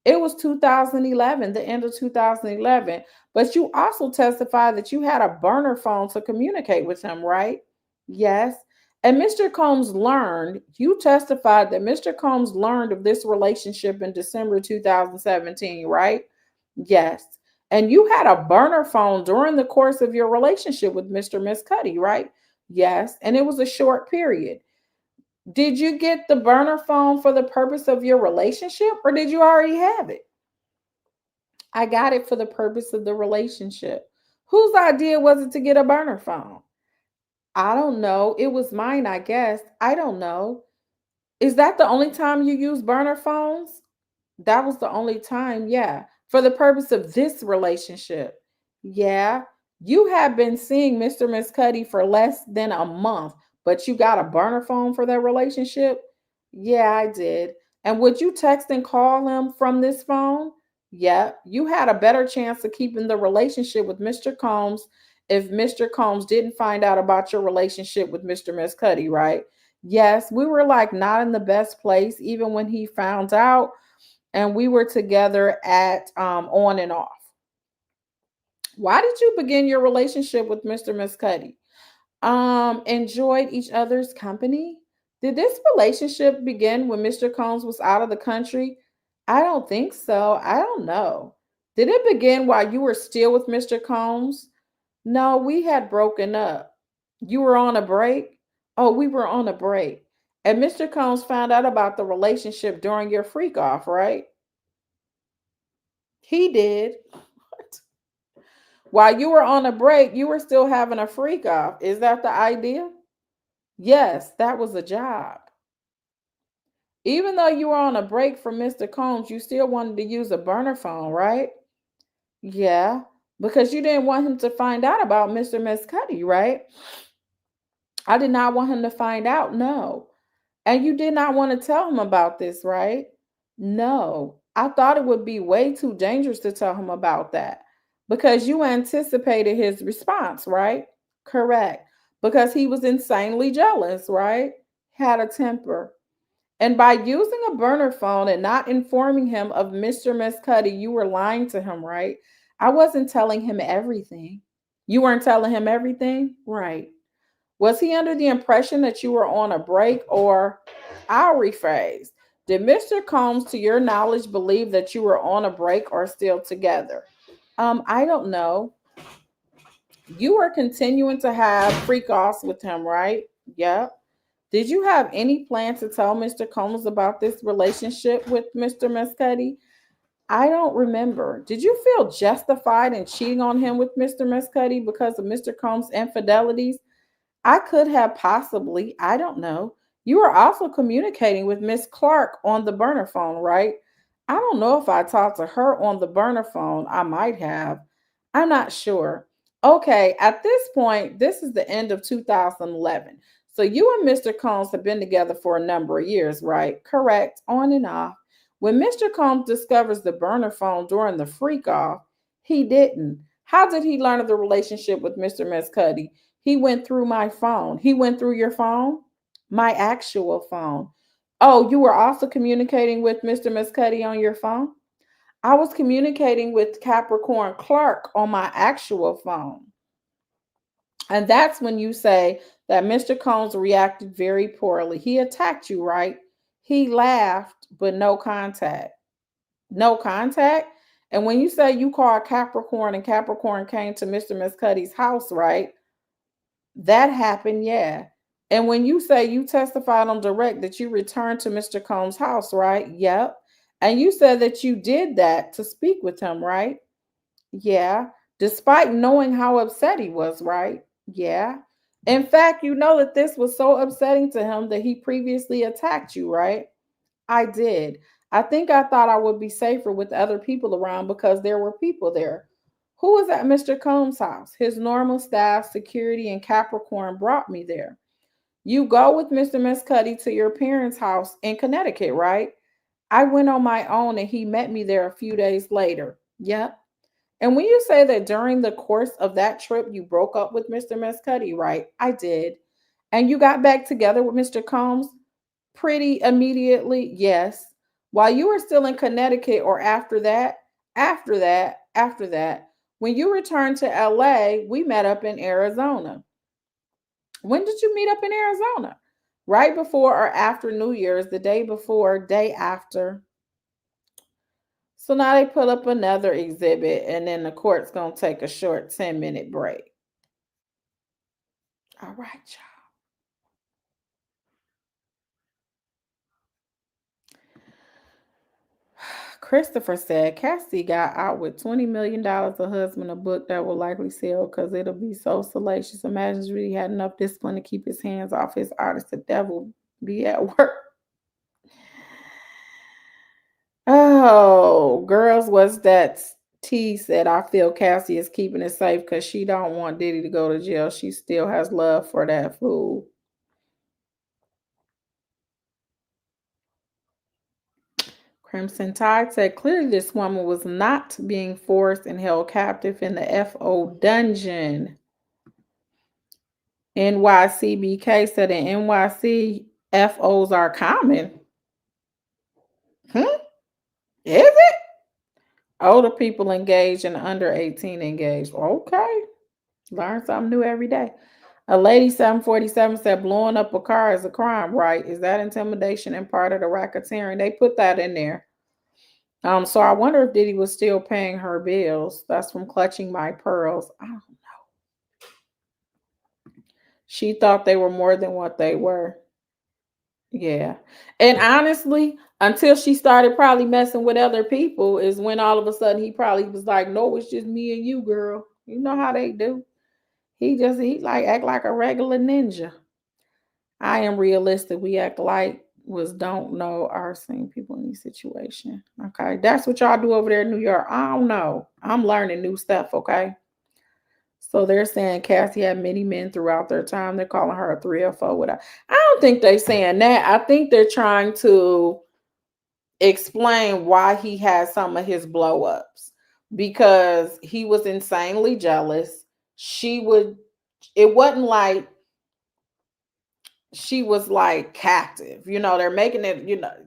It was 2011, the end of 2011. But you also testified that you had a burner phone to communicate with him, right? Yes. And Mr. Combs learned, you testified that Mr. Combs learned of this relationship in December 2017, right? Yes. And you had a burner phone during the course of your relationship with Mr. Miss Cuddy, right? Yes. And it was a short period. Did you get the burner phone for the purpose of your relationship or did you already have it? I got it for the purpose of the relationship. Whose idea was it to get a burner phone? I don't know. It was mine, I guess. I don't know. Is that the only time you use burner phones? That was the only time, yeah. For the purpose of this relationship. Yeah. You have been seeing Mr. Miss Cuddy for less than a month, but you got a burner phone for that relationship? Yeah, I did. And would you text and call him from this phone? Yeah. You had a better chance of keeping the relationship with Mr. Combs if Mr. Combs didn't find out about your relationship with Mr. Miss Cuddy, right? Yes, we were like not in the best place even when he found out, and we were together at on and off. Why did you begin your relationship with Mr. Miss Cuddy? Enjoyed each other's company. Did this relationship begin when Mr. Combs was out of the country? I don't think so. I don't know. Did it begin while you were still with Mr. Combs? No, we had broken up. You were on a break? Oh, we were on a break. And Mr. Combs found out about the relationship during your freak off, right? He did. What? While you were on a break, you were still having a freak off. Is that the idea? Yes, that was a job. Even though you were on a break from Mr. Combs, you still wanted to use a burner phone, right? Yeah, because you didn't want him to find out about Mr. Mescuddy, right? I did not want him to find out, no. And you did not want to tell him about this, right? No. I thought it would be way too dangerous to tell him about that because you anticipated his response, right? Correct. Because he was insanely jealous, right? Had a temper. And by using a burner phone and not informing him of Mr. Mescuddy, you were lying to him, right? I wasn't telling him everything. You weren't telling him everything? Right. Was he under the impression that you were on a break, or I'll rephrase? Did Mr. Combs, to your knowledge, believe that you were on a break or still together? I don't know. You were continuing to have freak offs with him, right? Yep. Did you have any plan to tell Mr. Combs about this relationship with Mr. Mescuddy? I don't remember. Did you feel justified in cheating on him with Mr. Mescuddy because of Mr. Combs' infidelities? I could have possibly, I don't know. You were also communicating with Miss Clark on the burner phone, right? I don't know if I talked to her on the burner phone. I might have. I'm not sure. Okay, at this point, this is the end of 2011. So you and Mr. Combs have been together for a number of years, right? Correct, on and off. When Mr. Combs discovers the burner phone during the freak off, he didn't. How did he learn of the relationship with Mr. Mescuddy? He went through my phone. He went through your phone? My actual phone. Oh, you were also communicating with Mr. Mescuddy on your phone? I was communicating with Capricorn Clark on my actual phone. And that's when you say that Mr. Combs reacted very poorly. He attacked you, right? He laughed, but no contact. No contact? And when you say you called Capricorn and Capricorn came to Mr. Mescuddy's house, right? That happened, yeah. And when you say you testified on direct that you returned to Mr. Combs' house, right? Yep. And you said that you did that to speak with him, right? Yeah. Despite knowing how upset he was, right? Yeah. In fact, you know that this was so upsetting to him that he previously attacked you, right? I did. I think I thought I would be safer with other people around because there were people there. Who was at Mr. Combs' house? His normal staff, security, and Capricorn brought me there. You go with Mr. Mescuddy to your parents' house in Connecticut, right? I went on my own and he met me there a few days later. Yep. And when you say that during the course of that trip you broke up with Mr. Mescuddy, right? I did. And you got back together with Mr. Combs pretty immediately? Yes. While you were still in Connecticut or after that, when you returned to LA, we met up in Arizona. When did you meet up in Arizona? Right before or after New Year's, the day before, day after. So now they put up another exhibit, and then the court's going to take a short 10-minute break. All right, y'all. Christopher said Cassie got out with $20 million, a husband, a book that will likely sell because it'll be so salacious. Imagine if he had enough discipline to keep his hands off his artist. The devil be at work. Oh, girls, what's that? T said, I feel Cassie is keeping it safe because she don't want Diddy to go to jail. She still has love for that fool. Crimson Tide said, clearly this woman was not being forced and held captive in the FO dungeon. NYCBK said in NYC, FOs are common. Hmm? Is it? Older people engaged and under 18 engaged. Okay. Learn something new every day. A lady 747 said blowing up a car is a crime, right? Is that intimidation and part of the racketeering? They put that in there. So I wonder if Diddy was still paying her bills. That's from Clutching My Pearls. I don't know. She thought they were more than what they were. Yeah. And honestly, until she started probably messing with other people, is when all of a sudden he probably was like, no, it's just me and you, girl. You know how they do. He like act like a regular ninja. I am realistic. We act like was don't know or seen people in these situations. Okay. That's what y'all do over there in New York. I don't know. I'm learning new stuff, okay? So they're saying Cassie had many men throughout their time. They're calling her a 3 or 4 without. I don't think they're saying that. I think they're trying to explain why he had some of his blow ups because he was insanely jealous. She would, it wasn't like she was like captive. They're making it,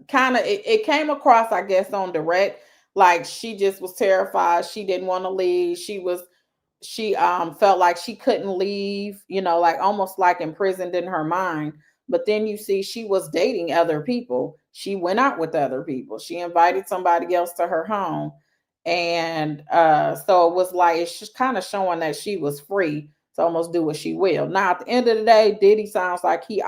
kind of, it came across, I guess, on direct. Like she just was terrified. She didn't want to leave. She felt like she couldn't leave, like almost like imprisoned in her mind. But then you see she was dating other people. She went out with other people. She invited somebody else to her home. And so it was like it's just kind of showing that she was free to almost do what she will. Now at the end of the day, Diddy sounds like he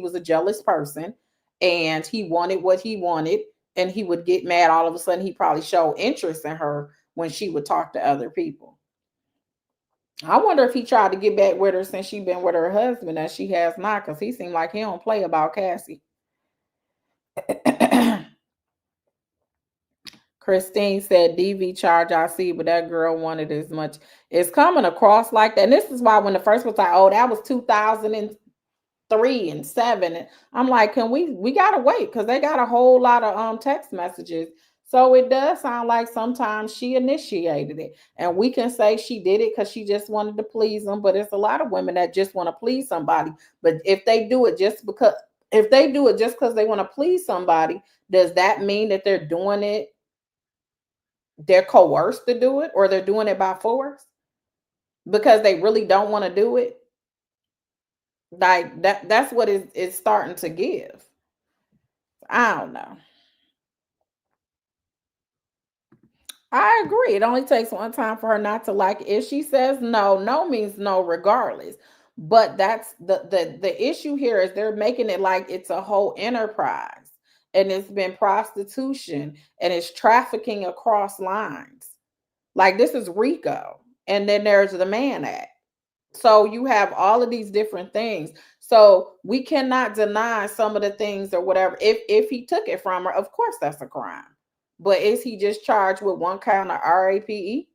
was a jealous person and he wanted what he wanted, and he would get mad all of a sudden. He probably showed interest in her when she would talk to other people. I wonder if he tried to get back with her since she been with her husband as she has not, because he seemed like he don't play about Cassie. Christine said DV charge I see, but that girl wanted as much. It's coming across like that. And this is why when the first was like, oh, that was 2003 and 7. And I'm like, can we gotta wait because they got a whole lot of text messages. So it does sound like sometimes she initiated it. And we can say she did it because she just wanted to please them. But it's a lot of women that just want to please somebody. But if they do it just because they want to please somebody, does that mean that they're coerced to do it, or they're doing it by force because they really don't want to do it? Like that's what it's starting to give. I don't know. I agree. It only takes one time for her not to like it. If she says no, no means no regardless. But that's the issue here is they're making it like it's a whole enterprise, and it's been prostitution and it's trafficking across lines. Like this is RICO. And then there's the Mann Act. So you have all of these different things. So we cannot deny some of the things or whatever. If he took it from her, of course that's a crime. But is he just charged with one count of RAPE?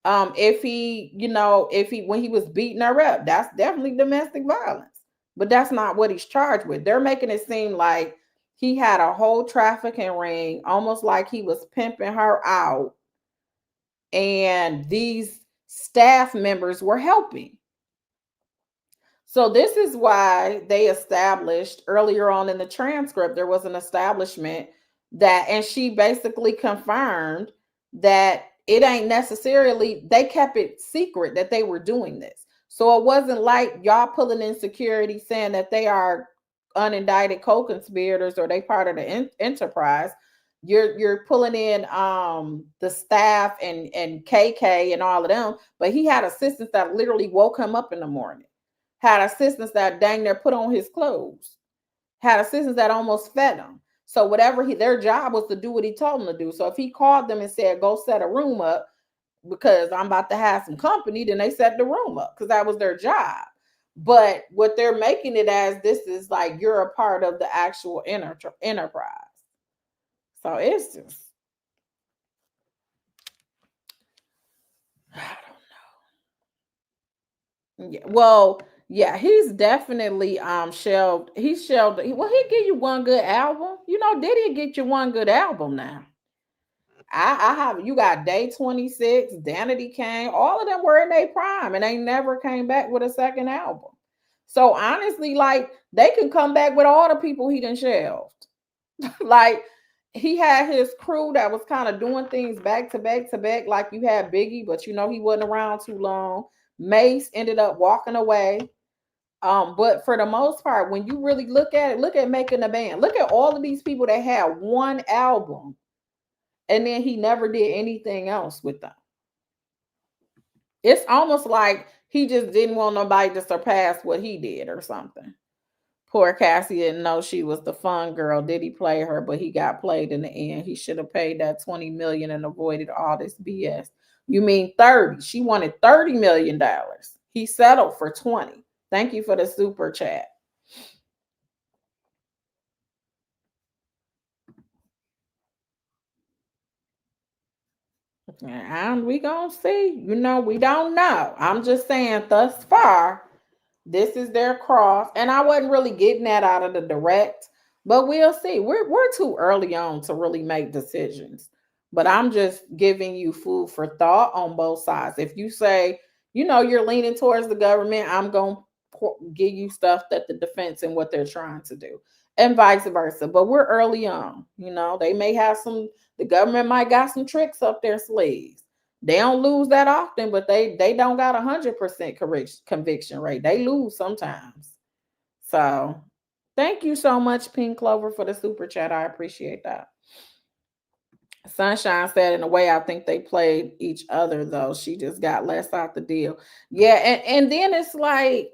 If he, if he when he was beating her up, that's definitely domestic violence. But that's not what he's charged with. They're making it seem like he had a whole trafficking ring, almost like he was pimping her out, and these staff members were helping. So this is why they established earlier on in the transcript, there was an establishment that, and she basically confirmed that it ain't necessarily, they kept it secret that they were doing this. So it wasn't like y'all pulling in security saying that they are unindicted co-conspirators or they part of the enterprise. You're pulling in the staff and KK and all of them, but he had assistants that literally woke him up in the morning, had assistants that dang near put on his clothes, had assistants that almost fed him. So whatever their job was to do what he told them to do. So if he called them and said, go set a room up because I'm about to have some company, then they set the room up because that was their job. But what they're making it as, this is like you're a part of the actual enterprise. So it's just, I don't know. Yeah, well, yeah, he's definitely shelved. He's shelved. Well, he give you one good album. Diddy get you one good album now. I have, you got Day 26, Danity Kane, all of them were in their prime and they never came back with a second album. So honestly, like they can come back with all the people he done shelved. Like he had his crew that was kind of doing things back to back to back, like you had Biggie, but he wasn't around too long. Mace ended up walking away. But for the most part, when you really look at it, look at Making a Band. Look at all of these people that had one album and then he never did anything else with them. It's almost like he just didn't want nobody to surpass what he did or something. Poor Cassie didn't know she was the fun girl. Did he play her? But he got played in the end. He should have paid that $20 million and avoided all this BS. You mean 30. She wanted $30 million. He settled for 20. Thank you for the super chat. And we gonna see. You know, we don't know. I'm just saying thus far, this is their cross. And I wasn't really getting that out of the direct, but we'll see. We're too early on to really make decisions. But I'm just giving you food for thought on both sides. If you say, you know, you're leaning towards the government, I'm going to give you stuff that the defense and what they're trying to do, and vice versa. But we're early on. You know, they may have some, the government might got some tricks up their sleeves. They don't lose that often, but they don't got 100% conviction rate. They lose sometimes. So thank you so much, Pink Clover, for the super chat. I appreciate that. Sunshine said, in a way, I think they played each other, though. She just got less out the deal. Yeah, and then it's like,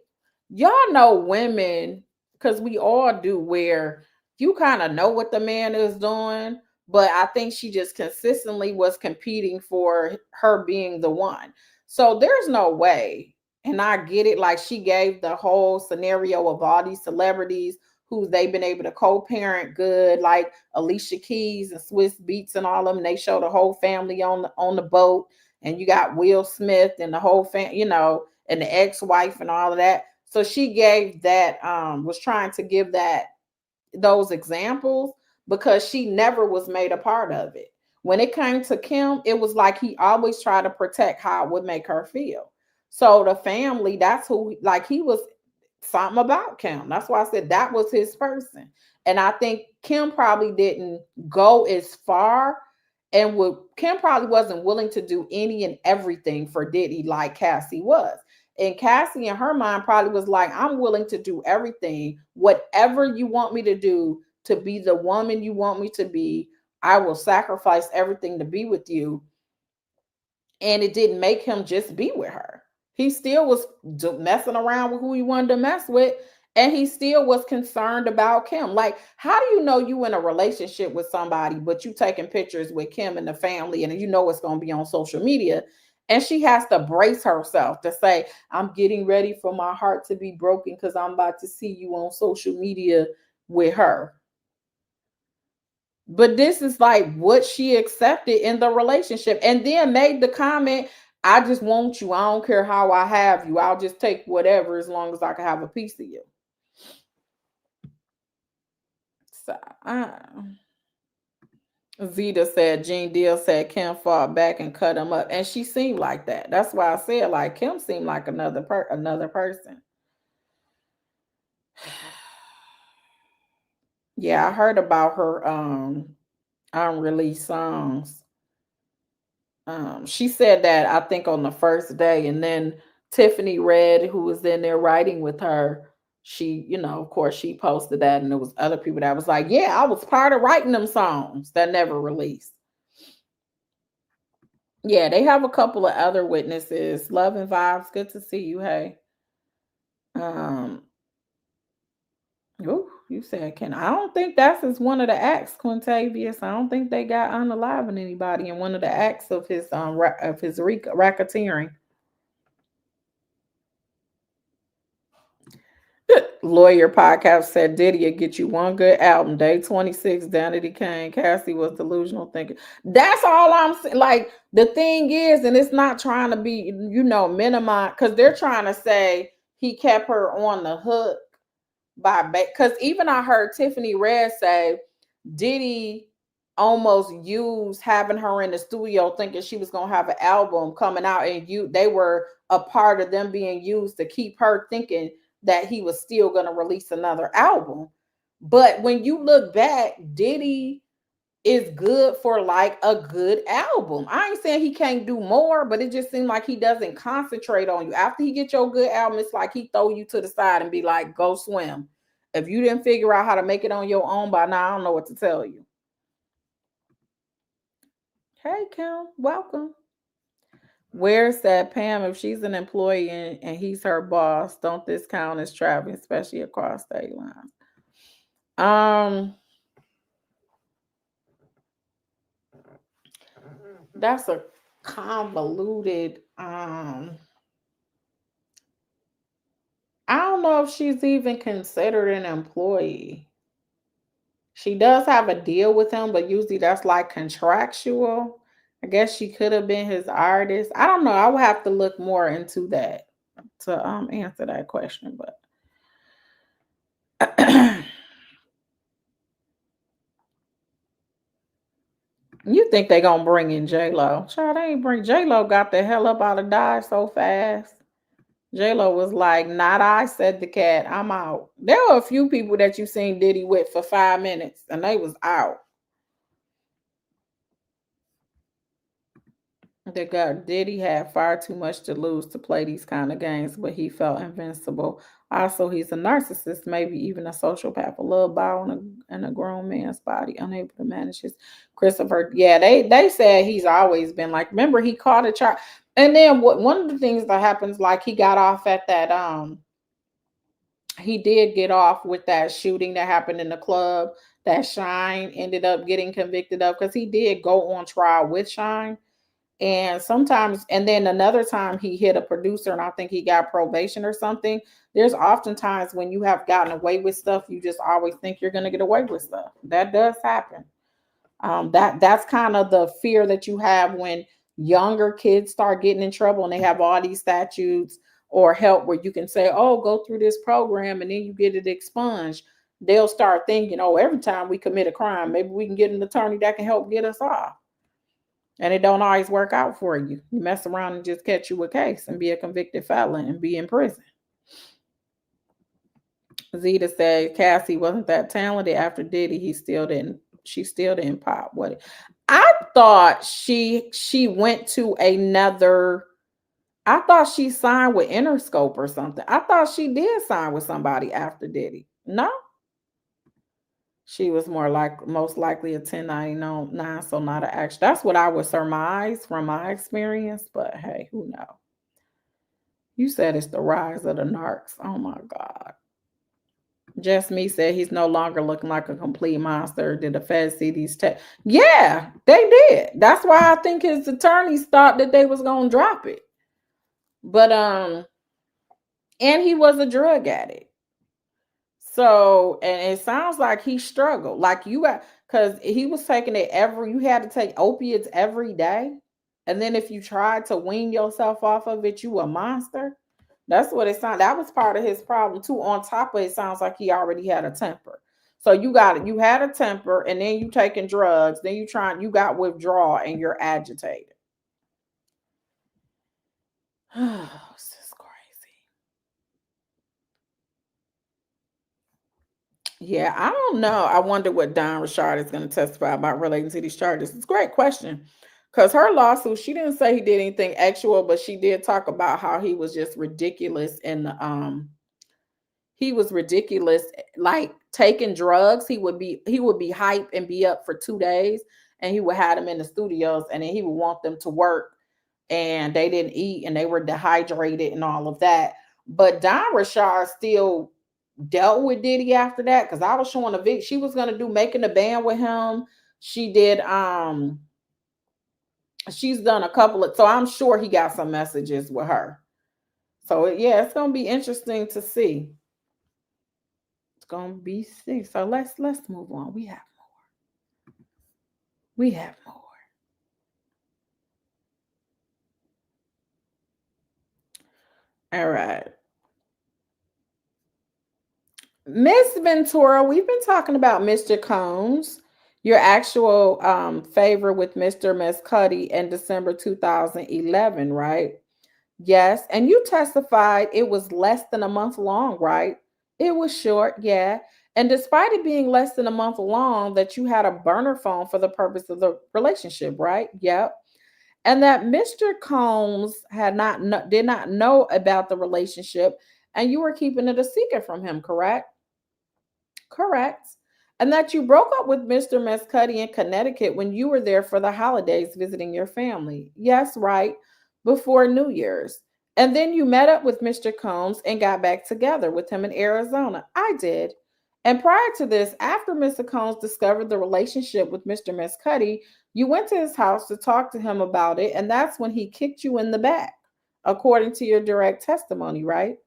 y'all know women, because we all do, where you kind of know what the man is doing, but I think she just consistently was competing for her being the one. So there's no way. And I get it. Like, she gave the whole scenario of all these celebrities who they've been able to co-parent good, like Alicia Keys and Swiss Beats and all of them. They show the whole family on the boat, and you got Will Smith and the whole family, you know, and the ex-wife and all of that. So she gave that, was trying to give that, those examples, because she never was made a part of it. When it came to Kim, it was like he always tried to protect how it would make her feel. So the family, that's who, like, he was something about Kim. That's why I said that was his person. And I think Kim probably didn't go as far, and would Kim probably wasn't willing to do any and everything for Diddy like Cassie was. And Cassie in her mind probably was like, I'm willing to do everything, whatever you want me to do to be the woman you want me to be. I will sacrifice everything to be with you. And it didn't make him just be with her. He still was messing around with who he wanted to mess with, and he still was concerned about Kim. Like, how do you know you in a relationship with somebody, but you taking pictures with Kim and the family, and you know it's going to be on social media, and she has to brace herself to say, I'm getting ready for my heart to be broken because I'm about to see you on social media with her. But this is like what she accepted in the relationship, and then made the comment, I just want you. I don't care how I have you. I'll just take whatever as long as I can have a piece of you. So, Zeta said, Gene Deal said Kim fought back and cut him up. And she seemed like that. That's why I said, like, Kim seemed like another person. Yeah, I heard about her unreleased songs. She said that, I think, on the first day, and then Tiffany Red, who was in there writing with her, she, you know, of course, she posted that, and there was other people that was like, yeah, I was part of writing them songs that never released. Yeah, they have a couple of other witnesses. Love and Vibes, good to see you. Hey. Oh, you said Ken. I don't think that's as one of the acts, Quintavious. I don't think they got unaliving anybody in one of the acts of his racketeering. Lawyer podcast said Diddy will get you one good album. Day 26, Danity Kane. Cassie was delusional thinking. That's all I'm saying. Like, the thing is, and it's not trying to be, you know, minimize, because they're trying to say he kept her on the hook by, because even I heard Tiffany Red say Diddy almost used having her in the studio thinking she was gonna have an album coming out, and they were a part of them being used to keep her thinking that he was still gonna release another album. But when you look back, Diddy is good for like a good album. I ain't saying he can't do more, but it just seemed like he doesn't concentrate on you. After he get your good album, it's like he throw you to the side and be like, go swim. If you didn't figure out how to make it on your own by now, I don't know what to tell you. Hey, Kim, welcome. Where's that Pam? If she's an employee and he's her boss, don't this count as traveling, especially across state lines? That's a convoluted. I don't know if she's even considered an employee. She does have a deal with him, but usually that's like contractual. I guess she could have been his artist. I don't know. I would have to look more into that to answer that question. But you think they gonna bring in J Lo? Child, they ain't bring J Lo. Got the hell up out of Dodge so fast. J Lo was like, "Not I," said the cat. "I'm out." There were a few people that you seen Diddy with for 5 minutes, and they was out. The guy Diddy had far too much to lose to play these kind of games, but he felt invincible. Also, he's a narcissist, maybe even a sociopath, a little ball in a grown man's body, unable to manage his Christopher. Yeah, they said he's always been like. Remember, he caught a charge, and then one of the things that happens, like he got off at that he did get off with that shooting that happened in the club that Shine ended up getting convicted of because he did go on trial with Shine. And sometimes, and then another time he hit a producer and I think he got probation or something. There's oftentimes when you have gotten away with stuff, you just always think you're going to get away with stuff. That does happen. That's kind of the fear that you have when younger kids start getting in trouble and they have all these statutes or help where you can say, oh, go through this program and then you get it expunged. They'll start thinking, oh, every time we commit a crime, maybe we can get an attorney that can help get us off. And it don't always work out for you. You mess around and just catch you a case and be a convicted felon and be in prison. Zeta said Cassie wasn't that talented after Diddy. She still didn't pop. What I thought she went to another. I thought she signed with Interscope or something. I thought she did sign with somebody after Diddy. No. She was most likely a 1099, so not an action. That's what I would surmise from my experience, but hey, who knows? You said it's the rise of the narcs. Oh my God. Just Me said he's no longer looking like a complete monster. Did the Fed see these tests? Yeah, they did. That's why I think his attorneys thought that they was gonna drop it. But and he was a drug addict. So, and it sounds like he struggled. Like you got, because he was taking it you had to take opiates every day. And then if you tried to wean yourself off of it, you a monster. That's what it sounded. That was part of his problem too. On top of it, sounds like he already had a temper. So you had a temper, and then you taking drugs, then you got withdrawal and you're agitated. This is crazy. Yeah, I don't know. I wonder what Don Richard is going to testify about relating to these charges. It's a great question. Because her lawsuit, she didn't say he did anything actual, but she did talk about how he was just ridiculous and he was ridiculous, like taking drugs. He would be hype and be up for 2 days, and he would have them in the studios, and then he would want them to work, and they didn't eat, and they were dehydrated and all of that. But Don Richard still dealt with Diddy after that because I was showing a video. She was gonna do Making the Band with him. She did she's done a couple of, so I'm sure he got some messages with her. So yeah, it's gonna be interesting to see. It's gonna be see. So let's move on. We have more. We have more. All right. Miss Ventura, we've been talking about Mr. Combs, your actual favor with Mr. Mescudi in December 2011, right? Yes. And you testified it was less than a month long, right? It was short, yeah. And despite it being less than a month long, that you had a burner phone for the purpose of the relationship, right? Yep. And that Mr. Combs did not know about the relationship, and you were keeping it a secret from him, correct? Correct. And that you broke up with Mr. Mescudi in Connecticut when you were there for the holidays visiting your family. Yes, right. Before New Year's. And then you met up with Mr. Combs and got back together with him in Arizona. I did. And prior to this, after Mr. Combs discovered the relationship with Mr. Mescudi, You went to his house to talk to him about it, and that's when he kicked you in the back, according to your direct testimony, right?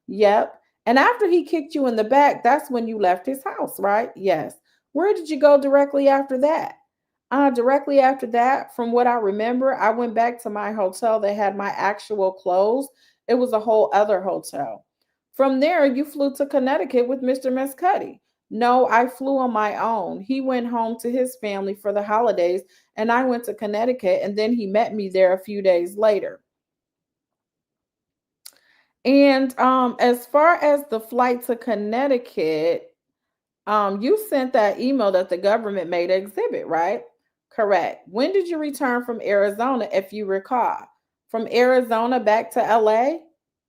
Yep. And after he kicked you in the back, that's when you left his house, right? Yes. Where did you go directly after that? Directly after that, from what I remember, I went back to my hotel that had my actual clothes. It was a whole other hotel. From there, you flew to Connecticut with Mr. Mescuddy. No, I flew on my own. He went home to his family for the holidays, and I went to Connecticut, and then he met me there a few days later. And as far as the flight to Connecticut, you sent that email that the government made an exhibit, right? Correct. When did you return from Arizona, if you recall? From Arizona back to LA?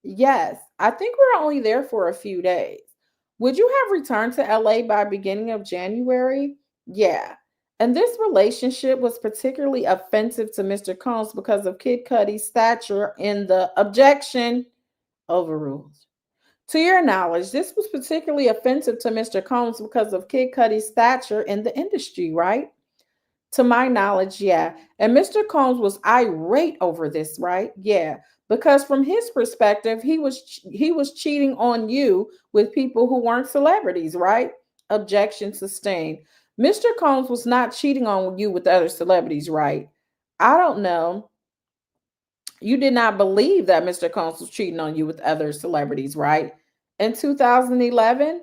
Yes. I think we're only there for a few days. Would you have returned to LA by beginning of January? Yeah. And this relationship was particularly offensive to Mr. Combs because of Kid Cudi's stature in the objection overruled. To your knowledge, this was particularly offensive to Mr. Combs because of Kid Cudi's stature in the industry, right? To my knowledge, yeah. And Mr. Combs was irate over this, right? Yeah. Because from his perspective, he was cheating on you with people who weren't celebrities, right? Objection sustained. Mr. Combs was not cheating on you with other celebrities, right? I don't know. You did not believe that Mr. Combs was cheating on you with other celebrities, right? In 2011?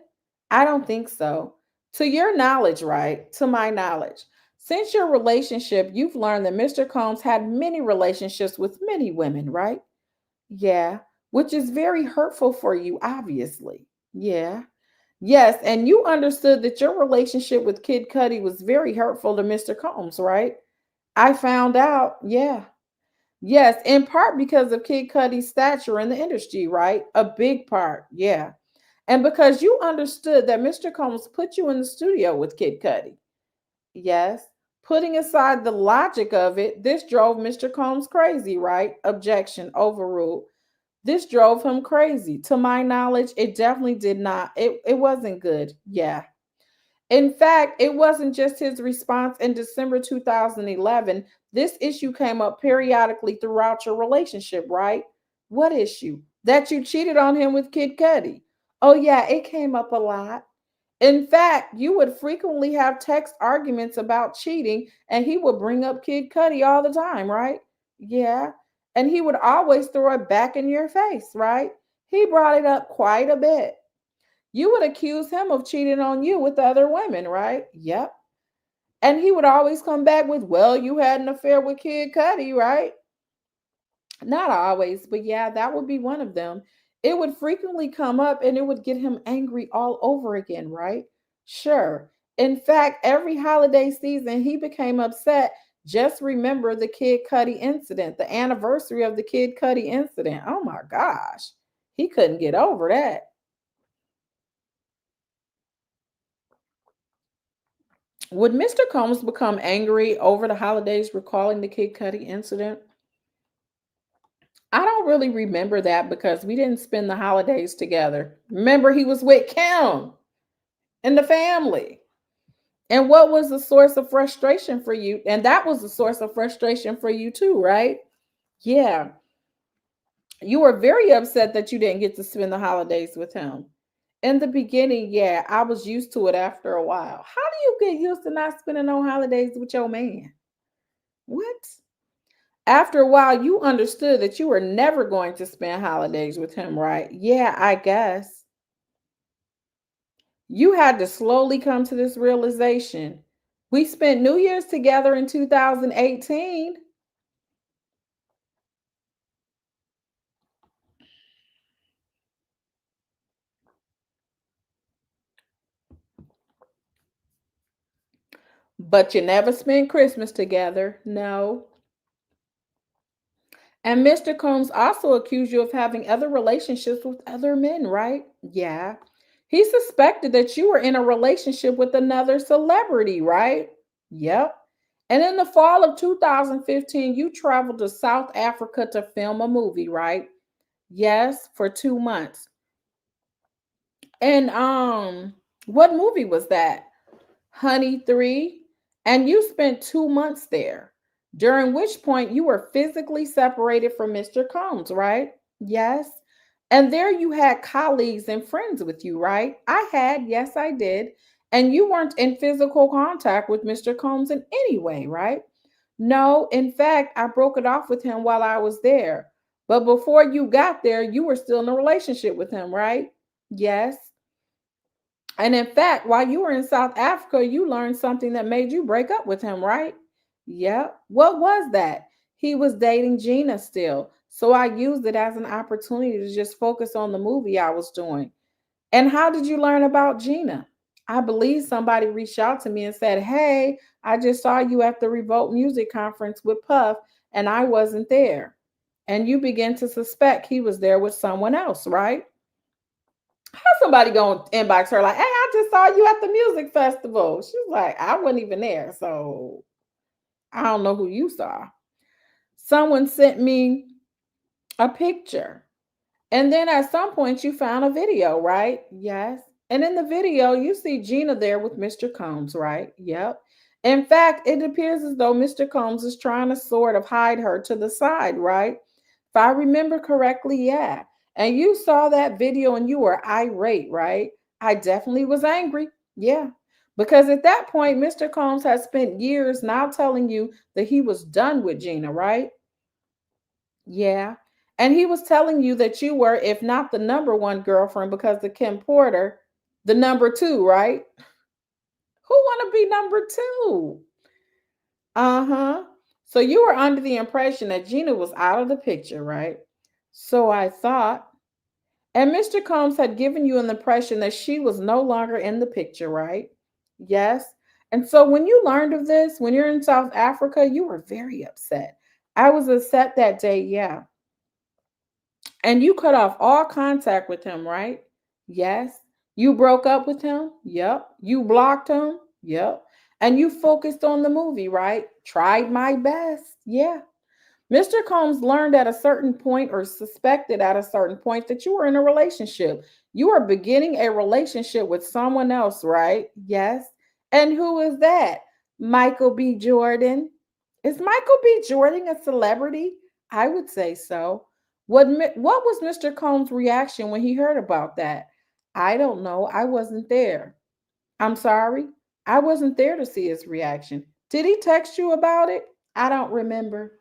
I don't think so. To your knowledge, right? To my knowledge. Since your relationship, you've learned that Mr. Combs had many relationships with many women, right? Yeah. Which is very hurtful for you, obviously. Yeah. Yes. And you understood that your relationship with Kid Cudi was very hurtful to Mr. Combs, right? I found out. Yeah. Yes, in part because of Kid Cudi's stature in the industry, right? A big part, yeah. And because you understood that Mr. Combs put you in the studio with Kid Cudi. Yes. Putting aside the logic of it, this drove Mr. Combs crazy, right? Objection overruled. This drove him crazy. To my knowledge, it definitely did not. It wasn't good. Yeah. In fact, it wasn't just his response in December 2011. This issue came up periodically throughout your relationship, right? What issue? That you cheated on him with Kid Cudi. Oh, yeah, it came up a lot. In fact, you would frequently have text arguments about cheating, and he would bring up Kid Cudi all the time, right? Yeah. And he would always throw it back in your face, right? He brought it up quite a bit. You would accuse him of cheating on you with other women, right? Yep. And he would always come back with, well, you had an affair with Kid Cudi, right? Not always, but yeah, that would be one of them. It would frequently come up and it would get him angry all over again, right? Sure. In fact, every holiday season, he became upset. Just remember the Kid Cudi incident, the anniversary of the Kid Cudi incident. Oh my gosh. He couldn't get over that. Would Mr. Combs become angry over the holidays recalling the Kid Cudi incident? I don't really remember that because we didn't spend the holidays together. Remember, he was with Kim and the family. And what was the source of frustration for you? And that was the source of frustration for you too, right? Yeah. You were very upset that you didn't get to spend the holidays with him. In the beginning, yeah, I was used to it after a while. How do you get used to not spending no holidays with your man? What? After a while, you understood that you were never going to spend holidays with him, right? Yeah, I guess. You had to slowly come to this realization. We spent New Year's together in 2018, but you never spent Christmas together. No. And Mr. Combs also accused you of having other relationships with other men, right? Yeah. He suspected that you were in a relationship with another celebrity, right? Yep. And in the fall of 2015, you traveled to South Africa to film a movie, right? Yes, for 2 months. And what movie was that? Honey 3. And you spent 2 months there, during which point you were physically separated from Mr. Combs, right? Yes. And there you had colleagues and friends with you, right? I had, yes, I did. And you weren't in physical contact with Mr. Combs in any way, right? No, in fact, I broke it off with him while I was there. But before you got there, you were still in a relationship with him, right? Yes. And in fact, while you were in South Africa, you learned something that made you break up with him, right? Yep. What was that? He was dating Gina still. So I used it as an opportunity to just focus on the movie I was doing. And how did you learn about Gina? I believe somebody reached out to me and said, "Hey, I just saw you at the Revolt Music Conference with Puff, and I wasn't there." And you begin to suspect he was there with someone else, right? How somebody gonna inbox her like, "Hey, I just saw you at the music festival." She's like, "I wasn't even there, so I don't know who you saw." Someone sent me a picture. And then at some point you found a video, right? Yes. And in the video, you see Gina there with Mr. Combs, right? Yep. In fact, it appears as though Mr. Combs is trying to sort of hide her to the side, right? If I remember correctly, yeah. And you saw that video and you were irate, right? I definitely was angry. Yeah. Because at that point, Mr. Combs has spent years now telling you that he was done with Gina, right? Yeah. And he was telling you that you were, if not the number one girlfriend, because the Kim Porter, the number two, right? Who want to be number two? Uh-huh. So you were under the impression that Gina was out of the picture, right? So I thought. And Mr. Combs had given you an impression that she was no longer in the picture, right? Yes. And so when you learned of this, when you're in South Africa, you were very upset. I was upset that day, yeah. And you cut off all contact with him, right? Yes. You broke up with him? Yep. You blocked him? Yep. And you focused on the movie, right? Tried my best. Yeah. Mr. Combs learned at a certain point or suspected at a certain point that you were in a relationship. You are beginning a relationship with someone else, right? Yes. And who is that? Michael B. Jordan. Is Michael B. Jordan a celebrity? I would say so. What was Mr. Combs' reaction when he heard about that? I don't know. I wasn't there. I'm sorry. I wasn't there to see his reaction. Did he text you about it? I don't remember.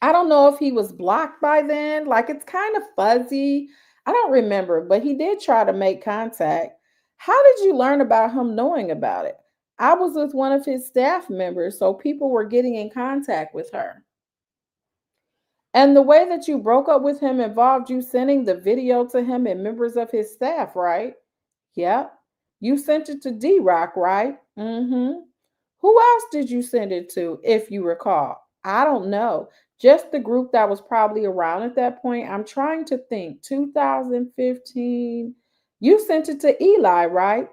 I don't know if he was blocked by then. Like it's kind of fuzzy. I don't remember, but he did try to make contact. How did you learn about him knowing about it? I was with one of his staff members, so people were getting in contact with her. And the way that you broke up with him involved you sending the video to him and members of his staff, right? Yep. You sent it to D Rock, right? Mm-hmm. Who else did you send it to, if you recall? I don't know. Just the group that was probably around at that point. I'm trying to think. 2015. You sent it to Eli, right?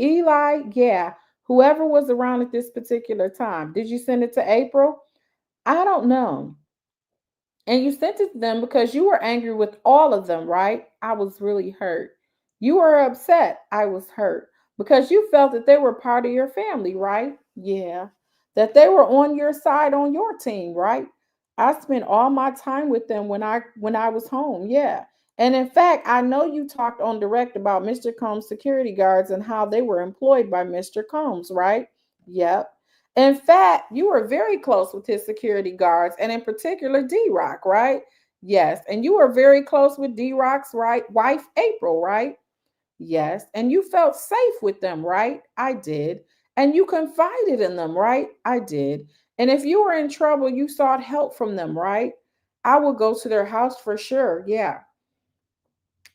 Eli, yeah. Whoever was around at this particular time. Did you send it to April? I don't know. And you sent it to them because you were angry with all of them, right? I was really hurt. You were upset. I was hurt because you felt that they were part of your family, right? Yeah. That they were on your side, on your team, right? I spent all my time with them when I was home. Yeah. And in fact, I know you talked on direct about Mr. Combs' security guards and how they were employed by Mr. Combs, right? Yep. In fact, you were very close with his security guards, and in particular, D Rock, right? Yes. And you were very close with D Rock's right wife, April, right? Yes. And you felt safe with them, right? I did. And you confided in them, right? I did. And if you were in trouble, you sought help from them, right? I will go to their house for sure. Yeah.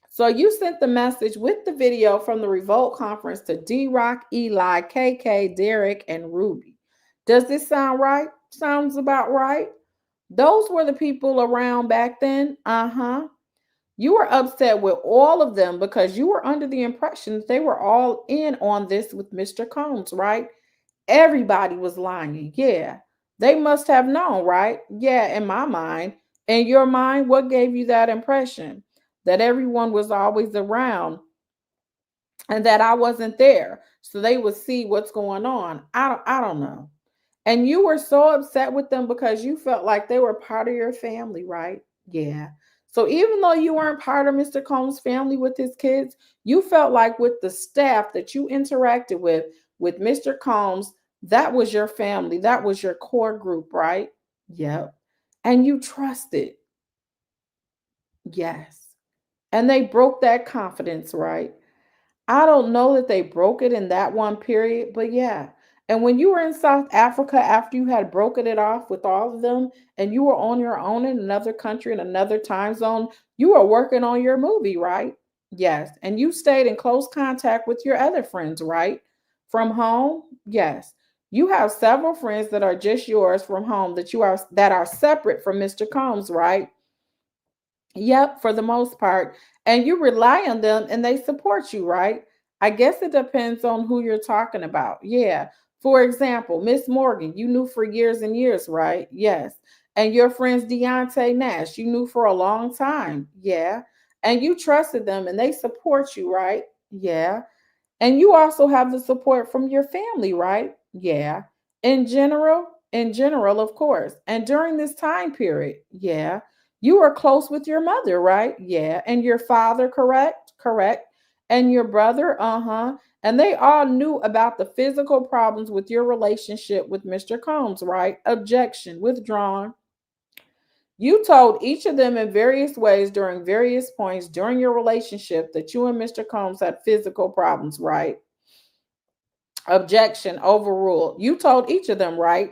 So you sent the message with the video from the Revolt conference to D Rock, Eli, KK, Derek, and Ruby. Does this sound right? Sounds about right. Those were the people around back then. Uh-huh. You were upset with all of them because you were under the impression that they were all in on this with Mr. Combs, right? Everybody was lying. Yeah. They must have known, right? Yeah, in my mind. In your mind, what gave you that impression? That everyone was always around and that I wasn't there so they would see what's going on. I don't know. And you were so upset with them because you felt like they were part of your family, right? Yeah. So even though you weren't part of Mr. Combs' family with his kids, you felt like with the staff that you interacted with Mr. Combs, that was your family. That was your core group, right? Yep. And you trusted. Yes. And they broke that confidence, right? I don't know that they broke it in that one period, but yeah. And when you were in South Africa after you had broken it off with all of them and you were on your own in another country, in another time zone, you were working on your movie, right? Yes. And you stayed in close contact with your other friends, right? From home? Yes. You have several friends that are just yours from home that are separate from Mr. Combs, right? Yep, for the most part. And you rely on them and they support you, right? I guess it depends on who you're talking about. Yeah. For example, Miss Morgan, you knew for years and years, right? Yes. And your friends Deontay Nash, you knew for a long time. Yeah. And you trusted them and they support you, right? Yeah. And you also have the support from your family, right? Yeah. In general, of course. And during this time period, yeah. You were close with your mother, right? Yeah. And your father, correct? Correct. And your brother, uh-huh. And they all knew about the physical problems with your relationship with Mr. Combs, right? Objection, withdrawn. You told each of them in various ways during various points during your relationship that you and Mr. Combs had physical problems, right? Objection, overruled. You told each of them, right?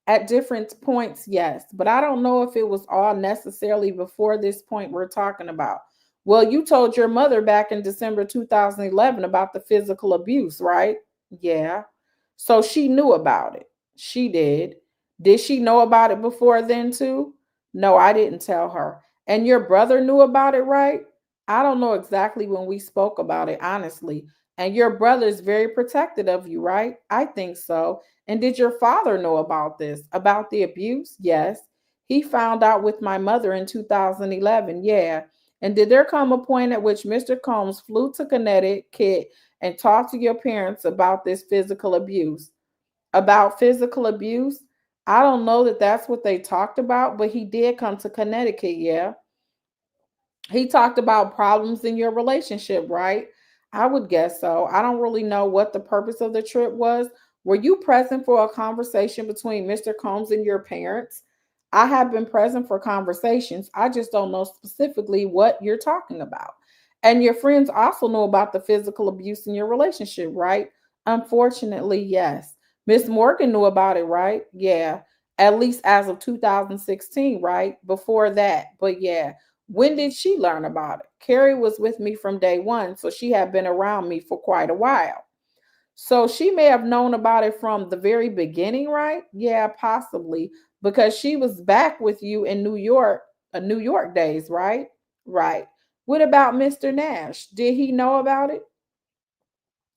At different points, yes. But I don't know if it was all necessarily before this point we're talking about. Well, you told your mother back in December 2011 about the physical abuse, right? Yeah. So she knew about it. She did. Did she know about it before then, too? No, I didn't tell her. And your brother knew about it, right? I don't know exactly when we spoke about it, honestly. And your brother is very protective of you, right? I think so. And did your father know about this? About the abuse? Yes. He found out with my mother in 2011. Yeah. And did there come a point at which Mr. Combs flew to Connecticut and talked to your parents about this physical abuse? About physical abuse? I don't know that that's what they talked about, but he did come to Connecticut. Yeah. He talked about problems in your relationship, right? I would guess so. I don't really know what the purpose of the trip was. Were you present for a conversation between Mr. Combs and your parents? I have been present for conversations. I just don't know specifically what you're talking about. And your friends also know about the physical abuse in your relationship, right? Unfortunately, yes. Miss Morgan knew about it, right? Yeah. At least as of 2016, right? Before that. But yeah, when did she learn about it? Carrie was with me from day one, so she had been around me for quite a while. So she may have known about it from the very beginning, right? Yeah, possibly, because she was back with you in New York days, right? Right. What about Mr. Nash? Did he know about it?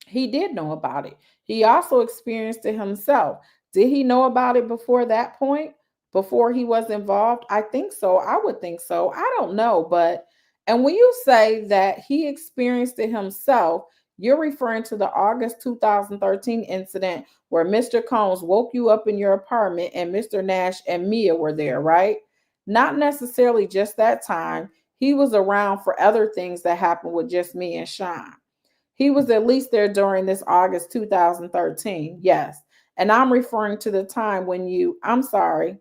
He did know about it. He also experienced it himself. Did he know about it before that point? Before he was involved? I think so. I would think so. I don't know, but and when you say that he experienced it himself, you're referring to the August 2013 incident where Mr. Combs woke you up in your apartment and Mr. Nash and Mia were there, right? Not necessarily just that time. He was around for other things that happened with just me and Sean. He was at least there during this August 2013. Yes. And I'm referring to the time when I'm sorry,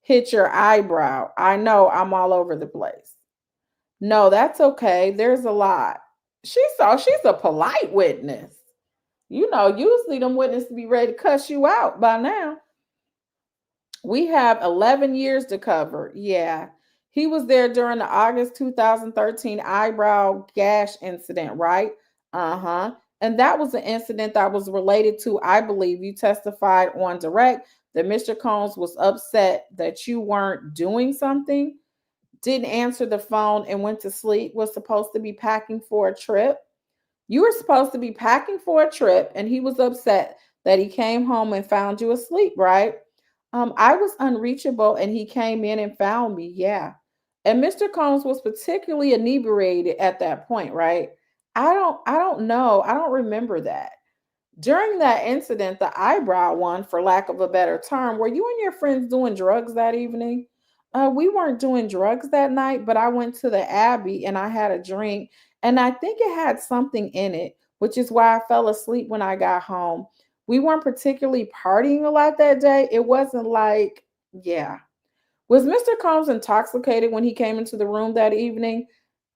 hit your eyebrow. I know I'm all over the place. No, that's okay. There's a lot. She's a polite witness. You know, usually them witnesses be ready to cuss you out by now. We have 11 years to cover. Yeah. He was there during the August 2013 eyebrow gash incident, right? Uh huh. And that was an incident that was related to, I believe you testified on direct that Mr. Combs was upset that you weren't doing something, didn't answer the phone, and went to sleep, was supposed to be packing for a trip. You were supposed to be packing for a trip, and he was upset that he came home and found you asleep, right? I was unreachable and he came in and found me. Yeah. And Mr. Combs was particularly inebriated at that point, right? I don't know. I don't remember that. During that incident, the eyebrow one, for lack of a better term, were you and your friends doing drugs that evening? We weren't doing drugs that night, but I went to the Abbey and I had a drink, and I think it had something in it, which is why I fell asleep when I got home. We weren't particularly partying a lot that day. It wasn't like, yeah. Was Mr. Combs intoxicated when he came into the room that evening?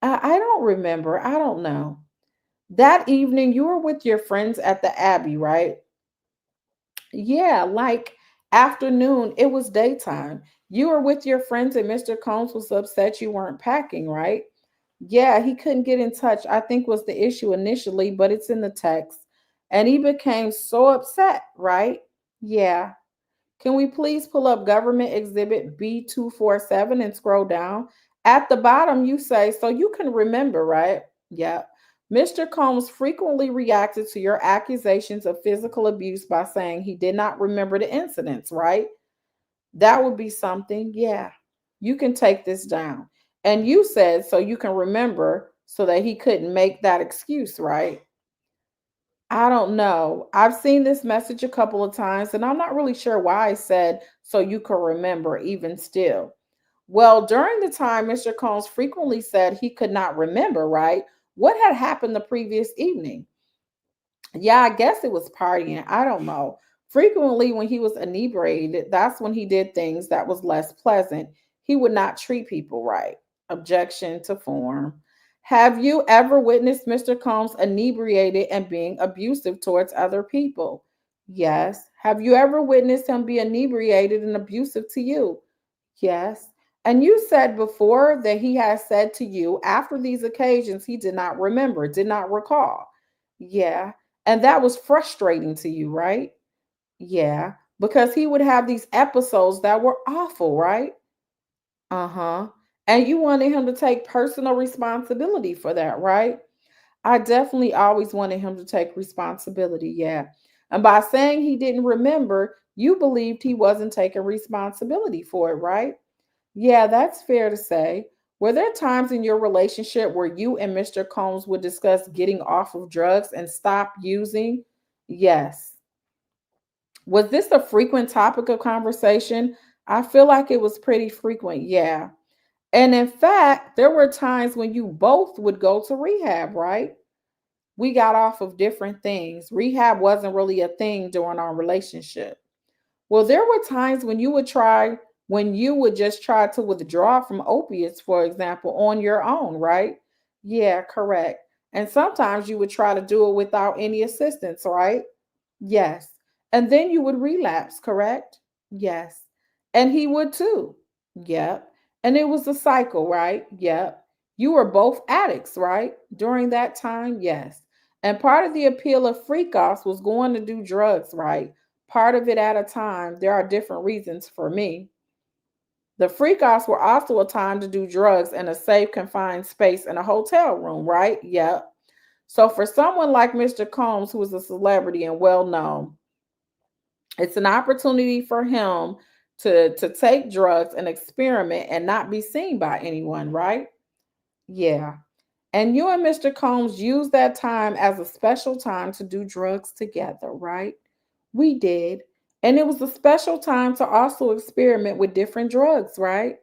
I don't remember. I don't know. That evening, you were with your friends at the Abbey, right? Yeah, like afternoon, it was daytime. You were with your friends, and Mr. Combs was upset you weren't packing, right? Yeah, he couldn't get in touch, I think was the issue initially, but it's in the text. And he became so upset, right? Yeah. Can we please pull up government exhibit B247 and scroll down? At the bottom, you say, so you can remember, right? Yeah. Mr. Combs frequently reacted to your accusations of physical abuse by saying he did not remember the incidents, right? That would be something. Yeah. You can take this down. And you said, so you can remember, so that he couldn't make that excuse, right? I don't know. I've seen this message a couple of times, and I'm not really sure why I said so you can remember even still. Well, during the time Mr. Combs frequently said he could not remember, right? What had happened the previous evening? Yeah, I guess it was partying. I don't know. Frequently, when he was inebriated, that's when he did things that was less pleasant. He would not treat people right. Objection to form. Have you ever witnessed Mr. Combs inebriated and being abusive towards other people? Yes. Have you ever witnessed him be inebriated and abusive to you? Yes. And you said before that he has said to you after these occasions he did not remember, did not recall. Yeah. And that was frustrating to you, right? Yeah. Because he would have these episodes that were awful, right? Uh huh. And you wanted him to take personal responsibility for that, right? I definitely always wanted him to take responsibility. Yeah. And by saying he didn't remember, you believed he wasn't taking responsibility for it, right? Yeah, that's fair to say. Were there times in your relationship where you and Mr. Combs would discuss getting off of drugs and stop using? Yes. Was this a frequent topic of conversation? I feel like it was pretty frequent. Yeah. And in fact, there were times when you both would go to rehab, right? We got off of different things. Rehab wasn't really a thing during our relationship. Well, there were times when you would just try to withdraw from opiates, for example, on your own, right? Yeah, correct. And sometimes you would try to do it without any assistance, right? Yes. And then you would relapse, correct? Yes. And he would too. Yep. And it was a cycle, right? Yep. You were both addicts, right? During that time? Yes. And part of the appeal of freak offs was going to do drugs, right? Part of it at a time. There are different reasons for me. The freak offs were also a time to do drugs in a safe, confined space in a hotel room, right? Yep. So for someone like Mr. Combs, who is a celebrity and well known, it's an opportunity for him to take drugs and experiment and not be seen by anyone, right? Yeah. And you and Mr. Combs used that time as a special time to do drugs together, right? We did. And it was a special time to also experiment with different drugs, right?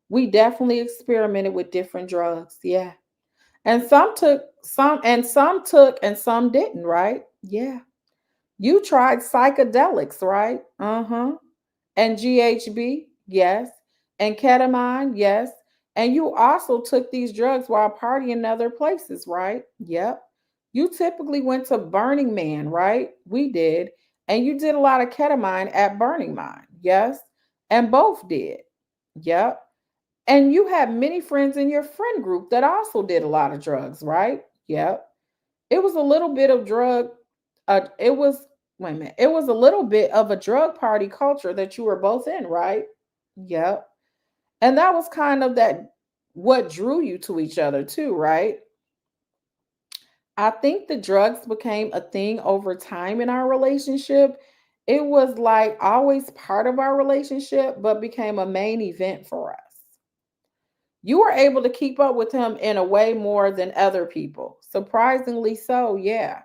We definitely experimented with different drugs. Yeah. And some took and some didn't, right? Yeah. You tried psychedelics, right? Uh-huh. And GHB, yes. And ketamine, yes. And you also took these drugs while partying in other places, right? Yep. You typically went to Burning Man, right? We did. And you did a lot of ketamine at Burning Man, yes. And both did. Yep. And you had many friends in your friend group that also did a lot of drugs, right? Yep. It was a little bit of drug it was wait a minute. It was a little bit of a drug party culture that you were both in, right? Yep. And that was kind of that what drew you to each other too, right? I think the drugs became a thing over time in our relationship. It was like always part of our relationship, but became a main event for us. You were able to keep up with him in a way more than other people. Surprisingly so, yeah.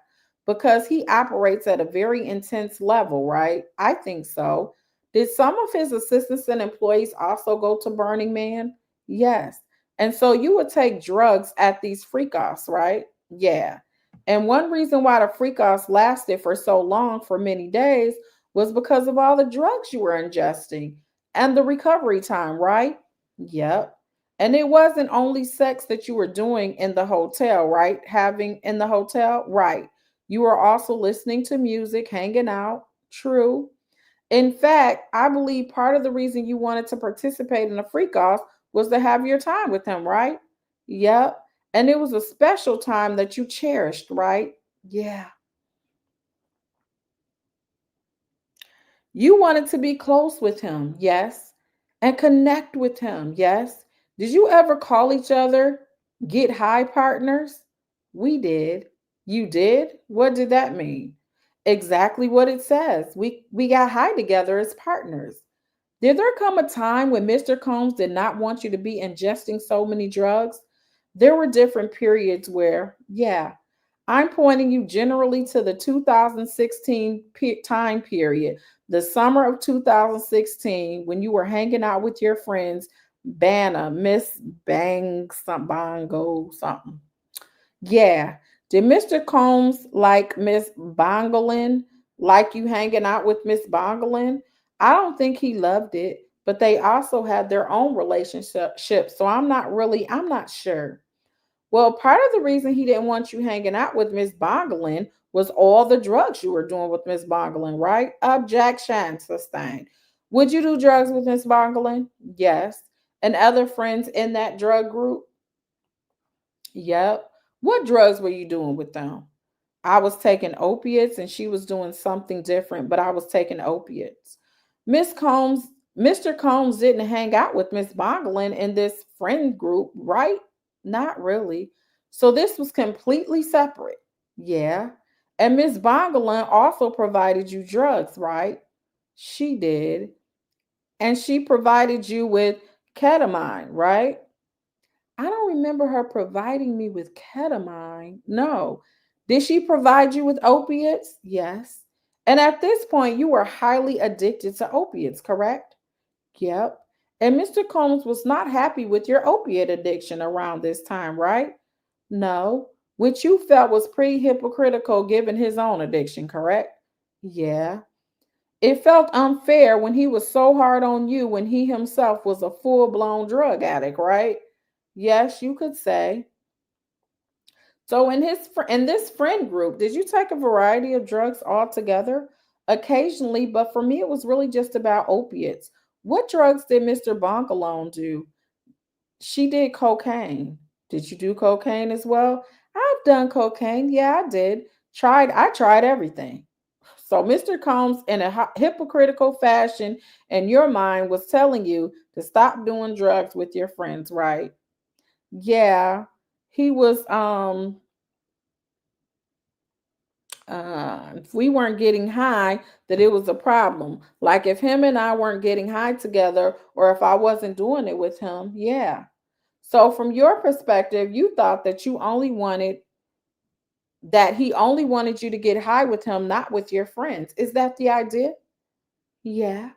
Because he operates at a very intense level, right? I think so. Did some of his assistants and employees also go to Burning Man? Yes. And so you would take drugs at these freak offs, right? Yeah. And one reason why the freak offs lasted for so long, for many days, was because of all the drugs you were ingesting and the recovery time, right? Yep. And it wasn't only sex that you were doing in the hotel, right? Having in the hotel, right? You were also listening to music, hanging out. True. In fact, I believe part of the reason you wanted to participate in a freak off was to have your time with him, right? Yep. And it was a special time that you cherished, right? Yeah. You wanted to be close with him, yes, and connect with him, yes. Did you ever call each other get high partners? We did. You did? What did that mean? Exactly what it says. We got high together as partners. Did there come a time when Mr. Combs did not want you to be ingesting so many drugs? There were different periods where, yeah, I'm pointing you generally to the 2016 time period, the summer of 2016, when you were hanging out with your friends, Banna, Miss Bang, some Bongo, something. Yeah. Did Mr. Combs like Miss Bongolin, like you hanging out with Miss Bongolin? I don't think he loved it, but they also had their own relationship. So I'm not sure. Well, part of the reason he didn't want you hanging out with Miss Bongolin was all the drugs you were doing with Miss Bongolin, right? Objection sustained. Would you do drugs with Miss Bongolin? Yes. And other friends in that drug group? Yep. What drugs were you doing with them? I was taking opiates and she was doing something different, but I was taking opiates. Miss Combs, Mr. Combs didn't hang out with Miss Bongolin in this friend group, right? Not really. So this was completely separate. Yeah. And Miss Bongolin also provided you drugs, right? She did. And she provided you with ketamine, right? I don't remember her providing me with ketamine. No. Did she provide you with opiates? Yes. And at this point, you were highly addicted to opiates, correct? Yep. And Mr. Combs was not happy with your opiate addiction around this time, right? No. Which you felt was pretty hypocritical given his own addiction, correct? Yeah. It felt unfair when he was so hard on you when he himself was a full blown drug addict, right? Yes, you could say. So in this friend group, did you take a variety of drugs altogether? Occasionally, but for me it was really just about opiates. What drugs did Mr. Bonkalone do? She did cocaine. Did you do cocaine as well? I've done cocaine. Yeah, I did. I tried everything. So Mr. Combs, in a hypocritical fashion, in your mind, was telling you to stop doing drugs with your friends, right? Yeah, he was if we weren't getting high, that it was a problem. Like if him and I weren't getting high together, or if I wasn't doing it with him, yeah. So from your perspective, you thought that he only wanted you to get high with him, not with your friends. Is that the idea? Yeah.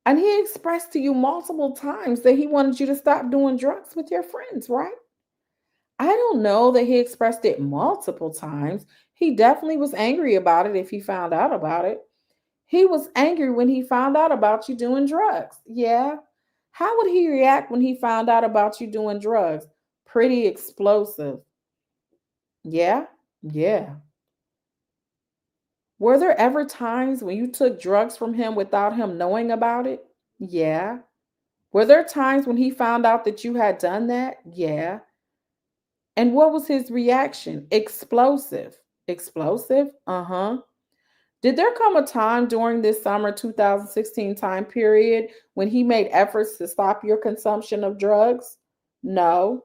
And he expressed to you multiple times that he wanted you to stop doing drugs with your friends, right? I don't know that he expressed it multiple times. He definitely was angry about it if he found out about it. He was angry when he found out about you doing drugs. Yeah. How would he react when he found out about you doing drugs? Pretty explosive. Yeah. Yeah. Were there ever times when you took drugs from him without him knowing about it? Yeah. Were there times when he found out that you had done that? Yeah. And what was his reaction? Explosive. Explosive? Uh huh. Did there come a time during this summer 2016 time period when he made efforts to stop your consumption of drugs? No.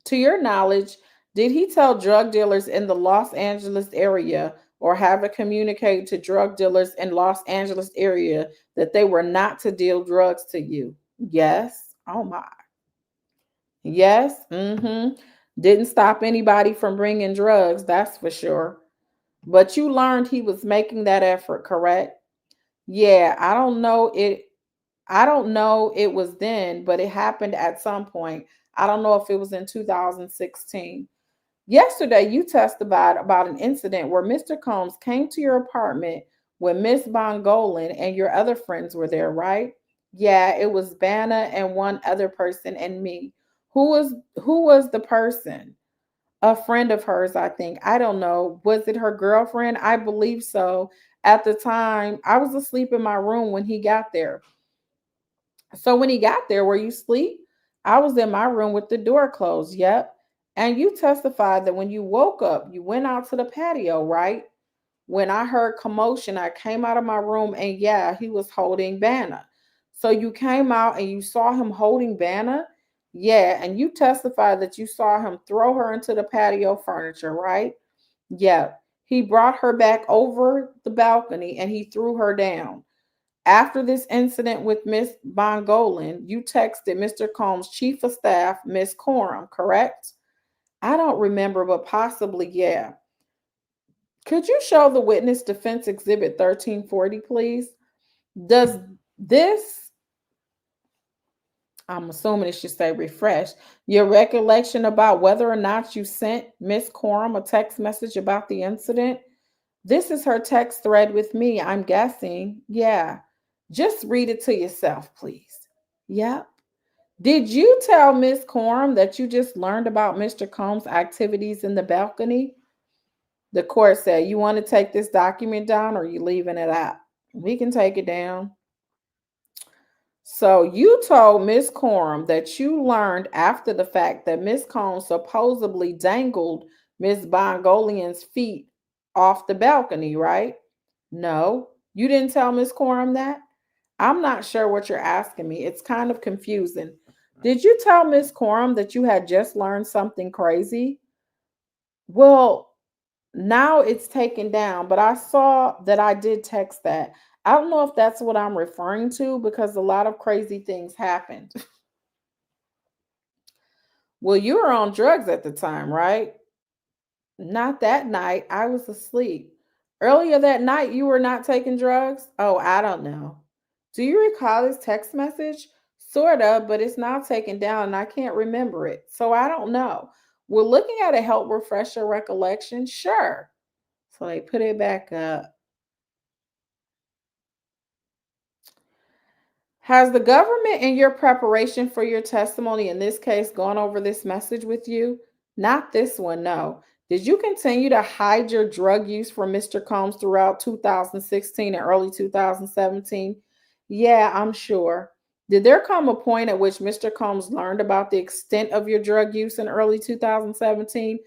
To your knowledge, did he tell drug dealers in the Los Angeles area or have it communicated to drug dealers in Los Angeles area that they were not to deal drugs to you? Yes. Oh my. Yes. Mm-hmm. Didn't stop anybody from bringing drugs, that's for sure. But you learned he was making that effort, correct? Yeah, I don't know it was then, but it happened at some point. I don't know if it was in 2016. Yesterday, you testified about an incident where Mr. Combs came to your apartment when Miss Bongolan and your other friends were there, right? Yeah, it was Vanna and one other person and me. Who was the person? A friend of hers, I think. I don't know. Was it her girlfriend? I believe so. At the time, I was asleep in my room when he got there. So when he got there, were you asleep? I was in my room with the door closed. Yep. And you testified that when you woke up, you went out to the patio, right? When I heard commotion, I came out of my room and yeah, he was holding Vanna. So you came out and you saw him holding Vanna? Yeah. And you testified that you saw him throw her into the patio furniture, right? Yeah. He brought her back over the balcony and he threw her down. After this incident with Miss Bongolan, you texted Mr. Combs' chief of staff, Miss Coram, correct? I don't remember, but possibly, yeah. Could you show the witness defense exhibit 1340, please? Does this, I'm assuming it should say refresh, your recollection about whether or not you sent Miss Coram a text message about the incident? This is her text thread with me, I'm guessing. Yeah. Just read it to yourself, please. Yep. Did you tell Miss Coram that you just learned about Mr. Combs' activities in the balcony? The court said, you want to take this document down or you leaving it out? We can take it down. So you told Miss Coram that you learned after the fact that Miss Combs supposedly dangled Miss Bongolian's feet off the balcony, right? No, you didn't tell Miss Coram that? I'm not sure what you're asking me. It's kind of confusing. Did you tell Miss Coram that you had just learned something crazy? Well, now it's taken down, but I saw that I did text that. I don't know if that's what I'm referring to because a lot of crazy things happened. Well, you were on drugs at the time, right? Not that night. I was asleep. Earlier that night, you were not taking drugs? Oh, I don't know. Do you recall this text message? Sort of, but it's now taken down and I can't remember it. So I don't know. We're looking at a help refresh your recollection. Sure. So they put it back up. Has the government in your preparation for your testimony in this case gone over this message with you? Not this one, no. Did you continue to hide your drug use from Mr. Combs throughout 2016 and early 2017? Yeah, I'm sure. Did there come a point at which Mr. Combs learned about the extent of your drug use in early 2017?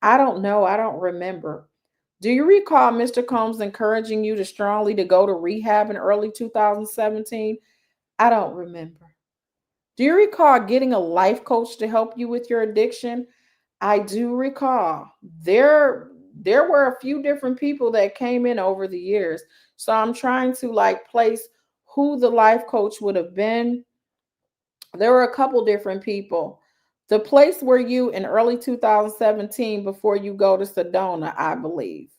I don't know. I don't remember. Do you recall Mr. Combs encouraging you to strongly to go to rehab in early 2017? I don't remember. Do you recall getting a life coach to help you with your addiction? I do recall. There were a few different people that came in over the years. So I'm trying to like place who the life coach would have been. There were a couple different people. The place where you in early 2017 before you go to Sedona, I believe.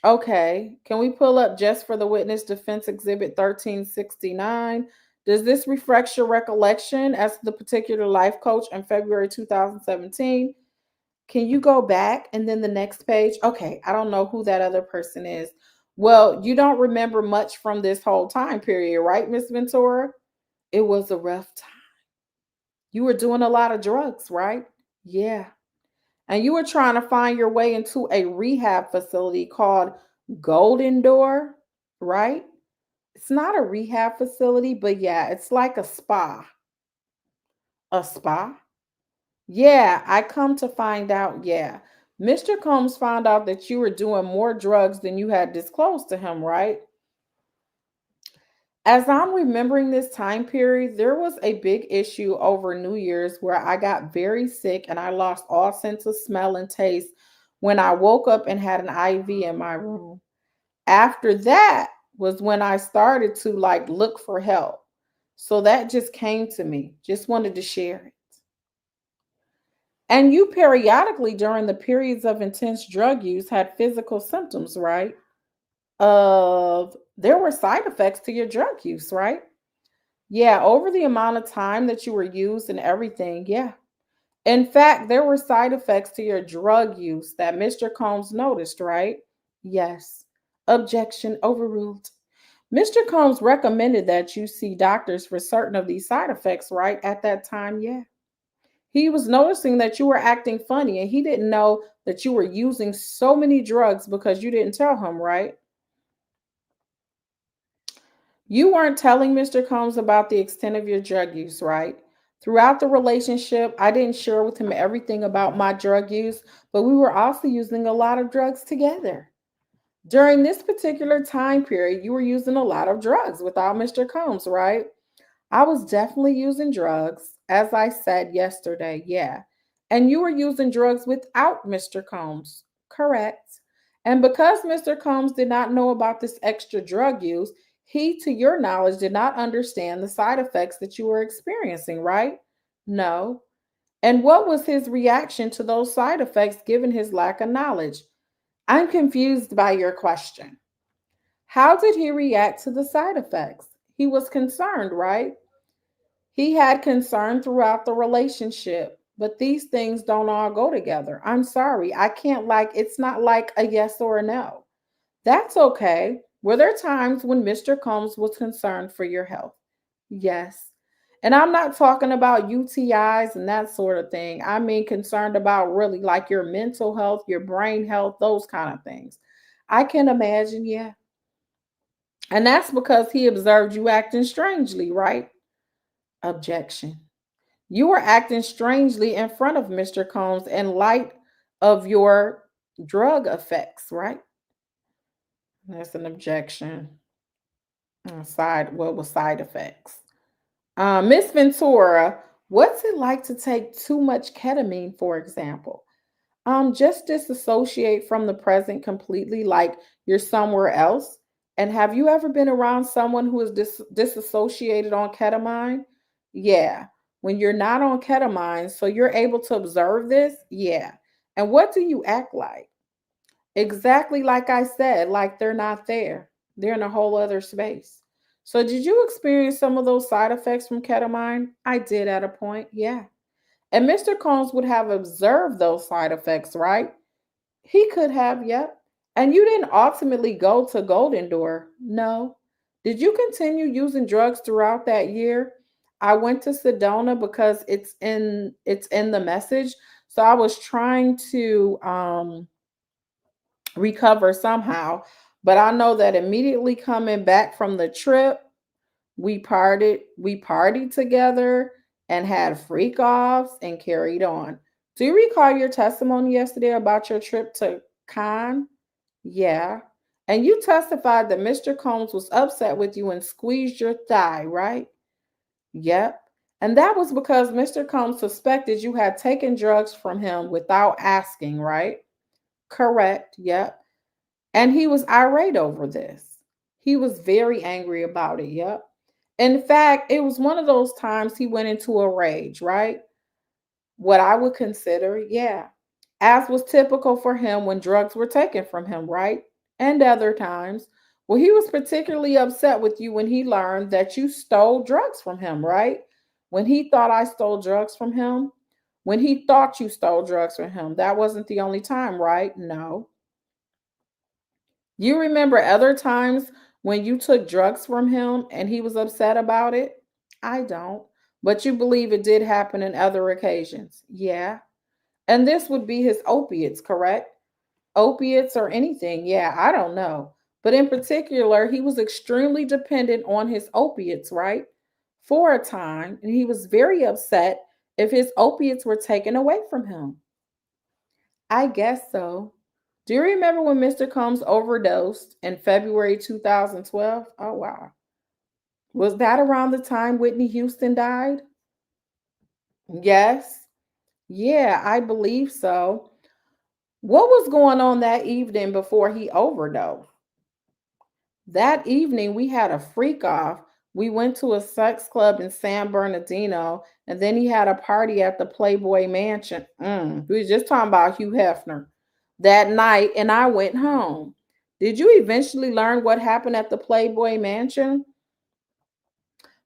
Okay. Can we pull up just for the witness defense exhibit 1369? Does this reflect your recollection as to the particular life coach in February 2017? Can you go back and then the next page? Okay. I don't know who that other person is. Well, you don't remember much from this whole time period, right, Miss Ventura? It was a rough time. You were doing a lot of drugs, right? Yeah. And you were trying to find your way into a rehab facility called Golden Door, right? It's not a rehab facility, but yeah, it's like a spa. A spa? Yeah, I come to find out, yeah. Mr. Combs found out that you were doing more drugs than you had disclosed to him, right? As I'm remembering this time period, there was a big issue over New Year's where I got very sick and I lost all sense of smell and taste when I woke up and had an IV in my room. After that was when I started to like look for help. So that just came to me. Just wanted to share it. And you periodically, during the periods of intense drug use, had physical symptoms, right? Of there were side effects to your drug use, right? Yeah, over the amount of time that you were used and everything. Yeah. In fact, there were side effects to your drug use that Mr. Combs noticed, right? Yes. Objection overruled. Mr. Combs recommended that you see doctors for certain of these side effects, right? At that time, yeah. He was noticing that you were acting funny and he didn't know that you were using so many drugs because you didn't tell him, right? You weren't telling Mr. Combs about the extent of your drug use, right? Throughout the relationship, I didn't share with him everything about my drug use, but we were also using a lot of drugs together. During this particular time period, you were using a lot of drugs without Mr. Combs, right? I was definitely using drugs, as I said yesterday, yeah. And you were using drugs without Mr. Combs, correct. And because Mr. Combs did not know about this extra drug use, he, to your knowledge, did not understand the side effects that you were experiencing, right? No. And what was his reaction to those side effects given his lack of knowledge? I'm confused by your question. How did he react to the side effects? He was concerned, right? He had concern throughout the relationship, but these things don't all go together. I'm sorry. I can't it's not like a yes or a no. That's okay. Were there times when Mr. Combs was concerned for your health? Yes. And I'm not talking about UTIs and that sort of thing. I mean, concerned about really like your mental health, your brain health, those kind of things. I can imagine, yeah. And that's because he observed you acting strangely, right? Objection. You were acting strangely in front of Mr. Combs in light of your drug effects, right? That's an objection. What was side effects? Miss Ventura, what's it like to take too much ketamine, for example? Just disassociate from the present completely, like you're somewhere else. And have you ever been around someone who is disassociated on ketamine? Yeah. When you're not on ketamine, so you're able to observe this? Yeah. And what do you act like? Exactly like I said, like they're not there. They're in a whole other space. So, did you experience some of those side effects from ketamine? I did at a point, yeah. And Mr. Combs would have observed those side effects, right? He could have, yep. And you didn't ultimately go to Golden Door. No. Did you continue using drugs throughout that year? I went to Sedona because it's in the message. So I was trying to recover somehow. But I know that immediately coming back from the trip, we partied together and had freak offs and carried on. Do you recall your testimony yesterday about your trip to Cannes? Yeah. And you testified that Mr. Combs was upset with you and squeezed your thigh, right? Yep. And that was because Mr. Combs suspected you had taken drugs from him without asking, right? Correct. Yep. And he was irate over this. He was very angry about it. Yep. In fact, it was one of those times he went into a rage, right? What I would consider, yeah, as was typical for him when drugs were taken from him, right? And other times. Well, he was particularly upset with you when he learned that you stole drugs from him, right? When he thought I stole drugs from him, when he thought you stole drugs from him, that wasn't the only time, right? No. You remember other times when you took drugs from him and he was upset about it? I don't. But you believe it did happen in other occasions? Yeah. And this would be his opiates, correct? Opiates or anything? Yeah, I don't know. But in particular, he was extremely dependent on his opiates, right? For a time. And he was very upset if his opiates were taken away from him. I guess so. Do you remember when Mr. Combs overdosed in February 2012? Oh, wow. Was that around the time Whitney Houston died? Yes. Yeah, I believe so. What was going on that evening before he overdosed? That evening, we had a freak off. We went to a sex club in San Bernardino, and then he had a party at the Playboy Mansion. We was just talking about Hugh Hefner that night, and I went home. Did you eventually learn what happened at the Playboy Mansion?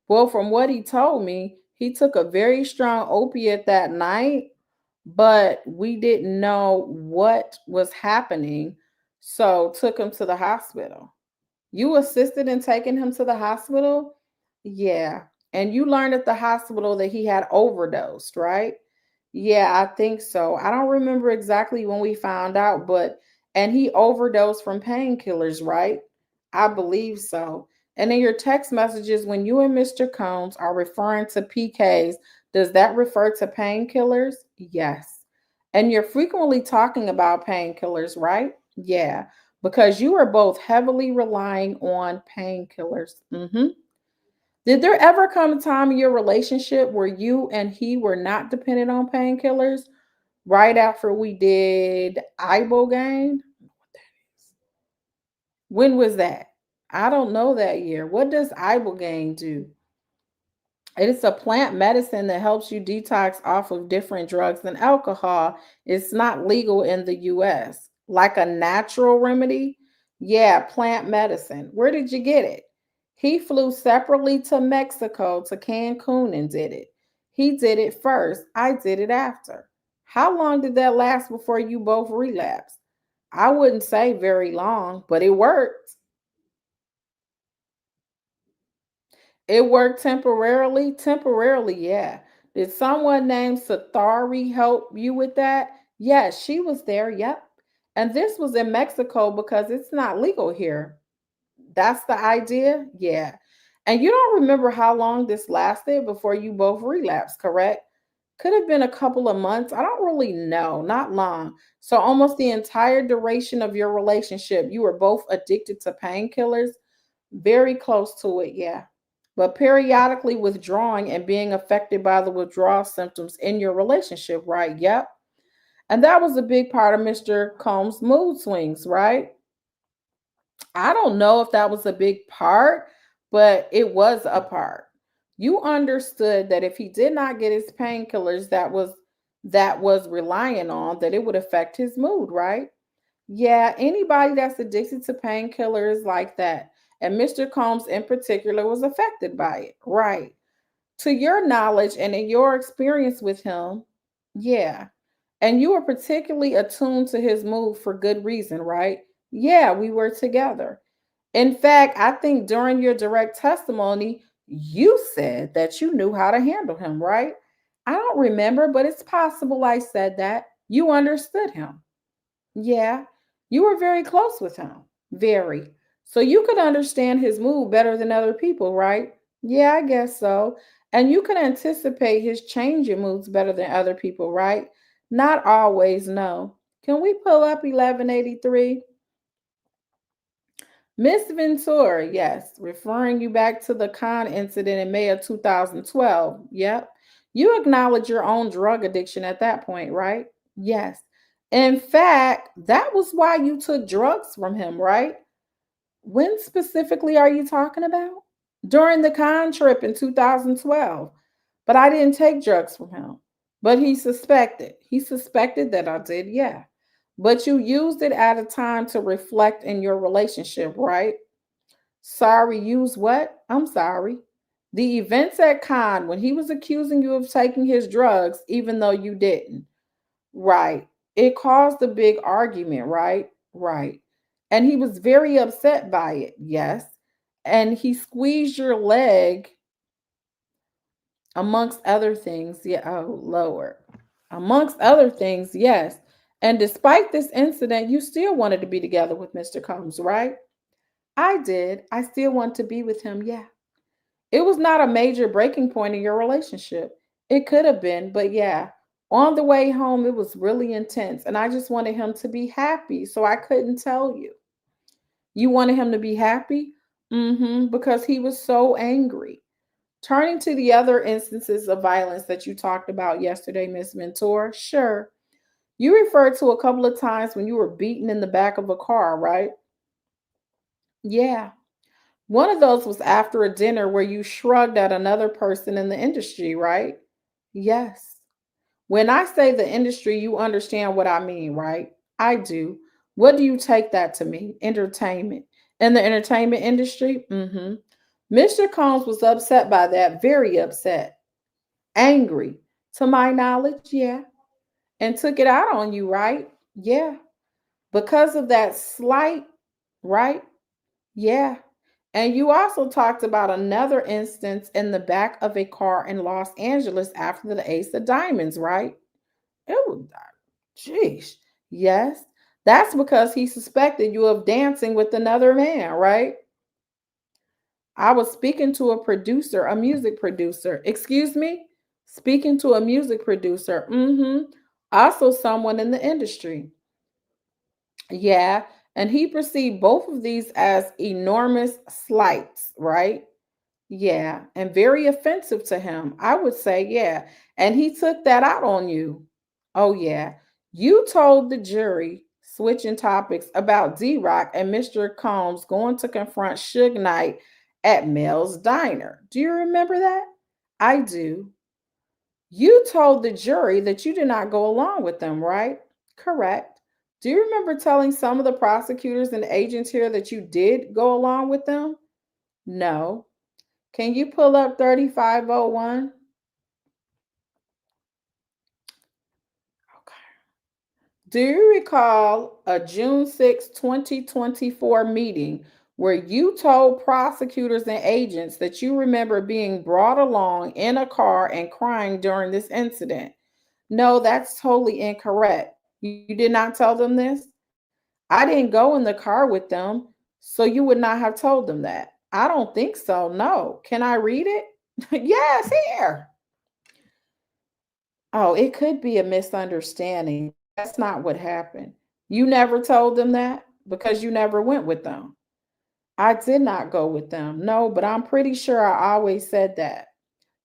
Well, from what he told me, he took a very strong opiate that night, but we didn't know what was happening, so took him to the hospital. You assisted in taking him to the hospital? Yeah. And you learned at the hospital that he had overdosed, right? Yeah, I think so. I don't remember exactly when we found out, but and he overdosed from painkillers, right? I believe so. And in your text messages, when you and Mr. Combs are referring to PKs, does that refer to painkillers? Yes. And you're frequently talking about painkillers, right? Yeah, because you are both heavily relying on painkillers. Did there ever come a time in your relationship where you and he were not dependent on painkillers? Right after we did ibogaine? When was that? I don't know that year. What does ibogaine do? It is a plant medicine that helps you detox off of different drugs and alcohol. It's not legal in the US. Like a natural remedy? Yeah, plant medicine. Where did you get it? He flew separately to Mexico, to Cancun, and did it. He did it first. I did it after. How long did that last before you both relapsed? I wouldn't say very long, but it worked. It worked temporarily. Temporarily, yeah. Did someone named Sathari help you with that? Yes, she was there. Yep. And this was in Mexico because it's not legal here. That's the idea? Yeah. And you don't remember how long this lasted before you both relapsed, correct? Could have been a couple of months. I don't really know. Not long. So, almost the entire duration of your relationship, you were both addicted to painkillers. Very close to it, yeah. But periodically withdrawing and being affected by the withdrawal symptoms in your relationship, right? Yep. And that was a big part of Mr. Combs' mood swings, right? I don't know if that was a big part, but it was a part. You understood that if he did not get his painkillers that was relying on, that it would affect his mood, right? Yeah, anybody that's addicted to painkillers like that, and Mr. Combs in particular was affected by it, right? To your knowledge and in your experience with him, yeah. And you were particularly attuned to his mood for good reason, right? Yeah, we were together. In fact, I think during your direct testimony, you said that you knew how to handle him, right? I don't remember, but it's possible I said that. You understood him. Yeah, you were very close with him. Very. So you could understand his mood better than other people, right? Yeah, I guess so. And you can anticipate his change in moods better than other people, right? Not always, no. Can we pull up 1183? Miss Ventura, yes, referring you back to the con incident in May of 2012. Yep. You acknowledge your own drug addiction at that point, right? Yes. In fact, that was why you took drugs from him, right? When specifically are you talking about? During the con trip in 2012. But I didn't take drugs from him. But he suspected. He suspected that I did, yeah. But you used it at a time to reflect in your relationship, right? Sorry, use what? I'm sorry. The events at con when he was accusing you of taking his drugs, even though you didn't. Right. It caused a big argument, right? Right. And he was very upset by it. Yes. And he squeezed your leg, amongst other things. Yeah. Oh, Lord. Amongst other things, yes. And despite this incident, you still wanted to be together with Mr. Combs, right? I did. I still want to be with him. Yeah. It was not a major breaking point in your relationship. It could have been, but yeah. On the way home, it was really intense. And I just wanted him to be happy. So I couldn't tell you. You wanted him to be happy? Because he was so angry. Turning to the other instances of violence that you talked about yesterday, Miss Mentor. Sure. You referred to a couple of times when you were beaten in the back of a car, right? Yeah. One of those was after a dinner where you shrugged at another person in the industry, right? Yes. When I say the industry, you understand what I mean, right? I do. What do you take that to mean? Entertainment. In the entertainment industry? Mm-hmm. Mr. Combs was upset by that, very upset, angry. To my knowledge, yeah. And took it out on you, right? Yeah. Because of that slight, right? Yeah. And you also talked about another instance in the back of a car in Los Angeles after the Ace of Diamonds, right? It was, jeez. Yes. That's because he suspected you of dancing with another man, right? I was speaking to a producer, a music producer. Excuse me? Speaking to a music producer. Mm-hmm. Also someone in the industry. Yeah. And he perceived both of these as enormous slights, right? Yeah. And very offensive to him. I would say, yeah. And he took that out on you. Oh, yeah. You told the jury, switching topics, about D Rock and Mr. Combs going to confront Suge Knight at Mel's Diner. Do you remember that? I do. You told the jury that you did not go along with them, right? Correct. Do you remember telling some of the prosecutors and agents here that you did go along with them? No. Can you pull up 3501? Okay. Do you recall a June 6, 2024 meeting where you told prosecutors and agents that you remember being brought along in a car and crying during this incident? No, that's totally incorrect. You did not tell them this? I didn't go in the car with them, so you would not have told them that. I don't think so. No. Can I read it? Yes, here. Oh, it could be a misunderstanding. That's not what happened. You never told them that because you never went with them. I did not go with them. No, but I'm pretty sure I always said that.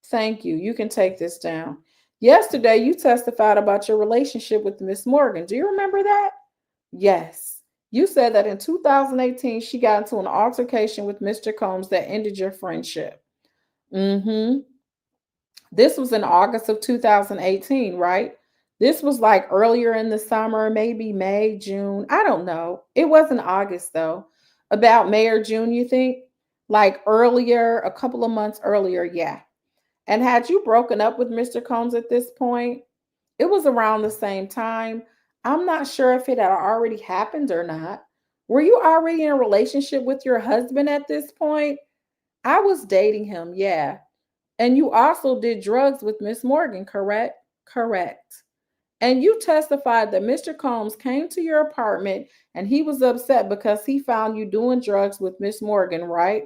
Thank you. You can take this down. Yesterday, you testified about your relationship with Miss Morgan. Do you remember that? Yes. You said that in 2018, she got into an altercation with Mr. Combs that ended your friendship. Mm-hmm. This was in August of 2018, right? This was like earlier in the summer, maybe May, June. I don't know. It wasn't August though. About May or June, you think? Like earlier, a couple of months earlier, yeah. And had you broken up with Mr. Combs at this point? It was around the same time. I'm not sure if it had already happened or not. Were you already in a relationship with your husband at this point? I was dating him, yeah. And you also did drugs with Miss Morgan, correct? Correct. And you testified that Mr. Combs came to your apartment and he was upset because he found you doing drugs with Miss Morgan, right?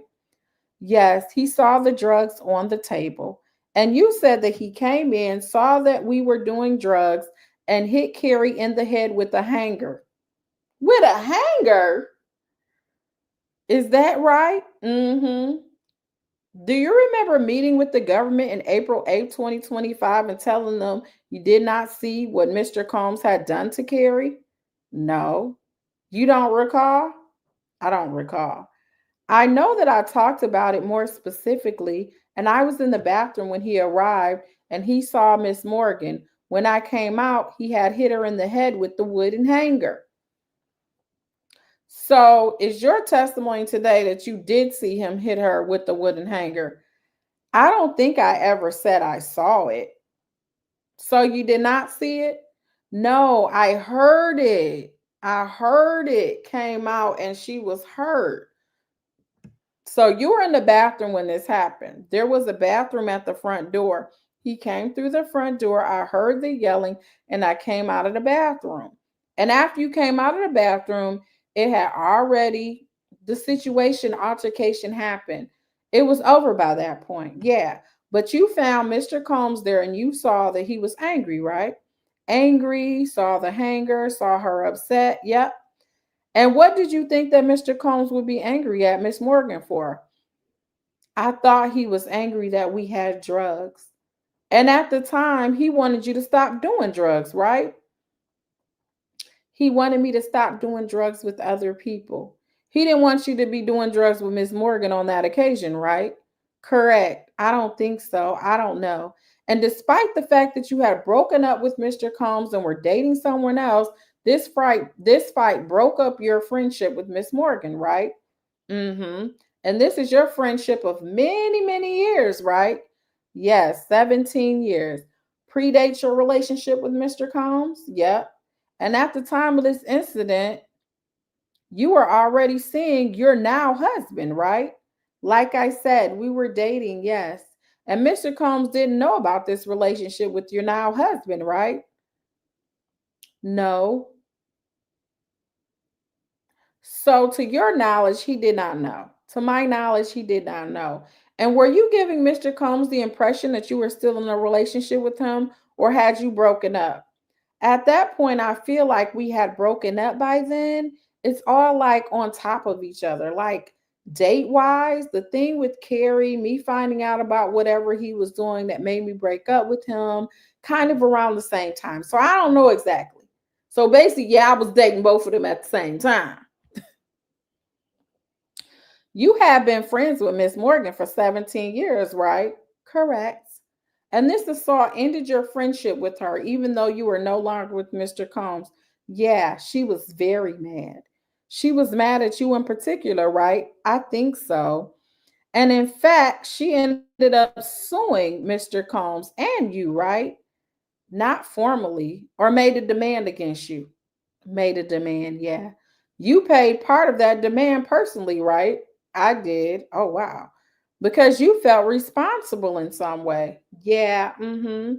Yes, he saw the drugs on the table. And you said that he came in, saw that we were doing drugs, and hit Carrie in the head with a hanger. With a hanger? Is that right? Mm-hmm. Do you remember meeting with the government in April 8th, 2025 and telling them you did not see what Mr. Combs had done to Carrie? No. You don't recall? I don't recall. I know that I talked about it more specifically, and I was in the bathroom when he arrived and he saw Miss Morgan. When I came out, he had hit her in the head with the wooden hanger. So, is your testimony today that you did see him hit her with the wooden hanger? I don't think I ever said I saw it. So you did not see it? No, I heard it. I heard it came out and she was hurt. So you were in the bathroom when this happened. There was a bathroom at the front door. He came through the front door. I heard the yelling and I came out of the bathroom. And after you came out of the bathroom, it had already, the situation, altercation happened. It was over by that point. Yeah. But you found Mr. Combs there and you saw that he was angry, right? Angry, saw the hanger, saw her upset. Yep. And what did you think that Mr. Combs would be angry at Miss Morgan for? I thought he was angry that we had drugs. And at the time, he wanted you to stop doing drugs, right? He wanted me to stop doing drugs with other people. He didn't want you to be doing drugs with Miss Morgan on that occasion, right? Correct. I don't think so. I don't know. And despite the fact that you had broken up with Mr. Combs and were dating someone else, this fight broke up your friendship with Miss Morgan, right? Mm-hmm. And this is your friendship of many, many years, right? Yes, 17 years. Predates your relationship with Mr. Combs? Yep. And at the time of this incident, you were already seeing your now husband, right? Like I said, we were dating, yes. And Mr. Combs didn't know about this relationship with your now husband, right? No. So, to your knowledge, he did not know. To my knowledge, he did not know. And were you giving Mr. Combs the impression that you were still in a relationship with him, or had you broken up? At that point, I feel like we had broken up by then. It's all like on top of each other. Like date wise, the thing with Carrie, me finding out about whatever he was doing that made me break up with him, kind of around the same time. So I don't know exactly. So basically, yeah, I was dating both of them at the same time. You have been friends with Miss Morgan for 17 years, right? Correct. And this assault ended your friendship with her, even though you were no longer with Mr. Combs. Yeah, she was very mad. She was mad at you in particular, right? I think so. And in fact, she ended up suing Mr. Combs and you, right? Not formally, or made a demand against you. Made a demand, yeah. You paid part of that demand personally, right? I did. Oh, wow. Because you felt responsible in some way. Yeah. Mm-hmm.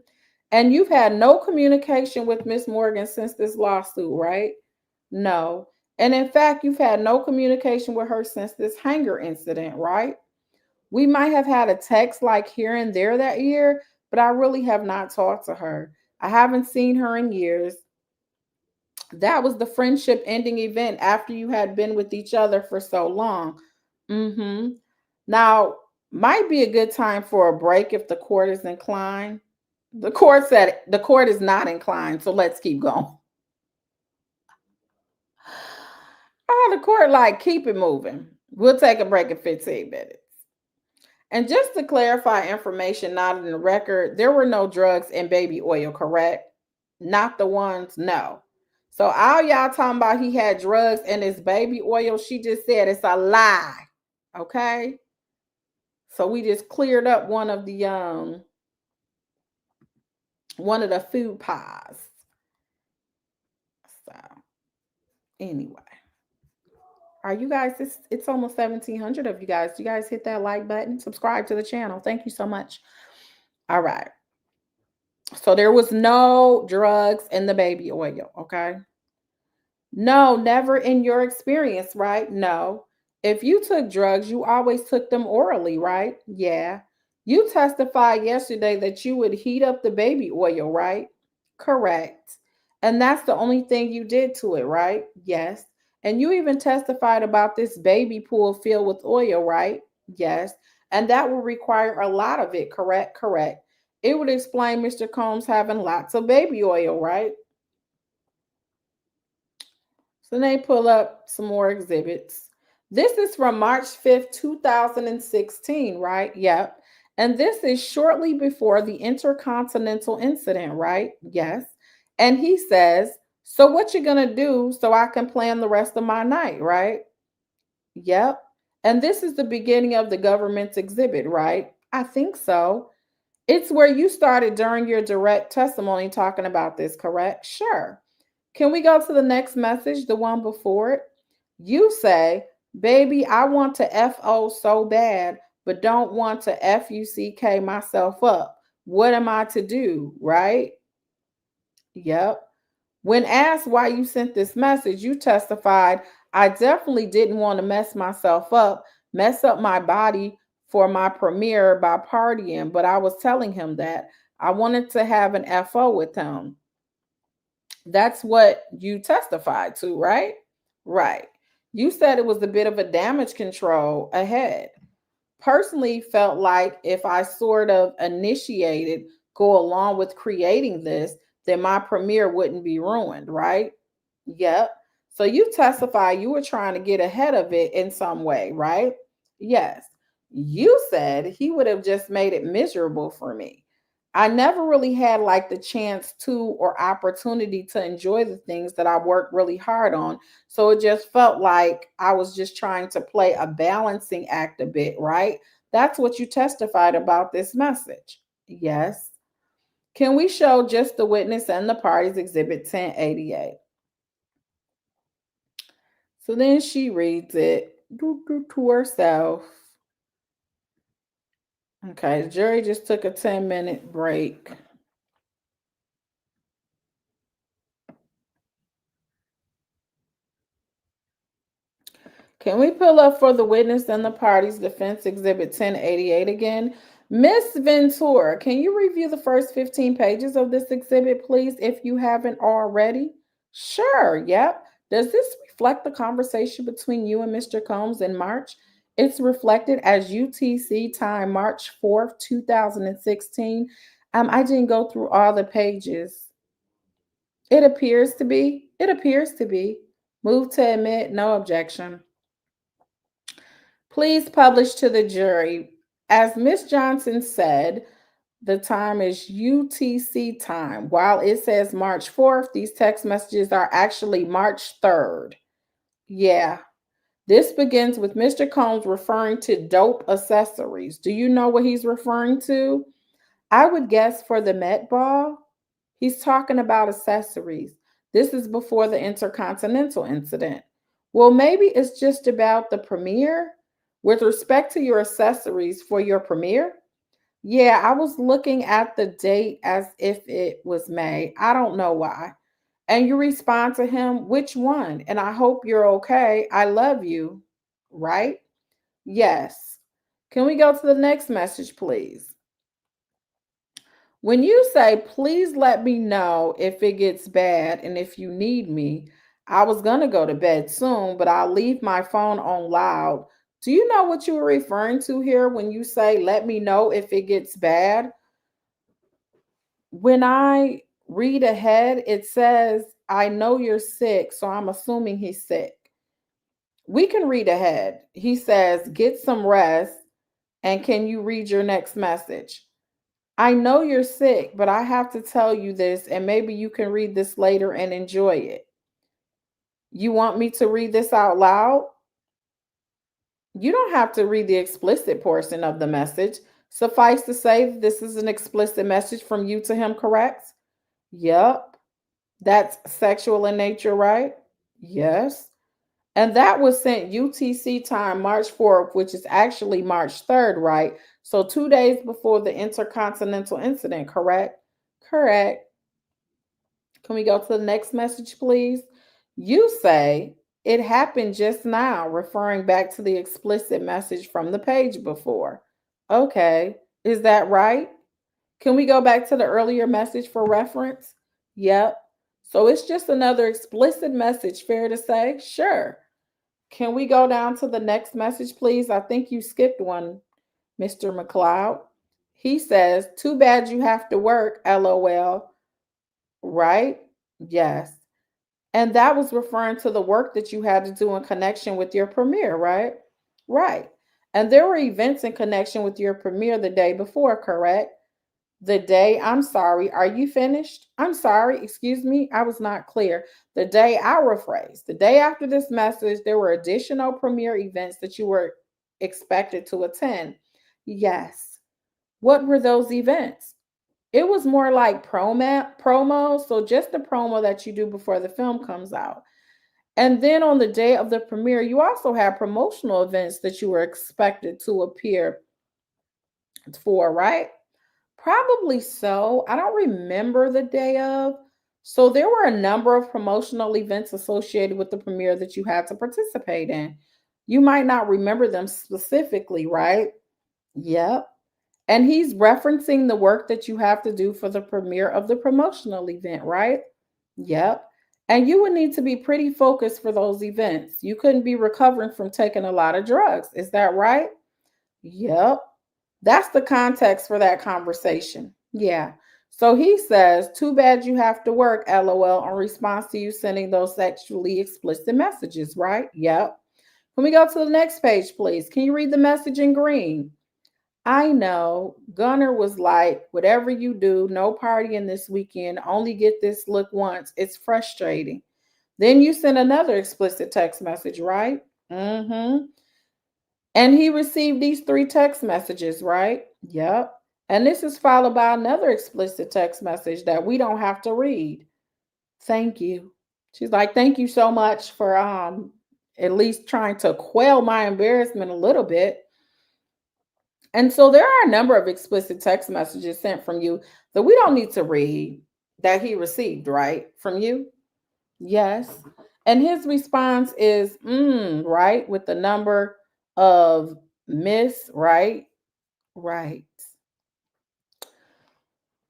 And you've had no communication with Miss Morgan since this lawsuit, right? No. And in fact, you've had no communication with her since this hanger incident, right? We might have had a text like here and there that year, but I really have not talked to her. I haven't seen her in years. That was the friendship ending event after you had been with each other for so long. Mm-hmm. Now, might be a good time for a break if the court is inclined. The court said the court is not inclined, so let's keep going. Oh, the court like keep it moving. We'll take a break in 15 minutes. And just to clarify information not in the record, there were no drugs in baby oil, correct? Not the ones, no. So all y'all talking about he had drugs in his baby oil, she just said it's a lie. Okay? So we just cleared up one of the food pies. So anyway. Are you guys it's almost 1700 of you guys. You guys hit that like button, subscribe to the channel. Thank you so much. All right. So there was no drugs in the baby oil, okay? No, never in your experience, right? No. If you took drugs, you always took them orally, right? Yeah. You testified yesterday that you would heat up the baby oil, right? Correct. And that's the only thing you did to it, right? Yes. And you even testified about this baby pool filled with oil, right? Yes. And that would require a lot of it, correct? Correct. It would explain Mr. Combs having lots of baby oil, right? So they pull up some more exhibits. This is from March 5th, 2016, right? Yep. And this is shortly before the Intercontinental incident, right? Yes. And he says, so what you gonna do so I can plan the rest of my night, right? Yep. And this is the beginning of the government's exhibit, right? I think so. It's where you started during your direct testimony talking about this, correct? Sure. Can we go to the next message, the one before it? You say, baby, I want to FO so bad, but don't want to FUCK myself up. What am I to do? Right? Yep. When asked why you sent this message, you testified, I definitely didn't want to mess myself up, mess up my body for my premiere by partying, but I was telling him that I wanted to have an FO with him. That's what you testified to, right? Right. You said it was a bit of a damage control ahead. Personally, felt like if I sort of initiated, go along with creating this, then my premiere wouldn't be ruined, right? Yep. So you testify you were trying to get ahead of it in some way, right? Yes. You said he would have just made it miserable for me. I never really had like the chance to or opportunity to enjoy the things that I worked really hard on. So it just felt like I was just trying to play a balancing act a bit, right? That's what you testified about this message. Yes. Can we show just the witness and the parties exhibit 1088? So then she reads it to herself. Okay, the jury just took a 10-minute break. Can we pull up for the witness and the parties defense exhibit 1088 again? Miss Ventura, can you review the first 15 pages of this exhibit, please, if you haven't already? Sure, yep. Does this reflect the conversation between you and Mr. Combs in March? It's reflected as UTC time March 4th, 2016. I didn't go through all the pages. It appears to be. It appears to be. Move to admit, no objection. Please publish to the jury. As Miss Johnson said, the time is UTC time. While it says March 4th, these text messages are actually March 3rd. Yeah. This begins with Mr. Combs referring to dope accessories. Do you know what he's referring to? I would guess for the Met Ball, he's talking about accessories. This is before the Intercontinental incident. Well, maybe it's just about the premiere. With respect to your accessories for your premiere, yeah, I was looking at the date as if it was May. I don't know why. And you respond to him, which one? And I hope you're okay. I love you. Right? Yes. Can we go to the next message, please? When you say, please let me know if it gets bad and if you need me, I was going to go to bed soon, but I'll leave my phone on loud. Do you know what you were referring to here when you say, let me know if it gets bad? When I read ahead, it says, I know you're sick, so I'm assuming he's sick. We can read ahead. He says, get some rest, and can you read your next message? I know you're sick, but I have to tell you this, and maybe you can read this later and enjoy it. You want me to read this out loud? You don't have to read the explicit portion of the message. Suffice to say, this is an explicit message from you to him, correct? Yep. That's sexual in nature, right? Yes. And that was sent UTC time March 4th, which is actually March 3rd, right? So 2 days before the Intercontinental incident, correct? Correct. Can we go to the next message, please? You say it happened just now, referring back to the explicit message from the page before. Okay. Is that right? Can we go back to the earlier message for reference? Yep. So it's just another explicit message, fair to say? Sure. Can we go down to the next message, please? I think you skipped one, Mr. McLeod. He says, too bad you have to work, LOL. Right? Yes. And that was referring to the work that you had to do in connection with your premiere, right? Right. And there were events in connection with your premiere the day before, correct? The day, I'm sorry, are you finished? I'm sorry, excuse me, I was not clear. The day, I rephrase, the day after this message, there were additional premiere events that you were expected to attend. Yes. What were those events? It was more like promo, so just the promo that you do before the film comes out. And then on the day of the premiere, you also have promotional events that you were expected to appear for, right? Probably so. I don't remember the day of. So there were a number of promotional events associated with the premiere that you had to participate in. You might not remember them specifically, right? Yep. And he's referencing the work that you have to do for the premiere of the promotional event, right? Yep. And you would need to be pretty focused for those events. You couldn't be recovering from taking a lot of drugs. Is that right? Yep. That's the context for that conversation. Yeah. So he says, too bad you have to work, LOL, in response to you sending those sexually explicit messages, right? Yep. Can we go to the next page, please? Can you read the message in green? I know. Gunner was like, whatever you do, no partying this weekend. Only get this look once. It's frustrating. Then you send another explicit text message, right? Mm-hmm. And he received these three text messages, right? Yep. And this is followed by another explicit text message that we don't have to read. Thank you. She's like, thank you so much for at least trying to quell my embarrassment a little bit. And so there are a number of explicit text messages sent from you that we don't need to read that he received, right? From you? Yes. And his response is, right, with the number of miss, right? Right.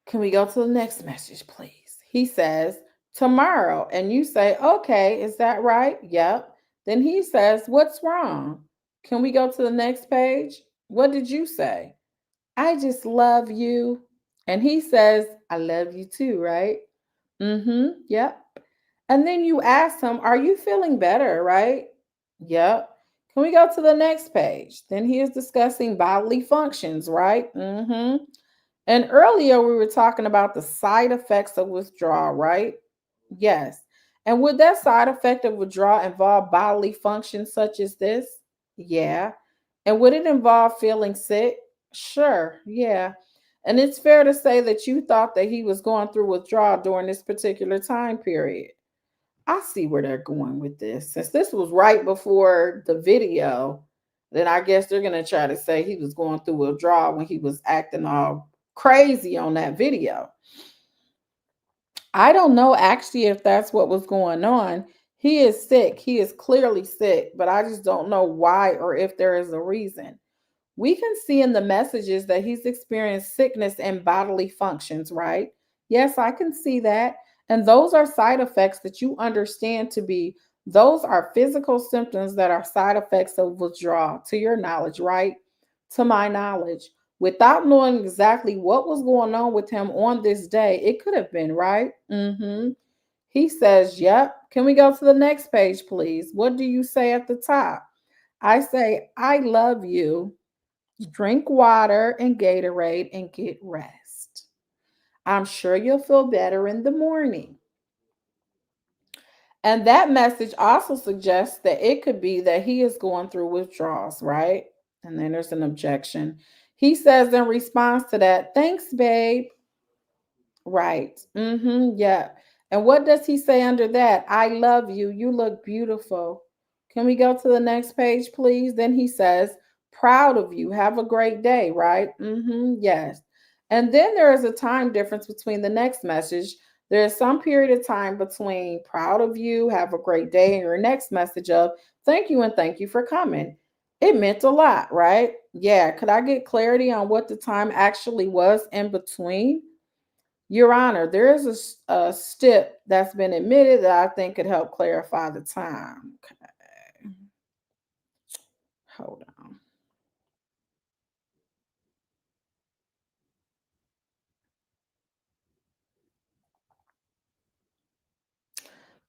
Can we go to the next message, please? He says, tomorrow. And you say, okay, is that right? Yep. Then he says, what's wrong? Can we go to the next page? What did you say? I just love you. And he says, I love you too, right? Mm-hmm. Yep. And then you ask him, are you feeling better, right? Yep. Can we go to the next page? Then he is discussing bodily functions, right? Mm-hmm. And earlier we were talking about the side effects of withdrawal, right? Yes. And would that side effect of withdrawal involve bodily functions such as this? Yeah. And would it involve feeling sick? Sure. Yeah. And it's fair to say that you thought that he was going through withdrawal during this particular time period. I see where they're going with this. Since this was right before the video, then I guess they're going to try to say he was going through withdrawal when he was acting all crazy on that video. I don't know actually if that's what was going on. He is sick. He is clearly sick, but I just don't know why or if there is a reason. We can see in the messages that he's experienced sickness and bodily functions, right? Yes, I can see that. And those are side effects that you understand to be, those are physical symptoms that are side effects of withdrawal, to your knowledge, right? To my knowledge. Without knowing exactly what was going on with him on this day, it could have been, right? Mm-hmm. He says, yep. Can we go to the next page, please? What do you say at the top? I say, I love you. Drink water and Gatorade and get rest. I'm sure you'll feel better in the morning. And that message also suggests that it could be that he is going through withdrawals, right? And then there's an objection. He says in response to that, thanks, babe. Right. Mm-hmm. Yeah. And what does he say under that? I love you. You look beautiful. Can we go to the next page, please? Then he says, proud of you. Have a great day, right? Mm-hmm. Yes. And then there is a time difference between the next message. There is some period of time between proud of you, have a great day, and your next message of thank you and thank you for coming. It meant a lot, right? Yeah. Could I get clarity on what the time actually was in between? Your Honor, there is a stip that's been admitted that I think could help clarify the time. Okay, hold on.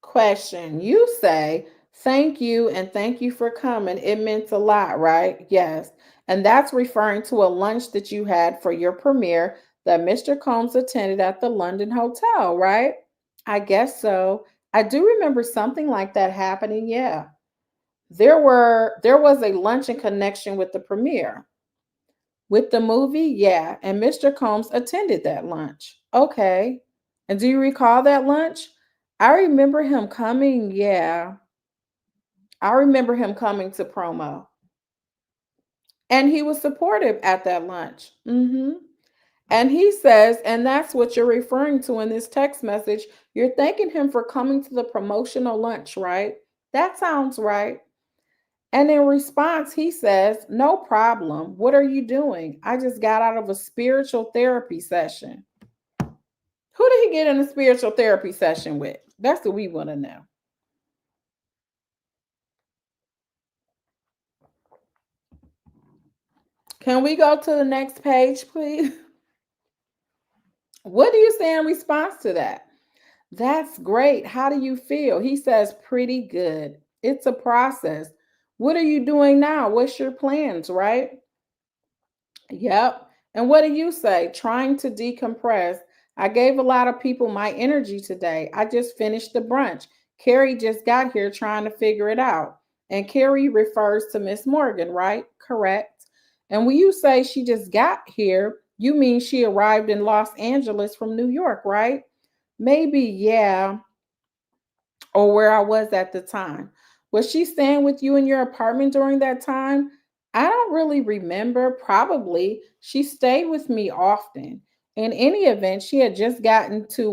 Question. You say, thank you and thank you for coming. It meant a lot, right? Yes. And that's referring to a lunch that you had for your premiere that Mr. Combs attended at the London Hotel, right? I guess so. I do remember something like that happening. Yeah. There was a lunch in connection with the premiere. With the movie, yeah. And Mr. Combs attended that lunch. Okay. And do you recall that lunch? I remember him coming. Yeah. I remember him coming to promo. And he was supportive at that lunch. And he says, and that's what you're referring to in this text message. You're thanking him for coming to the promotional lunch, right? That sounds right. And in response, he says, no problem. What are you doing? I just got out of a spiritual therapy session. Who did he get in a spiritual therapy session with? That's what we want to know. Can we go to the next page, please? What do you say in response to that? That's great. How do you feel? He says, pretty good. It's a process. What are you doing now? What's your plans, right? Yep. And what do you say? Trying to decompress. I gave a lot of people my energy today. I just finished the brunch. Carrie just got here trying to figure it out. And Carrie refers to Miss Morgan, right? Correct. And when you say she just got here, you mean she arrived in Los Angeles from New York, right? Maybe, yeah, or where I was at the time. Was she staying with you in your apartment during that time? I don't really remember. Probably. She stayed with me often. In any event, she had just gotten to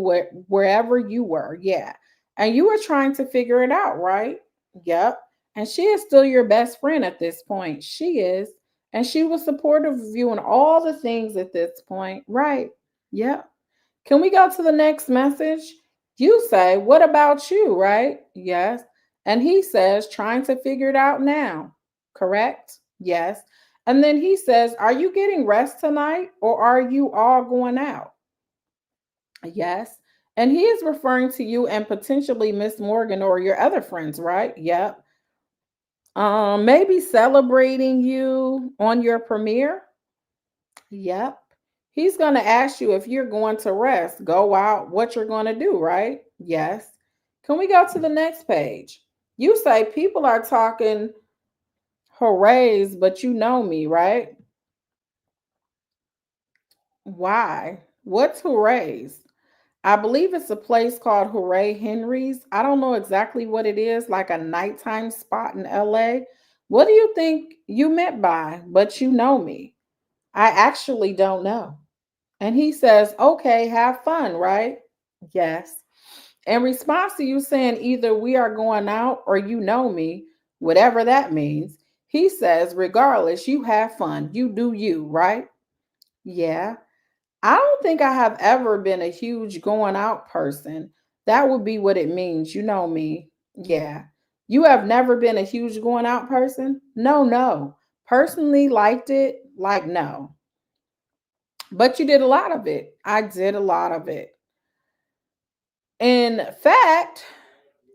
wherever you were. Yeah. And you were trying to figure it out, right? Yep. And she is still your best friend at this point. She is. And she was supportive of you in all the things at this point, right? Yep. Can we go to the next message? You say, what about you, right? Yes. And he says, trying to figure it out now. Correct? Yes. And then he says, are you getting rest tonight or are you all going out? Yes. And he is referring to you and potentially Miss Morgan or your other friends, right? Yep. Maybe celebrating you on your premiere. Yep. He's going to ask you if you're going to rest, go out, what you're going to do, right? Yes. Can we go to the next page? You say people are talking hoorays, but you know me, right? Why? What's hoorays? I believe it's a place called Hooray Henry's. I don't know exactly what it is, like a nighttime spot in LA. What do you think you meant by, but you know me? I actually don't know. And he says, okay, have fun, right? Yes. In response to you saying either we are going out or you know me, whatever that means, he says, regardless, you have fun. You do you, right? Yeah. I don't think I have ever been a huge going out person. That would be what it means. You know me. Yeah. You have never been a huge going out person? No, no. Personally liked it? Like, no. But you did a lot of it. I did a lot of it. In fact,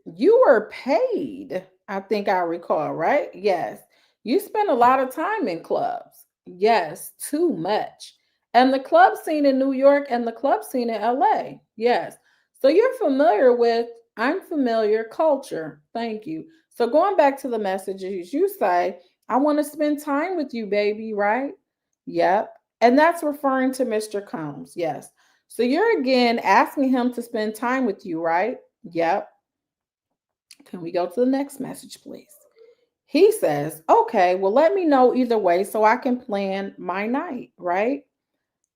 you were paid. I think I recall, right? Yes. You spent a lot of time in clubs. Yes, too much. And the club scene in New York and the club scene in LA. Yes. So you're familiar with, I'm familiar, culture. Thank you. So going back to the messages, you say, I want to spend time with you, baby, right? Yep. And that's referring to Mr. Combs. Yes. So you're again asking him to spend time with you, right? Yep. Can we go to the next message, please? He says, okay, well, let me know either way so I can plan my night, right?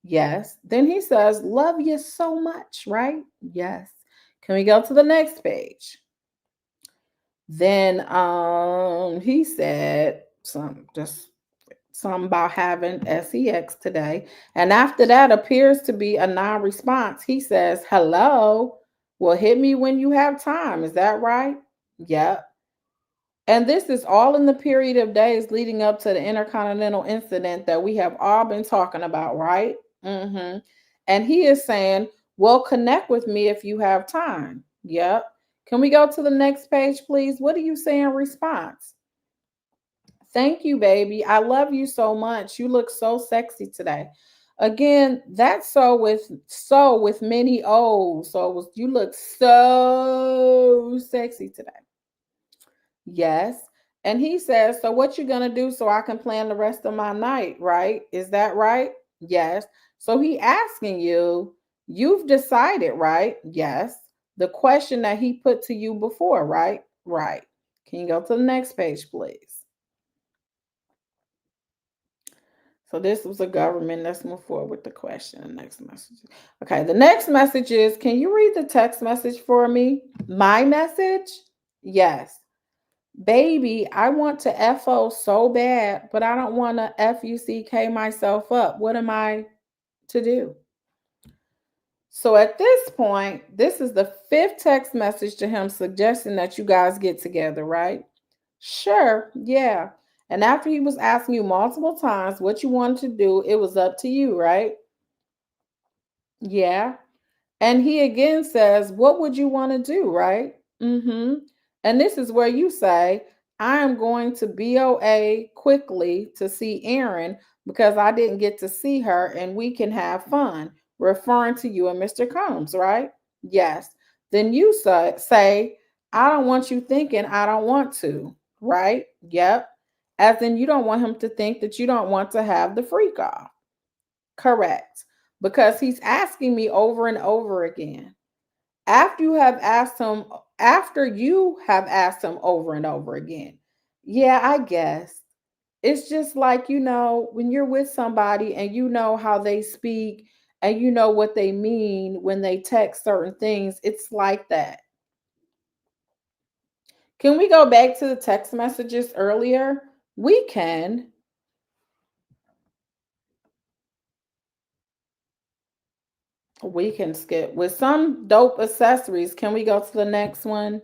Yes. Then he says, love you so much, right? Yes. Can we go to the next page? Then he said something about having sex today. And after that appears to be a non-response. He says, hello. Well, hit me when you have time. Is that right? Yep. And this is all in the period of days leading up to the Intercontinental incident that we have all been talking about, right? Mm-hmm. And he is saying, well, connect with me if you have time. Yep. Can we go to the next page, please? What do you say in response? Thank you, baby. I love you so much. You look so sexy today. Again, that's so with many O's. So it was, you look so sexy today. Yes. And he says, so what you gonna do so I can plan the rest of my night, right? Is that right? Yes. So he asking you, you've decided, right? Yes. The question that he put to you before, right? Right. Can you go to the next page, please? So this was a government. Let's move forward with the question. Next message. Okay, the next message is, can you read the text message for me? My message? Yes. Baby, I want to FO so bad, but I don't want to FUCK myself up. What am I to do? So at this point, this is the fifth text message to him suggesting that you guys get together, right? Sure, yeah. And after he was asking you multiple times what you wanted to do, it was up to you, right? Yeah. And he again says, what would you want to do, right? And this is where you say, I am going to BOA quickly to see Erin because I didn't get to see her and we can have fun, referring to you and Mr. Combs, right? Yes. Then you say, I don't want you thinking I don't want to, right? Yep. As in, you don't want him to think that you don't want to have the freak off. Correct. Because he's asking me over and over again. After you have asked him, after you have asked him over and over again. Yeah, I guess. It's just like, when you're with somebody and you know how they speak and you know what they mean when they text certain things, it's like that. Can we go back to the text messages earlier? We can. We can skip. With some dope accessories, can we go to the next one?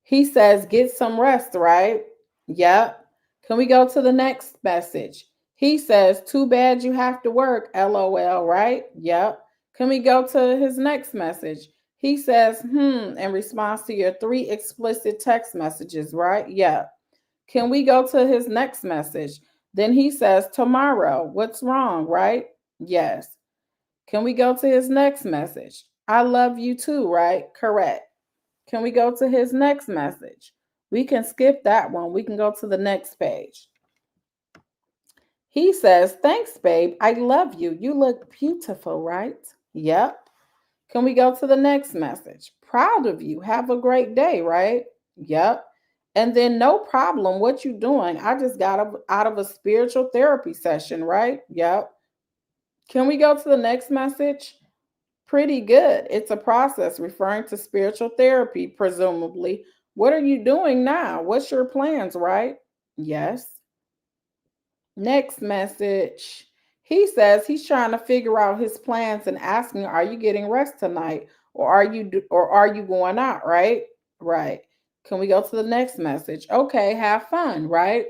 He says, get some rest, right? Yep. Can we go to the next message? He says, too bad you have to work, LOL, right? Yep. Can we go to his next message? He says, in response to your 3 explicit text messages, right? Yep. Can we go to his next message? Then he says, tomorrow, what's wrong, right? Yes. Can we go to his next message? I love you too, right? Correct. Can we go to his next message? We can skip that one. We can go to the next page. He says, thanks, babe. I love you. You look beautiful, right? Yep. Can we go to the next message? Proud of you. Have a great day, right? Yep. And then no problem. What you doing? I just got out of a spiritual therapy session, right? Yep. Can we go to the next message? Pretty good. It's a process referring to spiritual therapy, presumably. What are you doing now? What's your plans, right? Yes. Next message. He says he's trying to figure out his plans and asking, "Are you getting rest tonight, or are you going out?" Right? Right. Can we go to the next message? Okay, have fun, right?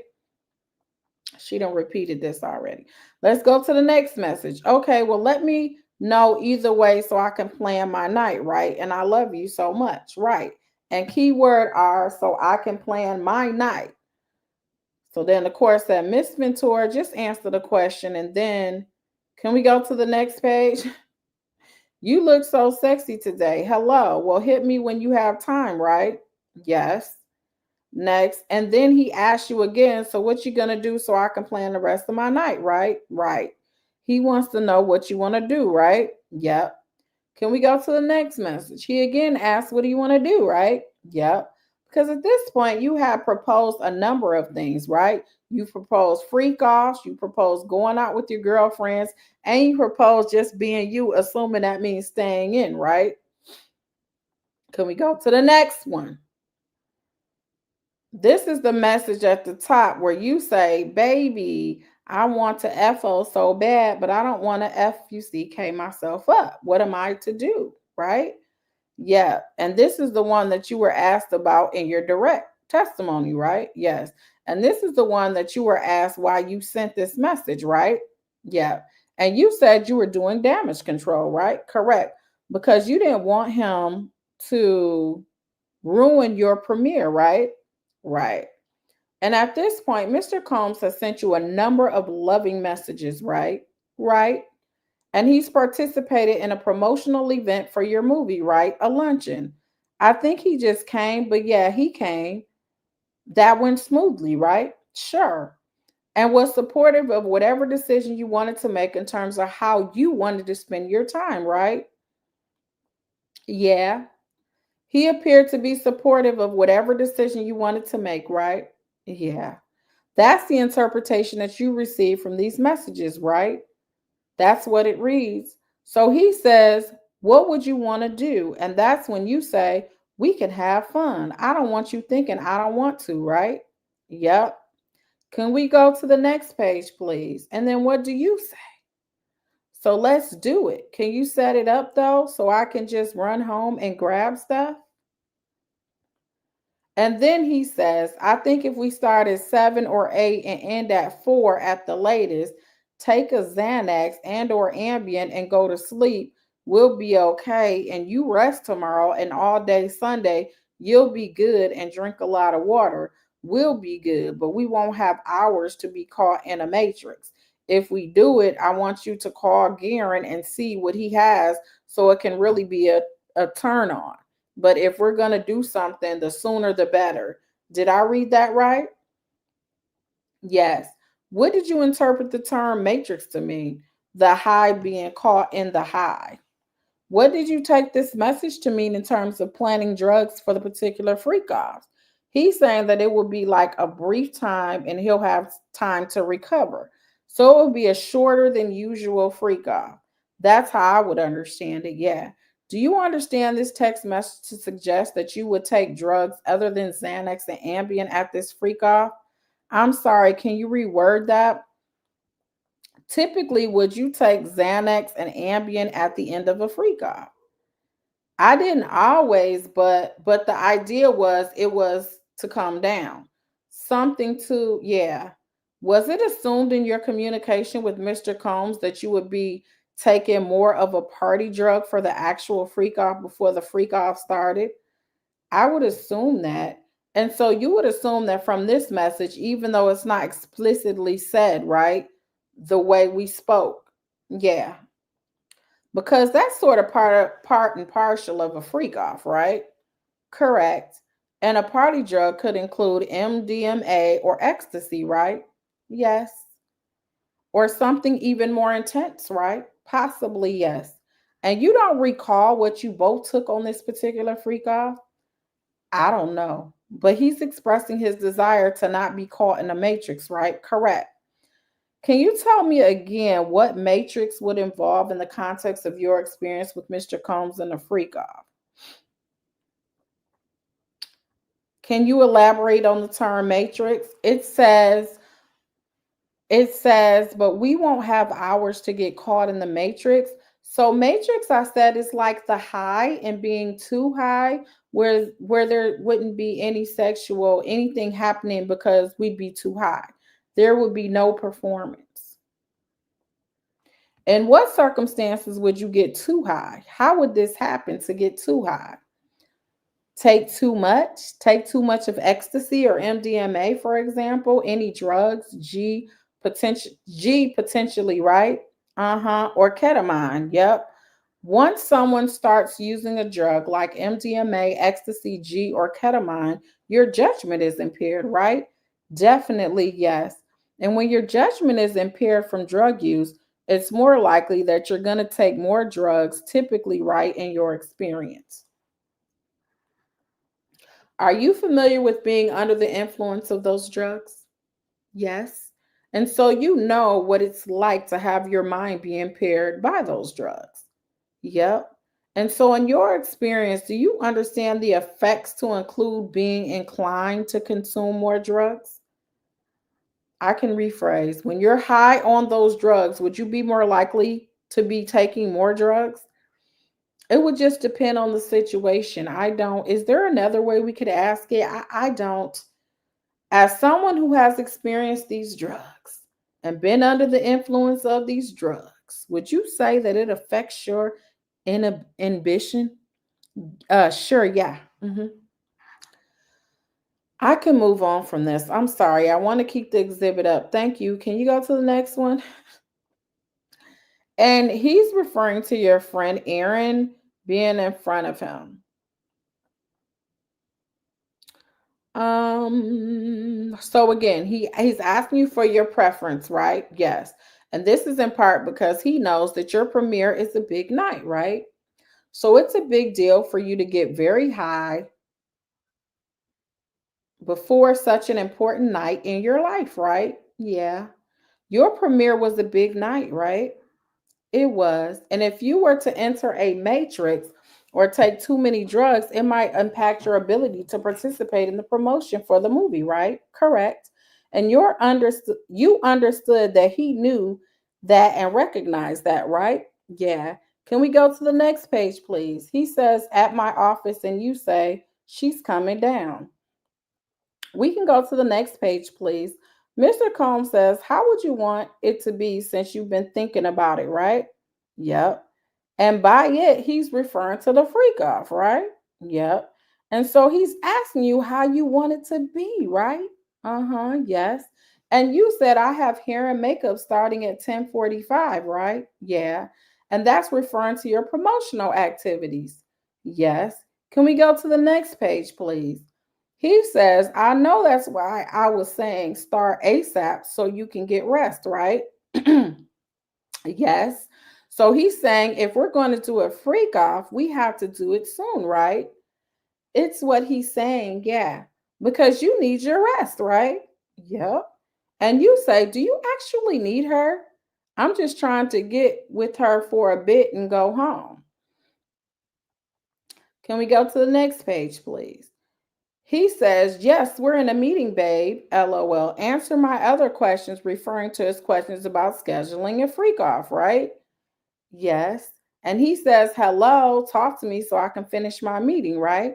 She done repeated this already. Let's go to the next message. Okay, well, let me know either way so I can plan my night, right? And I love you so much, right? And keyword are so I can plan my night. So then the course said, Miss Ventura, just answer the question. And then can we go to the next page? You look so sexy today. Hello. Well, hit me when you have time, right? Yes. Next. And then he asks you again, so what you gonna do so I can plan the rest of my night, right? Right. He wants to know what you want to do, right? Yep. Can we go to the next message? He again asks, what do you want to do, right? Yep. Because at this point, you have proposed a number of things, right? You proposed freak offs, you proposed going out with your girlfriends, and you proposed just being you, assuming that means staying in, right? Can we go to the next one? This is the message at the top where you say, baby, I want to FO so bad, but I don't want to FUCK myself up. What am I to do? Right? Yeah. And this is the one that you were asked about in your direct testimony, right? Yes. And this is the one that you were asked why you sent this message, right? Yeah. And you said you were doing damage control, right? Correct. Because you didn't want him to ruin your premiere, right? Right. And at this point, Mr. Combs has sent you a number of loving messages, right? Right. And he's participated in a promotional event for your movie, right? A luncheon. I think he just came, but yeah, he came. That went smoothly, right? Sure. And was supportive of whatever decision you wanted to make in terms of how you wanted to spend your time, right? Yeah. He appeared to be supportive of whatever decision you wanted to make, right? Yeah. That's the interpretation that you receive from these messages, right? That's what it reads. So he says, what would you want to do? And that's when you say, we can have fun. I don't want you thinking I don't want to, right? Yep. Can we go to the next page, please? And then what do you say? So let's do it. Can you set it up though so I can just run home and grab stuff? And then he says, I think if we start at 7 or 8 and end at 4 at the latest, take a Xanax and or Ambien and go to sleep. we'll be okay, and you rest tomorrow and all day Sunday, you'll be good and drink a lot of water. We'll be good, but we won't have hours to be caught in a matrix. If we do it, I want you to call Garen and see what he has so it can really be a turn on. But if we're going to do something, the sooner the better. Did I read that right? Yes. What did you interpret the term matrix to mean? The high being caught in the high. What did you take this message to mean in terms of planning drugs for the particular freak off? He's saying that it will be like a brief time and he'll have time to recover. So it will be a shorter than usual freak off. That's how I would understand it. Yeah. Do you understand this text message to suggest that you would take drugs other than Xanax and Ambien at this freak off? I'm sorry, can you reword that? Typically, would you take Xanax and Ambien at the end of a freak off? I didn't always, but the idea was it was to come down. Something to, yeah. Was it assumed in your communication with Mr. Combs that you would be taking more of a party drug for the actual freak off before the freak off started? I would assume that. And so you would assume that from this message, even though it's not explicitly said, right? The way we spoke. Yeah. Because that's sort of part and partial of a freak off, right? Correct. And a party drug could include MDMA or ecstasy, right? Yes. Or something even more intense, right? Possibly, yes. And you don't recall what you both took on this particular freak off? I don't know. But he's expressing his desire to not be caught in a matrix, right? Correct. Can you tell me again what matrix would involve in the context of your experience with Mr. Combs and the freak off? Can you elaborate on the term matrix? It says, but we won't have hours to get caught in the matrix. So matrix, I said, is like the high and being too high, where there wouldn't be any sexual anything happening because we'd be too high. There would be no performance. In what circumstances would you get too high? How would this happen to get too high? Take too much of ecstasy or MDMA, for example, any drugs, G potentially, right? Uh-huh. Or ketamine. Yep. Once someone starts using a drug like MDMA, ecstasy, G, or ketamine, your judgment is impaired, right? Definitely, yes. And when your judgment is impaired from drug use, it's more likely that you're going to take more drugs, typically, right, in your experience. Are you familiar with being under the influence of those drugs? Yes. And so you know what it's like to have your mind be impaired by those drugs. Yep. And so, in your experience, do you understand the effects to include being inclined to consume more drugs? I can rephrase. When you're high on those drugs, would you be more likely to be taking more drugs? It would just depend on the situation. I don't. Is there another way we could ask it? I don't. As someone who has experienced these drugs and been under the influence of these drugs, would you say that it affects your inhibition? Sure, yeah. I can move on from this. I'm sorry. I want to keep the exhibit up. Thank you. Can you go to the next one? And he's referring to your friend Aaron being in front of him. So again, he's asking you for your preference, right? Yes. And this is in part because he knows that your premiere is a big night, right? So it's a big deal for you to get very high before such an important night in your life, right? Yeah. Your premiere was a big night, right? It was. And if you were to enter a matrix or take too many drugs, it might impact your ability to participate in the promotion for the movie, right? Correct. And you understood that he knew that and recognized that, right? Yeah. Can we go to the next page, please? He says, at my office, and you say, she's coming down. We can go to the next page, please. Mr. Combs says, how would you want it to be since you've been thinking about it, right? Yep. And by it, he's referring to the freak off, right? Yep. And so he's asking you how you want it to be, right? Uh-huh, yes. And you said I have hair and makeup starting at 10:45, right? Yeah. And that's referring to your promotional activities. Yes. Can we go to the next page, please? He says, I know that's why I was saying start ASAP so you can get rest, right? Yes. So he's saying if we're going to do a freak off, we have to do it soon, right? It's what he's saying, yeah. Because you need your rest, right? Yep. And you say, do you actually need her? I'm just trying to get with her for a bit and go home. Can we go to the next page, please? He says, yes, we're in a meeting, babe. LOL. Answer my other questions, referring to his questions about scheduling a freak off, right? Yes. And he says, hello, talk to me so I can finish my meeting, right?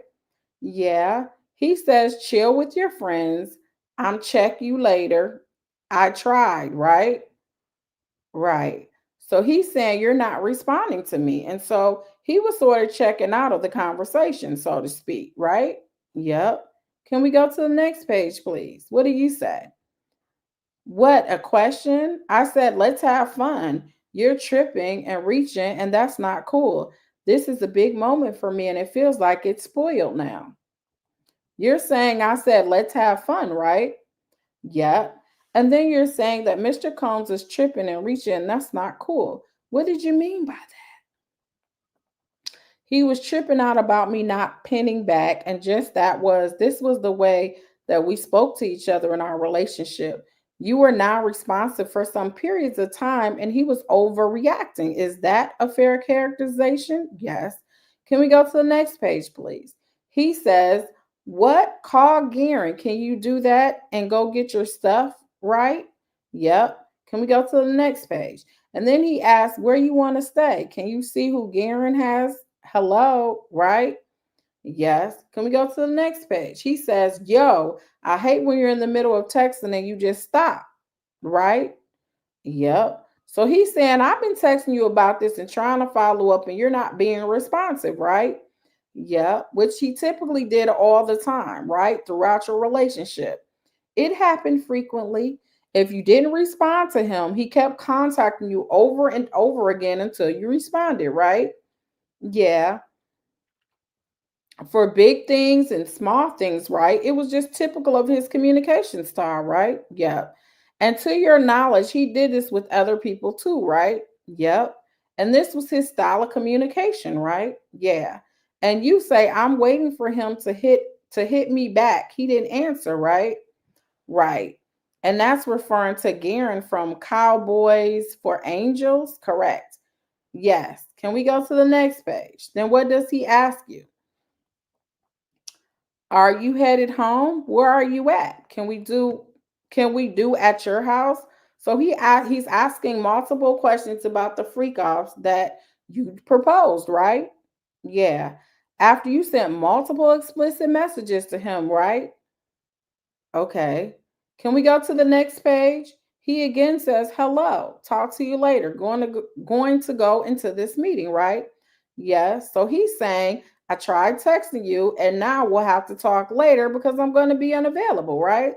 Yeah. He says, chill with your friends. I'm check you later. I tried, right? Right. So he's saying you're not responding to me. And so he was sort of checking out of the conversation, so to speak, right? Yep. Can we go to the next page, please? What do you say? What a question. I said, let's have fun. You're tripping and reaching, and that's not cool. This is a big moment for me, and it feels like it's spoiled now. You're saying, I said, let's have fun, right? Yep. And then you're saying that Mr. Combs is tripping and reaching, and that's not cool. What did you mean by that? He was tripping out about me not pinning back, and just this was the way that we spoke to each other in our relationship. You were not responsive for some periods of time, and he was overreacting. Is that a fair characterization? Yes. Can we go to the next page, please? He says, what? Call Garen. Can you do that and go get your stuff right? Yep. Can we go to the next page? And then he asks, where you want to stay? Can you see who Garen has? Hello, right? Yes. Can we go to the next page? He says, yo, I hate when you're in the middle of texting and you just stop, right? Yep. So he's saying, I've been texting you about this and trying to follow up, and you're not being responsive, right? Yep. Which he typically did all the time, right? Throughout your relationship. It happened frequently. If you didn't respond to him, he kept contacting you over and over again until you responded, right? Yeah, for big things and small things, right? It was just typical of his communication style, right? Yep. And to your knowledge, he did this with other people too, right? Yep. And this was his style of communication, right? Yeah. And you say, I'm waiting for him to hit me back. He didn't answer, right? Right. And that's referring to Garen from Cowboys for Angels, correct? Yes. Can we go to the next page? Then what does he ask you? Are you headed home? Where are you at? Can we do at your house? So he's asking multiple questions about the freak offs that you proposed, right? Yeah. After you sent multiple explicit messages to him, right? Okay. Can we go to the next page? He again says, "Hello. Talk to you later. Going to go into this meeting, right?" Yes. So he's saying, "I tried texting you and now we'll have to talk later because I'm going to be unavailable, right?"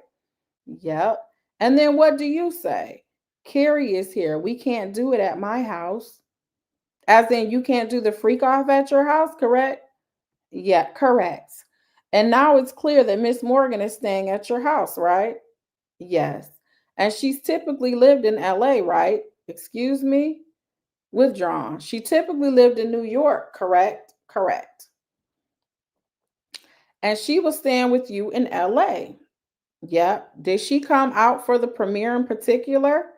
Yep. And then what do you say? Carrie is here. We can't do it at my house. As in you can't do the freak off at your house, correct? Yeah, correct. And now it's clear that Miss Morgan is staying at your house, right? Yes. And she's typically lived in LA, right? Excuse me? Withdrawn. She typically lived in New York, correct? Correct. And she was staying with you in LA. Yep. Did she come out for the premiere in particular?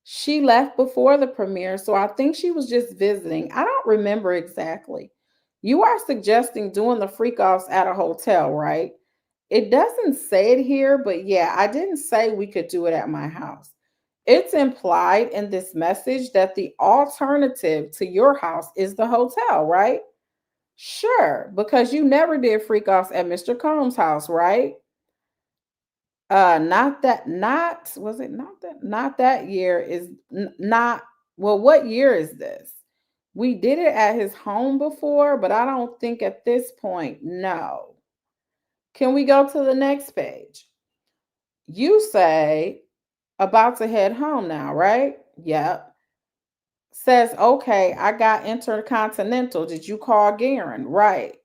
She left before the premiere, so I think she was just visiting. I don't remember exactly. You are suggesting doing the freak offs at a hotel, right? It doesn't say it here, but yeah, I didn't say we could do it at my house. It's implied in this message that the alternative to your house is the hotel, right? Sure, because you never did freak offs at Mr. Combs' house, right? Not that, not, was it not that, not that year is not, well, what year is this? We did it at his home before, but I don't think at this point, no. Can we go to the next page? You say, about to head home now, right? Yep. Says, okay, I got Intercontinental. Did you call Garen? Right.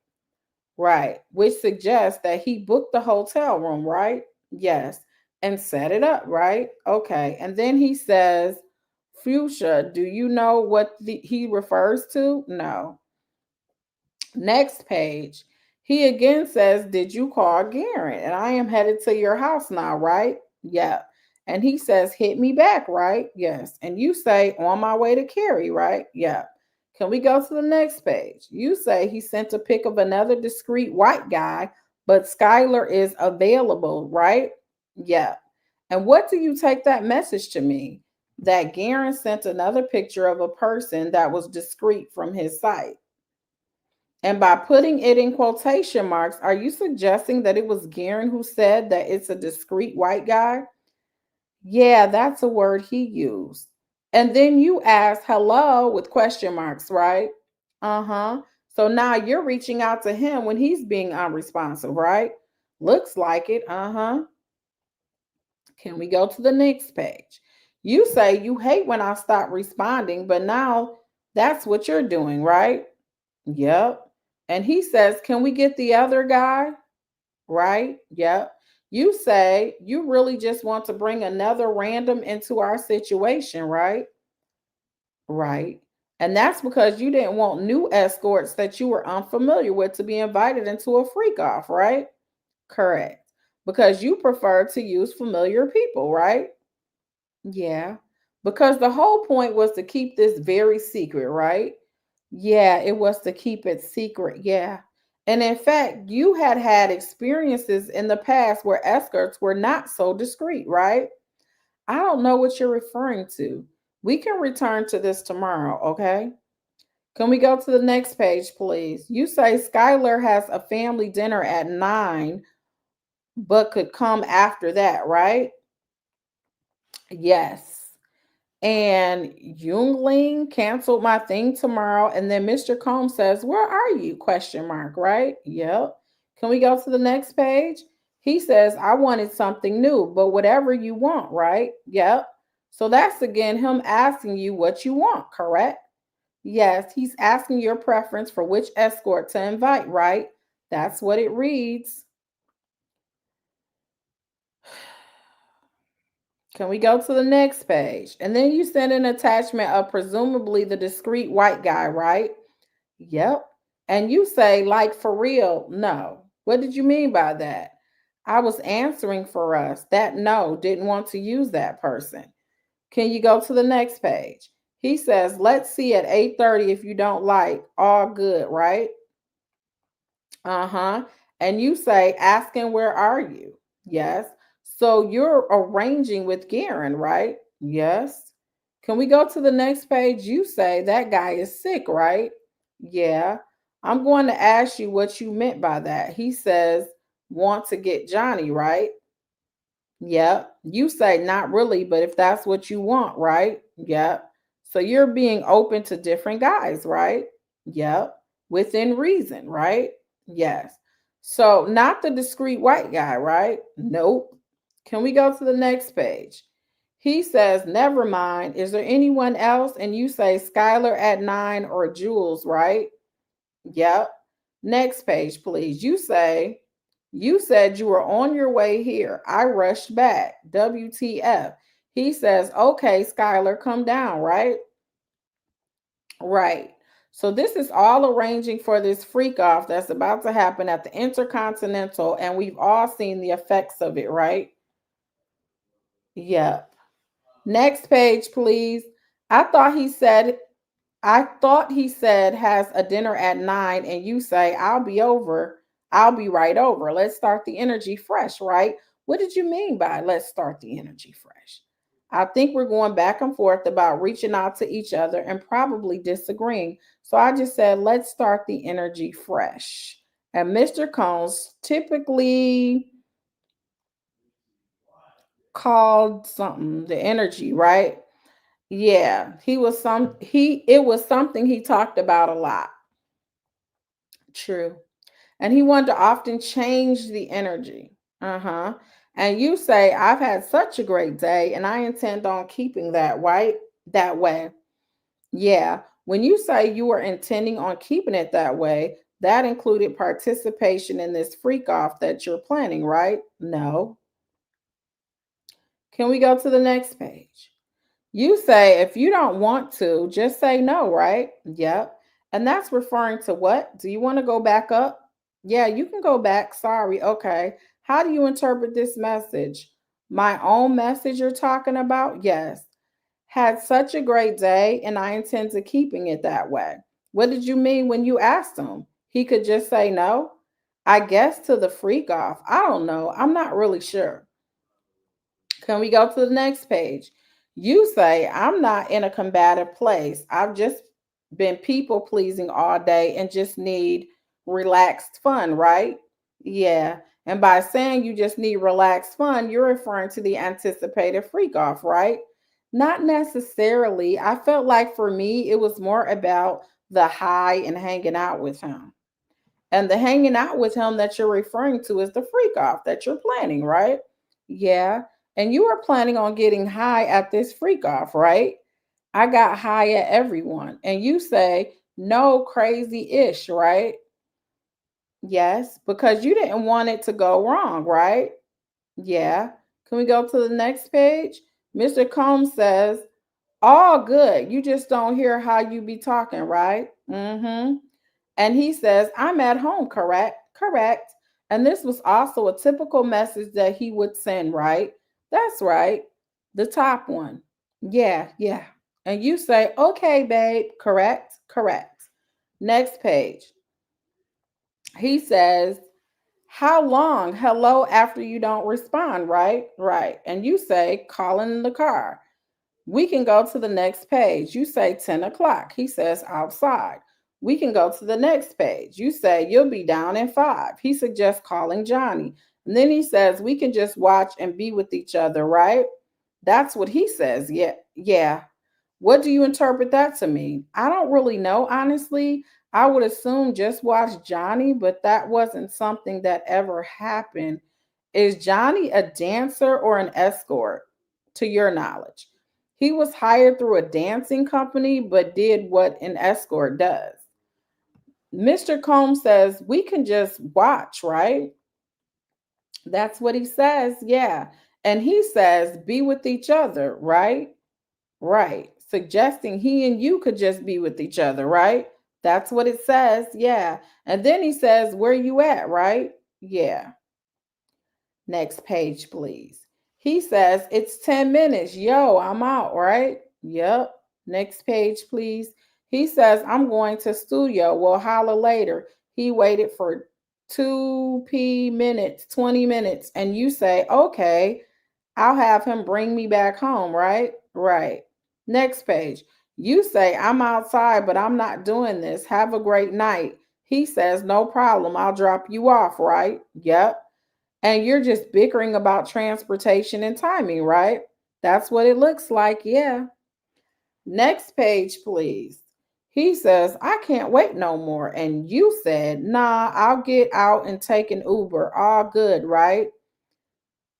Right. Which suggests that he booked the hotel room, right? Yes. And set it up, right? Okay. And then he says, Fuchsia, do you know what he refers to? No. Next page. He again says, did you call Garen? And I am headed to your house now, right? Yeah. And he says, hit me back, right? Yes. And you say, on my way to Cary, right? Yeah. Can we go to the next page? You say he sent a pic of another discreet white guy, but Skylar is available, right? Yeah. And what do you take that message to mean? That Garen sent another picture of a person that was discreet from his site. And by putting it in quotation marks, are you suggesting that it was Garen who said that it's a discreet white guy? Yeah, that's a word he used. And then you ask hello with question marks, right? Uh-huh. So now you're reaching out to him when he's being unresponsive, right? Looks like it. Uh-huh. Can we go to the next page? You say you hate when I stop responding, but now that's what you're doing, right? Yep. And he says, can we get the other guy? Right? Yep. You say you really just want to bring another random into our situation, right? Right. And that's because you didn't want new escorts that you were unfamiliar with to be invited into a freak off, right? Correct. Because you prefer to use familiar people, right? Yeah. Because the whole point was to keep this very secret, right? Yeah, it was to keep it secret. Yeah. And in fact, you had had experiences in the past where escorts were not so discreet, right? I don't know what you're referring to. We can return to this tomorrow, okay? Can we go to the next page, please? You say Skylar has a family dinner at 9, but could come after that, right? Yes. And Jungling canceled my thing tomorrow. And then Mr. Combs says, where are you? Question mark, right? Yep. Can we go to the next page? He says, I wanted something new, but whatever you want, right? Yep. So that's again him asking you what you want, correct? Yes, he's asking your preference for which escort to invite, right? That's what it reads. Can we go to the next page? And then you send an attachment of presumably the discreet white guy, right? Yep. And you say, like, for real, no. What did you mean by that? I was answering for us. That no, didn't want to use that person. Can you go to the next page? He says, let's see at 8:30 if you don't like. All good, right? Uh-huh. And you say, asking, where are you? Yes. So you're arranging with Garen, right? Yes. Can we go to the next page? You say that guy is sick, right? Yeah. I'm going to ask you what you meant by that. He says, want to get Johnny, right? Yep. You say not really, but if that's what you want, right? Yep. So you're being open to different guys, right? Yep. Within reason, right? Yes. So not the discreet white guy, right? Nope. Can we go to the next page? He says, never mind. Is there anyone else? And you say Skylar at 9 or Jules, right? Yep. Next page, please. You say, you said you were on your way here. I rushed back. WTF. He says, okay, Skylar, come down, right? Right. So this is all arranging for this freak off that's about to happen at the Intercontinental, and we've all seen the effects of it, right? Yep. Next page, please. I thought he said has a dinner at 9, and you say, I'll be over. I'll be right over. Let's start the energy fresh, right? What did you mean by let's start the energy fresh? I think we're going back and forth about reaching out to each other and probably disagreeing. So I just said, let's start the energy fresh. And Mr. Combs typically called something the energy, right? Yeah, it was something he talked about a lot. True. And he wanted to often change the energy. Uh-huh. And you say, I've had such a great day and I intend on keeping that right that way. Yeah. When you say you were intending on keeping it that way, that included participation in this freak off that you're planning, right? No. Can we go to the next page? You say if you don't want to, just say no, right? Yep. And that's referring to what? Do you want to go back up? Yeah, you can go back. Sorry. Okay. How do you interpret this message? My own message you're talking about? Yes. Had such a great day and I intend to keeping it that way. What did you mean when you asked him? He could just say no? I guess to the freak off. I don't know. I'm not really sure. Can we go to the next page? You say, I'm not in a combative place. I've just been people pleasing all day and just need relaxed fun, right? Yeah. And by saying you just need relaxed fun, you're referring to the anticipated freak off, right? Not necessarily. I felt like for me, it was more about the high and hanging out with him. And the hanging out with him that you're referring to is the freak off that you're planning, right? Yeah. And you are planning on getting high at this freak off, right? I got high at everyone. And you say, no crazy ish, right? Yes, because you didn't want it to go wrong, right? Yeah. Can we go to the next page? Mr. Combs says, all good. You just don't hear how you be talking, right? Mm-hmm. And he says, I'm at home, correct? Correct. And this was also a typical message that he would send, right? That's right. The top one. Yeah, yeah. And you say, okay, babe, correct? Correct. Next page. He says, how long? Hello after you don't respond, right? Right. And you say, calling in the car. We can go to the next page. You say 10 o'clock. He says outside. We can go to the next page. You say you'll be down in 5. He suggests calling Johnny. And then he says we can just watch and be with each other, right? That's what he says. Yeah. Yeah. What do you interpret that to mean? I don't really know, honestly. I would assume just watch Johnny, but that wasn't something that ever happened. Is Johnny a dancer or an escort, to your knowledge? He was hired through a dancing company, but did what an escort does. Mr. Combs says, we can just watch, right? That's what he says. Yeah. And he says, be with each other, right? Right. Suggesting he and you could just be with each other, right? That's what it says. Yeah. And then he says, where you at, right? Yeah. Next page, please. He says, it's 10 minutes. Yo, I'm out, right? Yep. Next page, please. He says, I'm going to studio. We'll holler later. He waited for 2p minutes, 20 minutes. And you say, okay, I'll have him bring me back home, right? Right. Next page. You say, I'm outside, but I'm not doing this. Have a great night. He says, no problem. I'll drop you off, right? Yep. And you're just bickering about transportation and timing, right? That's what it looks like. Yeah. Next page, please. He says, I can't wait no more. And you said, nah, I'll get out and take an Uber. All good, right?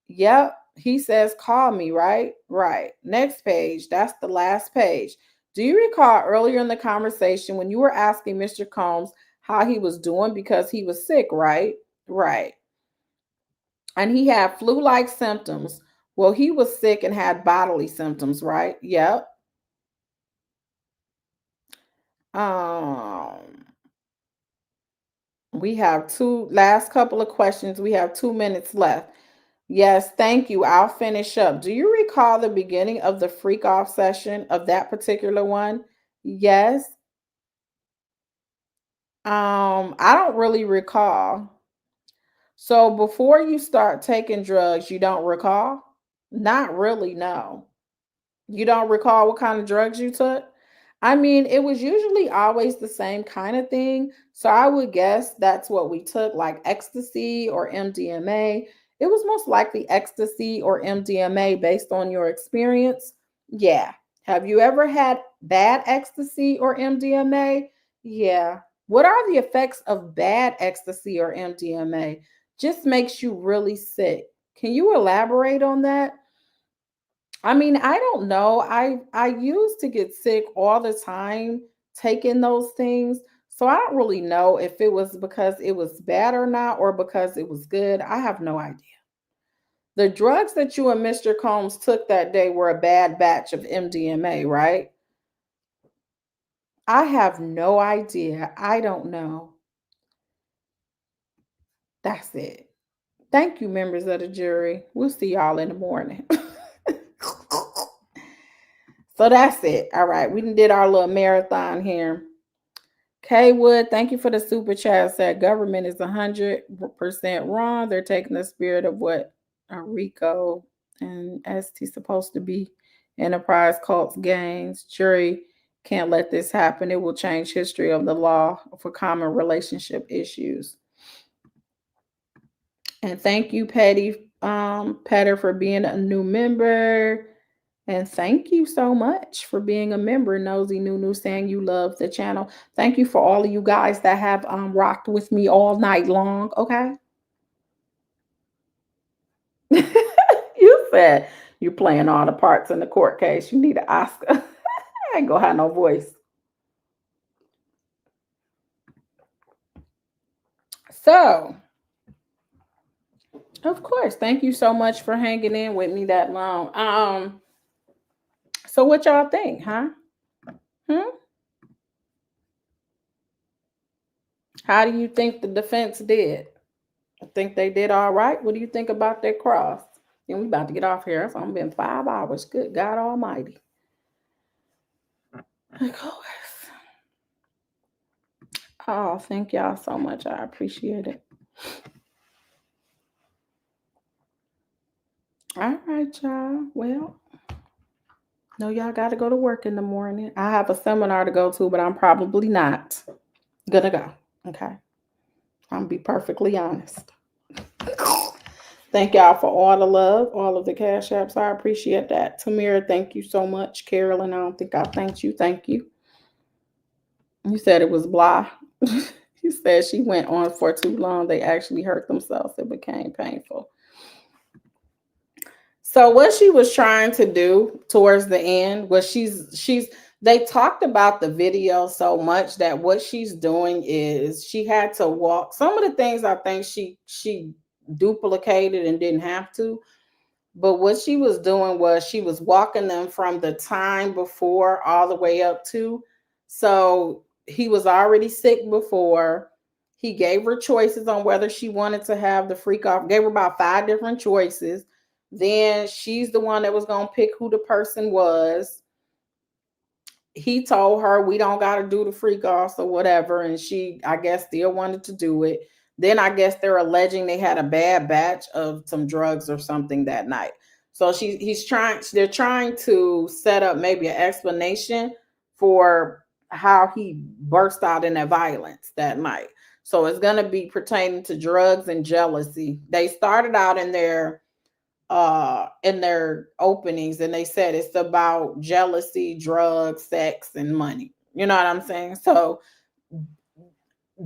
Yep. He says, call me, right? Right. Next page. That's the last page. Do you recall earlier in the conversation when you were asking Mr. Combs how he was doing because he was sick, right? Right. And he had flu-like symptoms. Well, he was sick and had bodily symptoms, right? Yep. Um, we have two last couple of questions. We have 2 minutes left. Yes, thank you. I'll finish up. Do you recall the beginning of the freak off session of that particular one? Yes. I don't really recall. So before you start taking drugs, you don't recall? Not really, no. You don't recall what kind of drugs you took? I mean, it was usually always the same kind of thing. So I would guess that's what we took, like ecstasy or MDMA. It was most likely ecstasy or MDMA based on your experience. Yeah. Have you ever had bad ecstasy or MDMA? Yeah. What are the effects of bad ecstasy or MDMA? Just makes you really sick. Can you elaborate on that? I mean, I don't know. I used to get sick all the time taking those things. So I don't really know if it was because it was bad or not or because it was good. I have no idea. The drugs that you and Mr. Combs took that day were a bad batch of MDMA, right? I have no idea. I don't know. That's it. Thank you, members of the jury. We'll see y'all in the morning. So that's it. All right. We did our little marathon here. Kay Wood, thank you for the super chat. Said government is 100% wrong. They're taking the spirit of what Rico and ST supposed to be. Enterprise, cults, gangs. Jury can't let this happen. It will change history of the law for common relationship issues. And thank you, Petter, for being a new member. And thank you so much for being a member. Nosy Nunu saying you love the channel. Thank you for all of you guys that have rocked with me all night long. Okay. You said you're playing all the parts in the court case. You need an Oscar. I ain't gonna have no voice. So, of course, thank you so much for hanging in with me that long. So what y'all think, huh? How do you think the defense did? I think they did all right. What do you think about their cross? And we about to get off here. It's only been 5 hours. Good God Almighty. Of course. Oh, thank y'all so much. I appreciate it. All right, y'all. Well, no, y'all got to go to work in the morning. I have a seminar to go to, but I'm probably not gonna go. Okay. I'm gonna be perfectly honest. Thank y'all for all the love, all of the cash apps. I appreciate that. Tamira, thank you so much. Carolyn, I don't think I thanked you. Thank you. You said it was blah. You said she went on for too long. They actually hurt themselves. It became painful. So what she was trying to do towards the end was they talked about the video so much that what she's doing is she had to walk. Some of the things I think she duplicated and didn't have to. But what she was doing was she was walking them from the time before all the way up to. So he was already sick before. He gave her choices on whether she wanted to have the freak off, gave her about 5 different choices. Then she's the one that was going to pick who the person was. He told her we don't got to do the freak offs or whatever. And she, I guess, still wanted to do it. Then I guess they're alleging they had a bad batch of some drugs or something that night. So they're trying to set up maybe an explanation for how he burst out in that violence that night. So it's going to be pertaining to drugs and jealousy. They started out in their openings and they said it's about jealousy, drugs, sex, and money. You know what I'm saying? So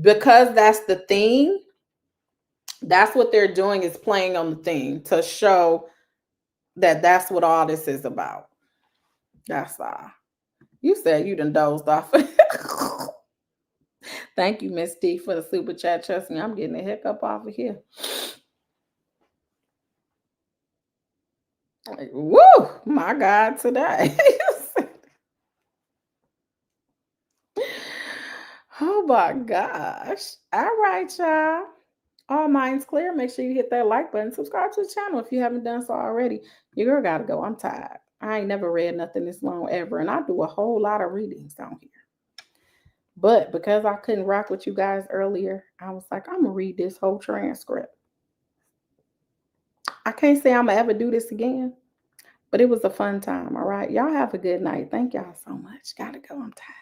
because that's the theme, that's what they're doing, is playing on the theme to show that that's what all this is about. That's all. You said you done dozed off. Thank you, Miss D, for the super chat. Trust me, I'm getting a hiccup off of here. Like, woo, my God, today. Oh my gosh. All right, y'all. All minds clear. Make sure you hit that like button. Subscribe to the channel if you haven't done so already. Your girl gotta go. I'm tired. I ain't never read nothing this long ever. And I do a whole lot of readings down here. But because I couldn't rock with you guys earlier, I was like, I'm gonna read this whole transcript. I can't say I'm gonna ever do this again, but it was a fun time. All right. Y'all have a good night. Thank y'all so much. Gotta go. I'm tired.